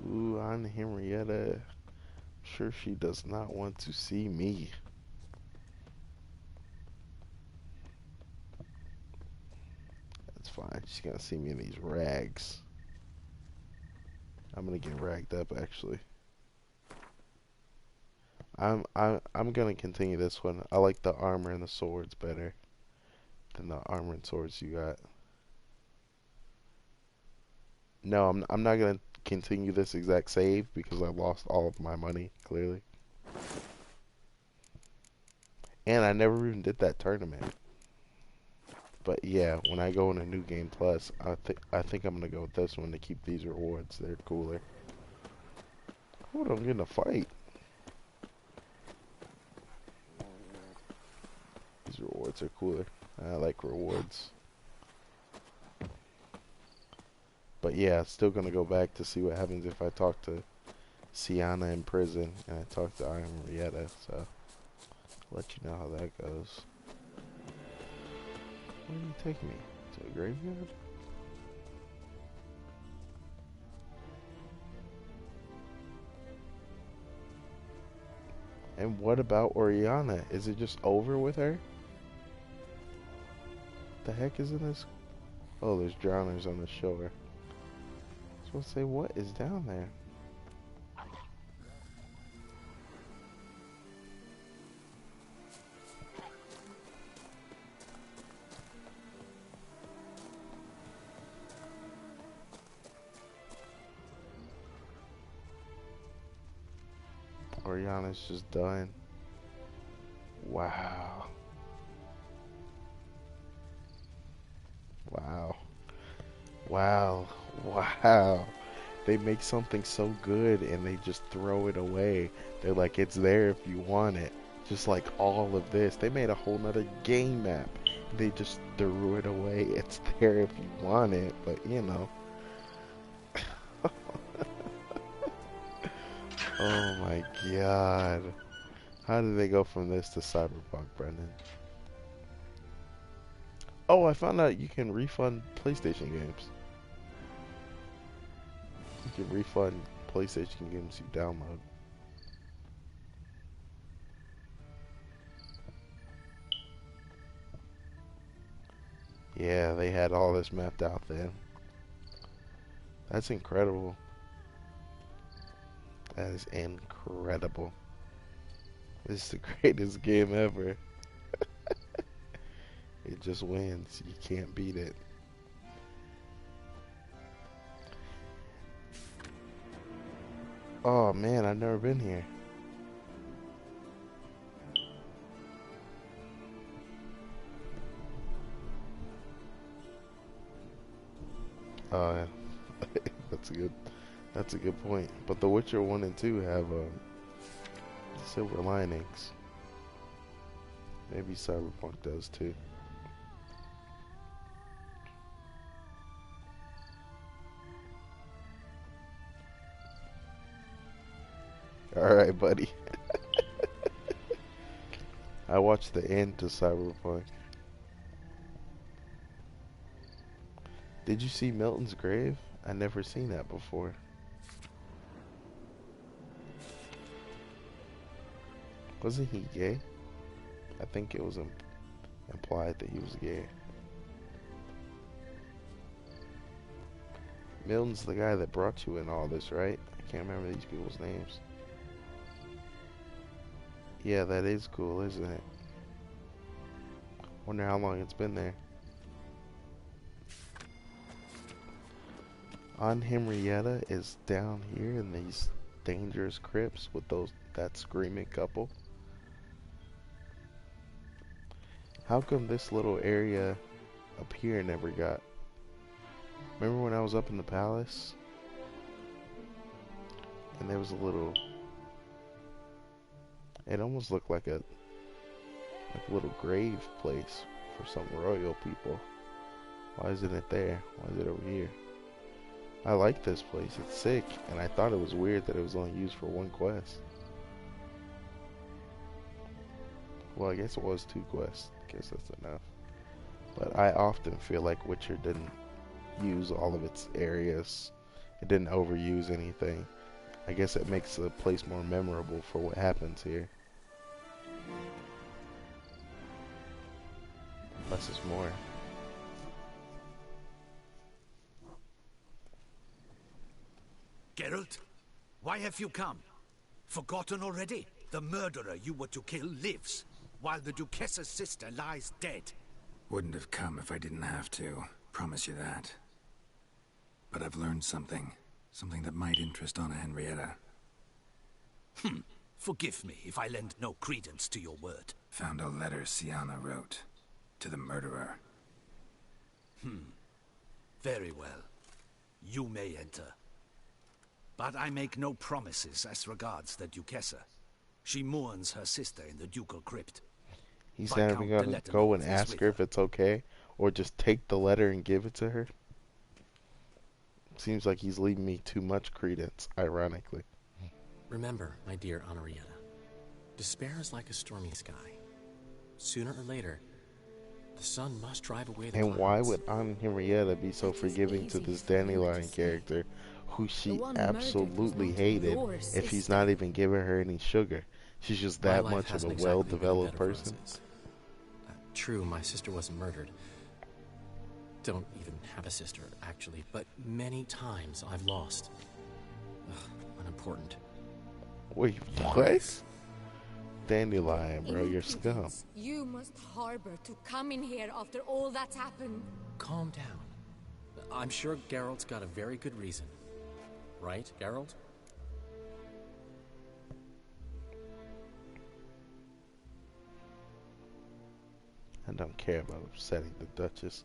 Ooh, Aunt Henrietta. I'm sure she does not want to see me. That's fine. She's gonna see me in these rags. I'm gonna get ragged up actually. I'm gonna continue this one. I like the armor and the swords better than the armor and swords you got. No, I'm not gonna continue this exact save because I lost all of my money, clearly. And I never even did that tournament. But yeah, when I go in a new game plus, I think I'm gonna go with this one to keep these rewards. They're cooler. Oh, I'm getting a fight. These rewards are cooler. I like rewards. But yeah, still gonna go back to see what happens if I talk to Sienna in prison and I talk to Henrietta, so I'll let you know how that goes. Where do you take me? To a graveyard? And what about Oriana? Is it just over with her? The heck is in this? Oh, there's drowners on the shore. I was supposed to say, what is down there? Oriana's just done. Wow. Wow. Wow. Wow. They make something so good and they just throw it away. They're like, it's there if you want it. Just like all of this. They made a whole nother game map. They just threw it away. It's there if you want it, but you know. Oh my god. How did they go from this to Cyberpunk, Brendan? Oh, I found out you can refund PlayStation games. You can refund PlayStation games you download. Yeah, they had all this mapped out then. That's incredible. That is incredible. This is the greatest game ever. It just wins. You can't beat it. Oh man, I've never been here. Oh yeah. That's a good point. But The Witcher 1 and 2 have silver linings. Maybe Cyberpunk does too. Alright, buddy. I watched the end to Cyberpunk. Did you see Milton's grave? I never seen that before. Wasn't he gay? I think it was implied that he was gay. Milton's the guy that brought you in all this, right? I can't remember these people's names. Yeah, that is cool, isn't it? Wonder how long it's been there. Aunt Henrietta is down here in these dangerous crypts with that screaming couple. How come this little area up here never got? Remember when I was up in the palace? And there was a little... It almost looked like a little grave place for some royal people. Why isn't it there? Why is it over here? I like this place. It's sick. And I thought it was weird that it was only used for one quest. Well, I guess it was 2 quests. I guess that's enough. But I often feel like Witcher didn't use all of its areas. It didn't overuse anything. I guess it makes the place more memorable for what happens here. Less is more. Geralt, why have you come? Forgotten already? The murderer you were to kill lives, while the Duchessa's sister lies dead. Wouldn't have come if I didn't have to. Promise you that. But I've learned something. Something that might interest Anna Henrietta. Forgive me if I lend no credence to your word. Found a letter Siana wrote. To the murderer. Very well. You may enter. But I make no promises as regards the Duchessa. She mourns her sister in the ducal crypt. He's never gonna go and ask her if it's okay, or just take the letter and give it to her. Seems like he's leaving me too much credence, ironically. Remember, my dear Henrietta, despair is like a stormy sky. Sooner or later, the sun must drive away the clouds. And why would Aunt Henrietta be so forgiving to this Dandelion character, who she absolutely hated, if he's not even giving her any sugar? She's just My that life much of a hasn't exactly been a well-developed bed of person. roses. True, my sister wasn't murdered. Don't even have a sister, actually, but many times I've lost. Ugh, unimportant. Wait, what? Dandelion, bro, you're scum. Impudence you must harbor to come in here after all that's happened. Calm down. I'm sure Geralt's got a very good reason. Right, Geralt? I don't care about upsetting the Duchess.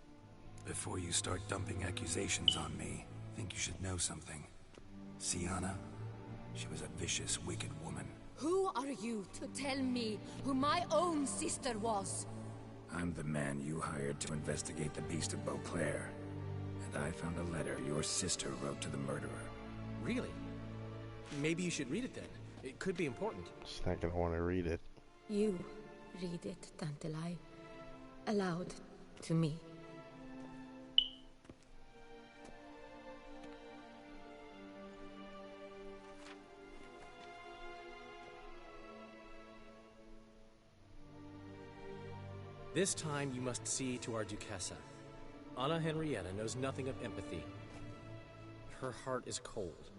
Before you start dumping accusations on me, I think you should know something. Sienna, she was a vicious, wicked woman. Who are you to tell me who my own sister was? I'm the man you hired to investigate the Beast of Beauclair. And I found a letter your sister wrote to the murderer. Really? Maybe you should read it then. It could be important. She's not gonna want to read it. You read it, Tantalai. Aloud to me. This time you must see to our Duchessa. Anna Henrietta knows nothing of empathy. Her heart is cold.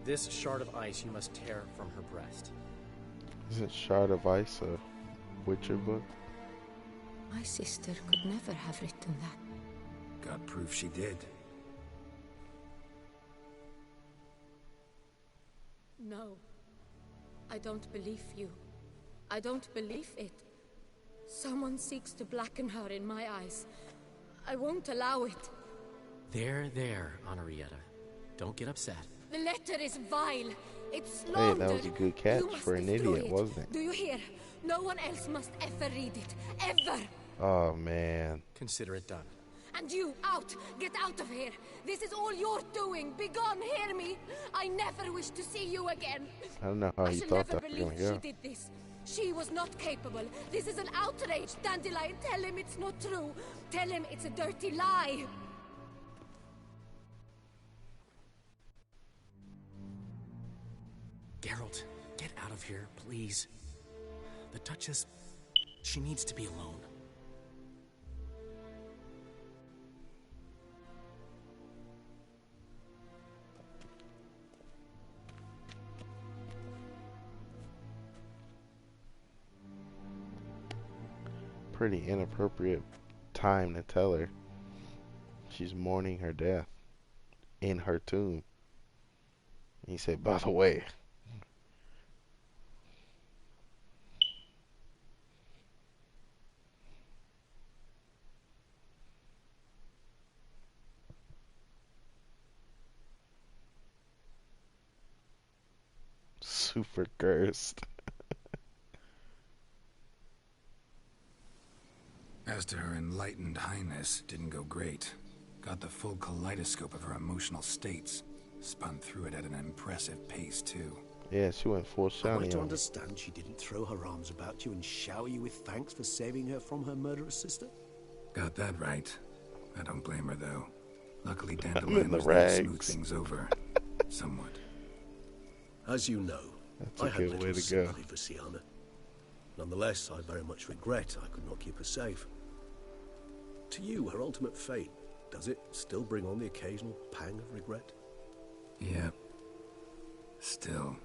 This shard of ice you must tear from her breast. Isn't Shard of Ice a Witcher book? My sister could never have written that. Got proof she did. No. I don't believe you. I don't believe it. Someone seeks to blacken her in my eyes. I won't allow it. There, Henrietta. Don't get upset. The letter is vile. It's Hey, slander. that was a good catch You must for an destroy idiot, it. wasn't it? Do you hear? No one else must ever read it. Ever. Oh, man. Consider it done. And you, out! Get out of here! This is all you're doing! Be gone, hear me! I never wish to see you again! I don't know how I you shall thought never that was believe gonna she go. did this. She was not capable. This is an outrage, Dandelion. Tell him it's not true. Tell him it's a dirty lie. Geralt, get out of here, please. The Duchess, she needs to be alone. Pretty inappropriate time to tell her. She's mourning her death in her tomb. He said, by the way, super cursed. As to her enlightened highness, didn't go great. Got the full kaleidoscope of her emotional states. Spun through it at an impressive pace, too. Yeah, she went full Am I shiny to on me. understand she didn't throw her arms about you and shower you with thanks for saving her from her murderous sister? Got that right. I don't blame her, though. Luckily, in Dandelion the was there to smooth rags. things over. Somewhat. As you know, That's I a had good little way to go. sympathy for Sienna. Nonetheless, I very much regret I could not keep her safe. To you, her ultimate fate, does it still bring on the occasional pang of regret? Yep. Still.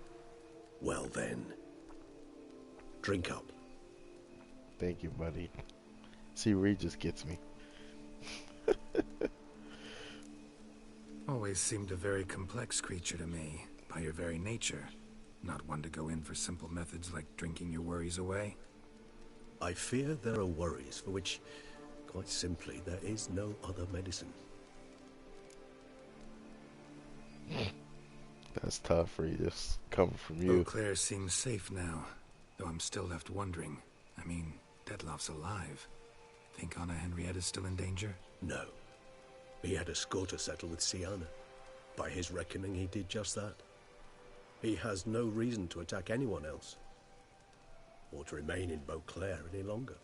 Well then. Drink up. Thank you, buddy. See, Regis gets me. Always seemed a very complex creature to me, by your very nature. Not one to go in for simple methods like drinking your worries away. I fear there are worries for which, quite simply, there is no other medicine. That's tough, Regis. Coming from you. Beauclair seems safe now, though I'm still left wondering. I mean, Dettlaff's alive. Think Anna Henrietta's still in danger? No. He had a score to settle with Sienna. By his reckoning, he did just that. He has no reason to attack anyone else, or to remain in Beauclair any longer.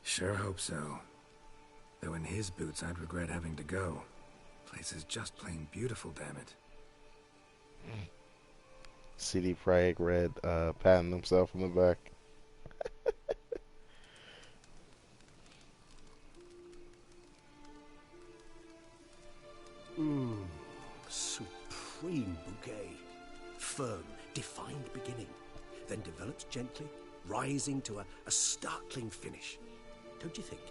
Sure hope so. Though in his boots, I'd regret having to go. Place is just plain beautiful, damn it. CD Projekt Red patting himself in the back. Supreme bouquet. Firm, defined beginning, then develops gently, rising to a startling finish. Don't you think?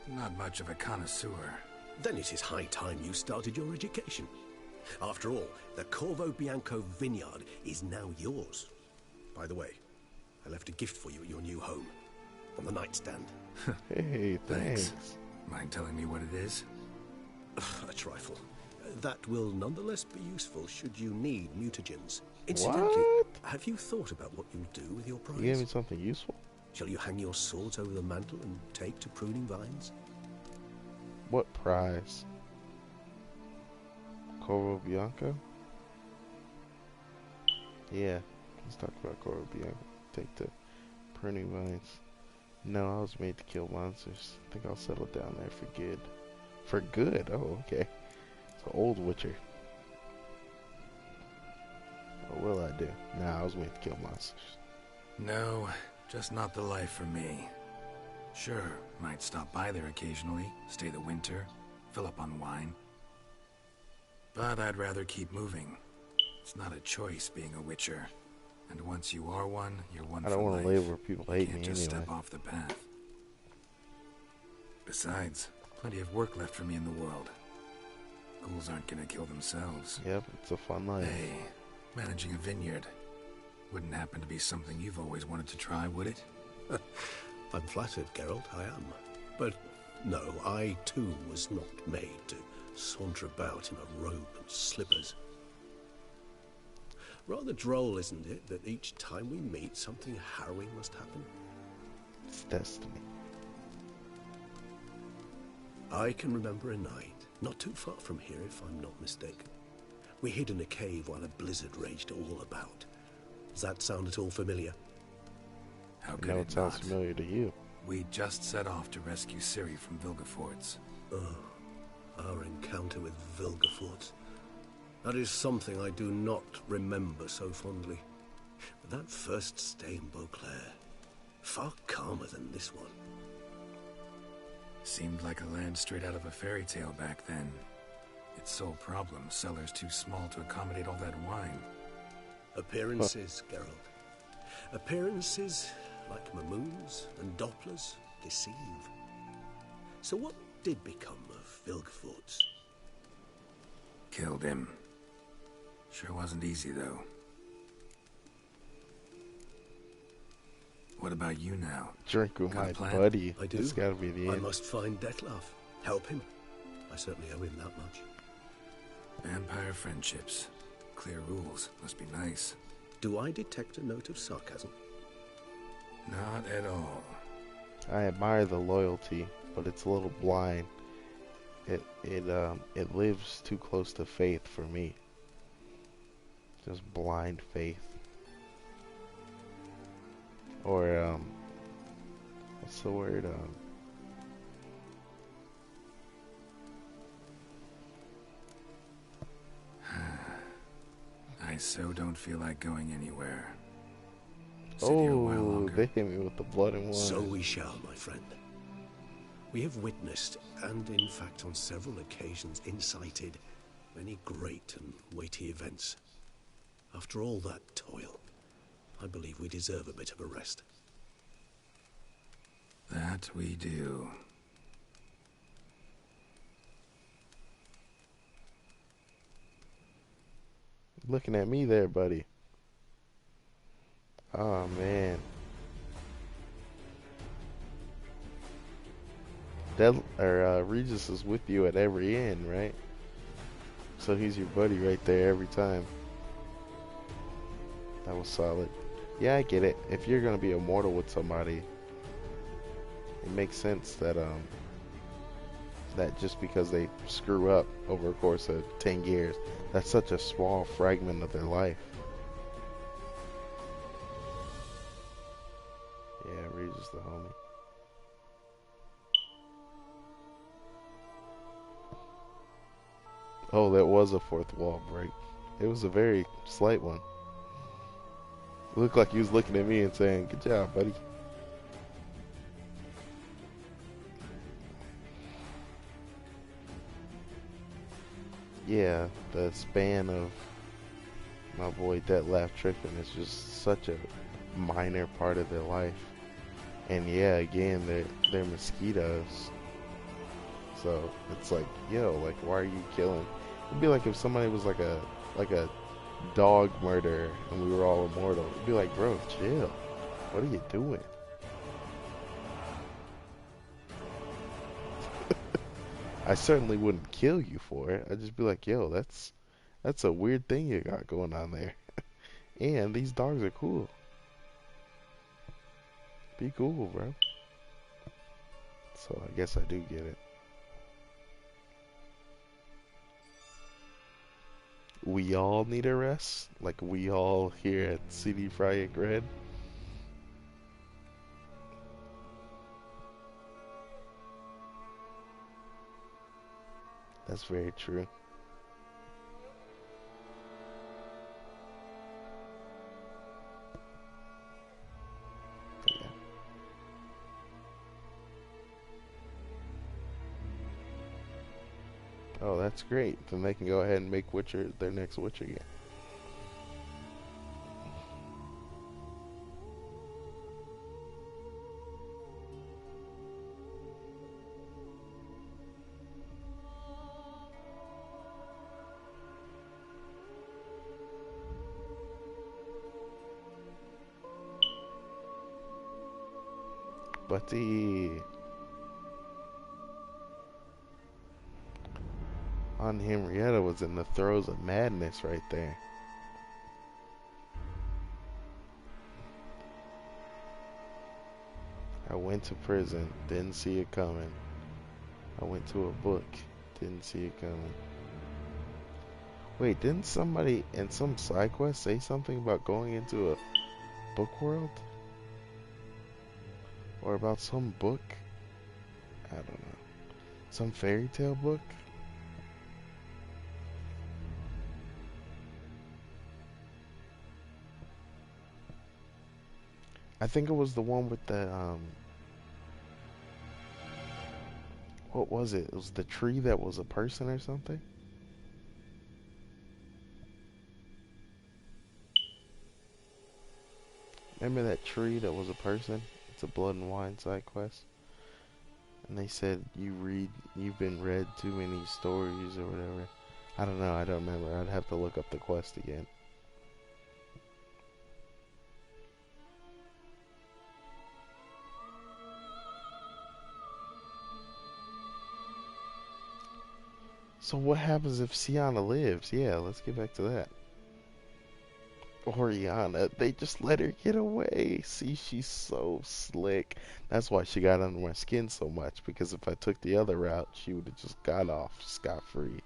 Not much of a connoisseur. Then it is high time you started your education. After all, the Corvo Bianco vineyard is now yours. By the way, I left a gift for you at your new home. On the nightstand. Hey, thanks. Mind telling me what it is? A trifle. That will nonetheless be useful should you need mutagens. Incidentally, have you thought about what you'll do with your prize? You gave me something useful? Shall you hang your swords over the mantle and take to pruning vines? What prize? Corvo Bianco? Yeah, let's talk about Corvo Bianco. Take to pruning vines. No, I was made to kill monsters. I think I'll settle down there for good. For good? Oh, okay. It's an old Witcher. What will I do? Nah, I was made to kill monsters. No, just not the life for me. Sure, might stop by there occasionally, stay the winter, fill up on wine. But I'd rather keep moving. It's not a choice being a Witcher. And once you are one, you're one for life. I don't want to live where people hate me anyway. You can't just step off the path. Besides, plenty of work left for me in the world. Ghouls aren't gonna kill themselves. Yep, it's a fun life. Hey, managing a vineyard. Wouldn't happen to be something you've always wanted to try, would it? I'm flattered, Geralt, I am. But no, I too was not made to saunter about in a robe and slippers. Rather droll, isn't it, that each time we meet, something harrowing must happen? It's destiny. I can remember a night, not too far from here if I'm not mistaken. We hid in a cave while a blizzard raged all about. Does that sound at all familiar? How could No, it it sounds not? familiar to you. We just set off to rescue Ciri from Vilgefortz. Oh, our encounter with Vilgefortz. That is something I do not remember so fondly. But that first stay in Beauclair, far calmer than this one. Seemed like a land straight out of a fairy tale back then. Its sole problem, cellars too small to accommodate all that wine. Appearances, Geralt. Appearances, like Mamoons and Dopplers, deceive. So what did become of Vilgefortz? Killed him. Sure wasn't easy, though. What about you now? Drink with Got a my plan? buddy. I do. It's gotta be the I end. must find Dettlaff. Help him. I certainly owe him that much. Vampire friendships. Clear rules. Must be nice. Do I detect a note of sarcasm? Not at all. I admire the loyalty, but it's a little blind. It lives too close to faith for me. Just blind faith. Or what's the word? I so don't feel like going anywhere. Sit here a while Oh, longer. they hit me with the blood and wine. So we shall, my friend. We have witnessed, and in fact on several occasions incited, many great and weighty events. After all that toil, I believe we deserve a bit of a rest. That we do. Looking at me there, buddy. Oh, man. Regis is with you at every end, right? So he's your buddy right there every time. That was solid. Yeah, I get it. If you're gonna be immortal with somebody, it makes sense that that just because they screw up over a course of 10 years, that's such a small fragment of their life. Yeah, Regis the homie. Oh, that was a fourth wall break. It was a very slight one. looked like he was looking at me and saying, "Good job, buddy." Yeah, the span of my boy dettlaff tripping is just such a minor part of their life. And yeah, again, they're mosquitoes. So it's like, yo, like, why are you killing? It'd be like if somebody was like a dog murderer and we were all immortal. It'd be like, bro, chill. What are you doing? I certainly wouldn't kill you for it. I'd just be like, yo, that's a weird thing you got going on there. And these dogs are cool. Be cool, bro. So I guess I do get it. We all need a rest, like we all here at CD Projekt Red. That's very true. Yeah. Oh, that's great. Then they can go ahead and make Witcher their next Witcher game. Buddy. Aunt Henrietta was in the throes of madness right there. I went to prison, didn't see it coming. I went to a book, didn't see it coming. Wait, didn't somebody in some side quest say something about going into a book world? Or about some book? I don't know. Some fairy tale book? I think it was the one with the, what was it? It was the tree that was a person or something? Remember that tree that was a person? It's a Blood and Wine side quest. And they said you've been read too many stories or whatever. I don't know, I don't remember. I'd have to look up the quest again. So what happens if Sienna lives? Yeah, let's get back to that. Oriana, they just let her get away. See, she's so slick. That's why she got under my skin so much, because if I took the other route, she would have just got off scot-free.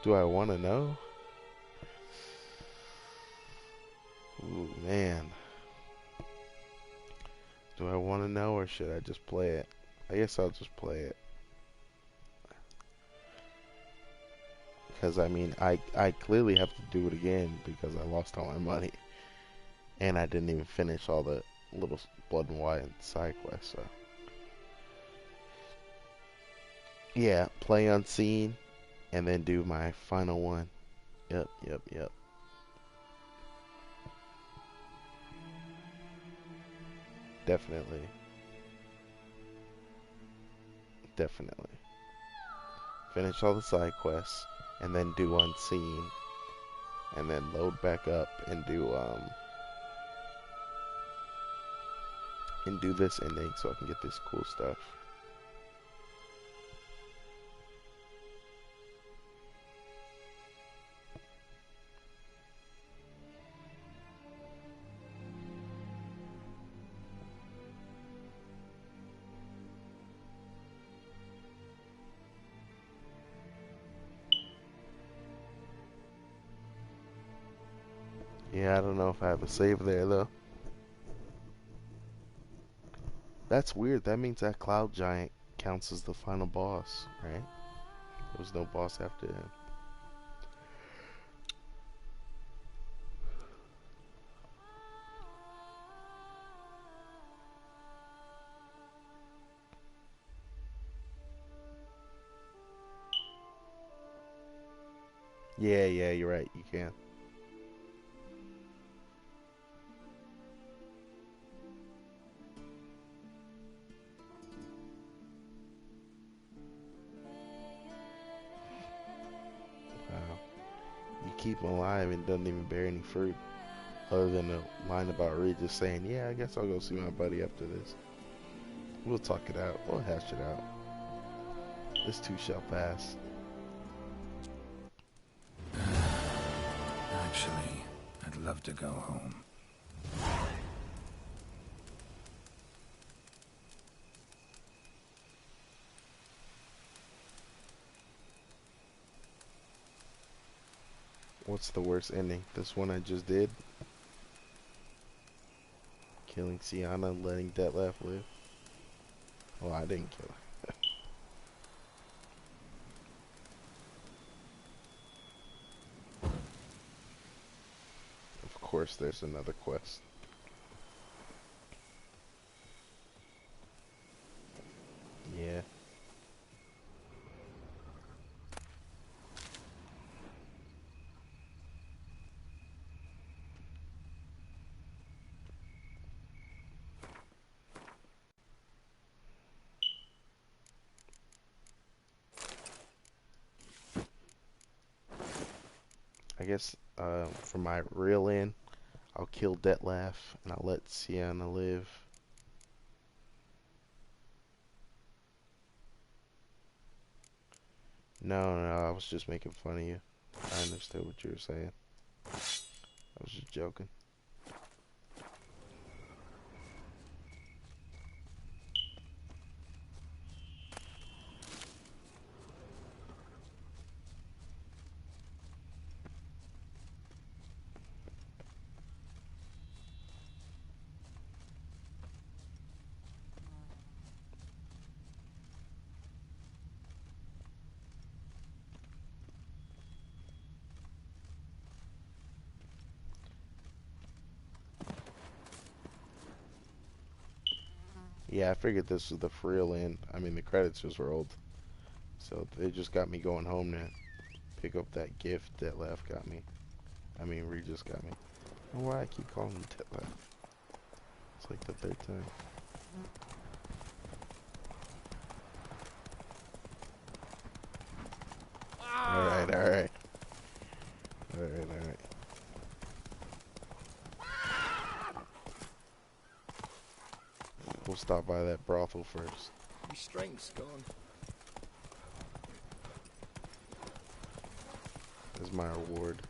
Do I want to know? Ooh, man. Do I want to know, or should I just play it? I guess I'll just play it. Because, I mean, I clearly have to do it again because I lost all my money. And I didn't even finish all the little Blood and Wine side quests, so. Yeah, play unseen, and then do my final one. Yep. Definitely. Finish all the side quests, and then do unseen, and then load back up and do this ending so I can get this cool stuff. Yeah, I don't know if I have a save there though. That's weird. That means that cloud giant counts as the final boss, right? There was no boss after him. Yeah, you're right. You can. Wow. You keep him alive and doesn't even bear any fruit. Other than a line about Reed just saying, yeah, I guess I'll go see my buddy after this. We'll talk it out. We'll hash it out. This too shall pass. Actually, I'd love to go home. What's the worst ending? This one I just did? Killing Sienna, letting Dettlaff live? Well, I didn't kill her. Of course, there's another quest. Yeah. I guess for my real end, I'll kill Dettlaff and I'll let Sienna live. No, I was just making fun of you. I understood what you were saying. I was just joking. Yeah, I figured this was the real end. I mean, the credits just rolled. So they just got me going home to pick up that gift Dettlaff got me. I mean, Regis got me. I don't know why I keep calling him Dettlaff. It's like the third time. Alright. We'll stop by that brothel first. My strength's gone. This is my reward.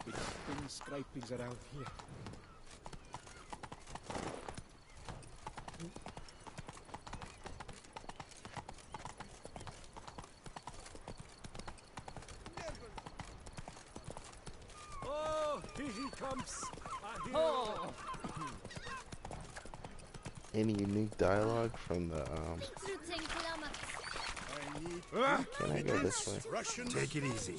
It's been scrapings around here. Oh, here he comes. Oh. Any unique dialogue from the Can I go this way? Take it easy.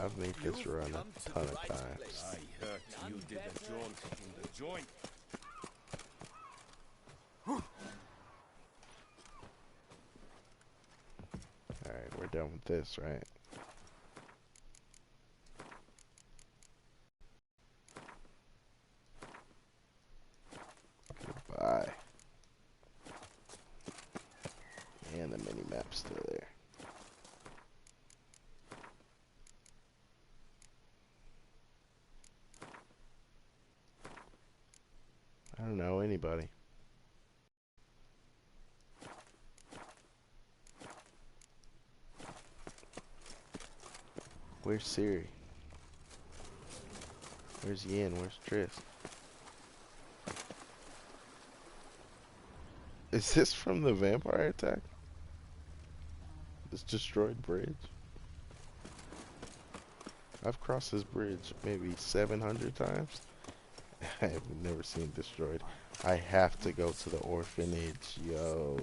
I've made this run a ton of times. I heard you did a jaunt in the joint. Alright, we're done with this, right? Goodbye. And the mini-map's still there. I don't know anybody. Where's Siri? Where's Yin? Where's Triss? Is this from the vampire attack? This destroyed bridge? I've crossed this bridge maybe 700 times. I have never seen it destroyed. I have to go to the orphanage, yo.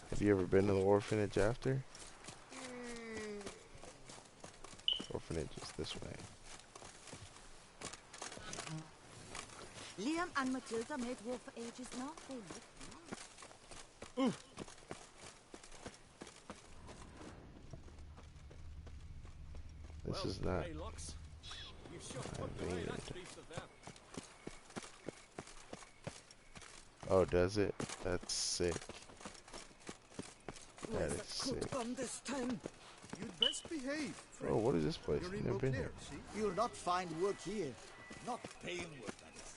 Have you ever been to the orphanage after? Orphanage is this way. Liam and Matilda made war for ages now. They look nice. This is not. Oh, does it? That's sick. That is sick. This time. You'd best behave. Oh, what is this place? You're in Never been Beauclair, here. see? You'll not find work here. Not paying work, that is.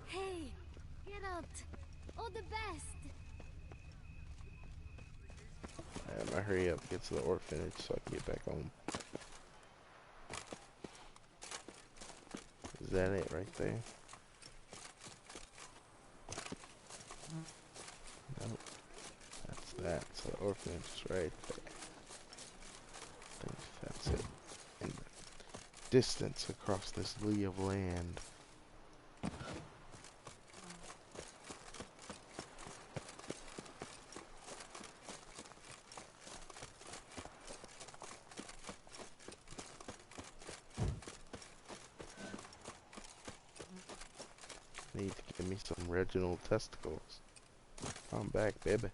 Hey, Geralt. All the best. I'm gonna hurry up, get to the orphanage so I can get back home. Is that it right there? Nope. That's that. So the orphanage is right there. I think that's it. In the distance across this lea of land. Need to give me some Reginald testicles. I'm back, baby.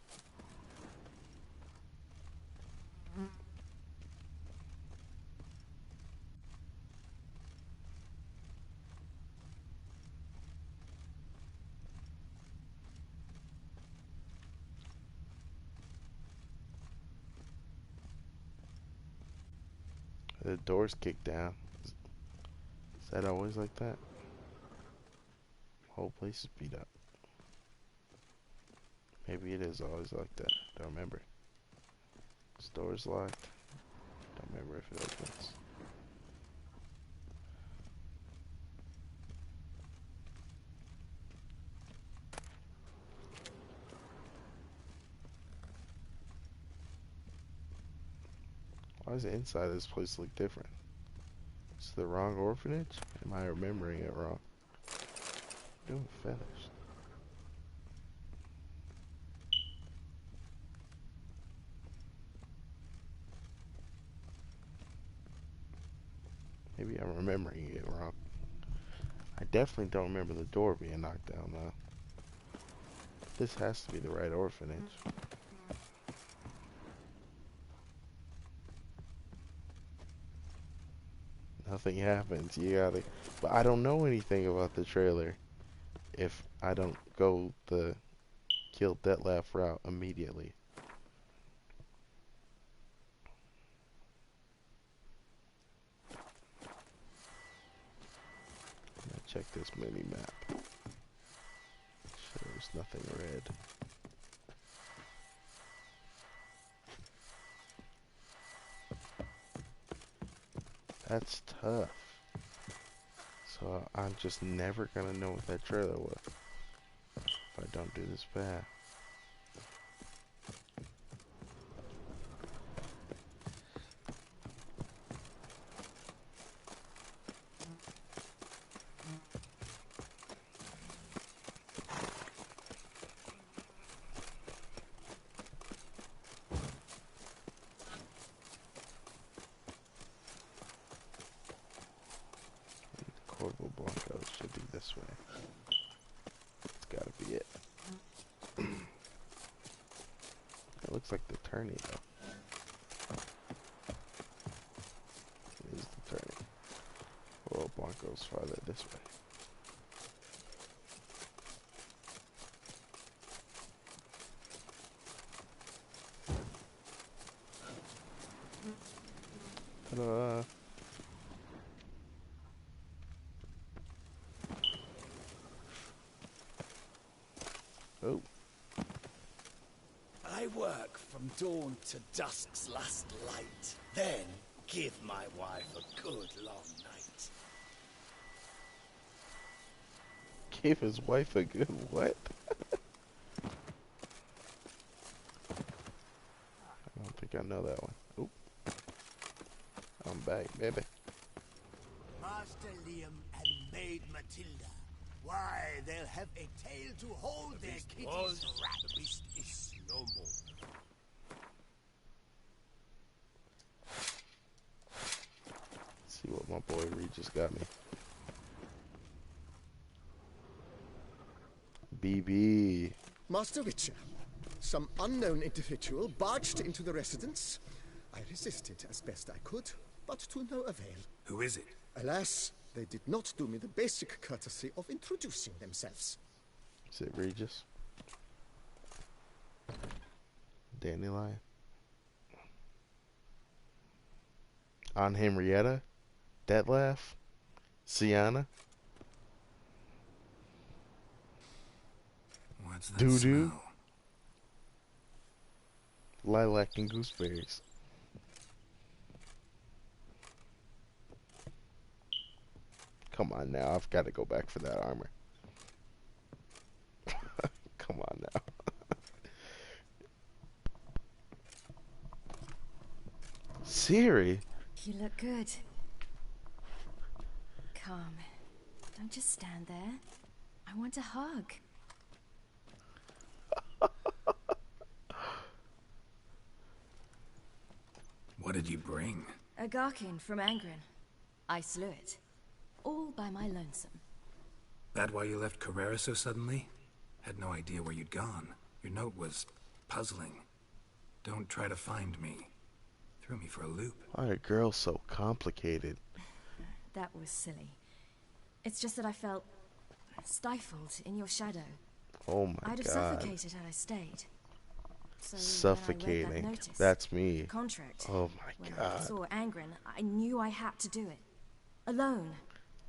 The door's kicked down. Is that always like that? Whole place is beat up. Maybe it is always like that. Don't remember. This door's locked. Don't remember if it opens. Why does the inside of this place look different? Is it the wrong orphanage? Am I remembering it wrong? Doing feathers. Maybe I'm remembering it wrong. I definitely don't remember the door being knocked down though. This has to be the right orphanage. Nothing happens. You gotta. But I don't know anything about the trailer if I don't go the kill dettlaff route immediately. Check this mini map. Shows nothing red. That's tough. So I'm just never gonna know what that trailer was if I don't do this path. Should be this way. It's gotta be it. It looks like the turning though. It is the turning. Well, Blanco's farther this way. Ta-da! Oh. I work from dawn to dusk's last light. Then give my wife a good long night. Gave his wife a good what? I don't think I know that one. Oop. I'm back, baby. Master Liam and Maid Matilda. Why, they'll have a tail to hold their kitties wrapped. The beast is no more. Let's see what my boy Regis got me. BB. Master Witcher, some unknown individual barged into the residence, I resisted as best I could, but to no avail. Who is it? Alas, they did not do me the basic courtesy of introducing themselves. Is it Regis? Dandelion? On Henrietta? Dettlaff? Sienna? What's that Doo-doo? smell? Lilac and gooseberries. Come on now, I've got to go back for that armor. Come on now. Siri? You look good. Come. Don't just stand there. I want a hug. What did you bring? A Garkin from Angren. I slew it. All by my lonesome. That why you left Carrera so suddenly? Had no idea where you'd gone. Your note was puzzling. Don't try to find me. Threw me for a loop. Why are girls so complicated? That was silly. It's just that I felt stifled in your shadow. Oh my I'd have god. suffocated had I stayed. So Suffocating. when I read that notice, That's me. the contract. Oh my when I god. saw Angren, I knew I had to do it. Alone.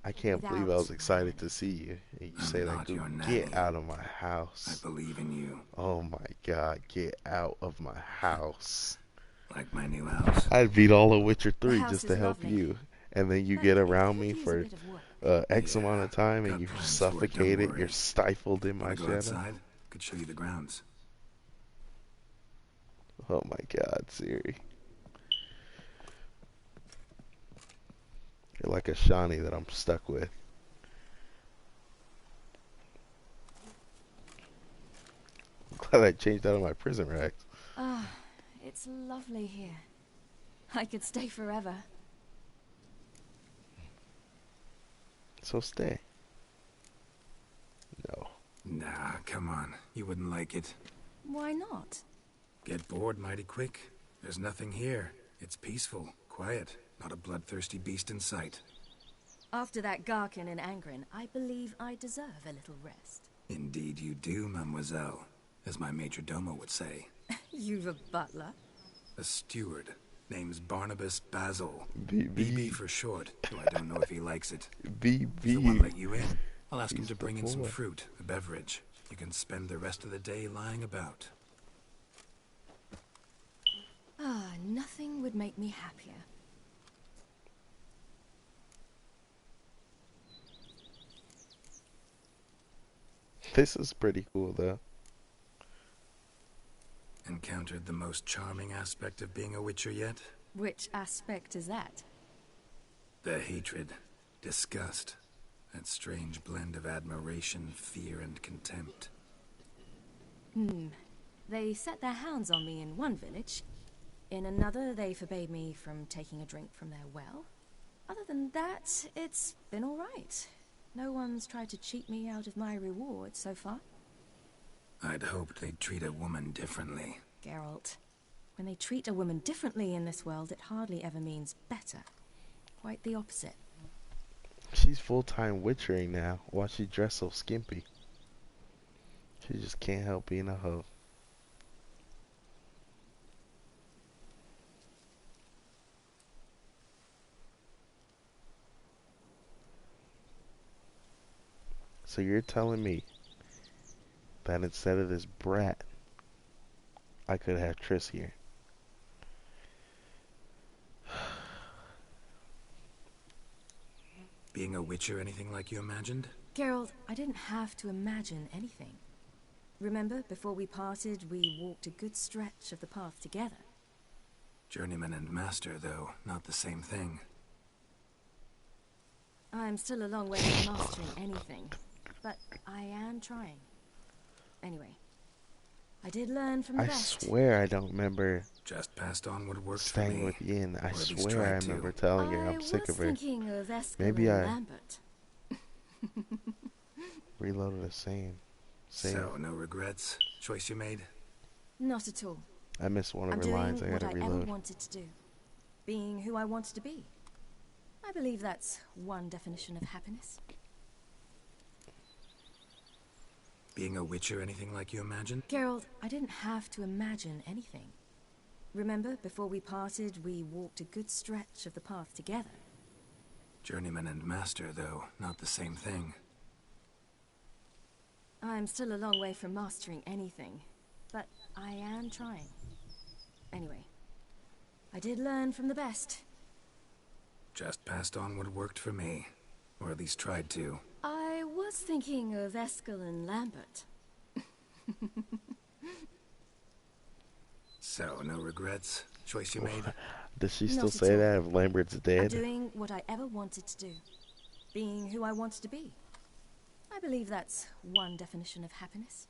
I can't believe I was excited to see you. And you say that, dude, get out of my house. I believe in you. Oh my god, get out of my house. Like my new house. I'd beat all of Witcher 3 house just to is help lovely. you. And then you get around me for X amount of time and you're plans for it, don't suffocated, worry. you're stifled in my Wanna go shadow. outside? Could show you the grounds. Oh my god, Siri. You're like a Shawnee that I'm stuck with. I'm glad I changed out of my prison rags. Ah, it's lovely here. I could stay forever. So stay. No. Nah, come on. You wouldn't like it. Why not? Get bored mighty quick. There's nothing here. It's peaceful, quiet, not a bloodthirsty beast in sight. After that Garkin in Angren, I believe I deserve a little rest. Indeed you do, mademoiselle. As my major domo would say. You've a butler? A steward. Name's Barnabas Basil. BB. BB for short, though I don't know if he likes it. BB. If the one let you in, I'll ask him He's to bring in some the boy. fruit, a beverage. You can spend the rest of the day lying about. Ah, nothing would make me happier. This is pretty cool though. Encountered the most charming aspect of being a Witcher yet? Which aspect is that? The hatred, disgust, that strange blend of admiration, fear, and contempt. They set their hounds on me in one village. In another, they forbade me from taking a drink from their well. Other than that, it's been all right. No one's tried to cheat me out of my reward so far. I'd hoped they'd treat a woman differently. Geralt, when they treat a woman differently in this world, it hardly ever means better. Quite the opposite. She's full-time witchering now. Why she dress so skimpy? She just can't help being a hoe. So you're telling me that instead of this brat, I could have Triss here? Being a Witcher anything like you imagined? Geralt, I didn't have to imagine anything. Remember, before we parted, we walked a good stretch of the path together. Journeyman and master, though, not the same thing. I'm still a long way from mastering anything, but I am trying. Anyway, I did learn from the I best. swear I don't remember Just passed on what worked for staying me. with Yin. I Or at least swear I tried to. remember telling her I'm sick of her. I was thinking of Eskel Maybe and I Lambert. reloaded the same. So, no regrets? Choice you made? Not at all. I missed one of I'm her doing lines. I what gotta I ever reload. wanted to do. Being who I wanted to be. I believe that's one definition of happiness. Being a witch or anything like you imagined? Geralt, I didn't have to imagine anything. Remember, before we parted, we walked a good stretch of the path together. Journeyman and master, though, not the same thing. I'm still a long way from mastering anything, but I am trying. Anyway, I did learn from the best. Just passed on what worked for me. Or at least tried to. I was thinking of Eskel and Lambert. So, no regrets? Choice you made? Does she still Not at say all. that if Lambert's I'm dead? doing what I ever wanted to do. Being who I wanted to be. I believe that's one definition of happiness.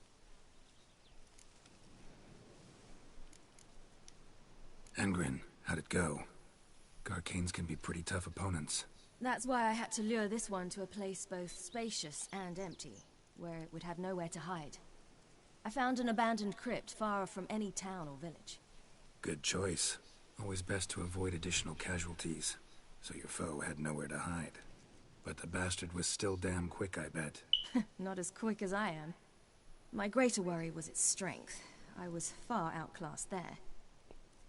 Angrin, how'd it go? Garcanes can be pretty tough opponents. That's why I had to lure this one to a place both spacious and empty, where it would have nowhere to hide. I found an abandoned crypt far from any town or village. Good choice. Always best to avoid additional casualties, so your foe had nowhere to hide. But the bastard was still damn quick, I bet. Not as quick as I am. My greater worry was its strength. I was far outclassed there.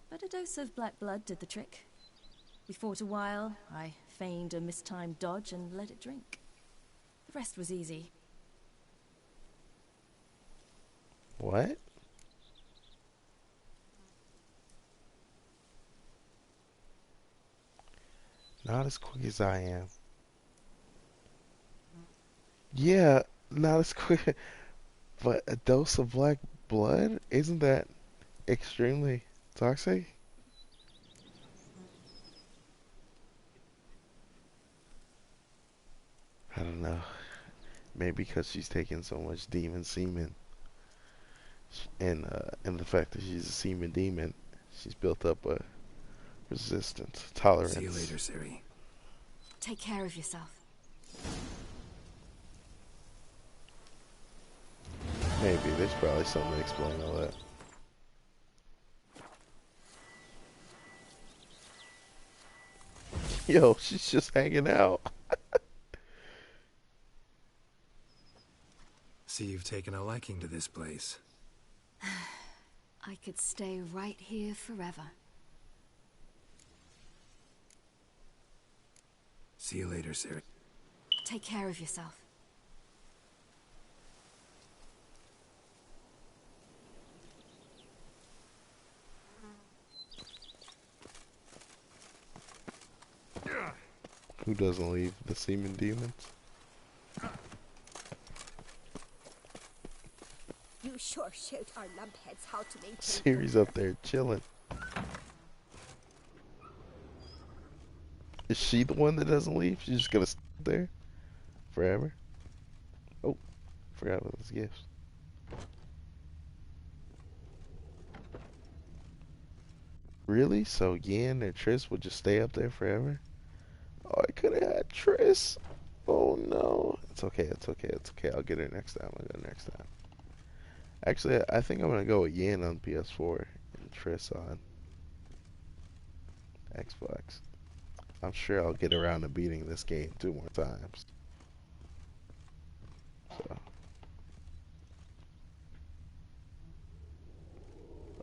But a dose of black blood did the trick. We fought a while, I feigned a mistimed dodge and let it drink. The rest was easy. What? Not as quick as I am. Yeah, not as quick. But a dose of black blood? Isn't that extremely toxic? I don't know. Maybe because she's taking so much demon semen. And the fact that she's a semen demon, she's built up a resistance, tolerance. See you later, Ciri. Take care of yourself. Maybe. There's probably something to explain all that. Yo, she's just hanging out. See, you've taken a liking to this place. I could stay right here forever. See you later, Ciri. Take care of yourself. Who doesn't leave? The semen demons? You sure showed our lumpheads how to maintain. Ciri's up there chilling. Is she the one that doesn't leave? She's just gonna stay there forever? Oh, forgot about those gifts. Really? So Yen and Triss would just stay up there forever? Oh, I could have had Triss. Oh no. It's okay, it's okay, it's okay. I'll get her next time. I'll get her next time. Actually, I think I'm gonna go with Yen on PS4 and Triss on Xbox. I'm sure I'll get around to beating this game 2 more times. So.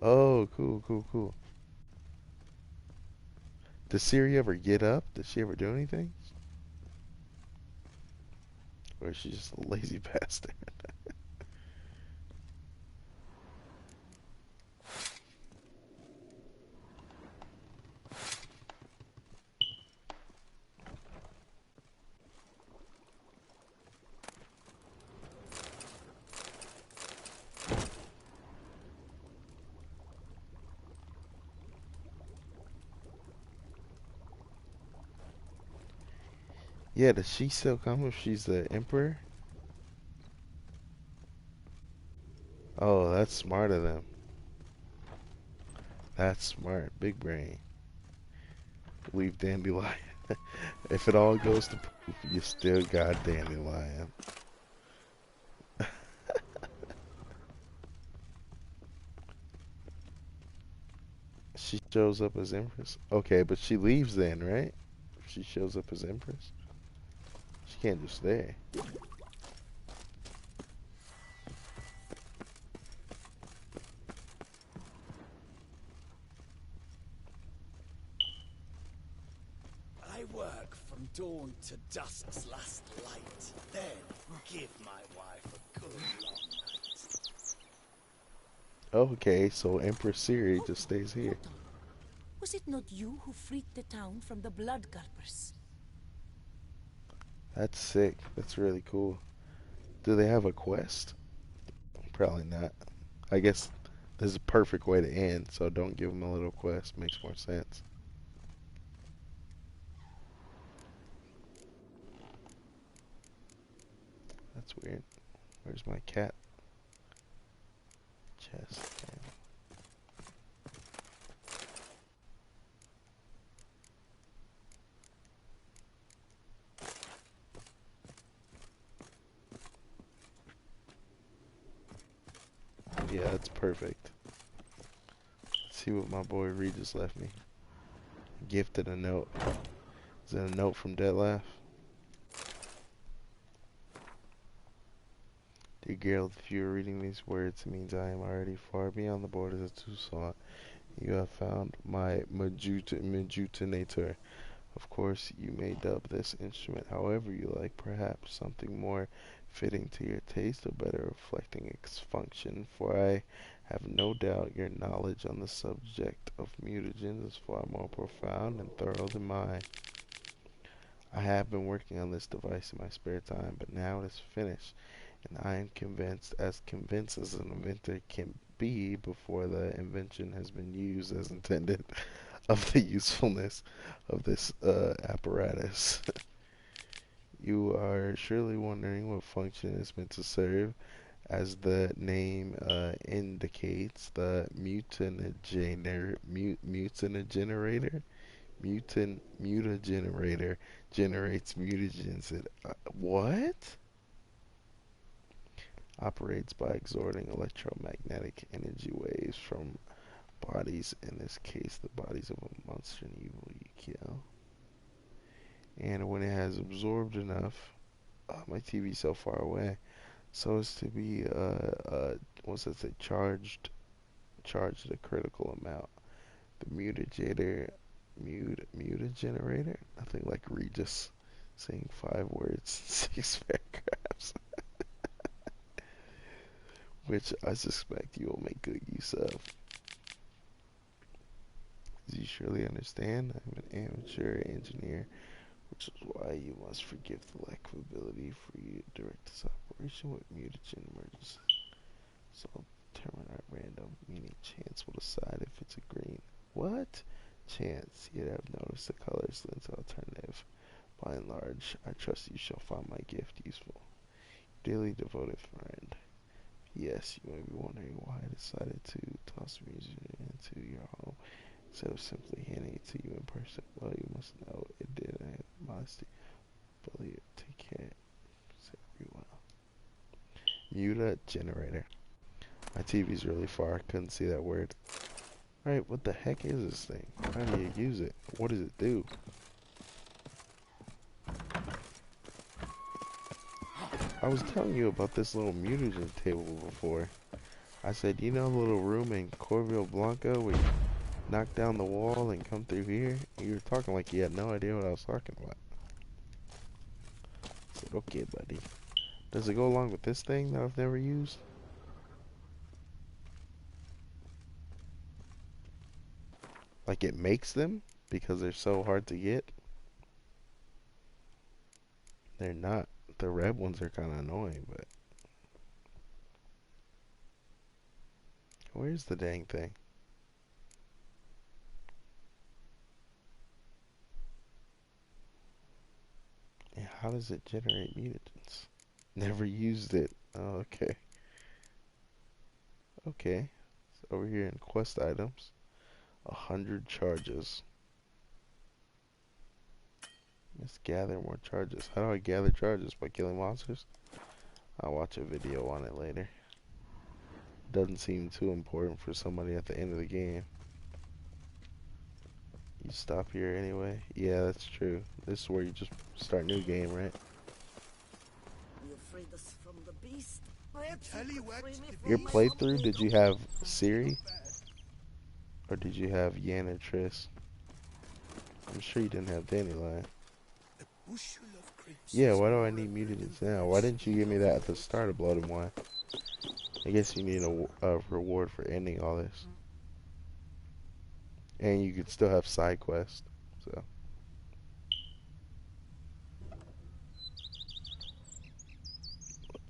Oh, cool, cool, cool. Does Ciri ever get up? Does she ever do anything? Or is she just a lazy bastard? Yeah, does she still come if she's the emperor? Oh, that's smart of them. That's smart. Big brain. Leave Dandelion. If it all goes to poop, you still got Dandelion. Shows up as Empress. Okay, but she leaves then, right? If she shows up as Empress. She can't just stay. I work from dawn to dusk's last light. Then give my wife a good long night. Okay, so Empress Siri just stays here. Was it not you who freed the town from the blood gulpers? That's sick. That's really cool. Do they have a quest? Probably not. I guess this is a perfect way to end, so don't give them a little quest. Makes more sense. That's weird. Where's my cat? Chest. Yeah, that's perfect. Let's see what my boy Reed just left me. Gifted a note. Is that a note from dettlaff? Dear Geralt, if you are reading these words, it means I am already far beyond the borders of Toussaint. You have found my Majutinator. Of course, you may dub this instrument however you like, perhaps something more fitting to your taste or better reflecting its function, for I have no doubt your knowledge on the subject of mutagens is far more profound and thorough than mine. I have been working on this device in my spare time, but now it is finished, and I am convinced as an inventor can be before the invention has been used as intended of the usefulness of this apparatus. You are surely wondering what function it is meant to serve. As the name indicates, the mutagenerator generates mutagens. What? Operates by exerting electromagnetic energy waves from bodies, in this case the bodies of a monster and evil you kill. And when it has absorbed enough, my TV's so far away, so as to be what's that say, charged a critical amount. The mutagenerator, nothing like Regis saying 5 words in 6 paragraphs, which I suspect you will make good use of. As you surely understand, I'm an amateur engineer, which is why you must forgive the lack of ability for you to direct this operation with mutagen emerges. So I'll determine at random, meaning chance will decide if it's a green. What? Chance, yet I've noticed the colors lends alternative. By and large, I trust you shall find my gift useful. Dearly devoted friend. Yes, you may be wondering why I decided to toss music into your home instead of simply handing it to you in person. Well, you must know it did. I have modesty. Believe it. Take care. Say very well. Muta generator. My TV's really far. I couldn't see that word. Alright, what the heck is this thing? How do you use it? What does it do? I was telling you about this little mutagen table before. I said, you know the little room in Corville Blanca where you knock down the wall and come through here? And you were talking like you had no idea what I was talking about. I said, okay, buddy. Does it go along with this thing that I've never used? Like it makes them because they're so hard to get? They're not. The red ones are kind of annoying, but... Where's the dang thing? And how does it generate mutants? Never used it. Oh, okay. Okay. So over here in quest items, 100 charges. Let's gather more charges. How do I gather charges? By killing monsters? I'll watch a video on it later. Doesn't seem too important for somebody at the end of the game. You stop here anyway. Yeah, that's true. This is where you just start new game, right? You freed us from the beast. Perhaps you could free me Your from my playthrough, did you have Siri? Or did you have Yen or Triss? I'm sure you didn't have Dandelion. Yeah, why do I need mutants now? Why didn't you give me that at the start of Blood and Wine? I guess you need a reward for ending all this. And you could still have side quests, so.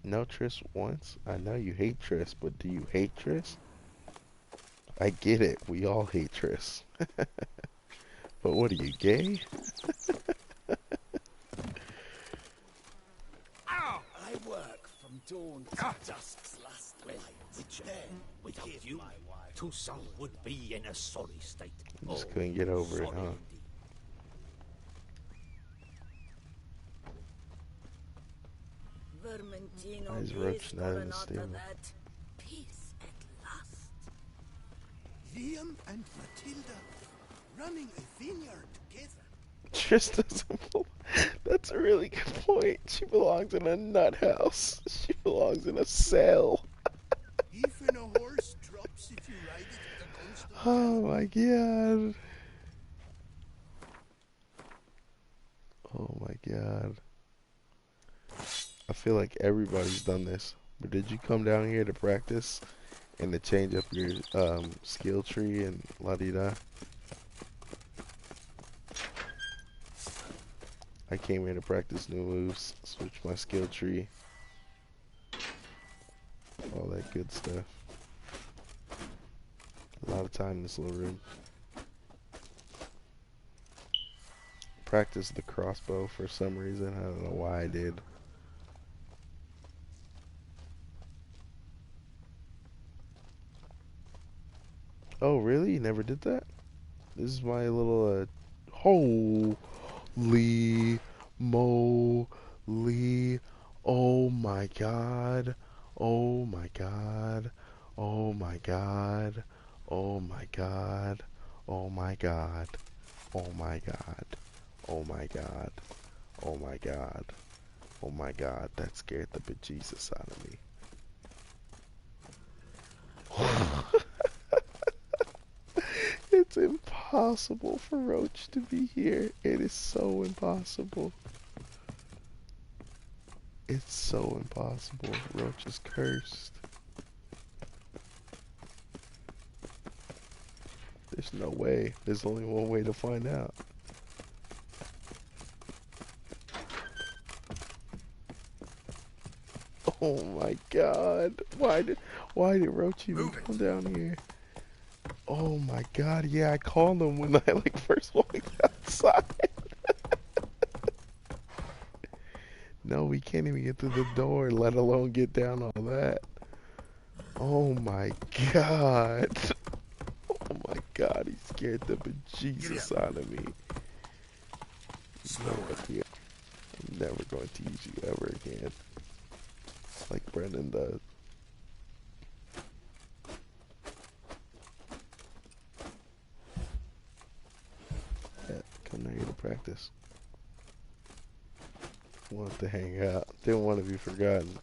No Triss once? I know you hate Triss, but do you hate Triss? I get it, we all hate Triss. But what are you, gay? I work from dawn to dusk's last light. Then Without give you, my wife Tusal would be in a sorry state. Just couldn't get over it, huh? Vermentino Why is pays Roach not for in the not stable? that. Peace at last. Liam and Matilda running a vineyard together. Triss doesn't. That's a really good point. She belongs in a nut house. She belongs in a cell. Even a horse drops if you ride it at a constant Oh my god. Oh my god. I feel like everybody's done this. But did you come down here to practice and to change up your skill tree and la-di-da? I came here to practice new moves, switch my skill tree, all that good stuff. A lot of time in this little room. Practice the crossbow for some reason. I don't know why I did. Oh, really? You never did that? This is my little, holy moly. Oh my god. Oh my god. Oh my god. Oh my god. Oh my god. Oh my god. Oh my god. Oh my god. Oh my god. That scared the bejesus out of me. It's impossible for Roach to be here. It is so impossible. It's so impossible. Roach is cursed. There's no way. There's only one way to find out. Oh my god. Why did Roach even come down here? Oh my god, yeah, I called him when I first walked outside. No, we can't even get through the door, let alone get down all that. Oh my god. Oh my god, he scared the bejesus out of me. I'm never going to use you ever again. Like Brendan does. Yeah, come down here to practice. Wanted to hang out. Didn't want to be forgotten.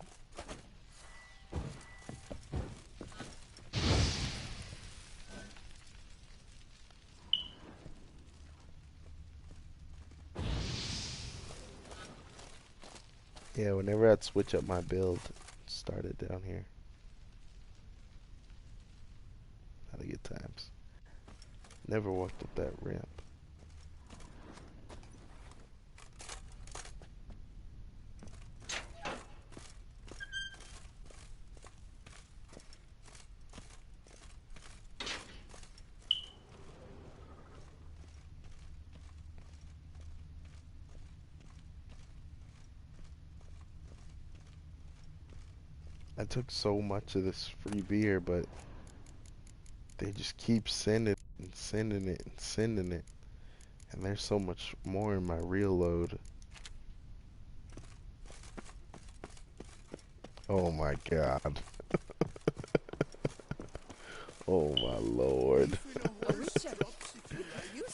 Yeah, whenever I'd switch up my build, started down here. Had a good times. Never walked up that ramp. I took so much of this free beer, but they just keep sending and sending it and sending it. And there's so much more in my real load. Oh my god. Oh my lord.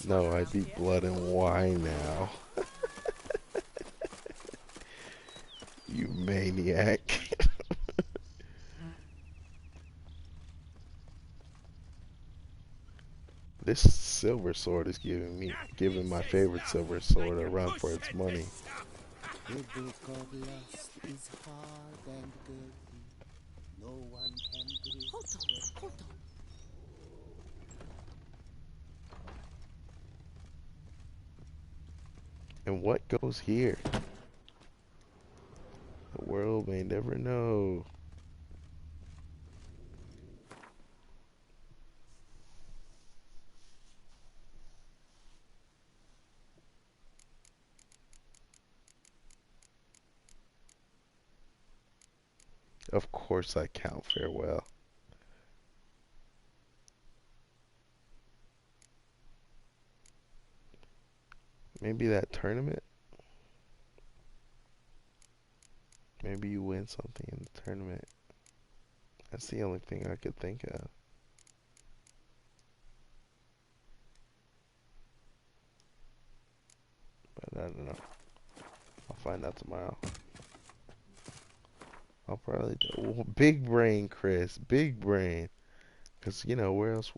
No, I need blood and wine now. You maniac. This silver sword is giving my favorite silver sword a run for its money. The book of lust is hard and girthy. No one can grip. Hold on. And what goes here? The world may never know. Of course I count farewell. Maybe that tournament? Maybe you win something in the tournament. That's the only thing I could think of. But I don't know. I'll find out tomorrow. I'll probably do big brain, Chris. Big brain. Cause you know where else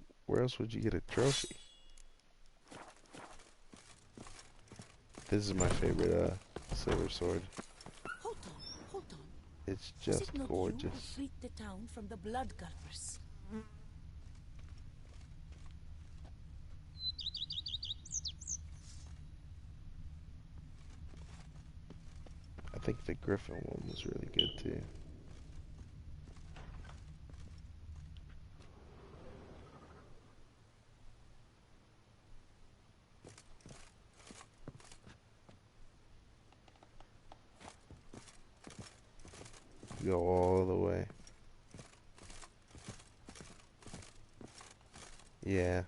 would you get a trophy? This is my favorite silver sword. Hold on. It's Was just it not gorgeous. you who freed the town from the blood gulpers? I think the Griffin one was really good too. Go all the way. Yeah.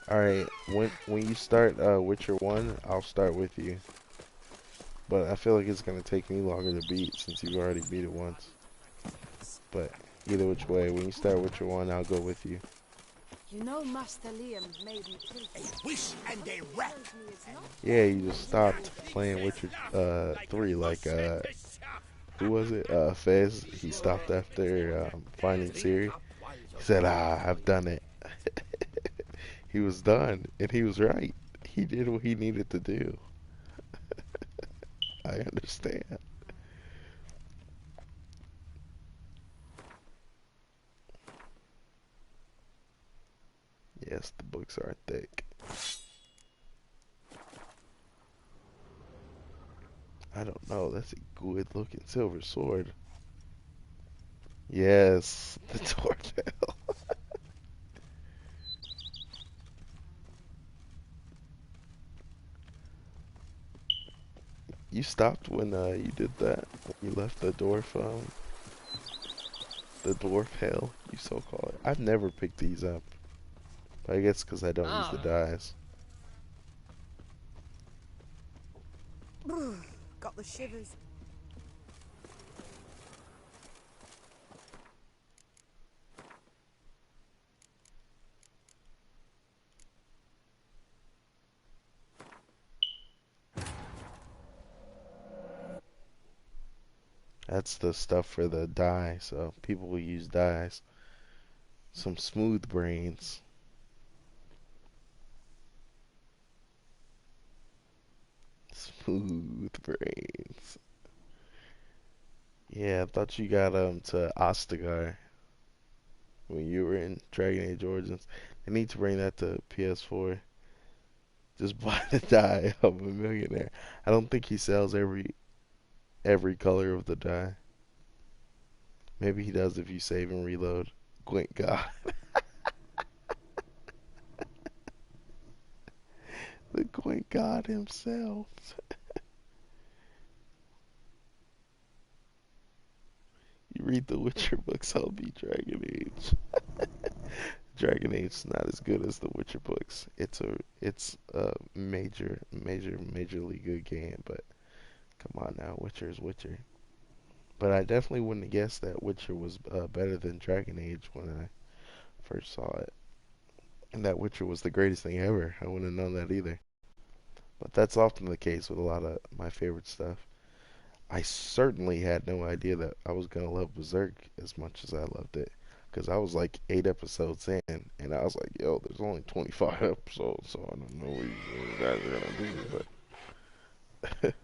Alright, when you start Witcher 1, I'll start with you. But I feel like it's gonna take me longer to beat since you've already beat it once. But either which way, when you start Witcher 1, I'll go with you. You know Master Liam made me take a wish and a rap. Yeah, you just stopped playing Witcher 3 like who was it? Fez. He stopped after finding Ciri. He said, I've done it. He was done, and he was right. He did what he needed to do. I understand. Yes, the books are thick. I don't know. That's a good looking silver sword. Yes, the doorbell. You stopped when you did that. When you left the dwarf hell, you so call it. I've never picked these up. But I guess because I don't use the dice. Got the shivers. That's the stuff for the die, so people will use dies. Some smooth brains. Smooth brains. Yeah, I thought you got to Ostagar when you were in Dragon Age Origins. They need to bring that to PS4. Just buy the die of a millionaire. I don't think he sells every color of the die. Maybe he does if you save and reload. Gwent God. The Gwent God himself. You read the Witcher books, I'll be Dragon Age. Dragon Age is not as good as the Witcher books. It's a majorly good game, but come on now, Witcher is Witcher. But I definitely wouldn't have guessed that Witcher was better than Dragon Age when first saw it. And that Witcher was the greatest thing ever. I wouldn't have known that either. But that's often the case with a lot of my favorite stuff. I certainly had no idea that I was going to love Berserk as much as I loved it. Because I was like 8 episodes in, and I was like, yo, there's only 25 episodes, so I don't know what you guys are going to do. But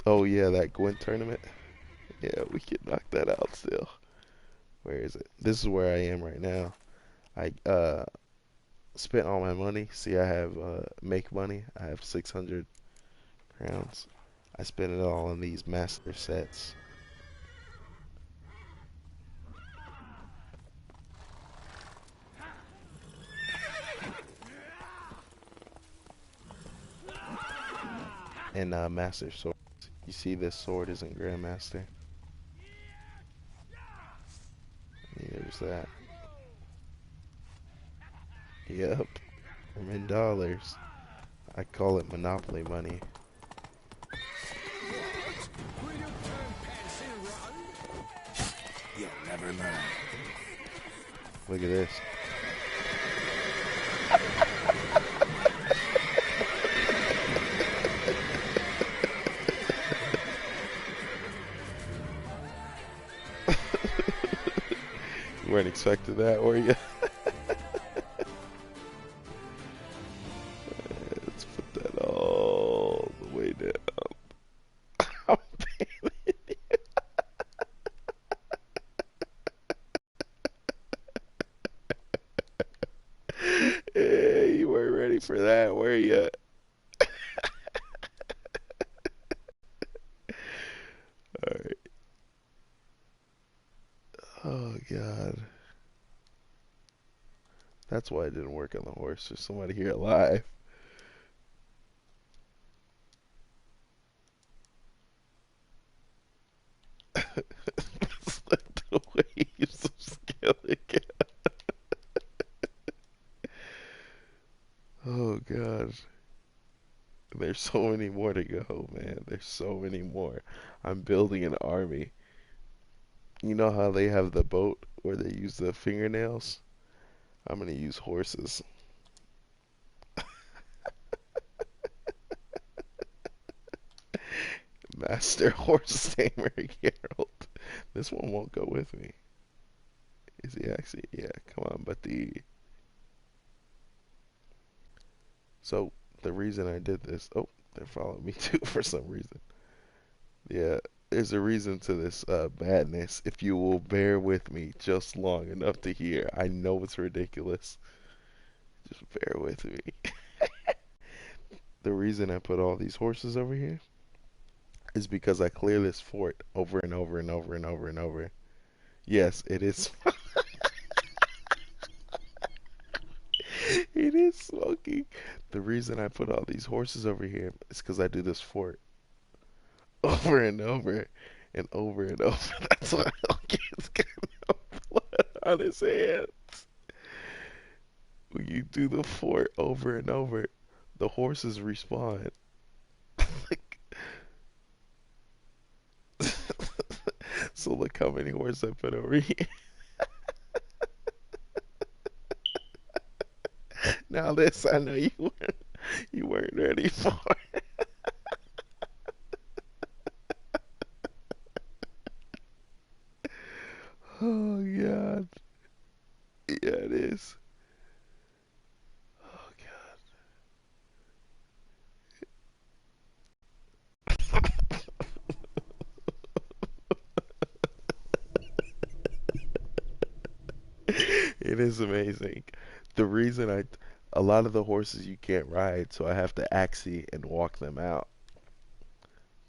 oh, yeah, that Gwent tournament. Yeah, we can knock that out still. Where is it? This is where I am right now. I spent all my money. See, I have make money. I have 600 crowns. I spent it all on these master sets. And master swords. You see, this sword isn't Grandmaster. There's that. Yep. I'm in dollars. I call it monopoly money. You'll never learn. Look at this. You weren't expecting that, were you? Let's put that all the way down. Hey, you weren't ready for that, were you? Alright. Oh, God. That's why it didn't work on the horse. There's somebody here alive. The way you use the skill again. Oh, God. There's so many more to go, man. There's so many more. I'm building an army. You know how they have the boat where they use the fingernails? I'm gonna use horses. Master Horse Tamer Geralt. This one won't go with me. Is he actually? Yeah, come on, buddy. So, the reason I did this... Oh, they're following me too for some reason. Yeah, there's a reason to this madness. If you will bear with me just long enough to hear. I know it's ridiculous. Just bear with me. The reason I put all these horses over here is because I clear this fort over and over and over and over and over. Yes, it is. It is smoking. The reason I put all these horses over here is because I do this fort over and over and over and over. That's why Elkins got no blood on his hands. When you do the fort over and over, the horses respawn. So look how many horses I put over here. Now this I know you weren't ready for. Oh, God. Yeah, it is. Oh, God. It is amazing. The reason a lot of the horses you can't ride, so I have to axie and walk them out.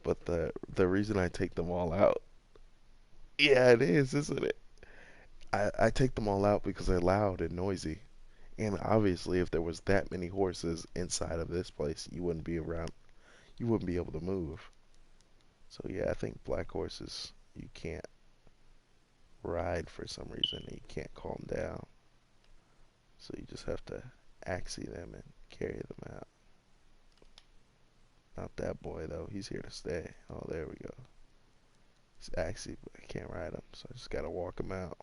But the reason I take them all out, yeah, it is, isn't it? I take them all out because they're loud and noisy. And obviously, if there was that many horses inside of this place, you wouldn't be around. You wouldn't be able to move. So yeah, I think black horses you can't ride for some reason. You can't calm down. So you just have to axie them and carry them out. Not that boy though. He's here to stay. Oh, there we go. He's axie, but I can't ride him, so I just gotta walk him out.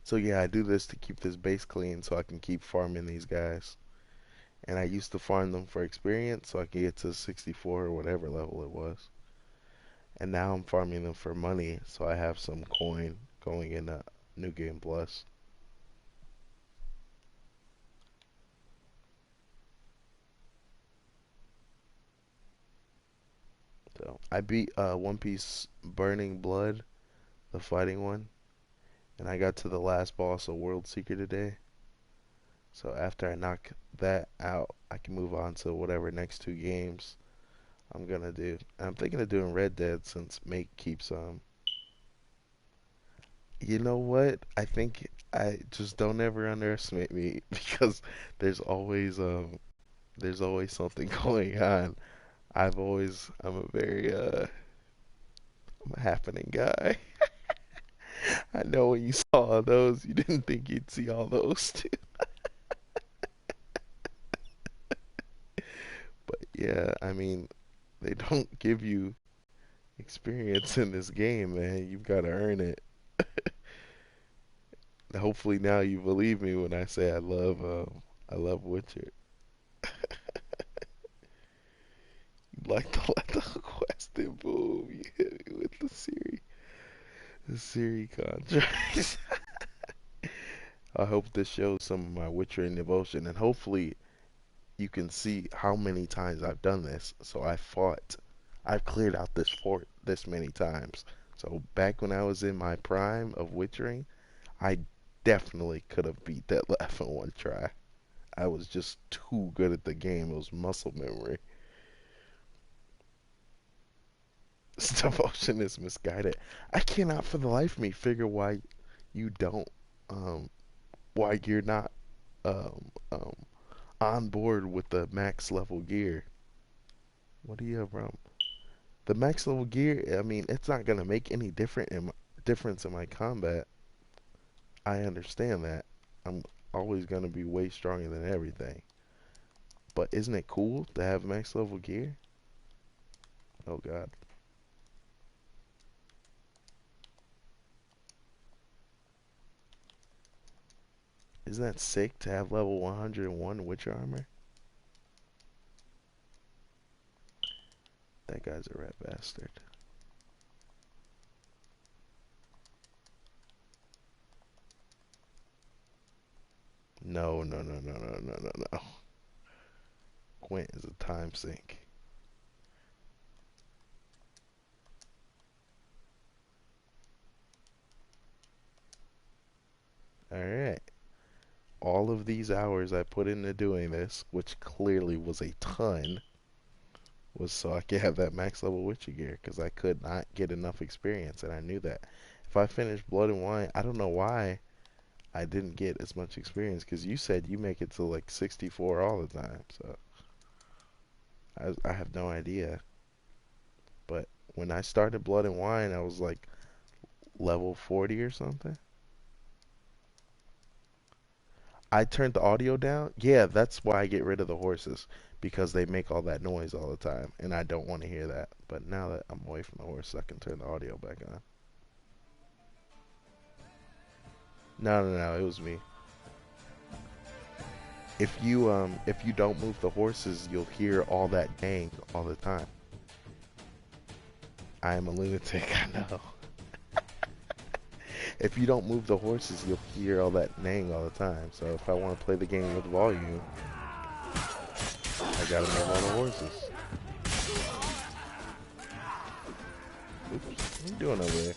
So yeah, I do this to keep this base clean so I can keep farming these guys. And I used to farm them for experience so I can get to 64 or whatever level it was. And now I'm farming them for money so I have some coin going in a New Game Plus. So I beat One Piece Burning Blood, the fighting one, and I got to the last boss of World Seeker today. So after I knock that out, I can move on to whatever next two games I'm gonna do. I'm thinking of doing Red Dead since Make keeps You know what? I think I just don't ever underestimate me because there's always something going on. I'm a very I'm a happening guy. I know when you saw those, you didn't think you'd see all those too. But yeah, I mean, they don't give you experience in this game, man. You've got to earn it. Hopefully now you believe me when I say I love Witcher. You'd like to let the quest and boom, you hit me with the Siri contract. I hope this shows some of my Witcher devotion, and hopefully you can see how many times I've done this. So I've cleared out this fort this many times. So back when I was in my prime of Witchering, I definitely could have beat dettlaff in one try. I was just too good at the game. It was muscle memory. This devotion is misguided. I cannot for the life of me figure why you don't, why you're not um, um, on board with the max level gear. What do you have, Rum? The max level gear, I mean, it's not going to make any difference in my combat. I understand that. I'm always going to be way stronger than everything. But isn't it cool to have max level gear? Oh god. Isn't that sick to have level 101 Witcher armor? That guy's a rat bastard. No, no, no, no, no, no, no, no. Gwent is a time sink. Alright. All of these hours I put into doing this, which clearly was a ton, was so I could have that max level Witcher gear, because I could not get enough experience, and I knew that. If I finished Blood and Wine, I don't know why I didn't get as much experience, because you said you make it to like 64 all the time, so I have no idea. But when I started Blood and Wine, I was like level 40 or something. I turned the audio down. Yeah, that's why I get rid of the horses, because they make all that noise all the time, and I don't want to hear that. But now that I'm away from the horse, I can turn the audio back on. No, no, no, it was me. If you don't move the horses, you'll hear all that dang all the time. I am a lunatic, I know. If you don't move the horses, you'll hear all that neighing all the time. So if I want to play the game with volume, I gotta move all the horses. Oops, what are you doing over there?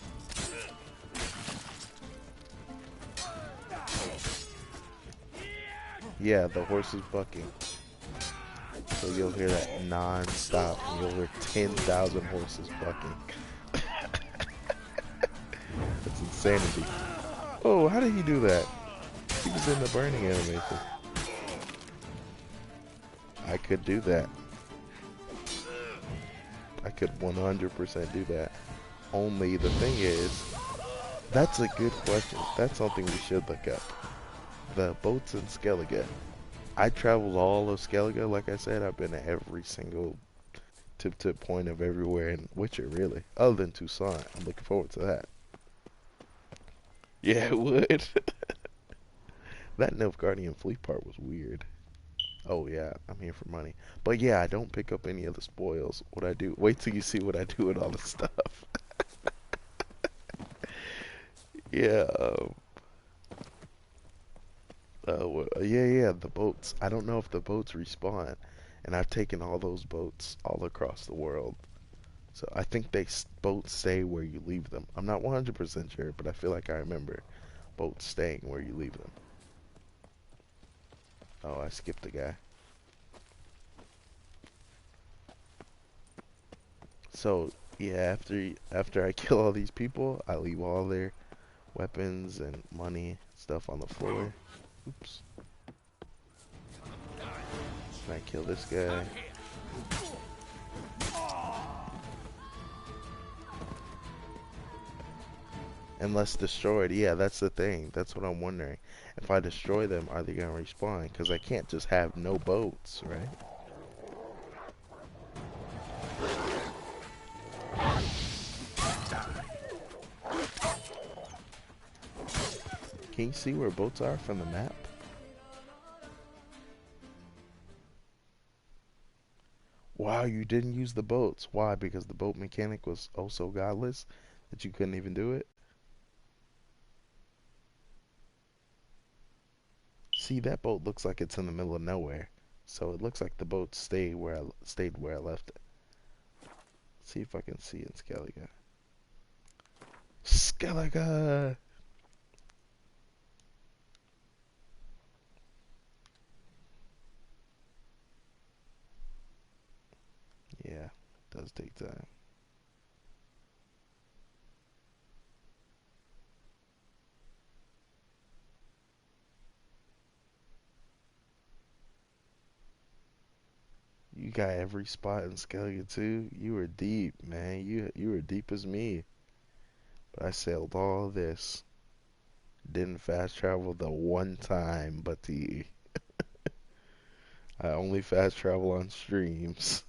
Yeah, the horse is bucking. So you'll hear that non-stop, and you'll hear 10,000 horses bucking. That's insanity. Oh, how did he do that? He was in the burning animation. I could do that. I could 100% do that. Only the thing is, that's a good question. That's something we should look up. The boats in Skellige. I traveled all of Skellige, like I said. I've been to every single tip point of everywhere in Witcher, really. Other than Tucson. I'm looking forward to that. Yeah, it would. That Nilfgaardian fleet part was weird. Oh yeah, I'm here for money. But yeah, I don't pick up any of the spoils. What I do, wait till you see what I do with all the stuff. Yeah, yeah, the boats. I don't know if the boats respawn. And I've taken all those boats all across the world. So I think boats stay where you leave them. I'm not 100% sure, but I feel like I remember boats staying where you leave them. Oh, I skipped the guy. So yeah, after I kill all these people, I leave all their weapons and money stuff on the floor. Oops. Can I kill this guy? Unless destroyed. Yeah, that's the thing. That's what I'm wondering. If I destroy them, are they gonna respawn? Because I can't just have no boats, right? Can you see where boats are from the map? Wow, you didn't use the boats. Why? Because the boat mechanic was oh so godless that you couldn't even do it? See, that boat looks like it's in the middle of nowhere. So it looks like the boat stayed where I left it. Let's see if I can see in Skellige. Skellige! Yeah, it does take time. You got every spot in Skellige too. You were deep, man. You were deep as me. But I sailed all this. Didn't fast travel the one time, but I only fast travel on streams.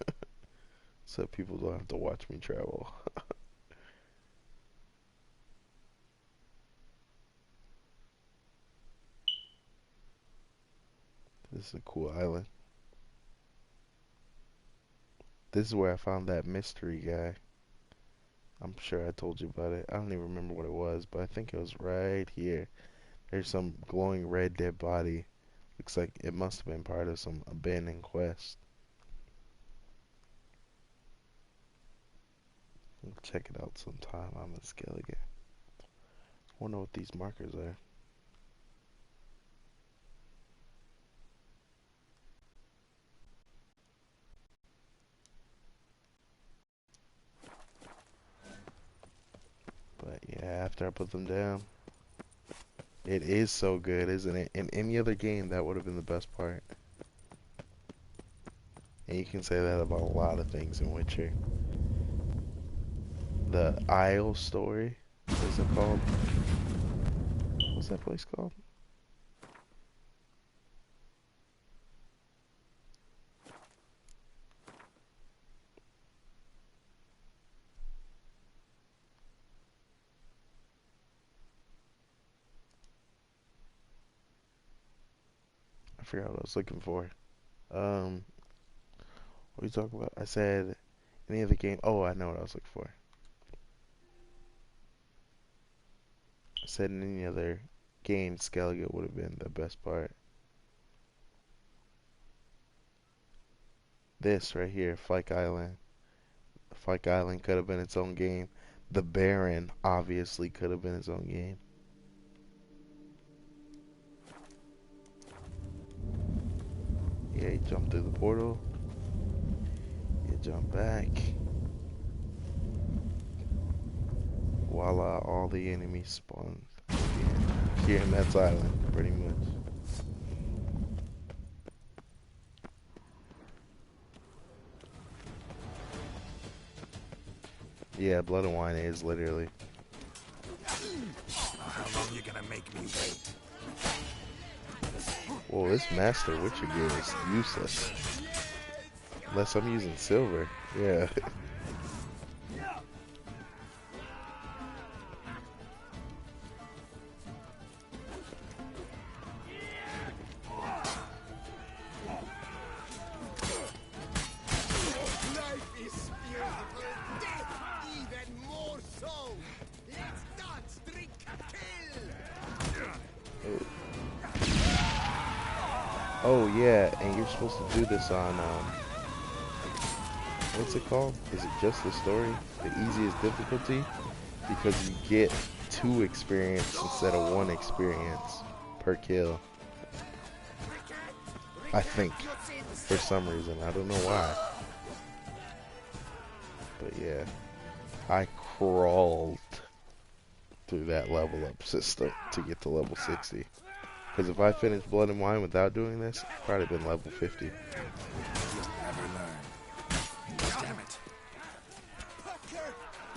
So people don't have to watch me travel. This is a cool island. This is where I found that mystery guy. I'm sure I told you about it. I don't even remember what it was, but I think it was right here. There's some glowing red dead body. Looks like it must have been part of some abandoned quest. We'll check it out sometime on the Skellige. Wonder what these markers are. But yeah, after I put them down, it is so good, isn't it? In any other game, that would have been the best part. And you can say that about a lot of things in Witcher. The Isle story, what is it called? What's that place called? I forgot what I was looking for. What are you talking about? I said any other game. Oh, I know what I was looking for. I said in any other game, Skellige would have been the best part. This right here, Fyke Island. Fyke Island could have been its own game. The Baron obviously could have been its own game. Yeah, you jump through the portal. You jump back. Voila, all the enemies spawn here in that island, pretty much. Yeah, Blood and Wine is literally. How long you gonna make me wait? Whoa, this Master Witcher gear is useless. Unless I'm using silver. Yeah. Oh yeah, and you're supposed to do this on what's it called? Is it just the story? The easiest difficulty? Because you get 2 experience instead of 1 experience per kill. I think. For some reason. I don't know why. But yeah. I crawled through that level up system to get to level 60. Because if I finished Blood and Wine without doing this, I'd probably been level 50. You'll never learn. Damn it.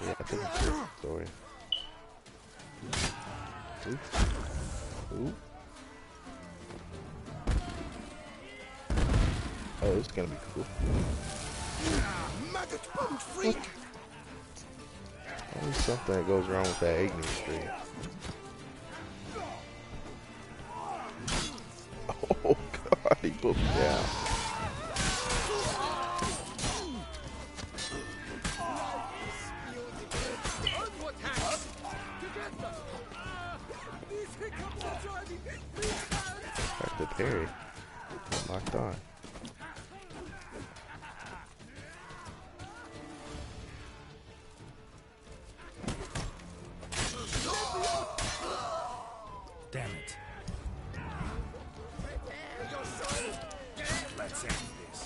Yeah, I think it's just the story. Ooh. Ooh. Oh, this is gonna be cool. What? Always something that goes wrong with that Agni stream. Oh god, he put me down. Back to parry. Locked on. Damn it. Let's end this.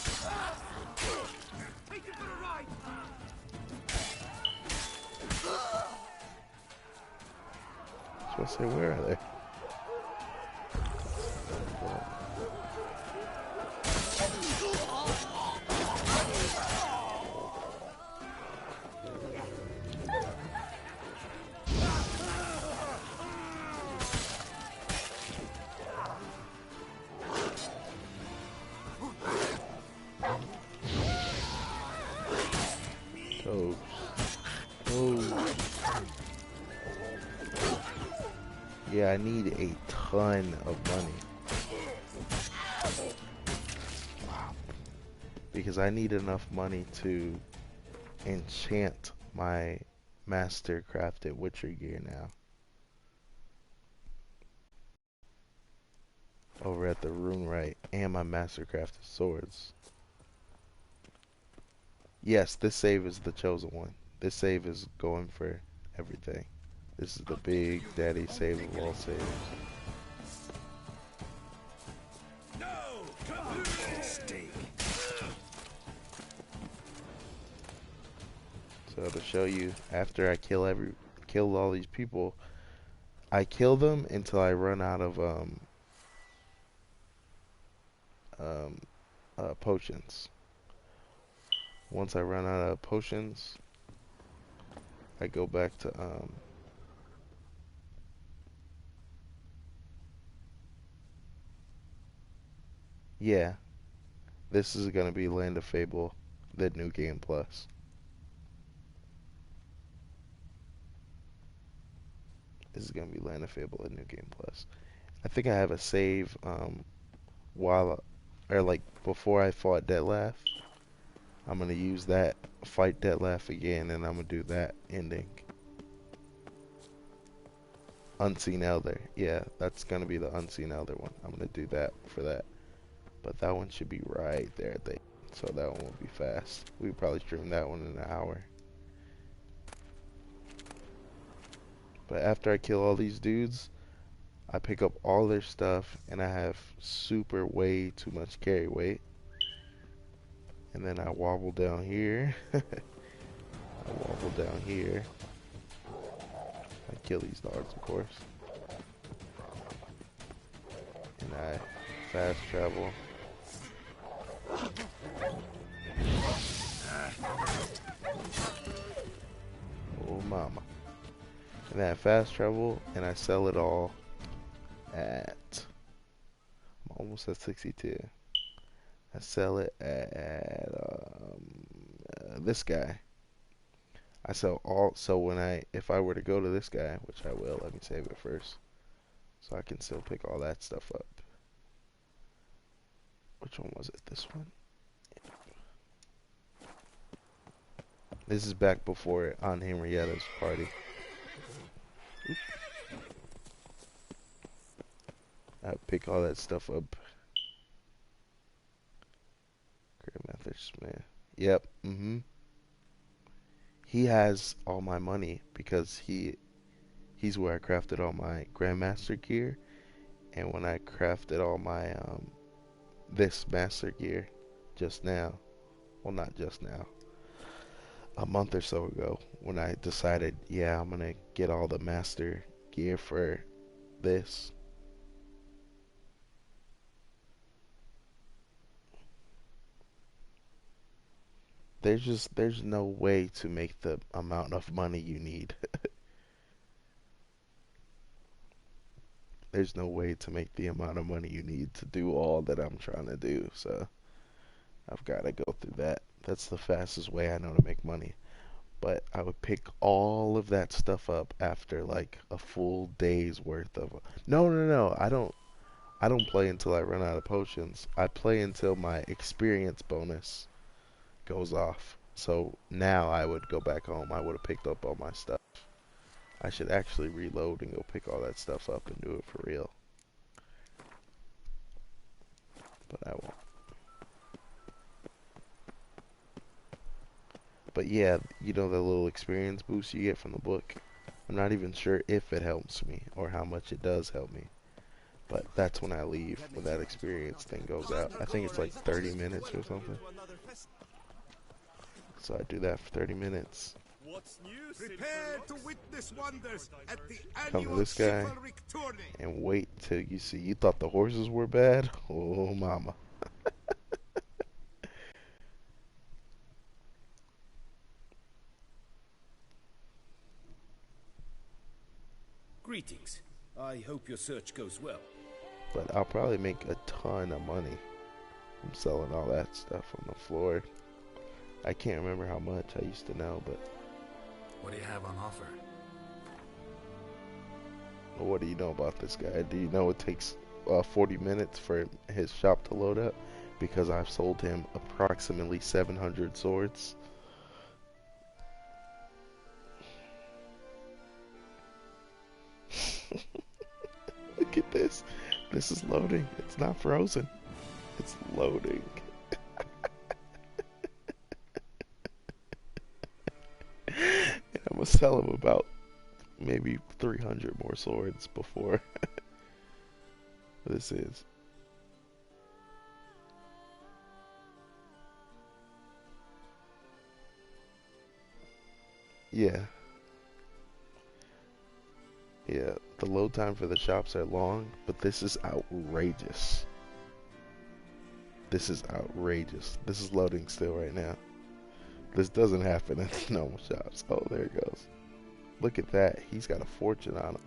Take it for a ride. So I say, where are they? Yeah, I need a ton of money. Wow. Because I need enough money to enchant my master crafted Witcher gear now. Over at the rune right, and my master crafted swords. Yes, this save is the chosen one. This save is going for everything. This is the big daddy save of all saves. So to show you, after I kill all these people, I kill them until I run out of potions. Once I run out of potions, I go back to yeah, this is gonna be Land of Fable, the new game plus. This is gonna be Land of Fable, the new game plus. I think I have a save while, or like before I fought dettlaff. I'm gonna use that, fight dettlaff again, and I'm gonna do that ending. Unseen Elder, yeah, that's gonna be the Unseen Elder one. I'm gonna do that for that. But that one should be right there at the end, so that one will be fast. We probably stream that one in an hour. But after I kill all these dudes, I pick up all their stuff, and I have super way too much carry weight. And then I wobble down here. I wobble down here. I kill these dogs, of course. And I fast travel. Oh mama. And then I fast travel and I sell it all at, I'm almost at 62. I sell it at this guy. I sell all, so if I were to go to this guy, which I will, let me save it first, so I can still pick all that stuff up. Which one was it? This one? This is back before on Henrietta's party. Oops. I pick all that stuff up Grandmaster Smith. Yep. He has all my money because he's where I crafted all my Grandmaster gear, and when I crafted all my this Master gear just now, well, not just now, a month or so ago, when I decided, yeah, I'm gonna get all the Master gear for this. There's no way to make the amount of money you need. There's no way to make the amount of money you need to do all that I'm trying to do. So I've got to go through that. That's the fastest way I know to make money. But I would pick all of that stuff up after like a full day's worth of. No. I don't play until I run out of potions. I play until my experience bonus goes off. So now I would go back home. I would have picked up all my stuff. I should actually reload and go pick all that stuff up and do it for real. But I won't. But yeah, you know the little experience boost you get from the book? I'm not even sure if it helps me or how much it does help me. But that's when I leave, when that experience thing goes out. I think it's like 30 minutes or something. So I do that for 30 minutes. Prepare to witness wonders at the Come to this guy and wait till you see. You thought the horses were bad? Oh, mama. Greetings. I hope your search goes well. But I'll probably make a ton of money from selling all that stuff on the floor. I can't remember how much. I used to know, but... What do you have on offer? What do you know about this guy? Do you know it takes 40 minutes for his shop to load up? Because I've sold him approximately 700 swords. Look at this. This is loading. It's not frozen. It's loading. And I'm gonna sell him about maybe 300 more swords before this is. Yeah. Yeah, the load time for the shops are long, but this is outrageous. This is outrageous. This is loading still right now. This doesn't happen at the normal shops. Oh, there it goes. Look at that. He's got a fortune on him.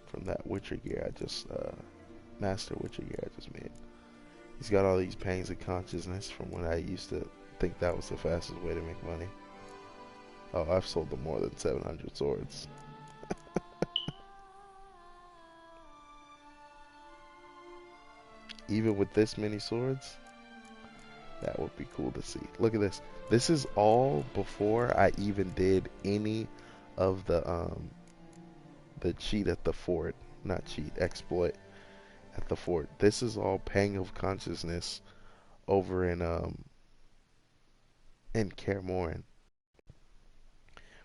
From that Witcher gear I just, Master Witcher gear I just made. He's got all these pangs of consciousness from when I used to think that was the fastest way to make money. Oh, I've sold them more than 700 swords. Even with this many swords, that would be cool to see. Look at this. This is all before I even did any of the cheat at the fort. Not cheat, exploit at the fort. This is all Pang of Consciousness over in Kaer Morhen,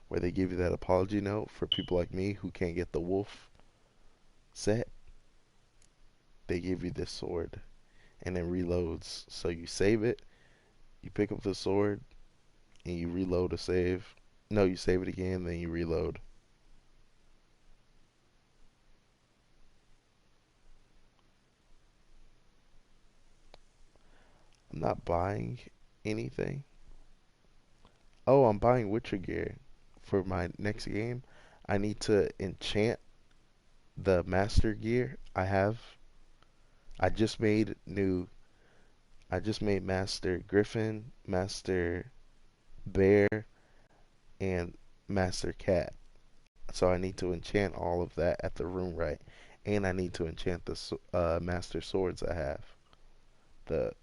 where they give you that apology note for people like me who can't get the wolf set. They give you this sword and it reloads. So you save it, you pick up the sword, and you reload a save. No, you save it again, then you reload. I'm not buying anything. Oh, I'm buying Witcher gear for my next game. I need to enchant the master gear I have. I just made Master Griffin, Master Bear, and Master Cat. So I need to enchant all of that at the room right. And I need to enchant the Master Swords I have. The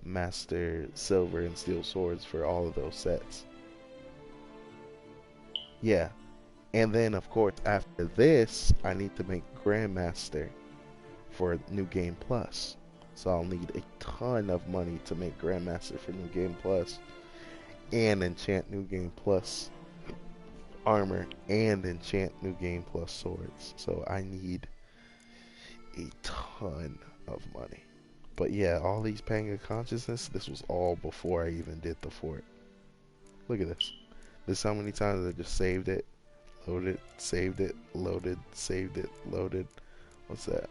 Master Silver and Steel Swords for all of those sets. Yeah. And then, of course, after this, I need to make Grandmaster for New Game Plus. So I'll need a ton of money to make Grandmaster for New Game Plus and enchant New Game Plus armor and enchant New Game Plus swords. So I need a ton of money. But yeah, all these Pang of Consciousness, this was all before I even did the fort. Look at this. This is how many times I just saved it, loaded, saved it, loaded, saved it, loaded. What's that?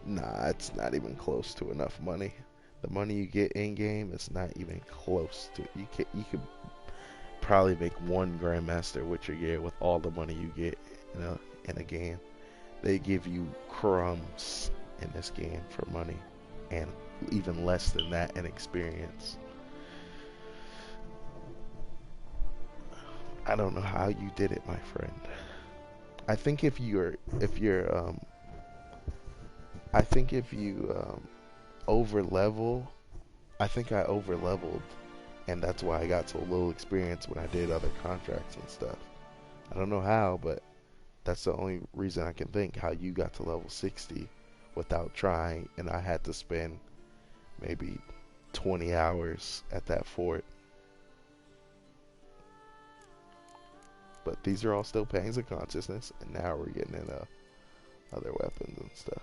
Nah, it's not even close to enough money. The money you get in game is not even close to. You could probably make one Grandmaster Witcher gear with all the money you get in a game. They give you crumbs in this game for money, and even less than that in experience. I don't know how you did it, my friend. I think if you over level, I think I over leveled, and that's why I got so little experience when I did other contracts and stuff. I don't know how, but that's the only reason I can think how you got to level 60 without trying, and I had to spend maybe 20 hours at that fort. But these are all still Pangs of Consciousness, and now we're getting into other weapons and stuff.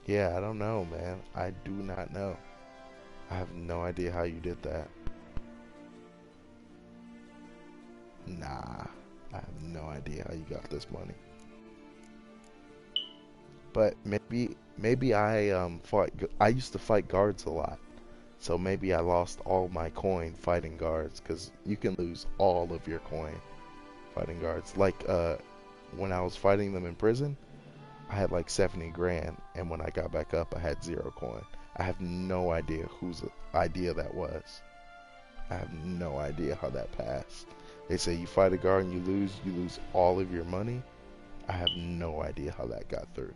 Yeah, I don't know, man. I do not know. I have no idea how you did that. Nah, I have no idea how you got this money. But maybe I I used to fight guards a lot. So maybe I lost all my coin fighting guards, because you can lose all of your coin fighting guards. Like when I was fighting them in prison, I had like 70 grand, and when I got back up I had 0 coin. I have no idea whose idea that was. I have no idea how that passed. They say you fight a guard and you lose all of your money. I have no idea how that got through.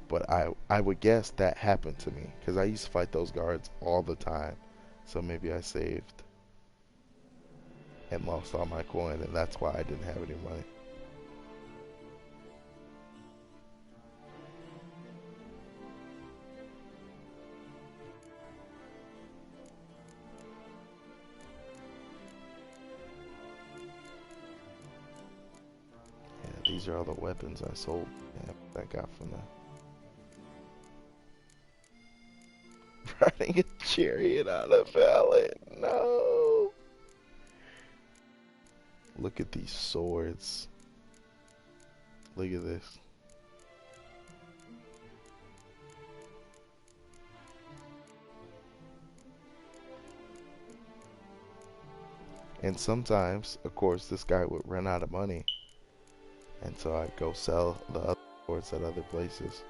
But I would guess that happened to me, because I used to fight those guards all the time. So maybe I saved and lost all my coin, and that's why I didn't have any money. Yeah, these are all the weapons I sold. Yeah, I got from that. Riding a chariot on a valley. No. Look at these swords. Look at this. And sometimes, of course, this guy would run out of money. And so I'd go sell the other swords at other places.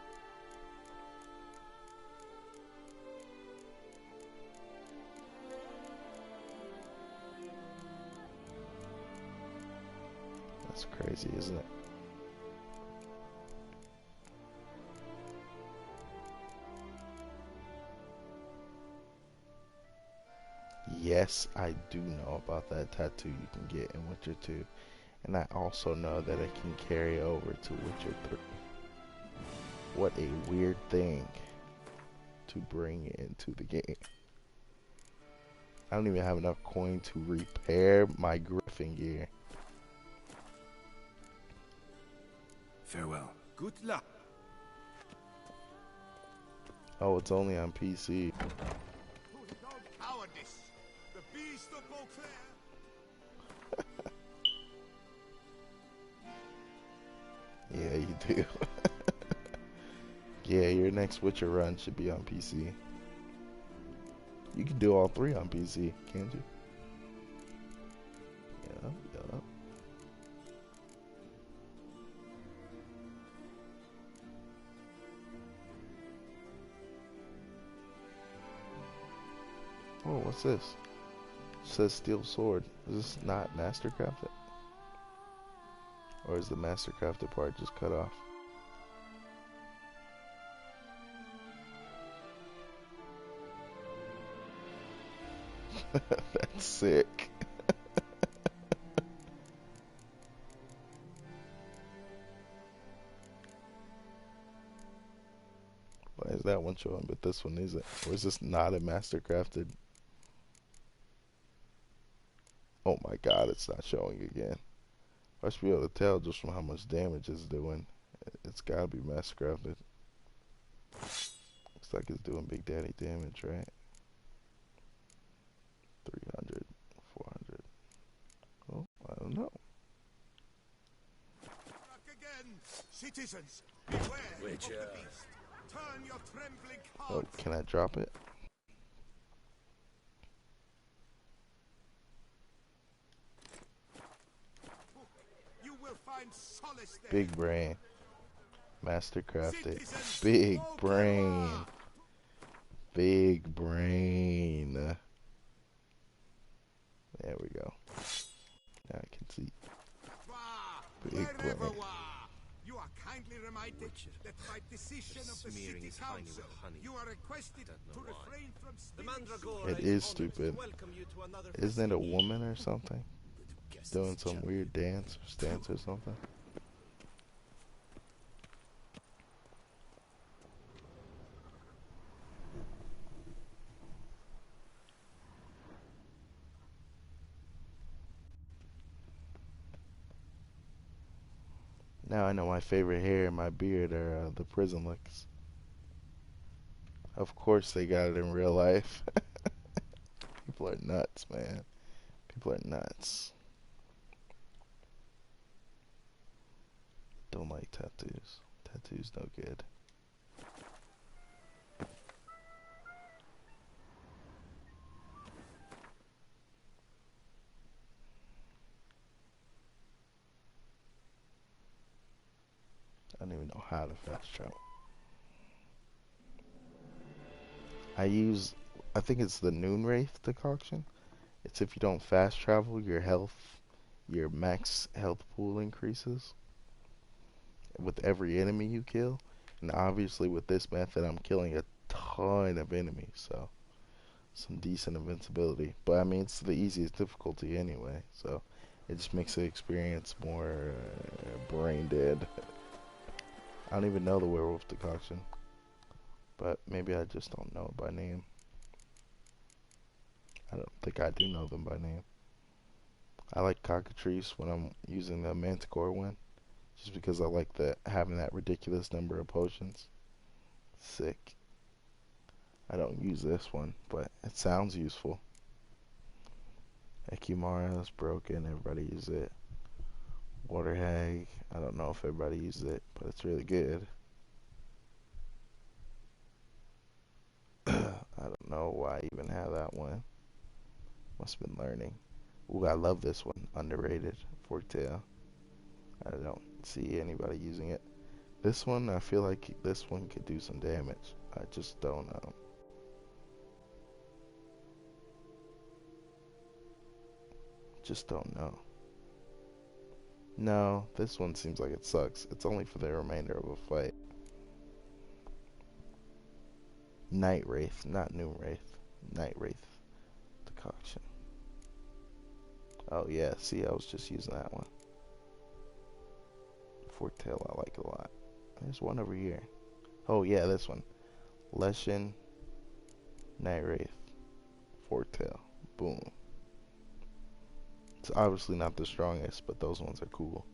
That's crazy, isn't it? Yes, I do know about that tattoo you can get in Witcher 2. And I also know that it can carry over to Witcher 3. What a weird thing to bring into the game. I don't even have enough coin to repair my Griffin gear. Farewell. Good luck. Oh, it's only on PC. Cowardice. The beast of Beauclair. Yeah, you do. Yeah, your next Witcher run should be on PC. You can do all 3 on PC, can't you? Yeah, yeah. Oh, what's this? It says steel sword. Is this not mastercrafted? Or is the mastercrafted part just cut off? That's sick. showing, but this one isn't. Or is this not a mastercrafted? Oh my god, it's not showing again. I should be able to tell just from how much damage it's doing. It's gotta be mastercrafted. Looks like it's doing Big Daddy damage, right? 300, 400. Oh, I don't know. Citizens, beware Which, of the beast. Turn your trembling Oh, hearts. can I drop it? You will find solace there. Big brain. Mastercrafted. Big brain. Big brain. There we go. Now I can see. Big brain. You are kindly reminded that by decision of the city council, you are requested to refrain from stealing. It is stupid. Isn't it a woman or something? Doing some weird dance or stance or something? Now I know my favorite hair and my beard are the prison looks. Of course they got it in real life. People are nuts, man. People are nuts. Don't like tattoos. Tattoos no good. I don't even know how to fast travel. I think it's the Noon Wraith decoction. It's if you don't fast travel, your max health pool increases with every enemy you kill. And obviously with this method, I'm killing a ton of enemies, so some decent invincibility. But I mean, it's the easiest difficulty anyway, so it just makes the experience more brain dead. I don't even know the werewolf decoction, but maybe I just don't know it by name. I don't think I do know them by name. I like cockatrice when I'm using the manticore one, just because I like having that ridiculous number of potions. Sick. I don't use this one, but it sounds useful. Ekimara is broken, everybody uses it. Water hag, I don't know if everybody uses it, but it's really good. I don't know why I even have that one. Must have been learning. Ooh, I love this one. Underrated. Forktail. I don't see anybody using it. This one, I feel like this one could do some damage. I just don't know. Just don't know. No, this one seems like it sucks. It's only for the remainder of a fight. Night Wraith, not Noon Wraith. Night Wraith decoction. Oh yeah, see, I was just using that one. Forktail, I like a lot. There's one over here. Oh yeah, this one. Leshen, Night Wraith, Forktail. Boom. It's obviously not the strongest, but those ones are cool.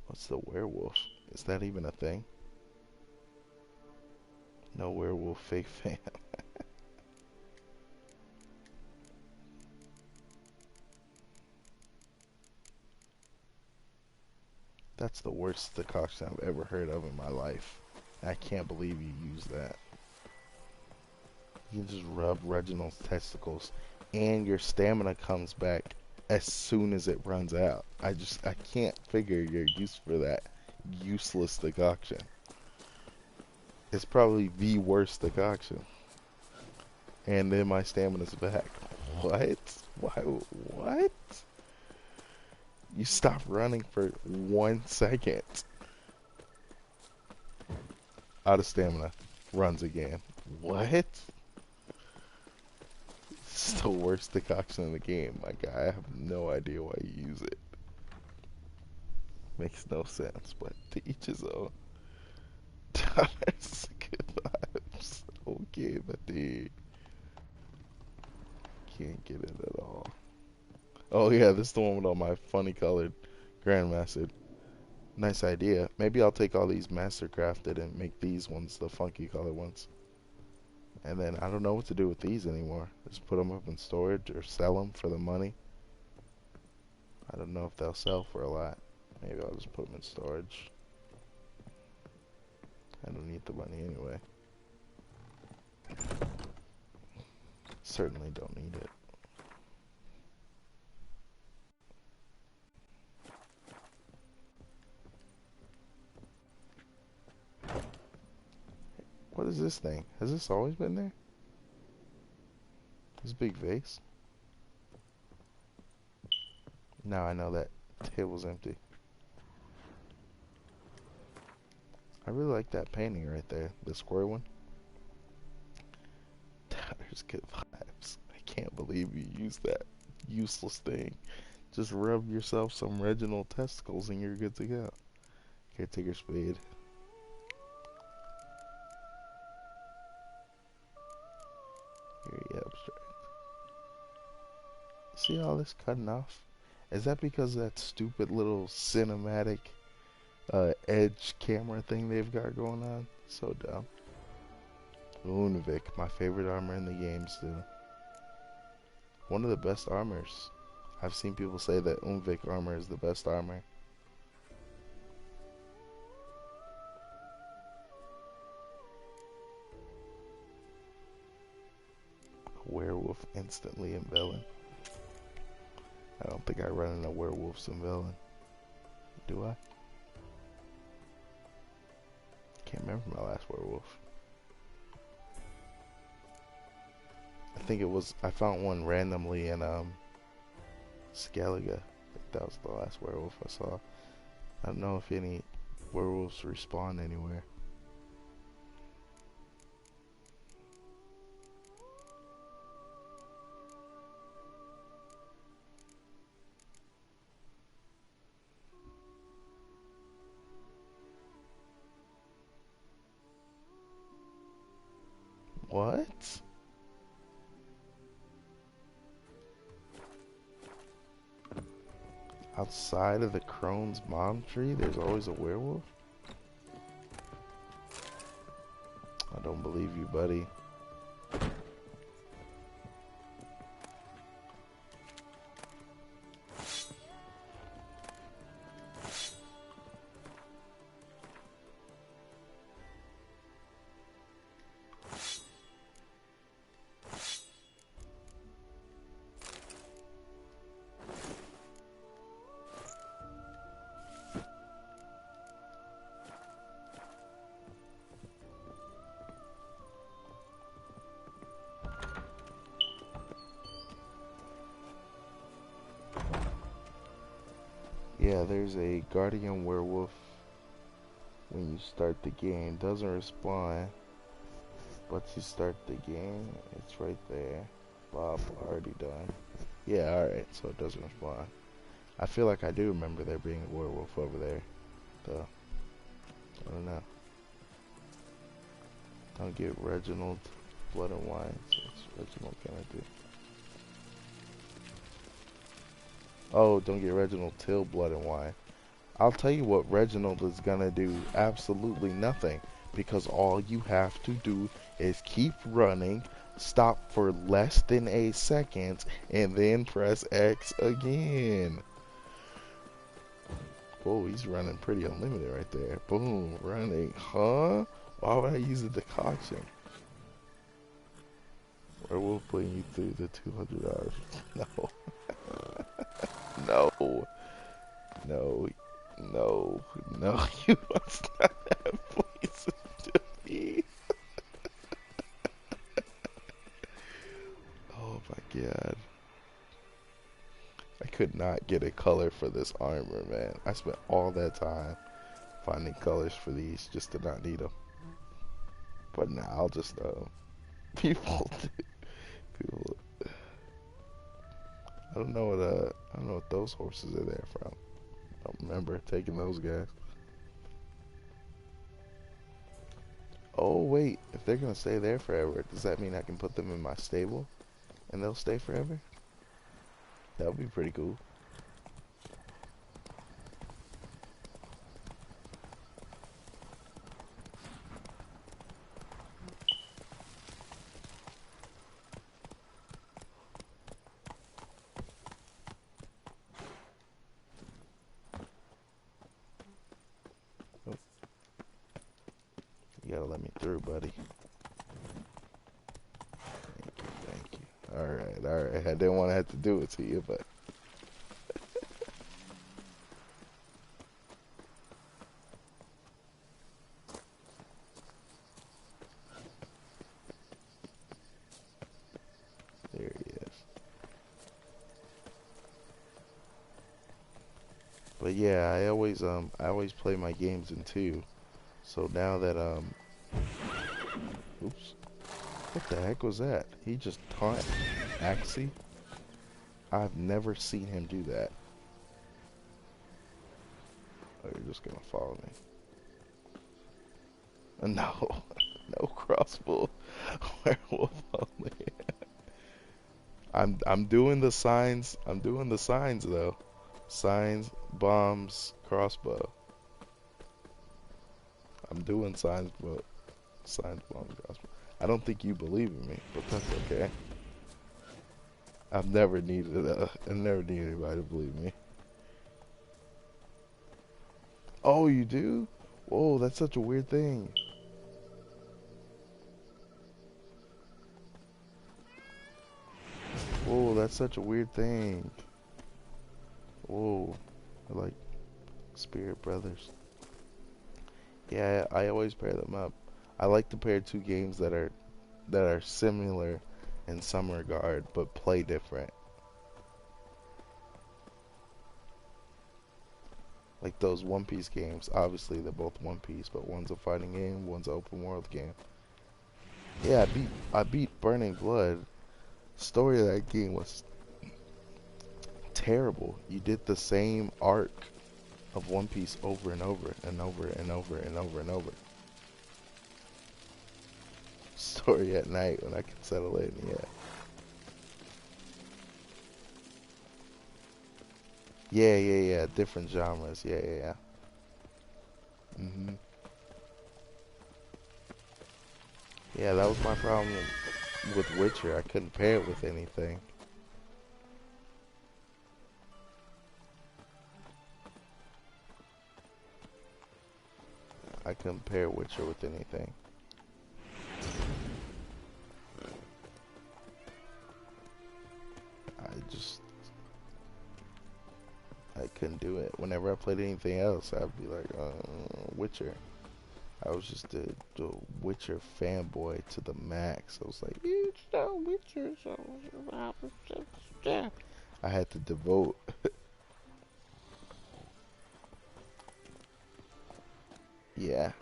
What's the werewolf? Is that even a thing? No werewolf fake fan. That's the worst decoction I've ever heard of in my life. I can't believe you use that. You can just rub Reginald's testicles and your stamina comes back as soon as it runs out. I can't figure your use for that useless decoction. It's probably the worst decoction. And then my stamina's back. What? Why? What? You stop running for 1 second. Out of stamina. Runs again. What? It's the worst decoction in the game, my guy. I have no idea why you use it. Makes no sense, but to each his own. That's good vibes. Okay, buddy. Can't get it at all. Oh yeah, this is the one with all my funny colored Grandmaster. Nice idea. Maybe I'll take all these master crafted and make these ones the funky color ones. And then I don't know what to do with these anymore. Just put them up in storage or sell them for the money. I don't know if they'll sell for a lot. Maybe I'll just put them in storage. I don't need the money anyway. Certainly don't need it. What is this thing? Has this always been there? This big vase? Now I know that table's empty. I really like that painting right there. The square one. There's good vibes. I can't believe you used that useless thing. Just rub yourself some Reginald testicles and you're good to go. Caretaker spade. Very abstract. See all this cutting off? Is that because of that stupid little cinematic edge camera thing they've got going on? So dumb. Unvik, my favorite armor in the game still. One of the best armors. I've seen people say that Unvik armor is the best armor. Werewolf instantly in Velen. I don't think I run into werewolves in Velen. Do I? Can't remember my last werewolf. I think it was, I found one randomly in Skellige. I think that was the last werewolf I saw. I don't know if any werewolves respawn anywhere. What? Outside of the Crone's mom tree, there's always a werewolf? I don't believe you, buddy. Yeah, there's a guardian werewolf when you start the game. Doesn't respawn, but you start the game. It's right there. Bob already done. Yeah, alright, so it doesn't respond. I feel like I do remember there being a werewolf over there, though. I don't know. Don't get Reginald blood and wine. So what's Reginald gonna do? Oh, don't get Reginald till blood and wine. I'll tell you what Reginald is gonna do. Absolutely nothing. Because all you have to do is keep running, stop for less than a second, and then press X again. Oh, he's running pretty unlimited right there. Boom, running. Huh? Why would I use a decoction? Werewolf putting you through the 200 hours. No. No. No. No. No. You must not have poison to me. Oh my god. I could not get a color for this armor, man. I spent all that time finding colors for these just to not need them. But now I'll just people I don't know what those horses are there from. don't remember taking those guys. Oh wait, if they're gonna stay there forever, does that mean I can put them in my stable and they'll stay forever? That would be pretty cool. Oh. You gotta let me through, buddy. Thank you. Alright. I didn't want to have to do it to you, but... There he is. But yeah, I always play my games in 2. So now that, oops. What the heck was that? He just taunt Axie? I've never seen him do that. Oh, you're just gonna follow me. No. No crossbow. Werewolf only. I'm doing the signs. I'm doing the signs though. Signs, bombs, crossbow. I'm doing signs, but signs, bombs, crossbow. I don't think you believe in me, but that's okay. I never needed anybody to believe me. Oh, you do? Whoa, that's such a weird thing. Whoa, that's such a weird thing. Whoa, I like Spirit Brothers. Yeah, I always pair them up. I like to pair 2 games that are similar in some regard, but play different. Like those One Piece games. Obviously, they're both One Piece, but one's a fighting game, one's an open world game. Yeah, I beat Burning Blood. Story of that game was terrible. You did the same arc of One Piece over and over and over and over and over and over. Story at night when I can settle in, yeah. Yeah. Different genres, yeah. Yeah, that was my problem with Witcher. I couldn't pair it with anything. I couldn't pair Witcher with anything. I couldn't do it. Whenever I played anything else, I'd be like, Witcher. I was just the Witcher fanboy to the max. I was like, it's the Witcher. I had to devote. Yeah,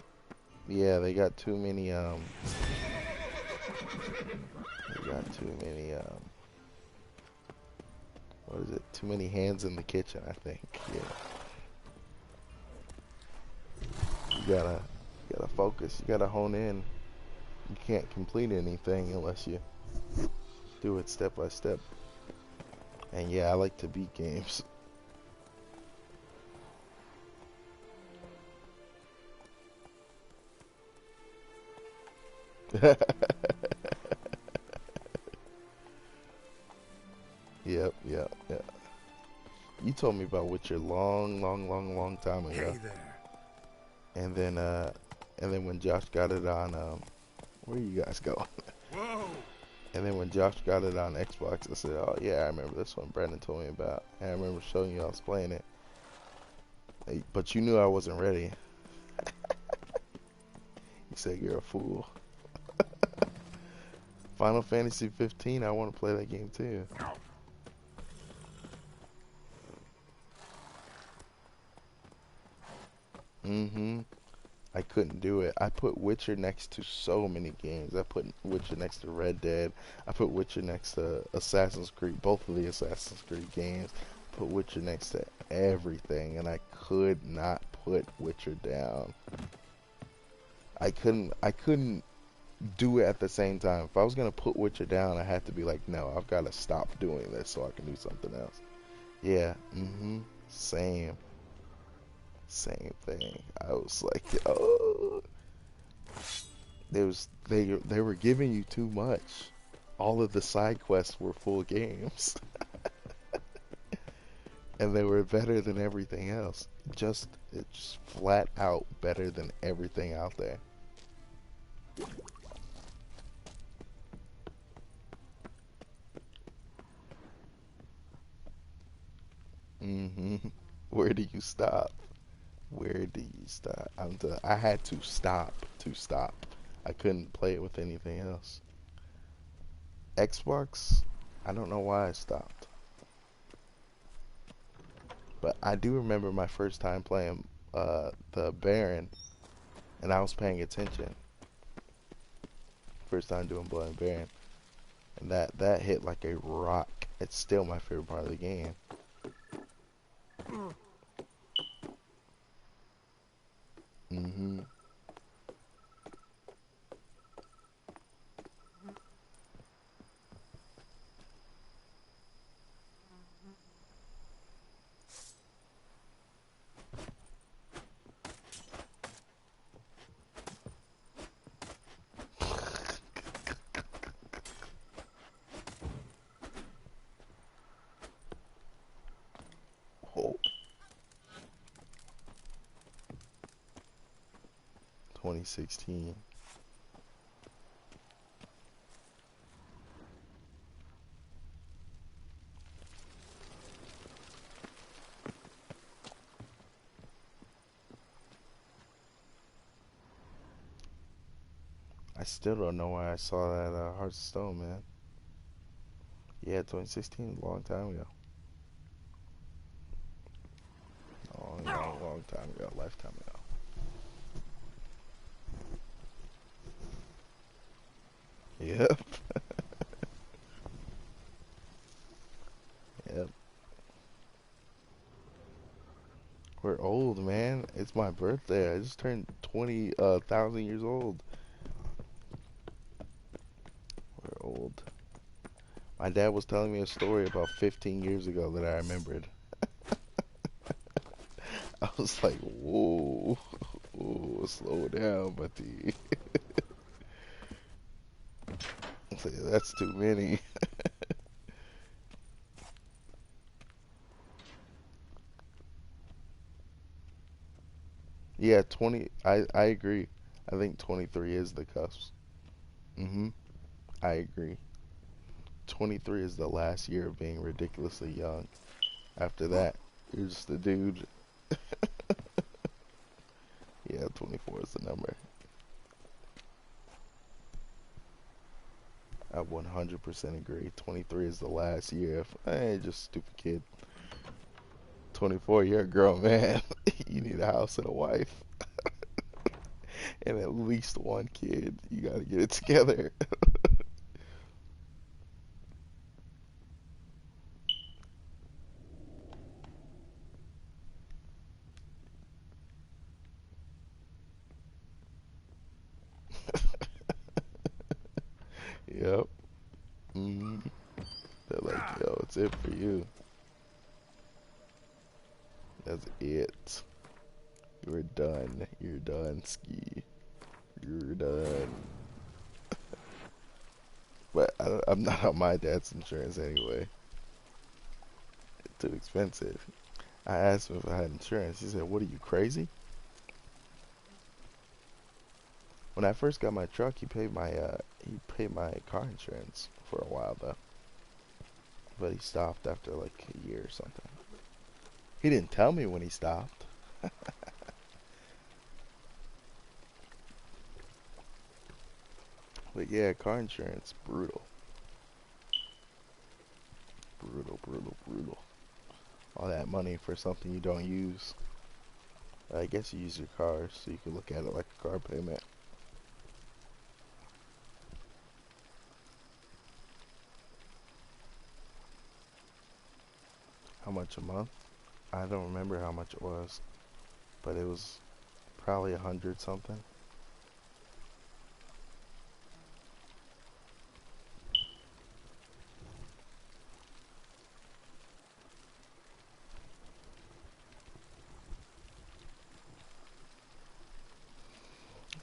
they got too many, what is it? Too many hands in the kitchen, I think. Yeah. You gotta focus. You gotta hone in. You can't complete anything unless you do it step by step. And yeah, I like to beat games. Yep. You told me about Witcher long time ago. Hey there. And then when Josh got it on, where you guys going? Whoa. And then when Josh got it on Xbox, I said, oh yeah, I remember this one Brandon told me about. And I remember showing you I was playing it. But you knew I wasn't ready. You said you're a fool. Final Fantasy 15, I want to play that game too. I couldn't do it. I put Witcher next to so many games. I put Witcher next to Red Dead. I put Witcher next to Assassin's Creed, both of the Assassin's Creed games. put Witcher next to everything, and I could not put Witcher down. I couldn't do it at the same time. If I was gonna put Witcher down, I had to be like, no, I've got to stop doing this so I can do something else. Yeah, same thing. I was like, oh, they were giving you too much. All of the side quests were full games, and they were better than everything else. It's just flat out better than everything out there. Where do you stop? Where do you stop? I had to stop. I couldn't play it with anything else. Xbox, I don't know why I stopped. But I do remember my first time playing the Baron, and I was paying attention. First time doing Blood and Baron, and that hit like a rock. It's still my favorite part of the game. Oh. 2016. I still don't know why I saw that Hearts of Stone, man. Yeah, 2016, a long time ago. Long time ago, lifetime ago. Yep. Yep. We're old, man. It's my birthday. I just turned 20,000 years old. We're old. My dad was telling me a story about 15 years ago that I remembered. I was like, whoa, slow down, buddy. I was like, that's too many. Yeah, 20, I agree. I think 23 is the cusp. I agree. 23 is the last year of being ridiculously young. After that, you're just a dude. Yeah, 24 is the number. I 100% agree. 23 is the last year. Hey, just stupid kid. 24, you're a grown man. You need a house and a wife. And at least one kid. You gotta get it together. Yep. They're like, yo, it's it for you. That's it. You're done. You're done, Ski. You're done. But I'm not on my dad's insurance anyway. It's too expensive. I asked him if I had insurance. He said, what are you, crazy? When I first got my truck, he paid my car insurance for a while though. But he stopped after like a year or something. He didn't tell me when he stopped. But yeah, car insurance, brutal. Brutal. All that money for something you don't use. I guess you use your car, so you can look at it like a car payment. How much a month? I don't remember how much it was, but it was probably 100 something.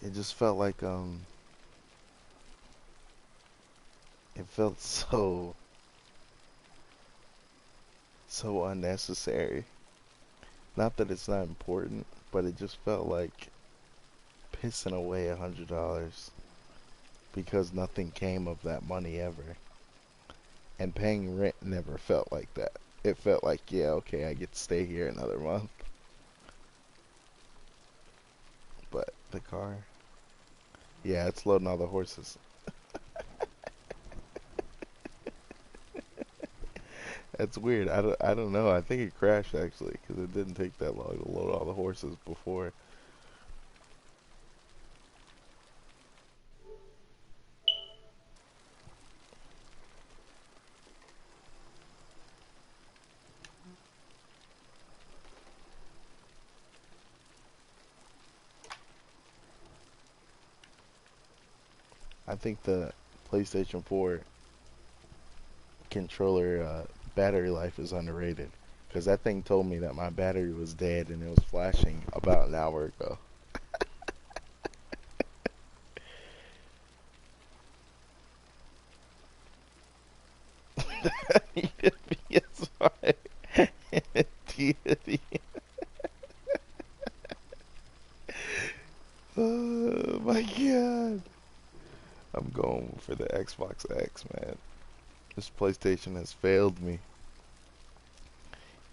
It just felt like it felt so unnecessary. Not that it's not important, but it just felt like pissing away $100 because nothing came of that money ever. And paying rent never felt like that. It felt like, yeah, okay, I get to stay here another month. But the car, yeah, it's loading all the horses. That's weird. I don't know. I think it crashed actually because it didn't take that long to load all the horses before. I think the PlayStation 4 controller battery life is underrated because that thing told me that my battery was dead and it was flashing about an hour ago. Oh my god. I'm going for the Xbox X, man. This PlayStation has failed me.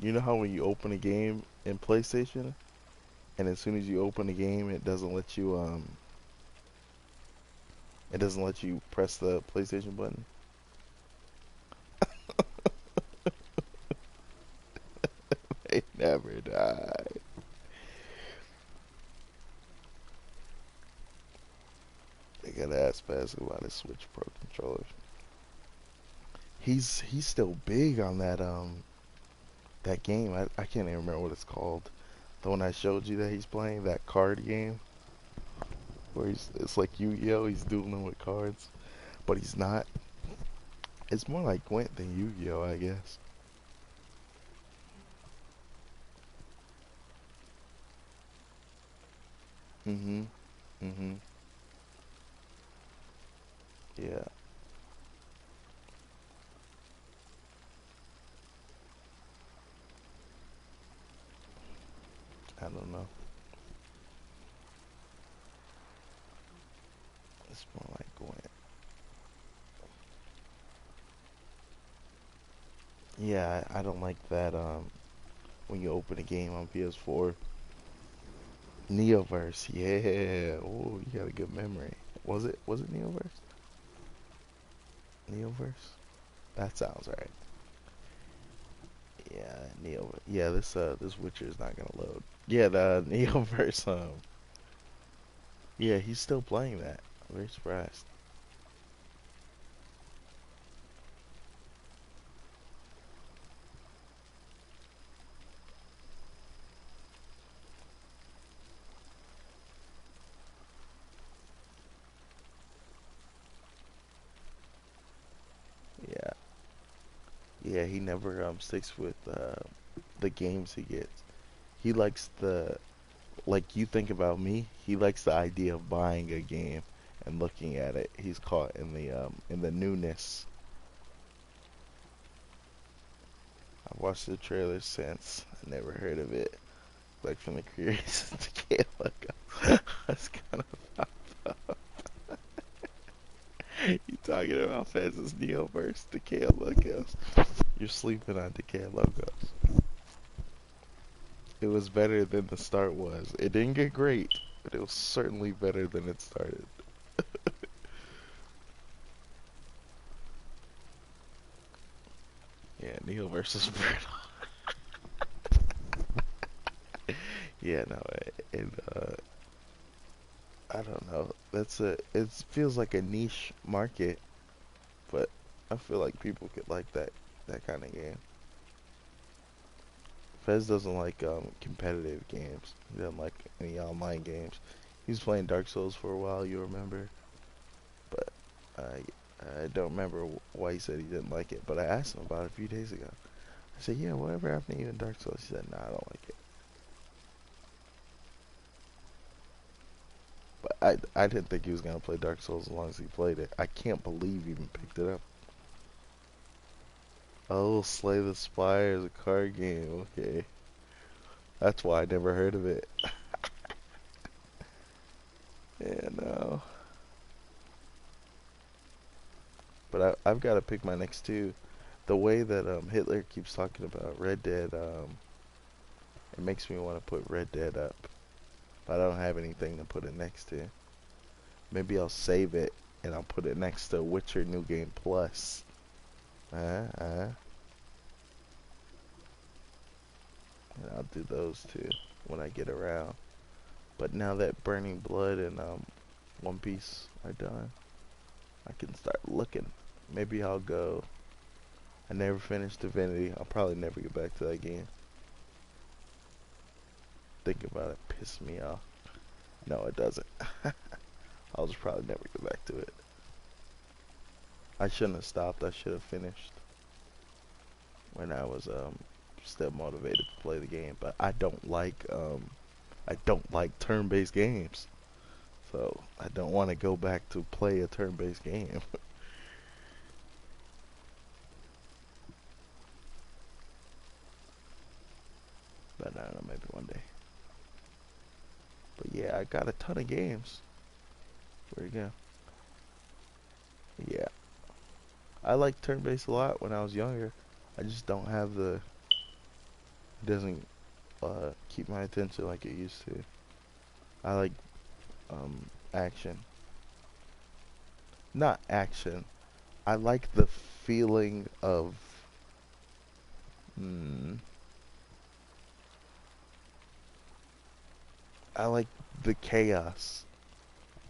You know how when you open a game in PlayStation, and as soon as you open the game, it doesn't let you press the PlayStation button? They never die. They gotta ask Basil about his Switch Pro controllers. He's still big on that game. I can't even remember what it's called. The one I showed you that he's playing, that card game. Where it's like Yu-Gi-Oh! He's dueling with cards. But he's not. It's more like Gwent than Yu-Gi-Oh! I guess. Mm-hmm. Mm-hmm. Yeah. I don't know. It's more like Gwent. Yeah, I don't like that when you open a game on PS4. Neoverse, yeah. Oh, you got a good memory. Was it Neoverse? Neoverse? That sounds right. Yeah, Yeah, this Witcher is not gonna load. Yeah, the Neoverse. Yeah, he's still playing that. I'm very surprised. Yeah, yeah. He never sticks with the games he gets. He likes like you think about me. He likes the idea of buying a game and looking at it. He's caught in the newness. I've watched the trailer since. I never heard of it. Like from the creators of the game. That's kind of fucked up. You talking about Fez's Neoverse, Decay Logos. You're sleeping on Decay Logos. It was better than the start was. It didn't get great, but it was certainly better than it started. Yeah, Neoverse is brutal. Yeah, no, I don't know. It feels like a niche market, but I feel like people could like that kind of game. Fez doesn't like competitive games. He doesn't like any online games. He was playing Dark Souls for a while, you remember? But I don't remember why he said he didn't like it. But I asked him about it a few days ago. I said, yeah, whatever happened to you in Dark Souls? He said, nah, I don't like it. But I didn't think he was going to play Dark Souls as long as he played it. I can't believe he even picked it up. Oh, Slay the Spire is a card game. Okay. That's why I never heard of it. Yeah, no. But I've got to pick my next two. The way that Hitler keeps talking about Red Dead, it makes me want to put Red Dead up. But I don't have anything to put it next to. Maybe I'll save it and I'll put it next to Witcher New Game Plus. And I'll do those two when I get around. But now that Burning Blood and One Piece are done, I can start looking. Maybe I'll go. I never finished Divinity. I'll probably never get back to that game. Thinking about it pisses me off. No, it doesn't. I'll just probably never get back to it. I shouldn't have stopped. I should have finished when I was still motivated to play the game. But I don't like turn-based games. So I don't want to go back to play a turn-based game. But I don't know, maybe one day. But yeah, I got a ton of games. Where you go? Yeah. I liked turn-based a lot when I was younger. I just don't have the... It doesn't keep my attention like it used to. I like action. Not action. I like the feeling of... I like the chaos.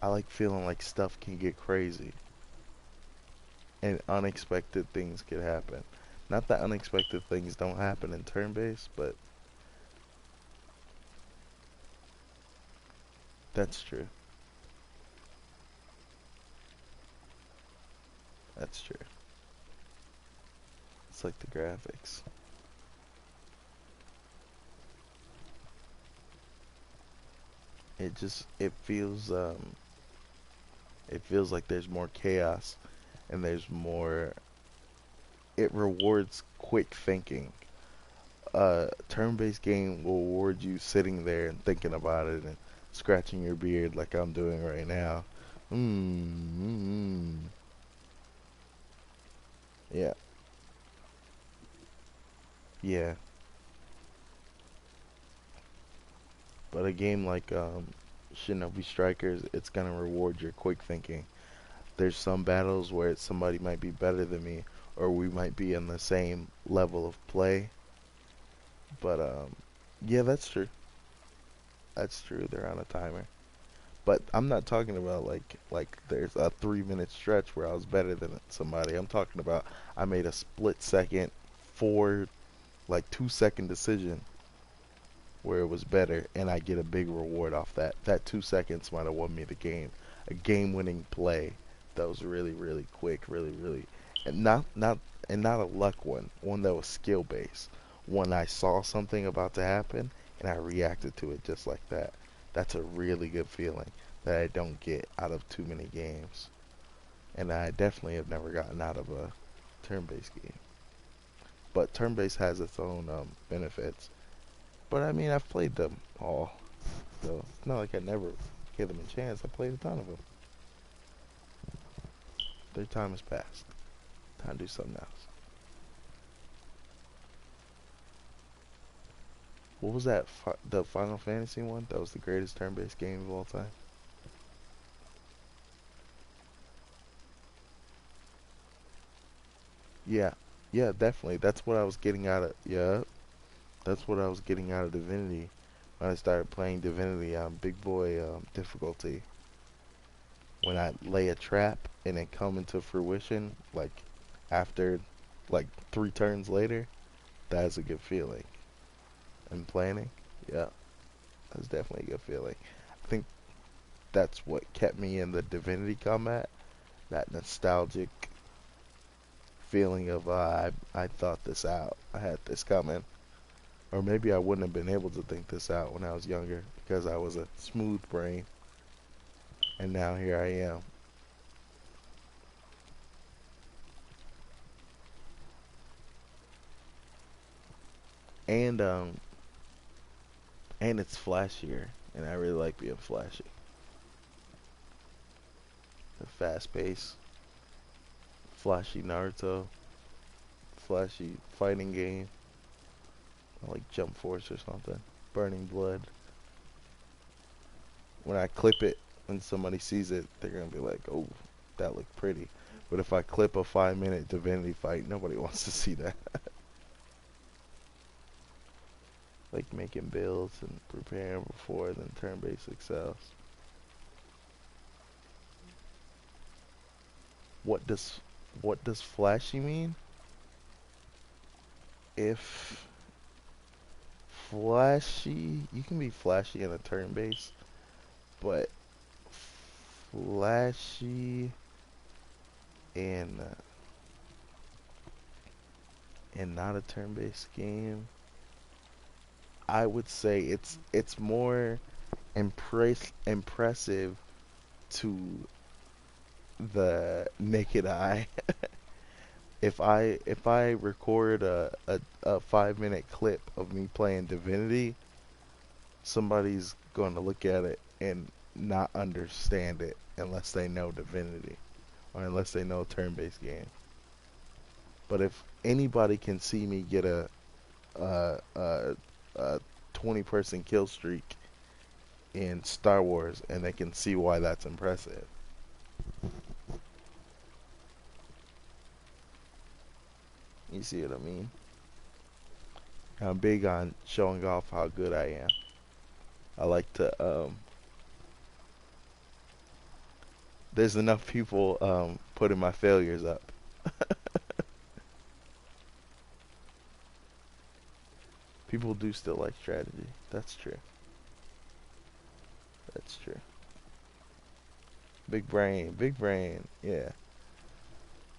I like feeling like stuff can get crazy. And unexpected things could happen. Not that unexpected things don't happen in turn-based, but... That's true. That's true. It's like the graphics. It feels like there's more chaos and there's more, it rewards quick thinking. Turn-based game will reward you sitting there and thinking about it and scratching your beard like I'm doing right now. Yeah. Yeah. But a game like Shinobi Strikers, it's gonna reward your quick thinking. There's some battles where somebody might be better than me, or we might be in the same level of play. But yeah, that's true. That's true. They're on a timer. But I'm not talking about like there's a 3-minute stretch where I was better than somebody. I'm talking about I made a split second, 2-second decision where it was better, and I get a big reward off that. That 2 seconds might have won me the game. A game-winning play that was really, really quick, really, and not a luck one that was skill-based. One I saw something about to happen, and I reacted to it just like that. That's a really good feeling that I don't get out of too many games. And I definitely have never gotten out of a turn-based game. But turn-based has its own benefits. But I mean, I've played them all. So it's not like I never gave them a chance. I played a ton of them. Their time has passed. Time to do something else. What was that? The Final Fantasy one? That was the greatest turn-based game of all time. Yeah. Yeah, definitely. That's what I was getting out of... Yeah. That's what I was getting out of Divinity. When I started playing Divinity on big boy difficulty. When I lay a trap and it come into fruition, after 3 turns later, that's a good feeling. and planning. Yeah, that's definitely a good feeling. I think that's what kept me in the Divinity combat. That nostalgic feeling of I thought this out. I had this coming. Or maybe I wouldn't have been able to think this out when I was younger because I was a smooth brain. And now here I am. And it's flashier, and I really like being flashy. The fast pace, flashy Naruto, flashy fighting game, like Jump Force or something. Burning Blood. When I clip it and somebody sees it, they're gonna be like, "Oh, that looked pretty." But if I clip a 5-minute Divinity fight, nobody wants to see that. Like making builds and preparing before then turn-based excels. What does flashy mean? If flashy, you can be flashy in a turn-based, but flashy in not a turn-based game, I would say it's more impressive to the naked eye. If I record a 5-minute clip of me playing Divinity, somebody's going to look at it and not understand it unless they know Divinity or unless they know a turn-based game. But if anybody can see me get a 20-person kill streak in Star Wars, and they can see why that's impressive. You see what I mean? I'm big on showing off how good I am. I like to, there's enough people putting my failures up. People do still like strategy. That's true. That's true. Big brain, yeah.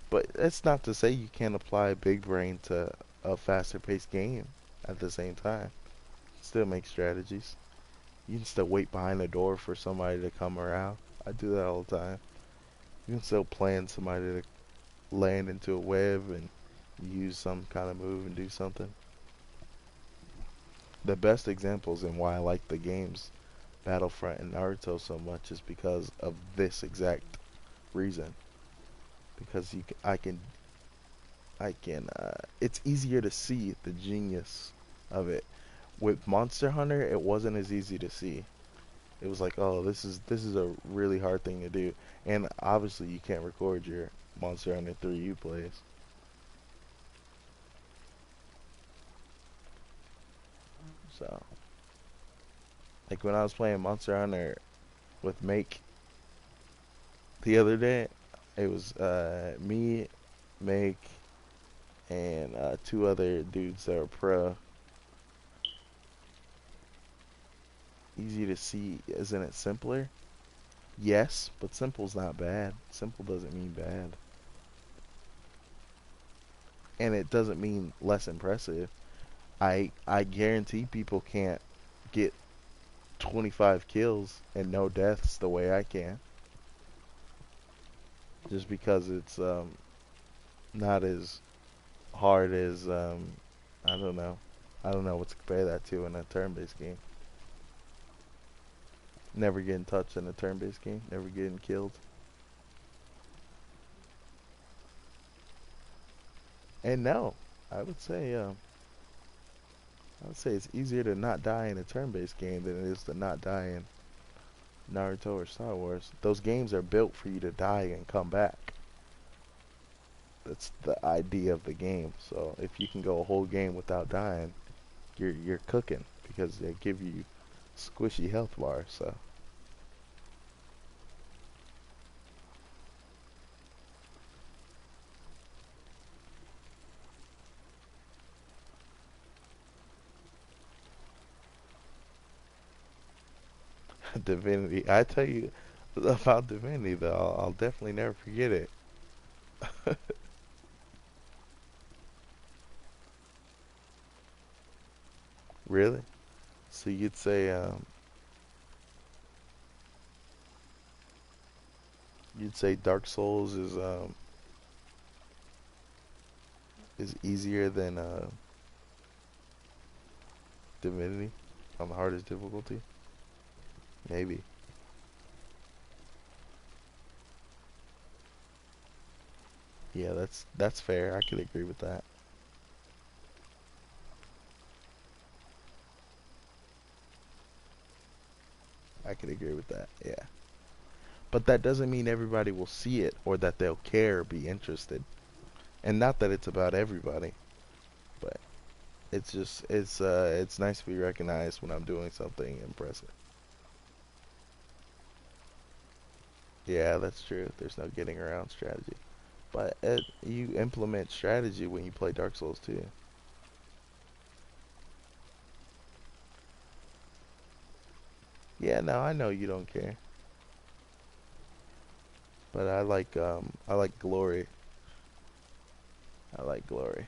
But that's not to say you can't apply big brain to a faster paced game at the same time. Still make strategies. You can still wait behind the door for somebody to come around. I do that all the time. You can still plan somebody to land into a web and use some kind of move and do something. The best examples in why I like the games Battlefront and Naruto so much is because of this exact reason. Because I can it's easier to see the genius of it. With Monster Hunter, it wasn't as easy to see. It was like, oh, this is a really hard thing to do, and obviously you can't record your Monster Hunter 3 plays. So, like when I was playing Monster Hunter with Make the other day, it was me, Make, and 2 other dudes that are pro. Easy to see, isn't it simpler? Yes, but simple's not bad. Simple doesn't mean bad. And it doesn't mean less impressive. I guarantee people can't get 25 kills and no deaths the way I can. Just because it's not as hard as I don't know. I don't know what to compare that to in a turn-based game. Never getting touched in a turn-based game. Never getting killed. And no, I would say it's easier to not die in a turn-based game than it is to not die in Naruto or Star Wars. Those games are built for you to die and come back. That's the idea of the game. So if you can go a whole game without dying, you're cooking because they give you squishy health bars. So. Divinity. I tell you about Divinity though. I'll definitely never forget it. Really? So you'd say Dark Souls is easier than Divinity on the hardest difficulty? Maybe. Yeah, that's fair. I could agree with that. I could agree with that. Yeah. But that doesn't mean everybody will see it or that they'll care or be interested. And not that it's about everybody, but it's just it's nice to be recognized when I'm doing something impressive. Yeah, that's true. There's no getting around strategy. But you implement strategy when you play Dark Souls too. Yeah, no, I know you don't care. But I like glory. I like glory.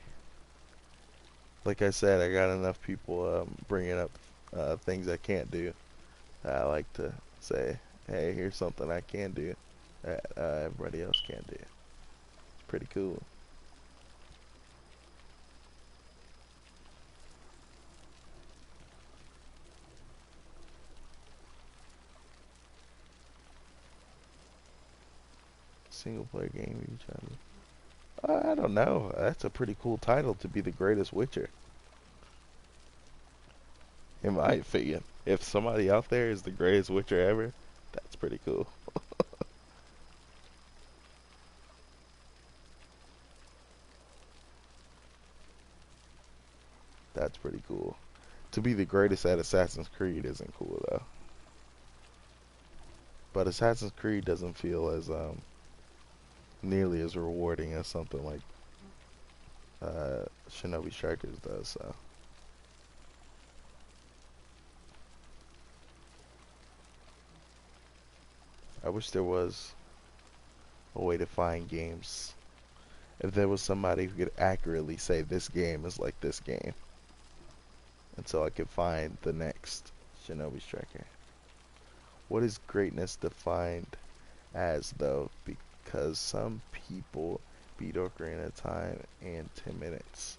Like I said, I got enough people bringing up things I can't do. I like to say, hey, here's something I can do that everybody else can't do. It's pretty cool. Single player game you try to. I don't know. That's a pretty cool title to be the greatest Witcher. In my opinion, if somebody out there is the greatest Witcher ever, that's pretty cool. That's pretty cool. To be the greatest at Assassin's Creed isn't cool though. But Assassin's Creed doesn't feel as nearly as rewarding as something like Shinobi Strikers does. So I wish there was a way to find games. If there was somebody who could accurately say this game is like this game, and so I could find the next Shinobi Striker. What is greatness defined as though? Because some people beat Ocarina of Time in 10 minutes.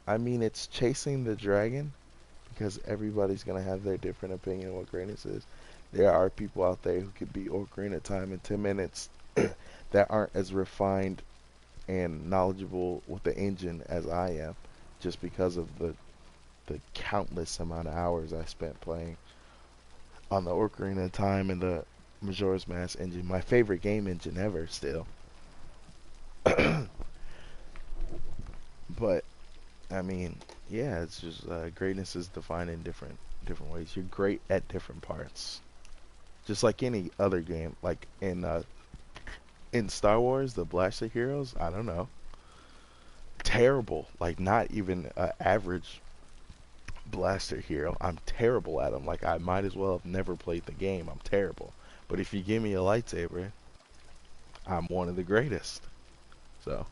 I mean, it's chasing the dragon because everybody's going to have their different opinion of what greatness is. There are people out there who could beat Ocarina of Time in 10 minutes that aren't as refined and knowledgeable with the engine as I am, just because of the countless amount of hours I spent playing on the Ocarina of Time and the Majora's Mask engine, my favorite game engine ever still. But I mean, yeah, it's just greatness is defined in different ways. You're great at different parts, just like any other game. Like in Star Wars, the Blaster Heroes, I don't know, terrible. Like not even average Blaster Hero. I'm terrible at them. Like I might as well have never played the game. I'm terrible. But if you give me a lightsaber, I'm one of the greatest. So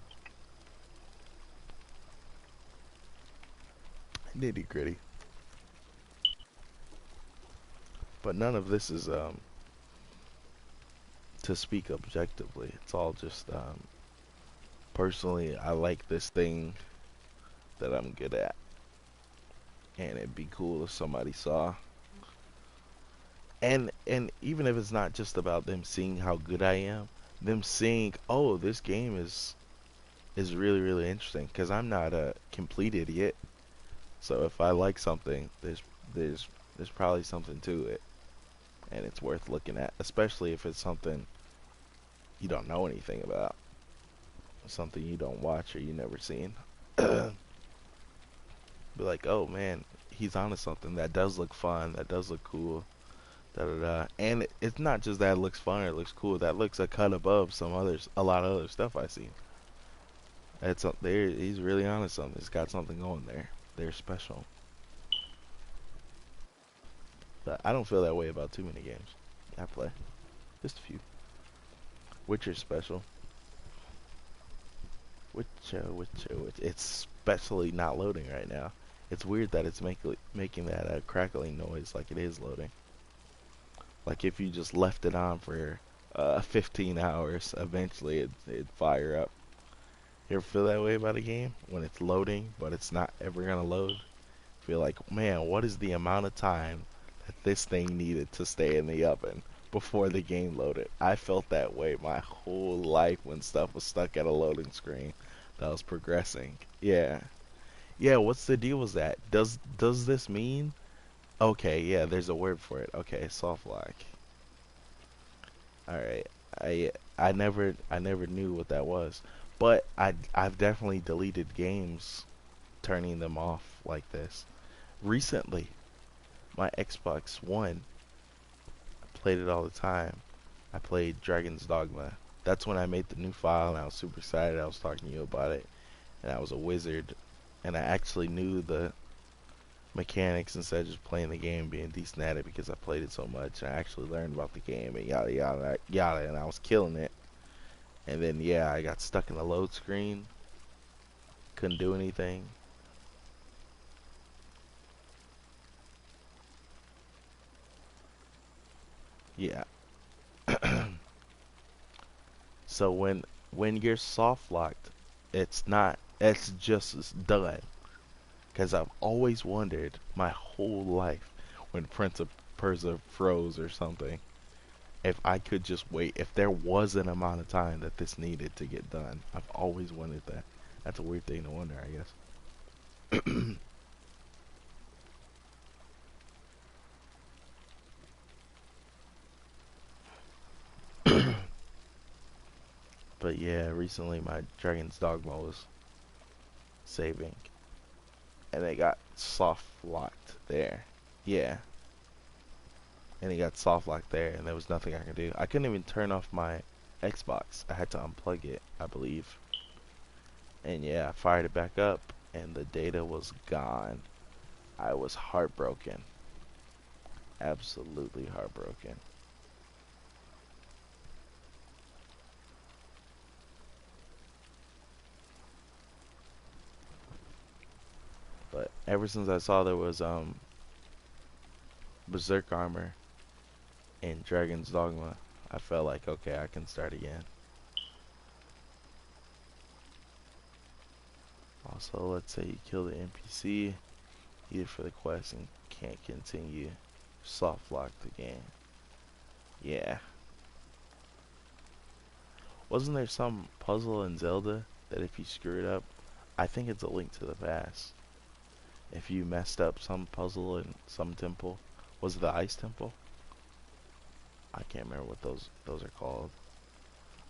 nitty gritty. But none of this is to speak objectively. It's all just personally, I like this thing that I'm good at, and it'd be cool if somebody saw. And even if it's not just about them seeing how good I am, them seeing, oh, this game is really really interesting because I'm not a complete idiot. So if I like something, there's probably something to it, and it's worth looking at, especially if it's something you don't know anything about, something you don't watch or you never seen. Be like, oh man, he's onto something. That does look fun. That does look cool. Da da da. And it's not just that it looks fun or it looks cool. That looks a cut above a lot of other stuff I see. He's really onto something. He's got something going there. they're special. But I don't feel that way about too many games I play. Just a few. Witcher's special. Witcher. It's especially not loading right now. It's weird that it's making that crackling noise like it is loading. Like if you just left it on for 15 hours, eventually it'd fire up. You ever feel that way about a game? When it's loading, but it's not ever gonna load? Feel like, man, what is the amount of time that this thing needed to stay in the oven before the game loaded? I felt that way my whole life when stuff was stuck at a loading screen that was progressing. Yeah. Yeah, what's the deal with that? Does this mean? Okay, yeah, there's a word for it. Okay, soft lock. Alright. I never knew what that was. But I've definitely deleted games turning them off like this. Recently, my Xbox One, I played it all the time. I played Dragon's Dogma. That's when I made the new file and I was super excited. I was talking to you about it. And I was a wizard. And I actually knew the mechanics instead of just playing the game and being decent at it because I played it so much. I actually learned about the game and yada yada yada, and I was killing it. And then yeah, I got stuck in the load screen. Couldn't do anything. Yeah. So when you're soft locked, it's just done. Because I've always wondered my whole life when Prince of Persia froze or something, if I could just wait, if there was an amount of time that this needed to get done. I've always wondered that. That's a weird thing to wonder, I guess. But yeah, recently my Dragon's Dogma was saving. And it got soft locked there. Yeah. And it got soft locked there and there was nothing I could do. I couldn't even turn off my Xbox. I had to unplug it, I believe. And yeah, I fired it back up and the data was gone. I was heartbroken. Absolutely heartbroken. But ever since I saw there was Berserk armor in Dragon's Dogma, I felt like, okay, I can start again. Also, let's say you kill the NPC, either for the quest and can't continue. Soft lock the game. Yeah. Wasn't there some puzzle in Zelda that if you screw it up, I think it's a Link to the Past. If you messed up some puzzle in some temple, was it the Ice Temple? I can't remember what those are called.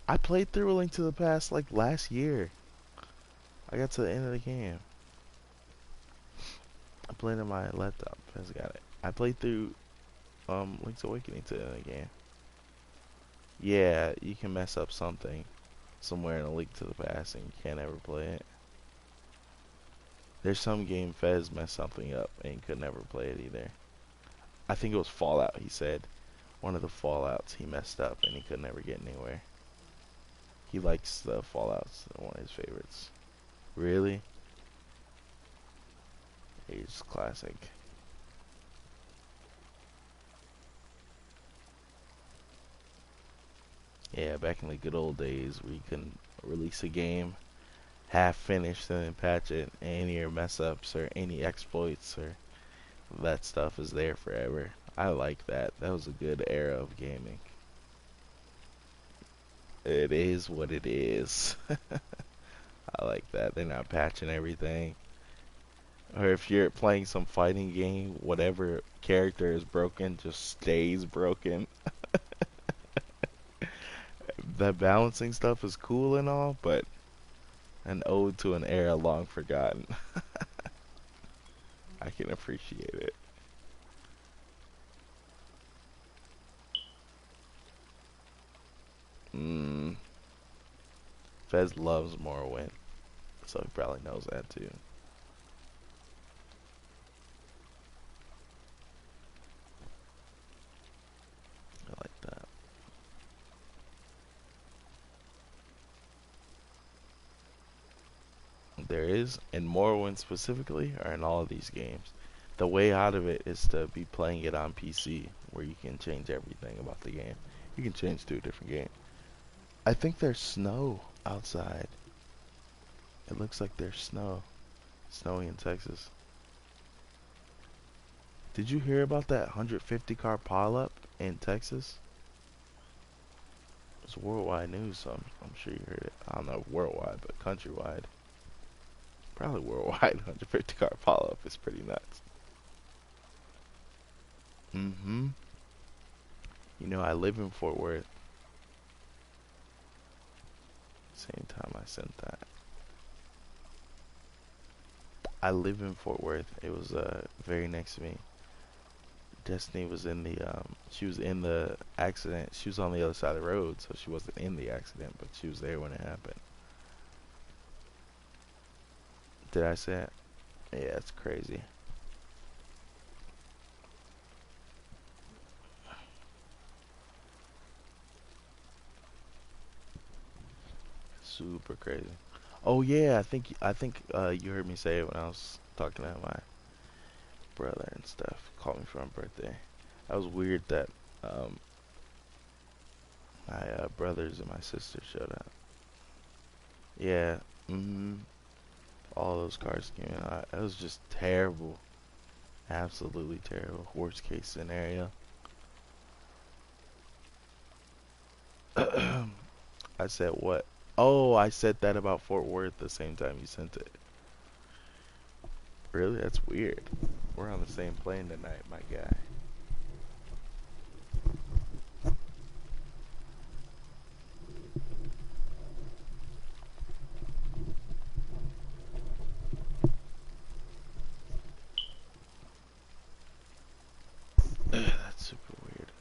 I played through A Link to the Past like last year. I got to the end of the game. I played on my laptop. I just got it. I played through Link's Awakening to the end of the game. Yeah, you can mess up something somewhere in A Link to the Past and you can't ever play it. There's some game Fez messed something up and you could never play it either. I think it was Fallout, he said. One of the Fallouts he messed up and he could never get anywhere. He likes the Fallouts, one of his favorites. Really? He's classic. Yeah, back in the good old days where you can release a game half finished and then patch it, and any mess ups or any exploits or that stuff is there forever. I like that. That was a good era of gaming. It is what it is. I like that. They're not patching everything. Or if you're playing some fighting game, whatever character is broken just stays broken. That balancing stuff is cool and all, but an ode to an era long forgotten. I can appreciate it. Fez loves Morrowind, so he probably knows that too. there is in Morrowind specifically, or in all of these games. The way out of it is to be playing it on PC, where you can change everything about the game. You can change to a different game. I think there's snow outside. It looks like there's snow. Snowy in Texas. Did you hear about that 150 car pileup in Texas? It's worldwide news, so I'm sure you heard it. I don't know worldwide, but countrywide. Probably worldwide. 150 car pileup is pretty nuts. You know, I live in Fort Worth. Same time I sent that. I live in Fort Worth. It was very next to me. Destiny was in the she was in the accident. She was on the other side of the road, so she wasn't in the accident, but she was there when it happened. Did I say it? Yeah, it's crazy. Super crazy. Oh yeah, I think you heard me say it when I was talking to my brother and stuff. Called me for my birthday. That was weird that my brothers and my sister showed up. Yeah, all those cars came in. It was just terrible. Absolutely terrible. Worst case scenario. I said what? Oh, I said that about Fort Worth the same time you sent it. Really? That's weird. We're on the same plane tonight, my guy. That's super weird.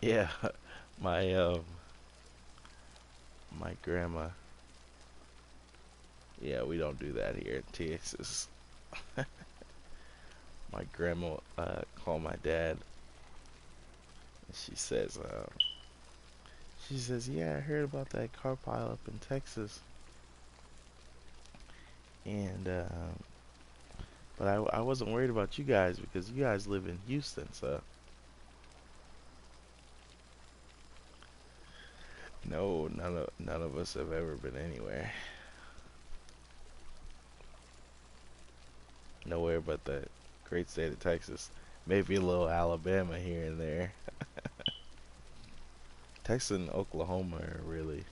Yeah, my my grandma. Yeah, we don't do that here in Texas. My grandma called my dad. And she says, yeah, I heard about that car pileup in Texas. And but I wasn't worried about you guys because you guys live in Houston, so. No, none of us have ever been anywhere. Nowhere but the great state of Texas. Maybe a little Alabama here and there. Texas and Oklahoma are really,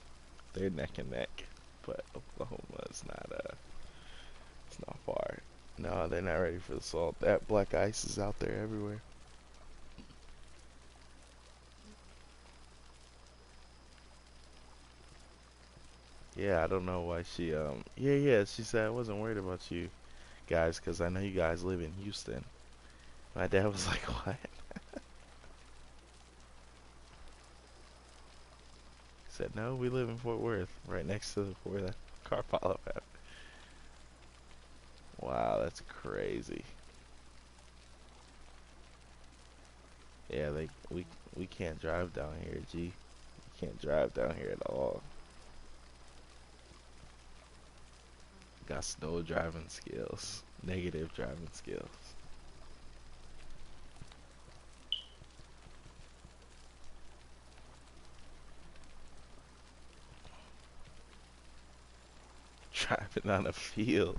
they're neck and neck. But Oklahoma is not it's not far. No, they're not ready for the salt. That black ice is out there everywhere. Yeah, I don't know why she yeah, she said I wasn't worried about you guys because I know you guys live in Houston. My dad was like, what? He said, no, we live in Fort Worth, right next to where the car pileup happened. Wow, that's crazy. Yeah, we can't drive down here, G. We can't drive down here at all. Got no driving skills. Negative driving skills. Driving on a field.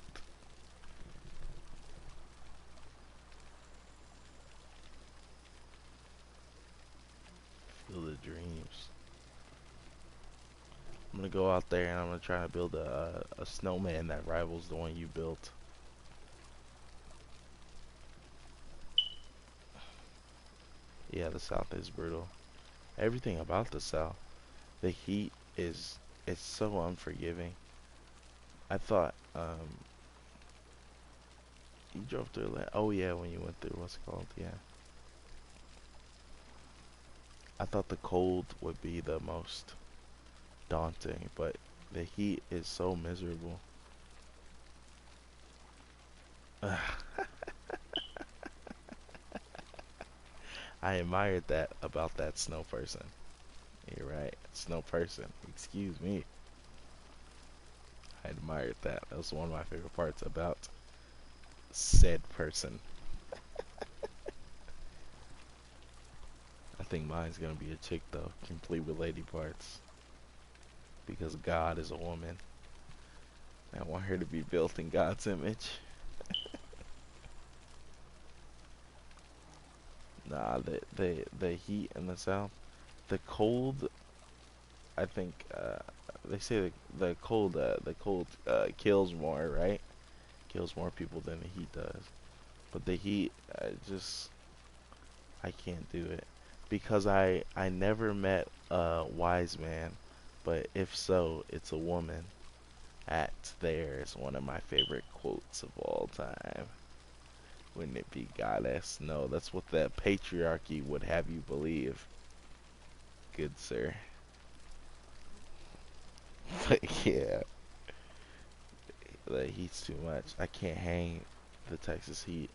Field of dreams. I'm gonna go out there and I'm gonna try to build a snowman that rivals the one you built. Yeah, the South is brutal. Everything about the South. The heat is, it's so unforgiving. I thought, you drove through Atlanta. Oh yeah, when you went through, what's it called? Yeah. I thought the cold would be the most daunting, but the heat is so miserable. I admired that about that snow person. You're right, snow person. Excuse me. I admired that. That was one of my favorite parts about said person. I think mine's gonna be a chick though, complete with lady parts. Because God is a woman. I want her to be built in God's image. Nah, the heat in the south, the cold. I think they say the cold kills more, right? Kills more people than the heat does. But the heat, I can't do it because I never met a wise man, but if so, it's a woman. That there is one of my favorite quotes of all time. Wouldn't it be goddess? No, that's what the patriarchy would have you believe. Good sir. But yeah, the heat's too much. I can't hang the Texas heat.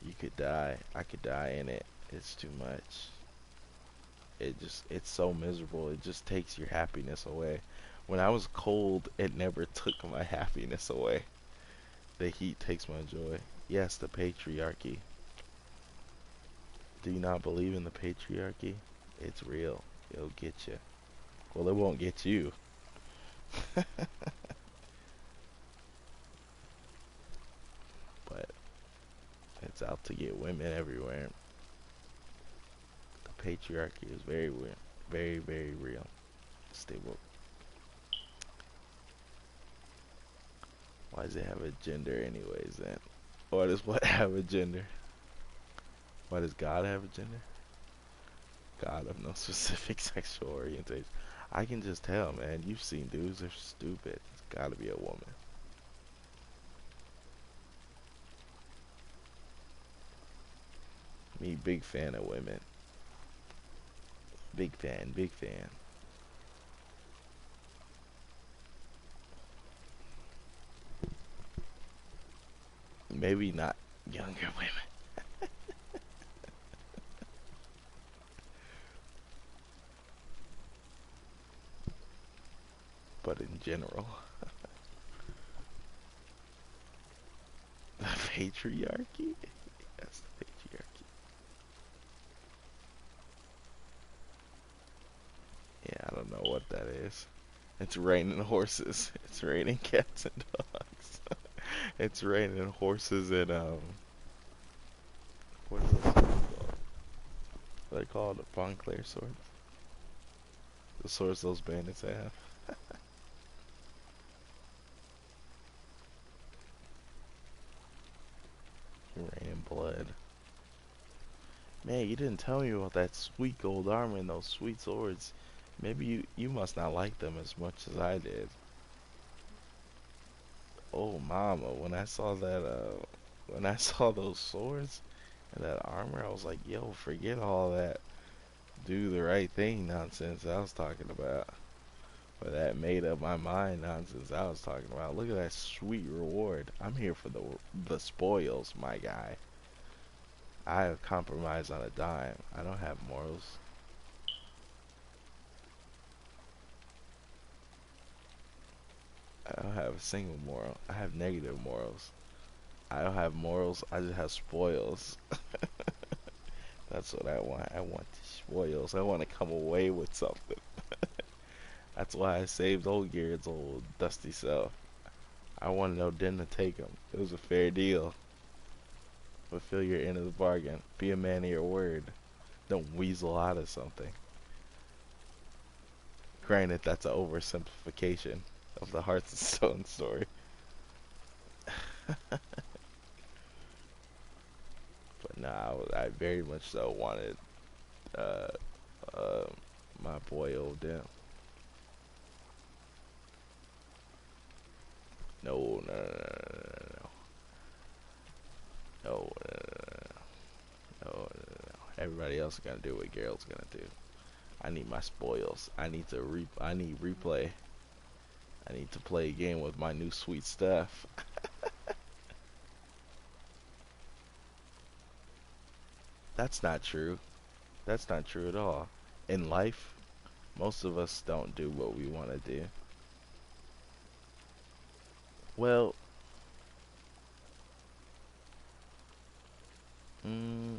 You could die. I could die in it. It's too much. It's so miserable. It just takes your happiness away. When I was cold, it never took my happiness away. The heat takes my joy. Yes, the patriarchy. Do you not believe in the patriarchy? It's real. It'll get you. Well, it won't get you. But it's out to get women everywhere. The patriarchy is very weird. Very, very real. Stable. Why does it have a gender anyways then? Why does what have a gender? Why does God have a gender? God of no specific sexual orientation. I can just tell, man. You've seen dudes, they're stupid. It's gotta be a woman. Me, big fan of women. Big fan, big fan. Maybe not younger women. But in general. The patriarchy? Yes, the patriarchy. Yeah, I don't know what that is. It's raining horses. It's raining cats and dogs. It's raining horses and what are those swords called? They're called Montclair swords. The swords those bandits have. Raining blood. Man, you didn't tell me about that sweet gold armor and those sweet swords. Maybe you must not like them as much as I did. Oh mama, when I saw that when I saw those swords and that armor, I was like, yo, forget all that do the right thing nonsense I was talking about. Or that made up my mind nonsense I was talking about. Look at that sweet reward. I'm here for the spoils, my guy. I have compromised on a dime. I don't have morals. I don't have a single moral. I have negative morals. I don't have morals. I just have spoils. That's what I want. I want the spoils. I want to come away with something. That's why I saved old Garrett's old dusty self. I wanted no den to take him. It was a fair deal. Fulfill your end of the bargain. Be a man of your word. Don't weasel out of something. Granted, that's an oversimplification of the Hearts and Stone story. But nah, I very much so wanted my boy Odell. No. No. Everybody else is gonna do what Geralt's gonna do. I need my spoils. I need replay. I need to play a game with my new sweet stuff. That's not true. That's not true at all. In life, most of us don't do what we want to do. Well, mm,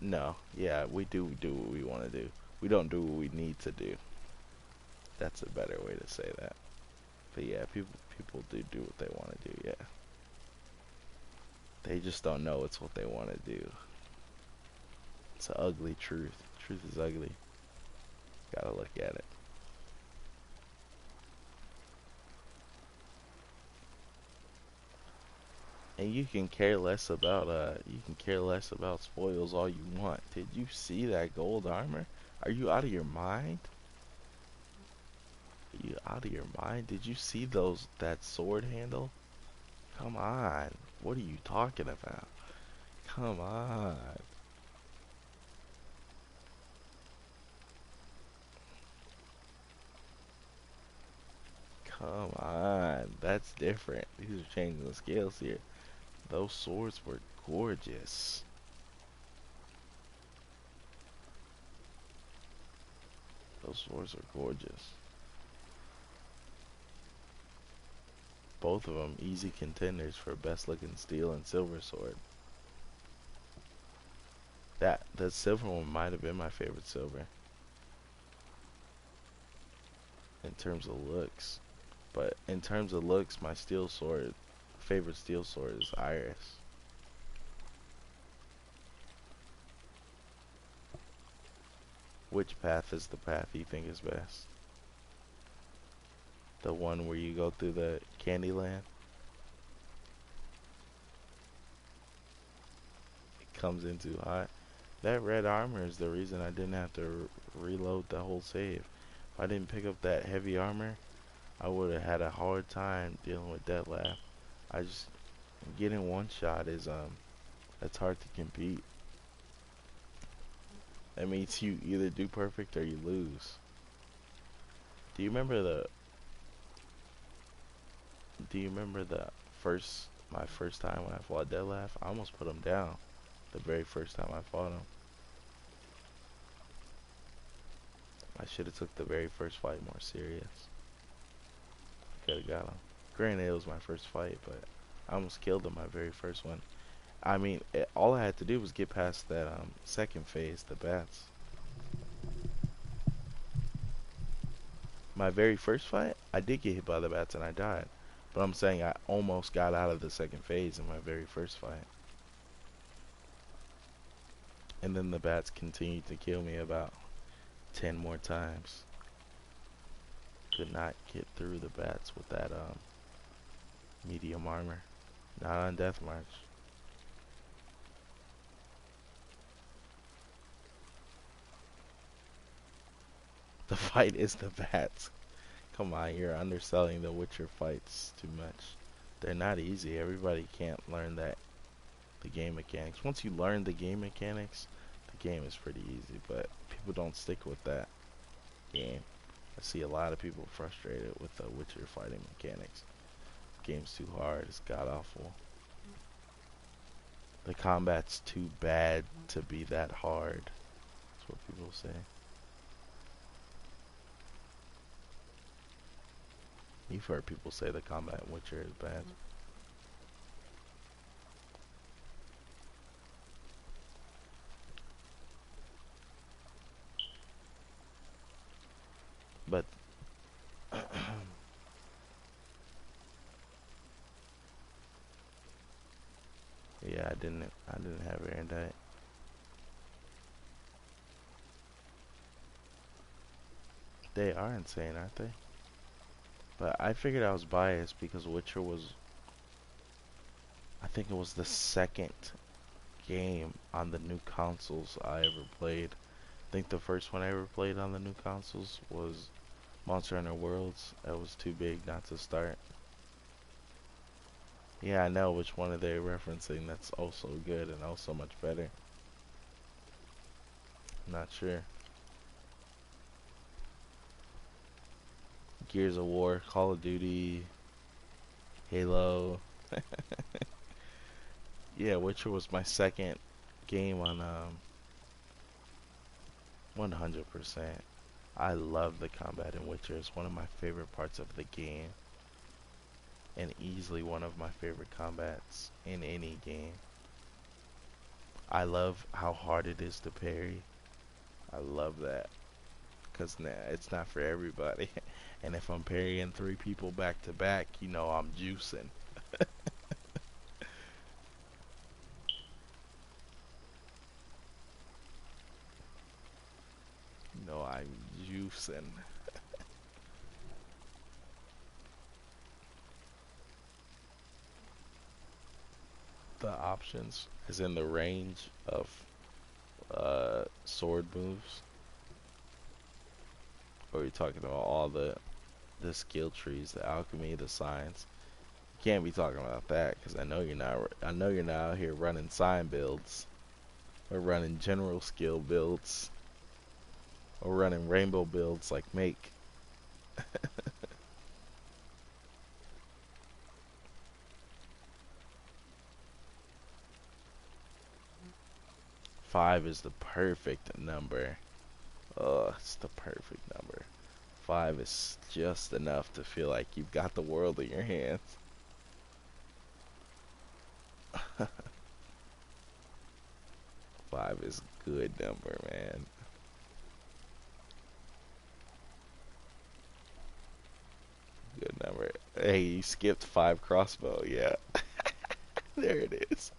no. Yeah, we do what we want to do. We don't do what we need to do. That's a better way to say that. But yeah, people do what they want to do. Yeah. They just don't know it's what they want to do. It's an ugly truth. Truth is ugly. Gotta look at it. And you can care less about spoils all you want. Did you see that gold armor? Are you out of your mind? Are you out of your mind? Did you see that sword handle? Come on. What are you talking about? Come on. Come on. That's different. These are changing the scales here. Those swords were gorgeous. Those swords are gorgeous. Both of them easy contenders for best looking steel and silver sword. The silver one might have been my favorite silver in terms of looks. But in terms of looks, my favorite steel sword is Iris. Which path is the path you think is best? The one where you go through the Candyland? It comes in too hot. That red armor is the reason I didn't have to reload the whole save. If I didn't pick up that heavy armor, I would have had a hard time dealing with dettlaff. Getting one shot is that's hard to compete. That means you either do perfect or you lose. Do you remember my first time when I fought dettlaff? I almost put him down the very first time I fought him. I should have took the very first fight more serious. Could have got him. Granted, it was my first fight, but I almost killed him my very first one. I mean, all I had to do was get past that second phase, the bats. My very first fight, I did get hit by the bats and I died. But I'm saying I almost got out of the second phase in my very first fight. And then the bats continued to kill me about 10 more times. Could not get through the bats with that medium armor. Not on Death March. The fight is the bats. Come on, you're underselling the Witcher fights too much. They're not easy. Everybody can't learn the game mechanics. Once you learn the game mechanics, the game is pretty easy, but people don't stick with that game. I see a lot of people frustrated with the Witcher fighting mechanics. The game's too hard. It's god awful. The combat's too bad to be that hard. That's what people say. You've heard people say the combat in Witcher is bad. But yeah, I didn't have Erendite. They are insane, aren't they? But I figured I was biased because Witcher was, I think it was the second game on the new consoles I ever played. I think the first one I ever played on the new consoles was Monster Hunter Worlds. That was too big not to start. Yeah, I know which one are they referencing that's also good and also much better. I'm not sure. Gears of War, Call of Duty, Halo. Yeah, Witcher was my second game on 100%. I love the combat in Witcher. It's one of my favorite parts of the game, and easily one of my favorite combats in any game. I love how hard it is to parry. I love that, because nah, it's not for everybody. And if I'm parrying 3 people back to back, you know I'm juicing. You know I'm juicing. The options is in the range of sword moves, or you're talking about all the skill trees, the alchemy, the science. You can't be talking about that, because I know you're not. I know you're not out here running sign builds, or running general skill builds, or running rainbow builds like Make. 5 is the perfect number. Oh, it's the perfect number. 5 is just enough to feel like you've got the world in your hands. 5 is a good number, man. Good number. Hey, you skipped 5 crossbow, yeah. There it is.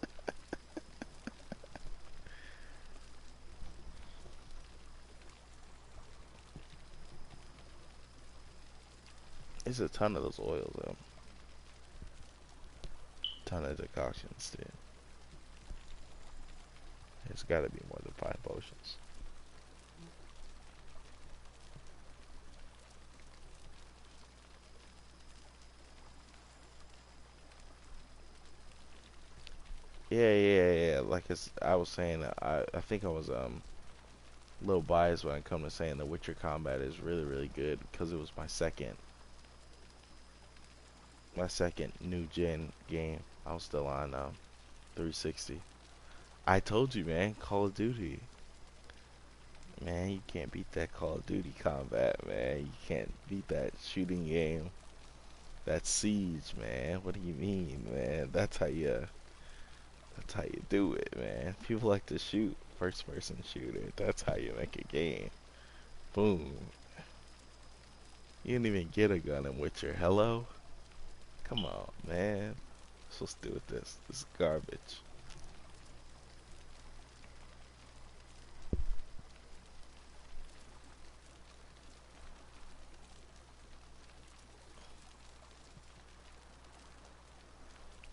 There's a ton of those oils, though. Ton of decoctions, too. There's gotta be more than 5 potions. Yeah. Like I was saying, I think I was a little biased when I come to saying the Witcher combat is really, really good, because it was my second new gen game. I was still on 360. I told you, man, Call of Duty. Man, you can't beat that Call of Duty combat, man. You can't beat that shooting game. That siege, man. What do you mean, man? That's how you do it, man. People like to shoot. First person shooter. That's how you make a game. Boom. You didn't even get a gun in Witcher. Hello? Come on, man. What's supposed to do with this? This is garbage.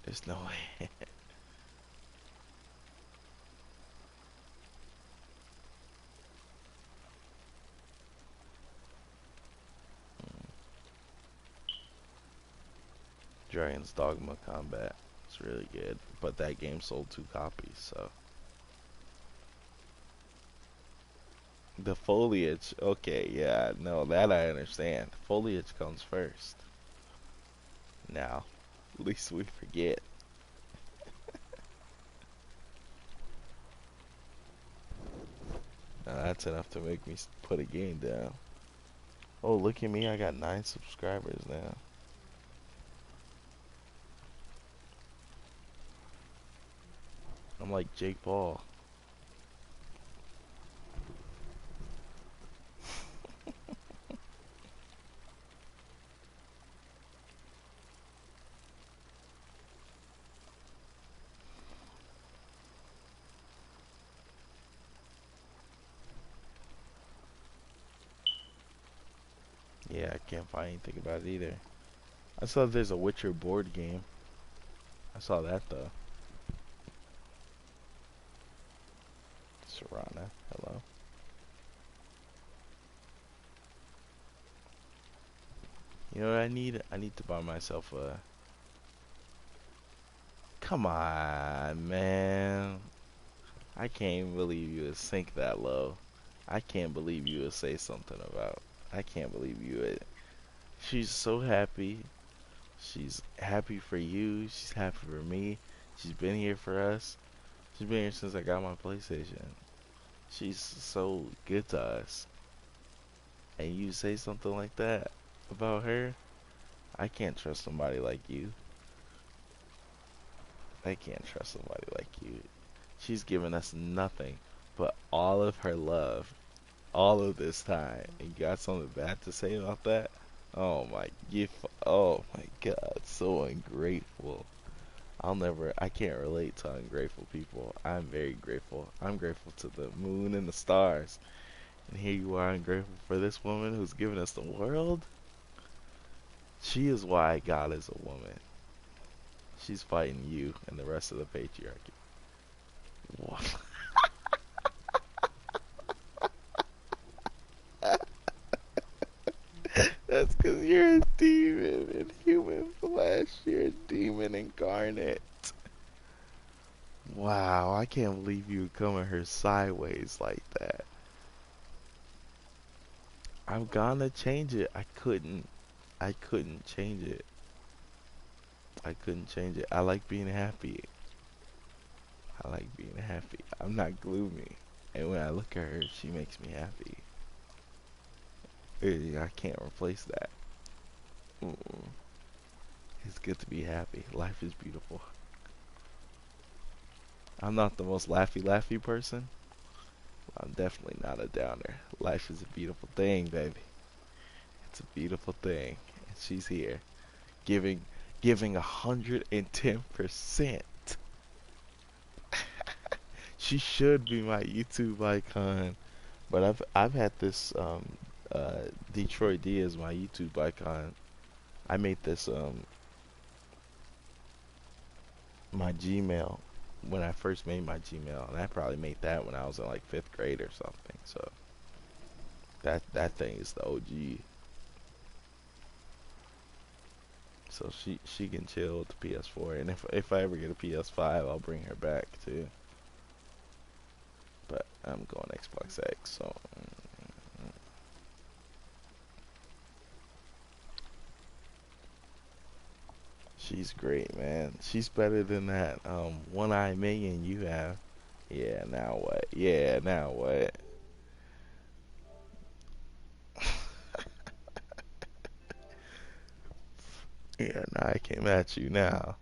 There's no way. Dragon's Dogma combat. It's really good. But that game sold 2 copies, so. The foliage. Okay, yeah, no, that I understand. Foliage comes first. Now, at least we forget. Now, that's enough to make me put a game down. Oh, look at me. I got 9 subscribers now. I'm like Jake Paul. Yeah, I can't find anything about it either. I saw there's a Witcher board game. I saw that though. Serana, hello. You know what I need? I need to buy myself a... Come on, man. I can't even believe you would sink that low. I can't believe you would say something about... I can't believe you would... She's so happy. She's happy for you. She's happy for me. She's been here for us. She's been here since I got my PlayStation. She's so good to us. And you say something like that about her? I can't trust somebody like you. I can't trust somebody like you. She's given us nothing but all of her love, all of this time, and you got something bad to say about that? Oh oh my God, so ungrateful. I can't relate to ungrateful people. I'm very grateful. I'm grateful to the moon and the stars. And here you are ungrateful for this woman who's given us the world? She is why God is a woman. She's fighting you and the rest of the patriarchy. What? That's because you're a demon in human flesh. You're a demon incarnate. Wow, I can't believe you would come at her sideways like that. I'm gonna change it. I couldn't change it. I couldn't change it. I like being happy. I like being happy. I'm not gloomy. And when I look at her, she makes me happy. I can't replace that. It's good to be happy. Life is beautiful. I'm not the most laughy person. I'm definitely not a downer. Life is a beautiful thing, baby. It's a beautiful thing. And she's here. Giving 110%. She should be my YouTube icon. But I've had this Detroit D as my YouTube icon. I made this my Gmail when I first made my Gmail, and I probably made that when I was in like 5th grade or something. So that thing is the OG. So she can chill with the PS4, and if I ever get a PS5, I'll bring her back too. But I'm going Xbox X, so. She's great, man. She's better than that one-eye minion you have. Yeah, now what? Yeah, now what? Yeah, now I came at you now.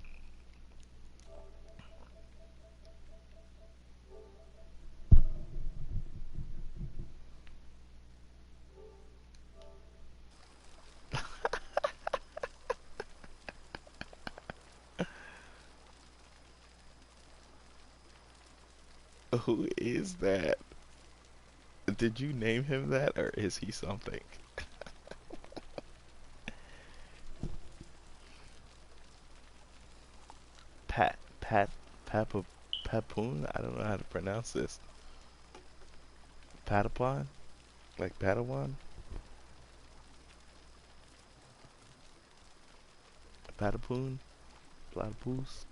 Who is that? Did you name him that, or is he something? Pat, Papoon? I don't know how to pronounce this. Patapon? Like Padawan? Patapoon? Platypus?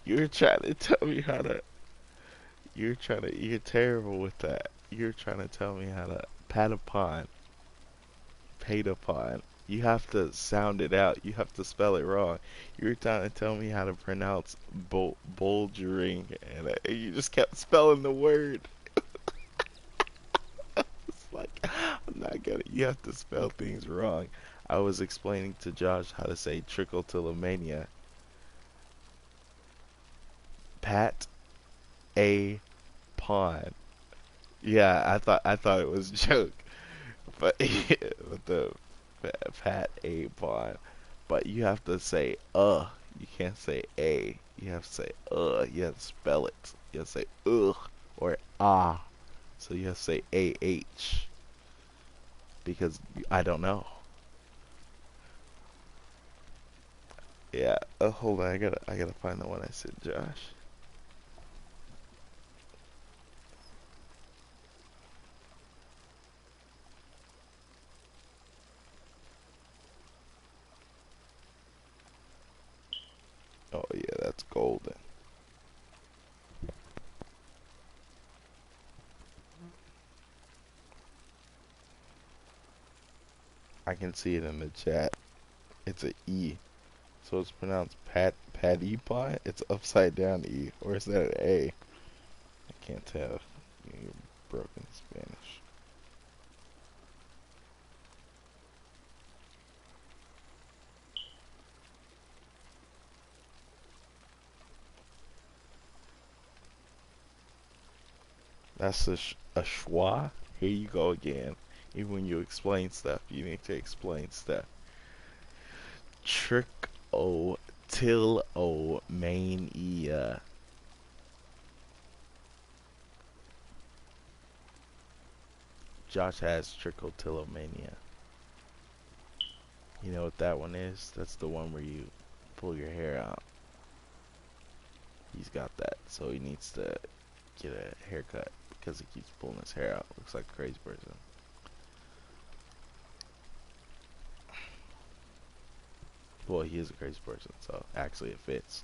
You're trying to tell me how to. You're terrible with that. You're trying to tell me how to. Patapon. Patapon. You have to sound it out. You have to spell it wrong. You're trying to tell me how to pronounce bouldering, and you just kept spelling the word. It's like, I'm not gonna. You have to spell things wrong. I was explaining to Josh how to say trichotillomania. Pat a pawn. Yeah, I thought it was a joke, but with the Pat a pawn. But you have to say You can't say a. You have to say You have to spell it. You have to say or ah. So you have to say ah because I don't know. Yeah. Hold on. I gotta find the one I said, Josh. Oh yeah, that's golden. I can see it in the chat. It's a E, so it's pronounced Patty pot? It's upside down E, or is that an A? I can't tell. You're broken Spanish. That's a schwa. Here you go again. Even when you explain stuff, you need to explain stuff. Trick o till o mania. Josh has trichotillomania. You know what that one is? That's the one where you pull your hair out. He's got that, so he needs to get a haircut because he keeps pulling his hair out. Looks like a crazy person. Well, he is a crazy person, so actually it fits.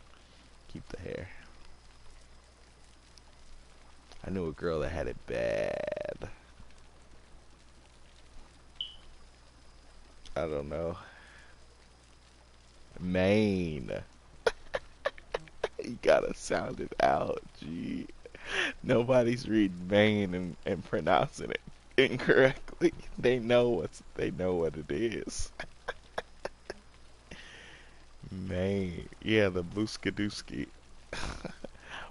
Keep the hair. I knew a girl that had it bad. I don't know. Maine. You gotta sound it out, gee. Nobody's reading Maine and pronouncing it incorrectly. They know what it is. Maine. Yeah, the Bluskadooski.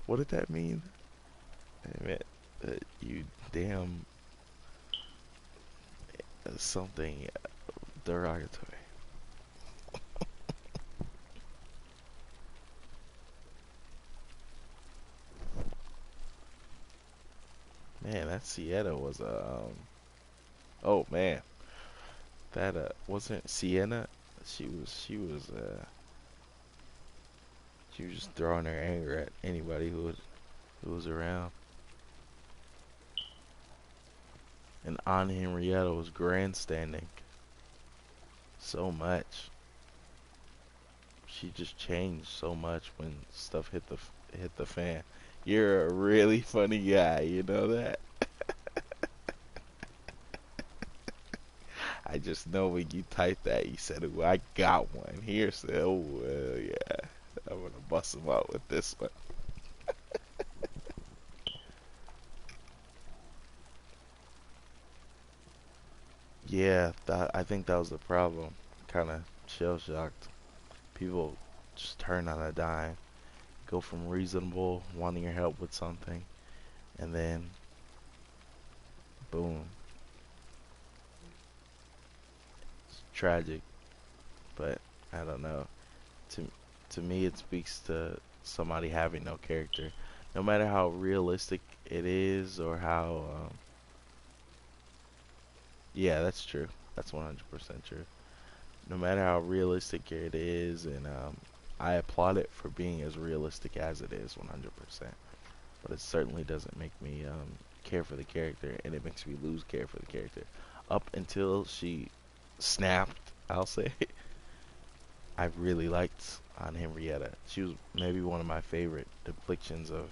What did that mean? It meant that you damn something derogatory. Man, that Sienna was a oh man, that wasn't Sienna. She was just throwing her anger at anybody who was around. And Aunt Henrietta was grandstanding so much. She just changed so much when stuff hit the fan. You're a really funny guy, you know that? I just know when you typed that, you said, "Oh, I got one." Here said, "Oh, well, yeah, I'm gonna bust him out with this one." Yeah, I think that was the problem. Kind of shell shocked. People just turn on a dime, go from reasonable, wanting your help with something, and then boom. It's tragic, but I don't know. To me, it speaks to somebody having no character. No matter how realistic it is, or how yeah, that's true. That's 100% true. No matter how realistic it is, and I applaud it for being as realistic as it is, 100%. But it certainly doesn't make me care for the character, and it makes me lose care for the character. Up until she snapped, I'll say, I really liked Aunt Henrietta. She was maybe one of my favorite depictions of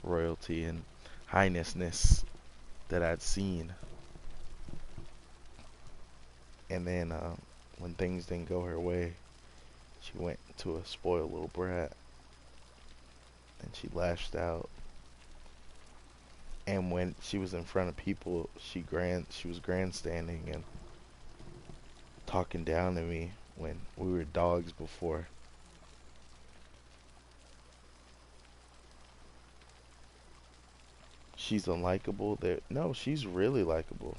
royalty and highnessness that I'd seen. And then when things didn't go her way, she went to a spoiled little brat, and she lashed out. And when she was in front of people, she was grandstanding and talking down to me when we were dogs before. She's unlikable. No, she's really likable.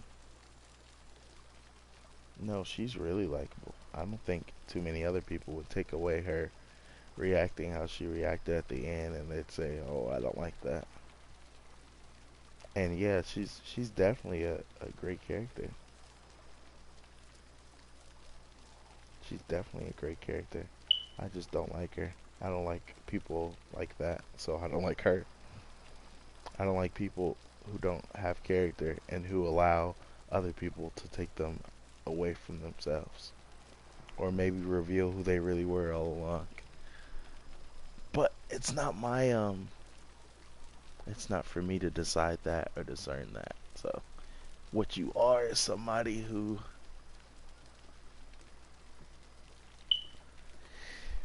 No, she's really likable. I don't think too many other people would take away her reacting how she reacted at the end, and they'd say, "Oh, I don't like that." And yeah, she's definitely a great character. She's definitely a great character. I just don't like her. I don't like people like that, so I don't like her. I don't like people who don't have character and who allow other people to take them away from themselves, or maybe reveal who they really were all along. But it's not it's not for me to decide that or discern that. So what you are is somebody who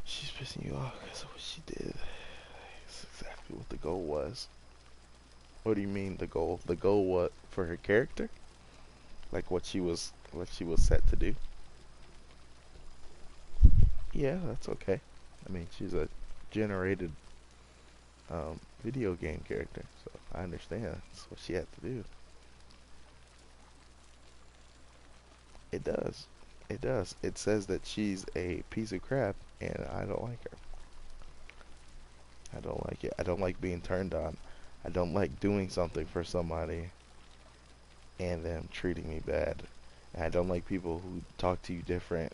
She's pissing you off because of what she did. That's exactly what the goal was. What do you mean the goal? The goal what for her character? Like what she was set to do? Yeah, that's okay. I mean, she's a generated video game character, so I understand that's what she had to do. It does. It does. It says that she's a piece of crap, and I don't like her. I don't like it. I don't like being turned on. I don't like doing something for somebody and them treating me bad. And I don't like people who talk to you different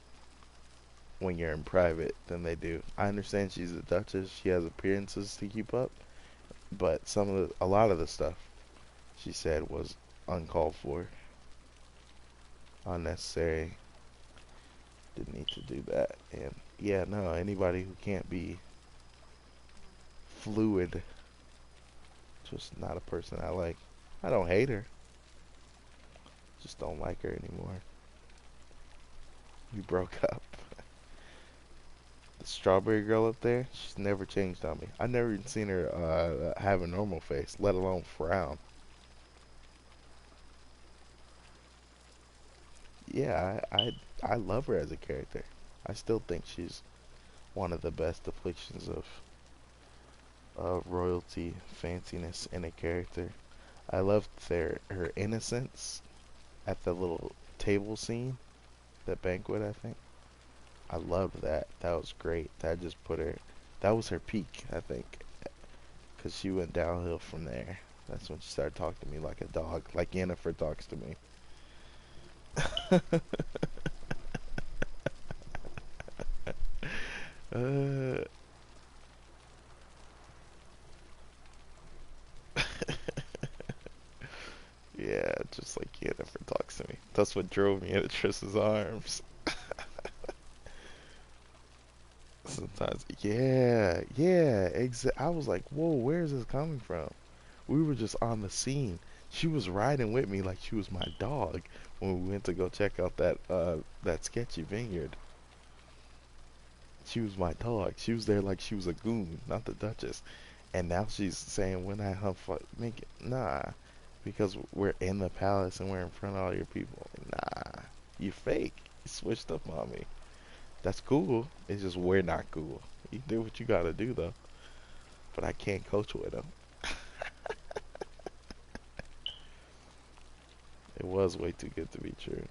when you're in private than they do. I understand she's a duchess. She has appearances to keep up, but a lot of the stuff she said was uncalled for, unnecessary. Didn't need to do that. And yeah, no, anybody who can't be fluid, just not a person I like. I don't hate her, just don't like her anymore. We broke up. The strawberry girl up there, she's never changed on me. I've never even seen her have a normal face, let alone frown. Yeah, I love her as a character. I still think she's one of the best depictions of royalty, fanciness in a character. I loved her innocence at the little table scene, that banquet, I think. I loved that. That was great. That just put her, that was her peak, I think. Because she went downhill from there. That's when she started talking to me like a dog, like Yennefer talks to me. Yeah, just like Yennefer talks to me. That's what drove me into Triss's arms. Sometimes, yeah, I was like, whoa, where is this coming from? We were just on the scene. She was riding with me like she was my dog when we went to go check out that sketchy vineyard. She was my dog. She was there like she was a goon, not the Duchess. And now she's saying when I hunt, make it, nah, because we're in the palace and we're in front of all your people. Nah, you fake. You switched up on me. That's cool. It's just we're not cool. You do what you gotta do though. But I can't coach with them. It was way too good to be true.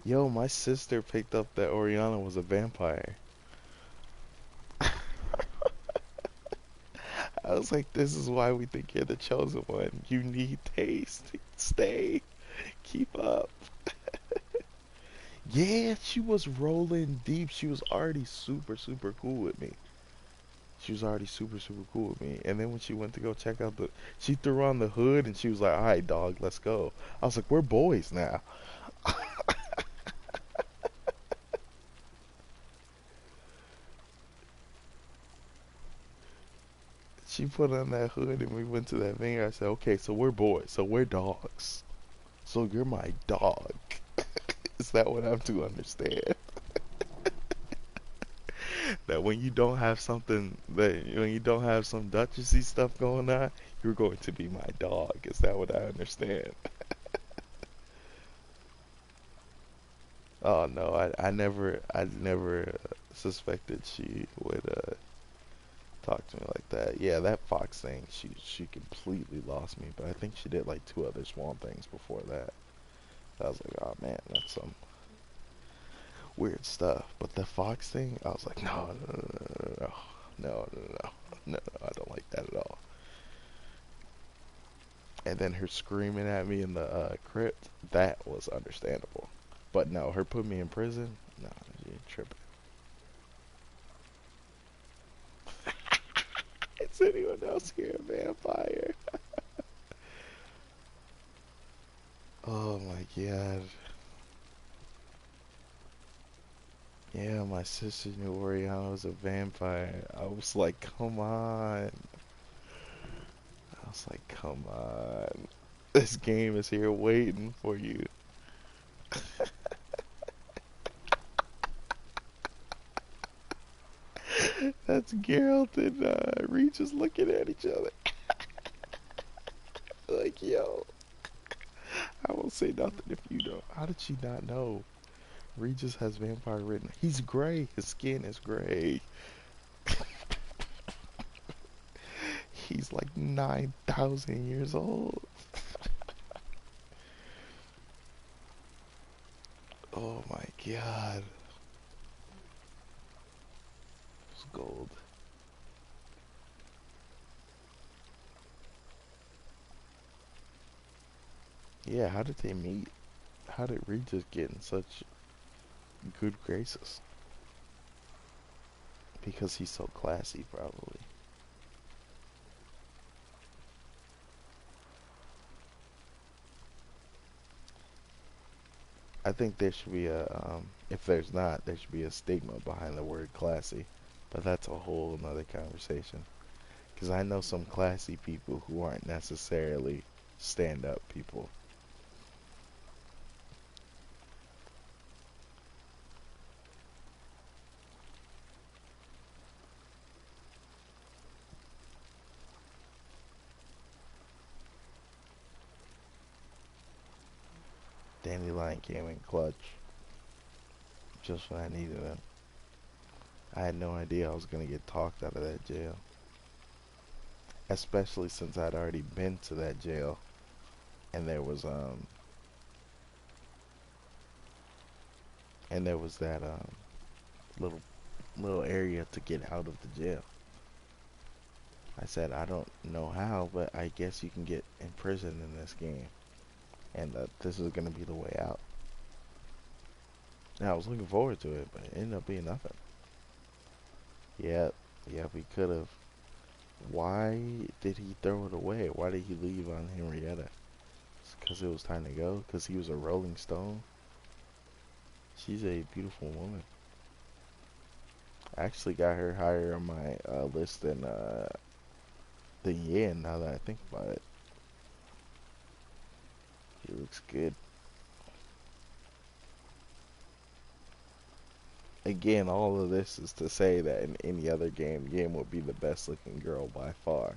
Yo, my sister picked up that Oriana was a vampire. I was like, this is why we think you're the chosen one. You need taste. Stay. Keep up. Yeah, she was rolling deep. She was already super, super cool with me. She was already super, super cool with me. And then when she went to go check out she threw on the hood and she was like, all right, dog, let's go. I was like, we're boys now. She put on that hood and we went to that vineyard. I said, okay, so we're boys, so we're dogs. So you're my dog. Is that what I'm to understand? That when you don't have something, when you don't have some duchessy stuff going on, you're going to be my dog. Is that what I understand? Oh no, I never suspected she would talk to me like that. Yeah, that fox thing, she completely lost me. But I think she did like 2 other swamp things before that. I was like, oh man, that's some weird stuff. But the fox thing, I was like, no, I don't like that at all. And then her screaming at me in the crypt, that was understandable. But no, her putting me in prison, no, you ain't tripping. Is anyone else here a vampire? Oh my god. Yeah, my sister knew Oriana was a vampire. I was like, come on. I was like, come on. This game is here waiting for you. That's Geralt and Regis looking at each other. Like, yo, I won't say nothing if you don't. How did she not know? Regis has vampire written. He's gray. His skin is gray. He's like 9,000 years old. Oh my god. It's gold. Yeah, how did they meet? How did Regis get in such good graces? Because he's so classy, probably. I think there should be a, if there's not, there should be a stigma behind the word classy. But that's a whole nother conversation. Because I know some classy people who aren't necessarily stand-up people. Dandelion came in clutch. Just when I needed him. I had no idea I was going to get talked out of that jail. Especially since I'd already been to that jail. And there was that little area to get out of the jail. I said, I don't know how, but I guess you can get imprisoned in this game. And this is going to be the way out. Now, I was looking forward to it, but it ended up being nothing. Yeah, we could have. Why did he throw it away? Why did he leave on Henrietta? It's because it was time to go? Because he was a Rolling Stone? She's a beautiful woman. I actually got her higher on my list than Yin, now that I think about it. He looks good. Again, all of this is to say that in any other game, Yin would be the best looking girl by far.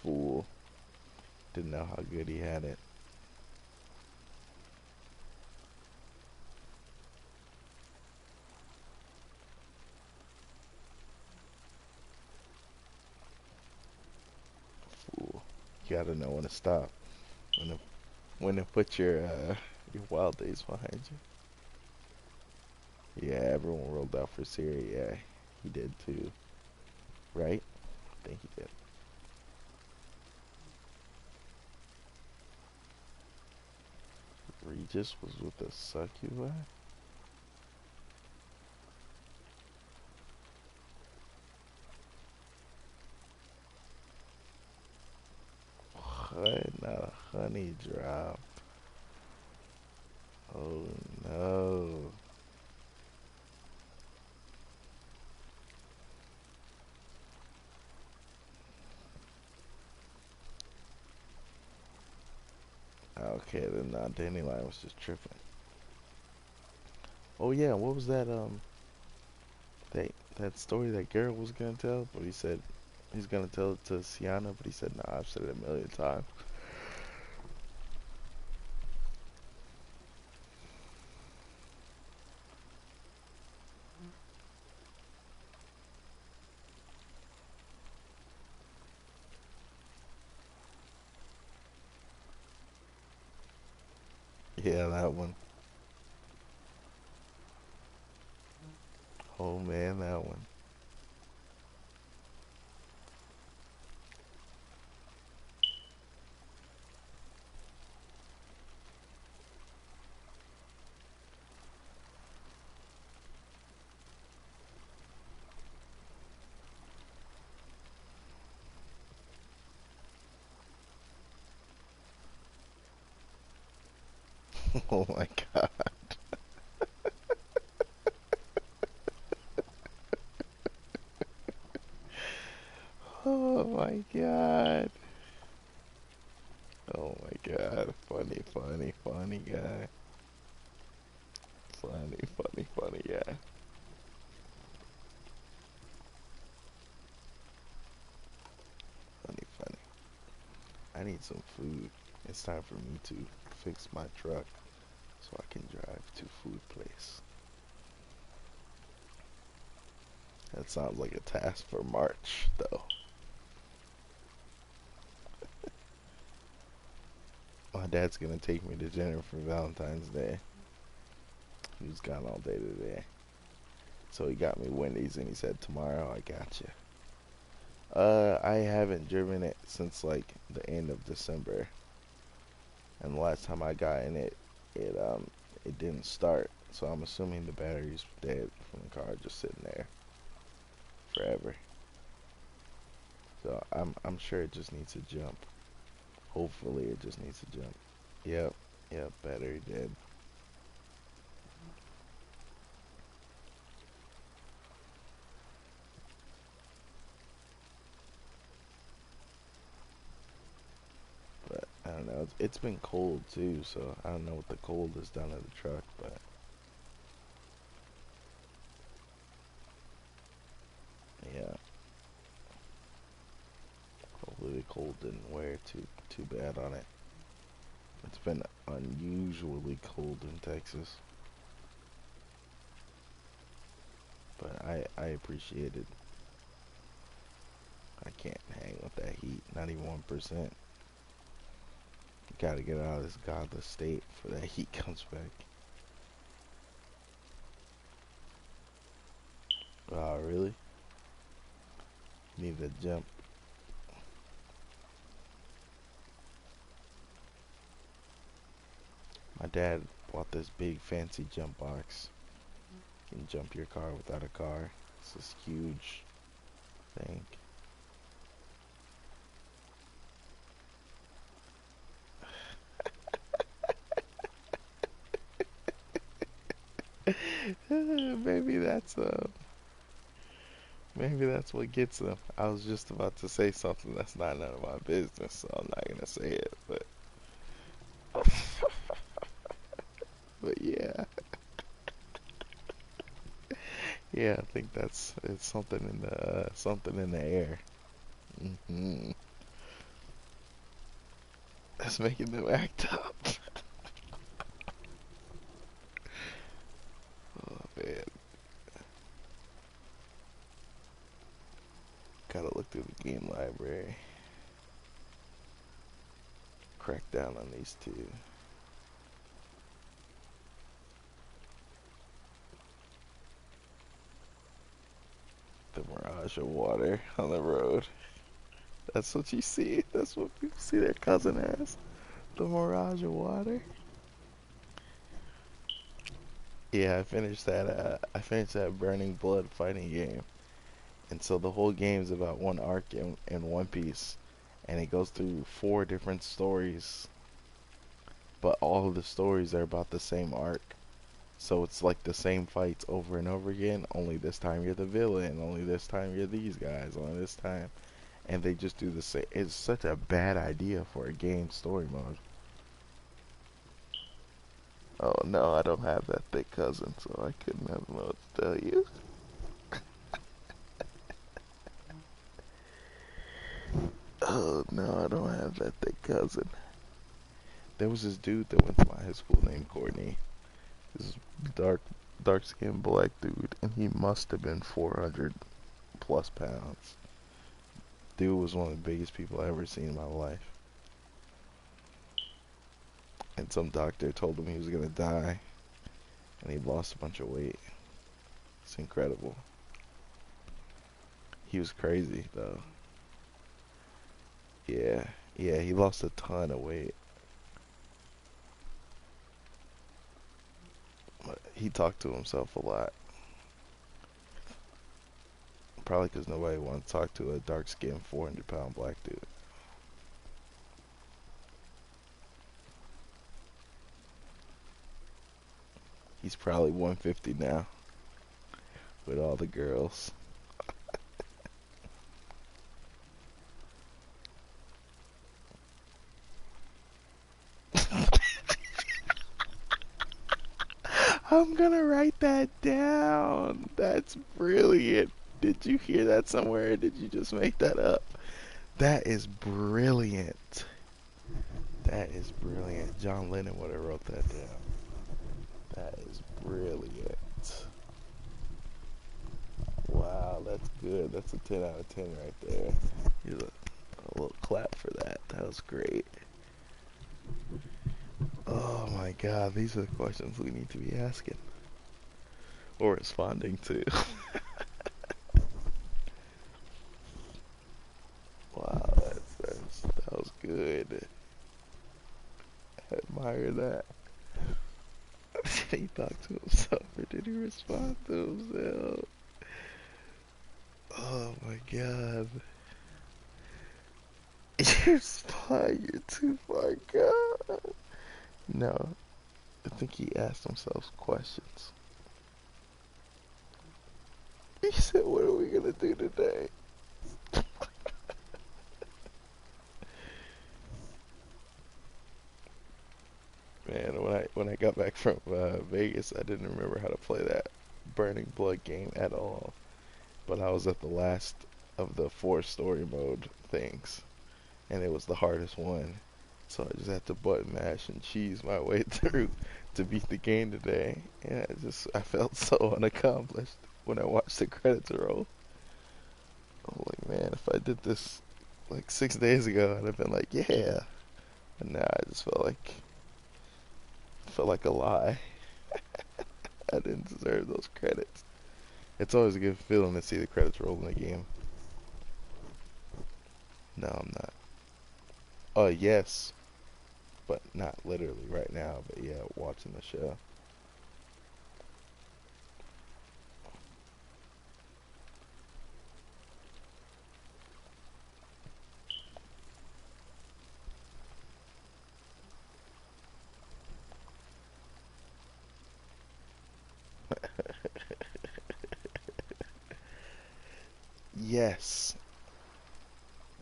Fool. Didn't know how good he had it. Fool. You gotta know when to stop. When to put your wild days behind you. Yeah, everyone rolled out for Siri. Yeah, he did too. Right? I think he did. Regis was with the succubi? Not a honey drop. Oh no. Okay, then Dandelion was just tripping. Oh yeah, what was that that story that Garrett was gonna tell? But he said he's gonna tell it to Sienna, but he said nah, I've said it a million times. Yeah, that one. Oh man, that one. Oh my god. Oh my god. Oh my god. Funny, funny, funny guy. Funny, funny, funny guy. Funny, funny. I need some food. It's time for me to fix my truck so I can drive to food place. That sounds like a task for March, though. My dad's gonna take me to dinner for Valentine's Day. He was gone all day today. So he got me Wendy's and he said, tomorrow I got you. I haven't driven it since like the end of December. And the last time I got in it, it didn't start. So I'm assuming the battery's dead from the car just sitting there forever. So I'm sure it just needs to jump. Hopefully it just needs to jump. Yep, battery dead. But I don't know, it's been cold too, so I don't know what the cold has done to the truck, but yeah. Hopefully the cold didn't wear too bad on it. It's been unusually cold in Texas. But I appreciate it. I can't hang with that heat, not even 1%. You gotta get out of this godless state before that heat comes back. Oh, really? Need to jump. My dad bought this big fancy jump box. You can jump your car without a car. It's this huge thing. Maybe that's what gets them. I was just about to say something that's not none of my business, so I'm not gonna say it, but but yeah. Yeah, I think it's something in the air. That's making them act up. Oh man. Gotta look through the game library. Crack down on these two. The mirage of water on the road. That's what you see. That's what people see their cousin as. The mirage of water. Yeah, I finished that Burning Blood fighting game. And so the whole game's about one arc in One Piece. And it goes through 4 different stories. But all of the stories are about the same arc. So it's like the same fights over and over again. Only this time you're the villain. Only this time you're these guys. Only this time. And they just do the same. It's such a bad idea for a game story mode. Oh no, I don't have that thick cousin, so I couldn't have know what to tell you. Oh no, I don't have that thick cousin. There was this dude that went to my high school named Courtney. This dark skinned black dude, and he must have been 400 plus pounds. Dude was one of the biggest people I ever seen in my life. And some doctor told him he was gonna die, and he lost a bunch of weight. It's incredible. He was crazy though. Yeah, he lost a ton of weight. But he talked to himself a lot. Probably because nobody wanted to talk to a dark-skinned 400-pound black dude. he's probably 150 now with all the girls. I'm gonna write that down. That's brilliant. Did you hear that somewhere or did you just make that up? That is brilliant. That is brilliant. John Lennon would have wrote that down. That is brilliant. Wow, that's good. That's a 10 out of 10 right there. Here's a little clap for that. That was great. Oh my god, these are the questions we need to be asking. Or responding to. Wow, that was good. I admire that. Did he talk to himself or did he respond to himself? Oh my god. You're spying, you're too far gone. No, I think he asked himself questions. He said, what are we gonna do today? Man, when I got back from Vegas, I didn't remember how to play that Burning Blood game at all. But I was at the last of the 4 story mode things, and it was the hardest one. So I just had to button mash and cheese my way through to beat the game today. And I felt so unaccomplished when I watched the credits roll. I'm like, man, if I did this like 6 days ago, I'd have been like, yeah. And now I just felt like a lie. I didn't deserve those credits. It's always a good feeling to see the credits roll in the game. No, I'm not. Oh, yes. But not literally right now, but yeah, watching the show. Yes.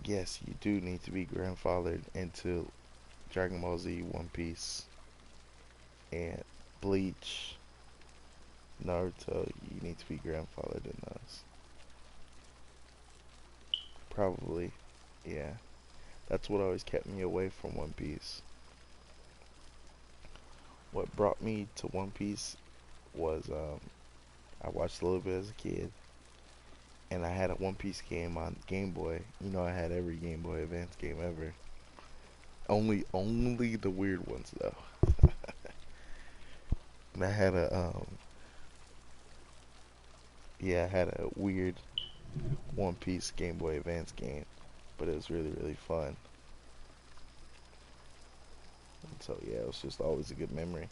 Yes, you do need to be grandfathered into Dragon Ball Z, One Piece, and Bleach, Naruto. You need to be grandfathered in those. Probably, yeah. That's what always kept me away from One Piece. What brought me to One Piece was I watched a little bit as a kid, and I had a One Piece game on Game Boy. You know, I had every Game Boy Advance game ever. Only the weird ones though. And I had I had a weird One Piece Game Boy Advance game, but it was really fun. And so yeah, it was just always a good memory.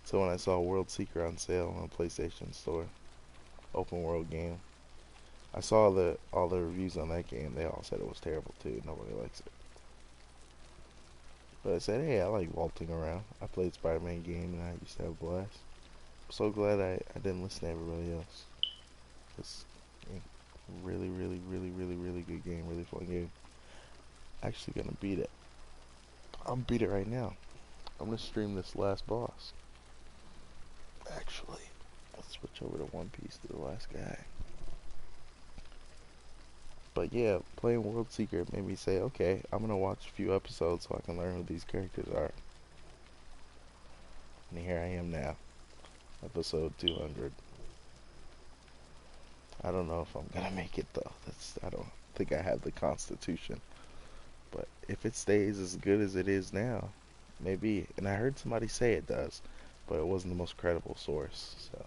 So when I saw World Seeker on sale on PlayStation Store, open world game, I saw all the reviews on that game. They all said it was terrible too. Nobody likes it. But I said, hey, I like vaulting around. I played Spider-Man game and I used to have a blast. I'm so glad I didn't listen to everybody else. It's really good game. Really fun game. Actually gonna beat it. I'm beat it right now. I'm gonna stream this last boss. Actually, let's switch over to One Piece to the last guy. But yeah, playing World Seeker made me say, okay, I'm gonna watch a few episodes so I can learn who these characters are. And here I am now, episode 200. I don't know if I'm gonna make it though. I don't think I have the constitution. But if it stays as good as it is now, maybe. And I heard somebody say it does, but it wasn't the most credible source. So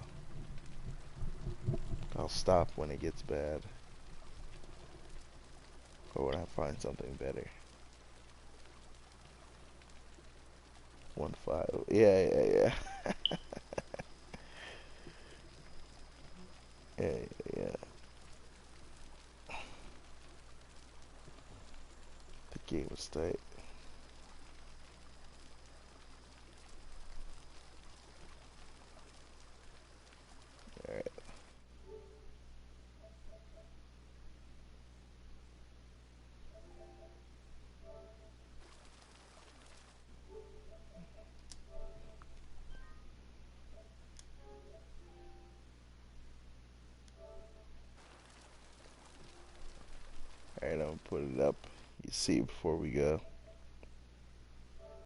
I'll stop when it gets bad, or when I find something better. 1.5. Yeah. yeah. The game was tight. Put it up. You see before we go.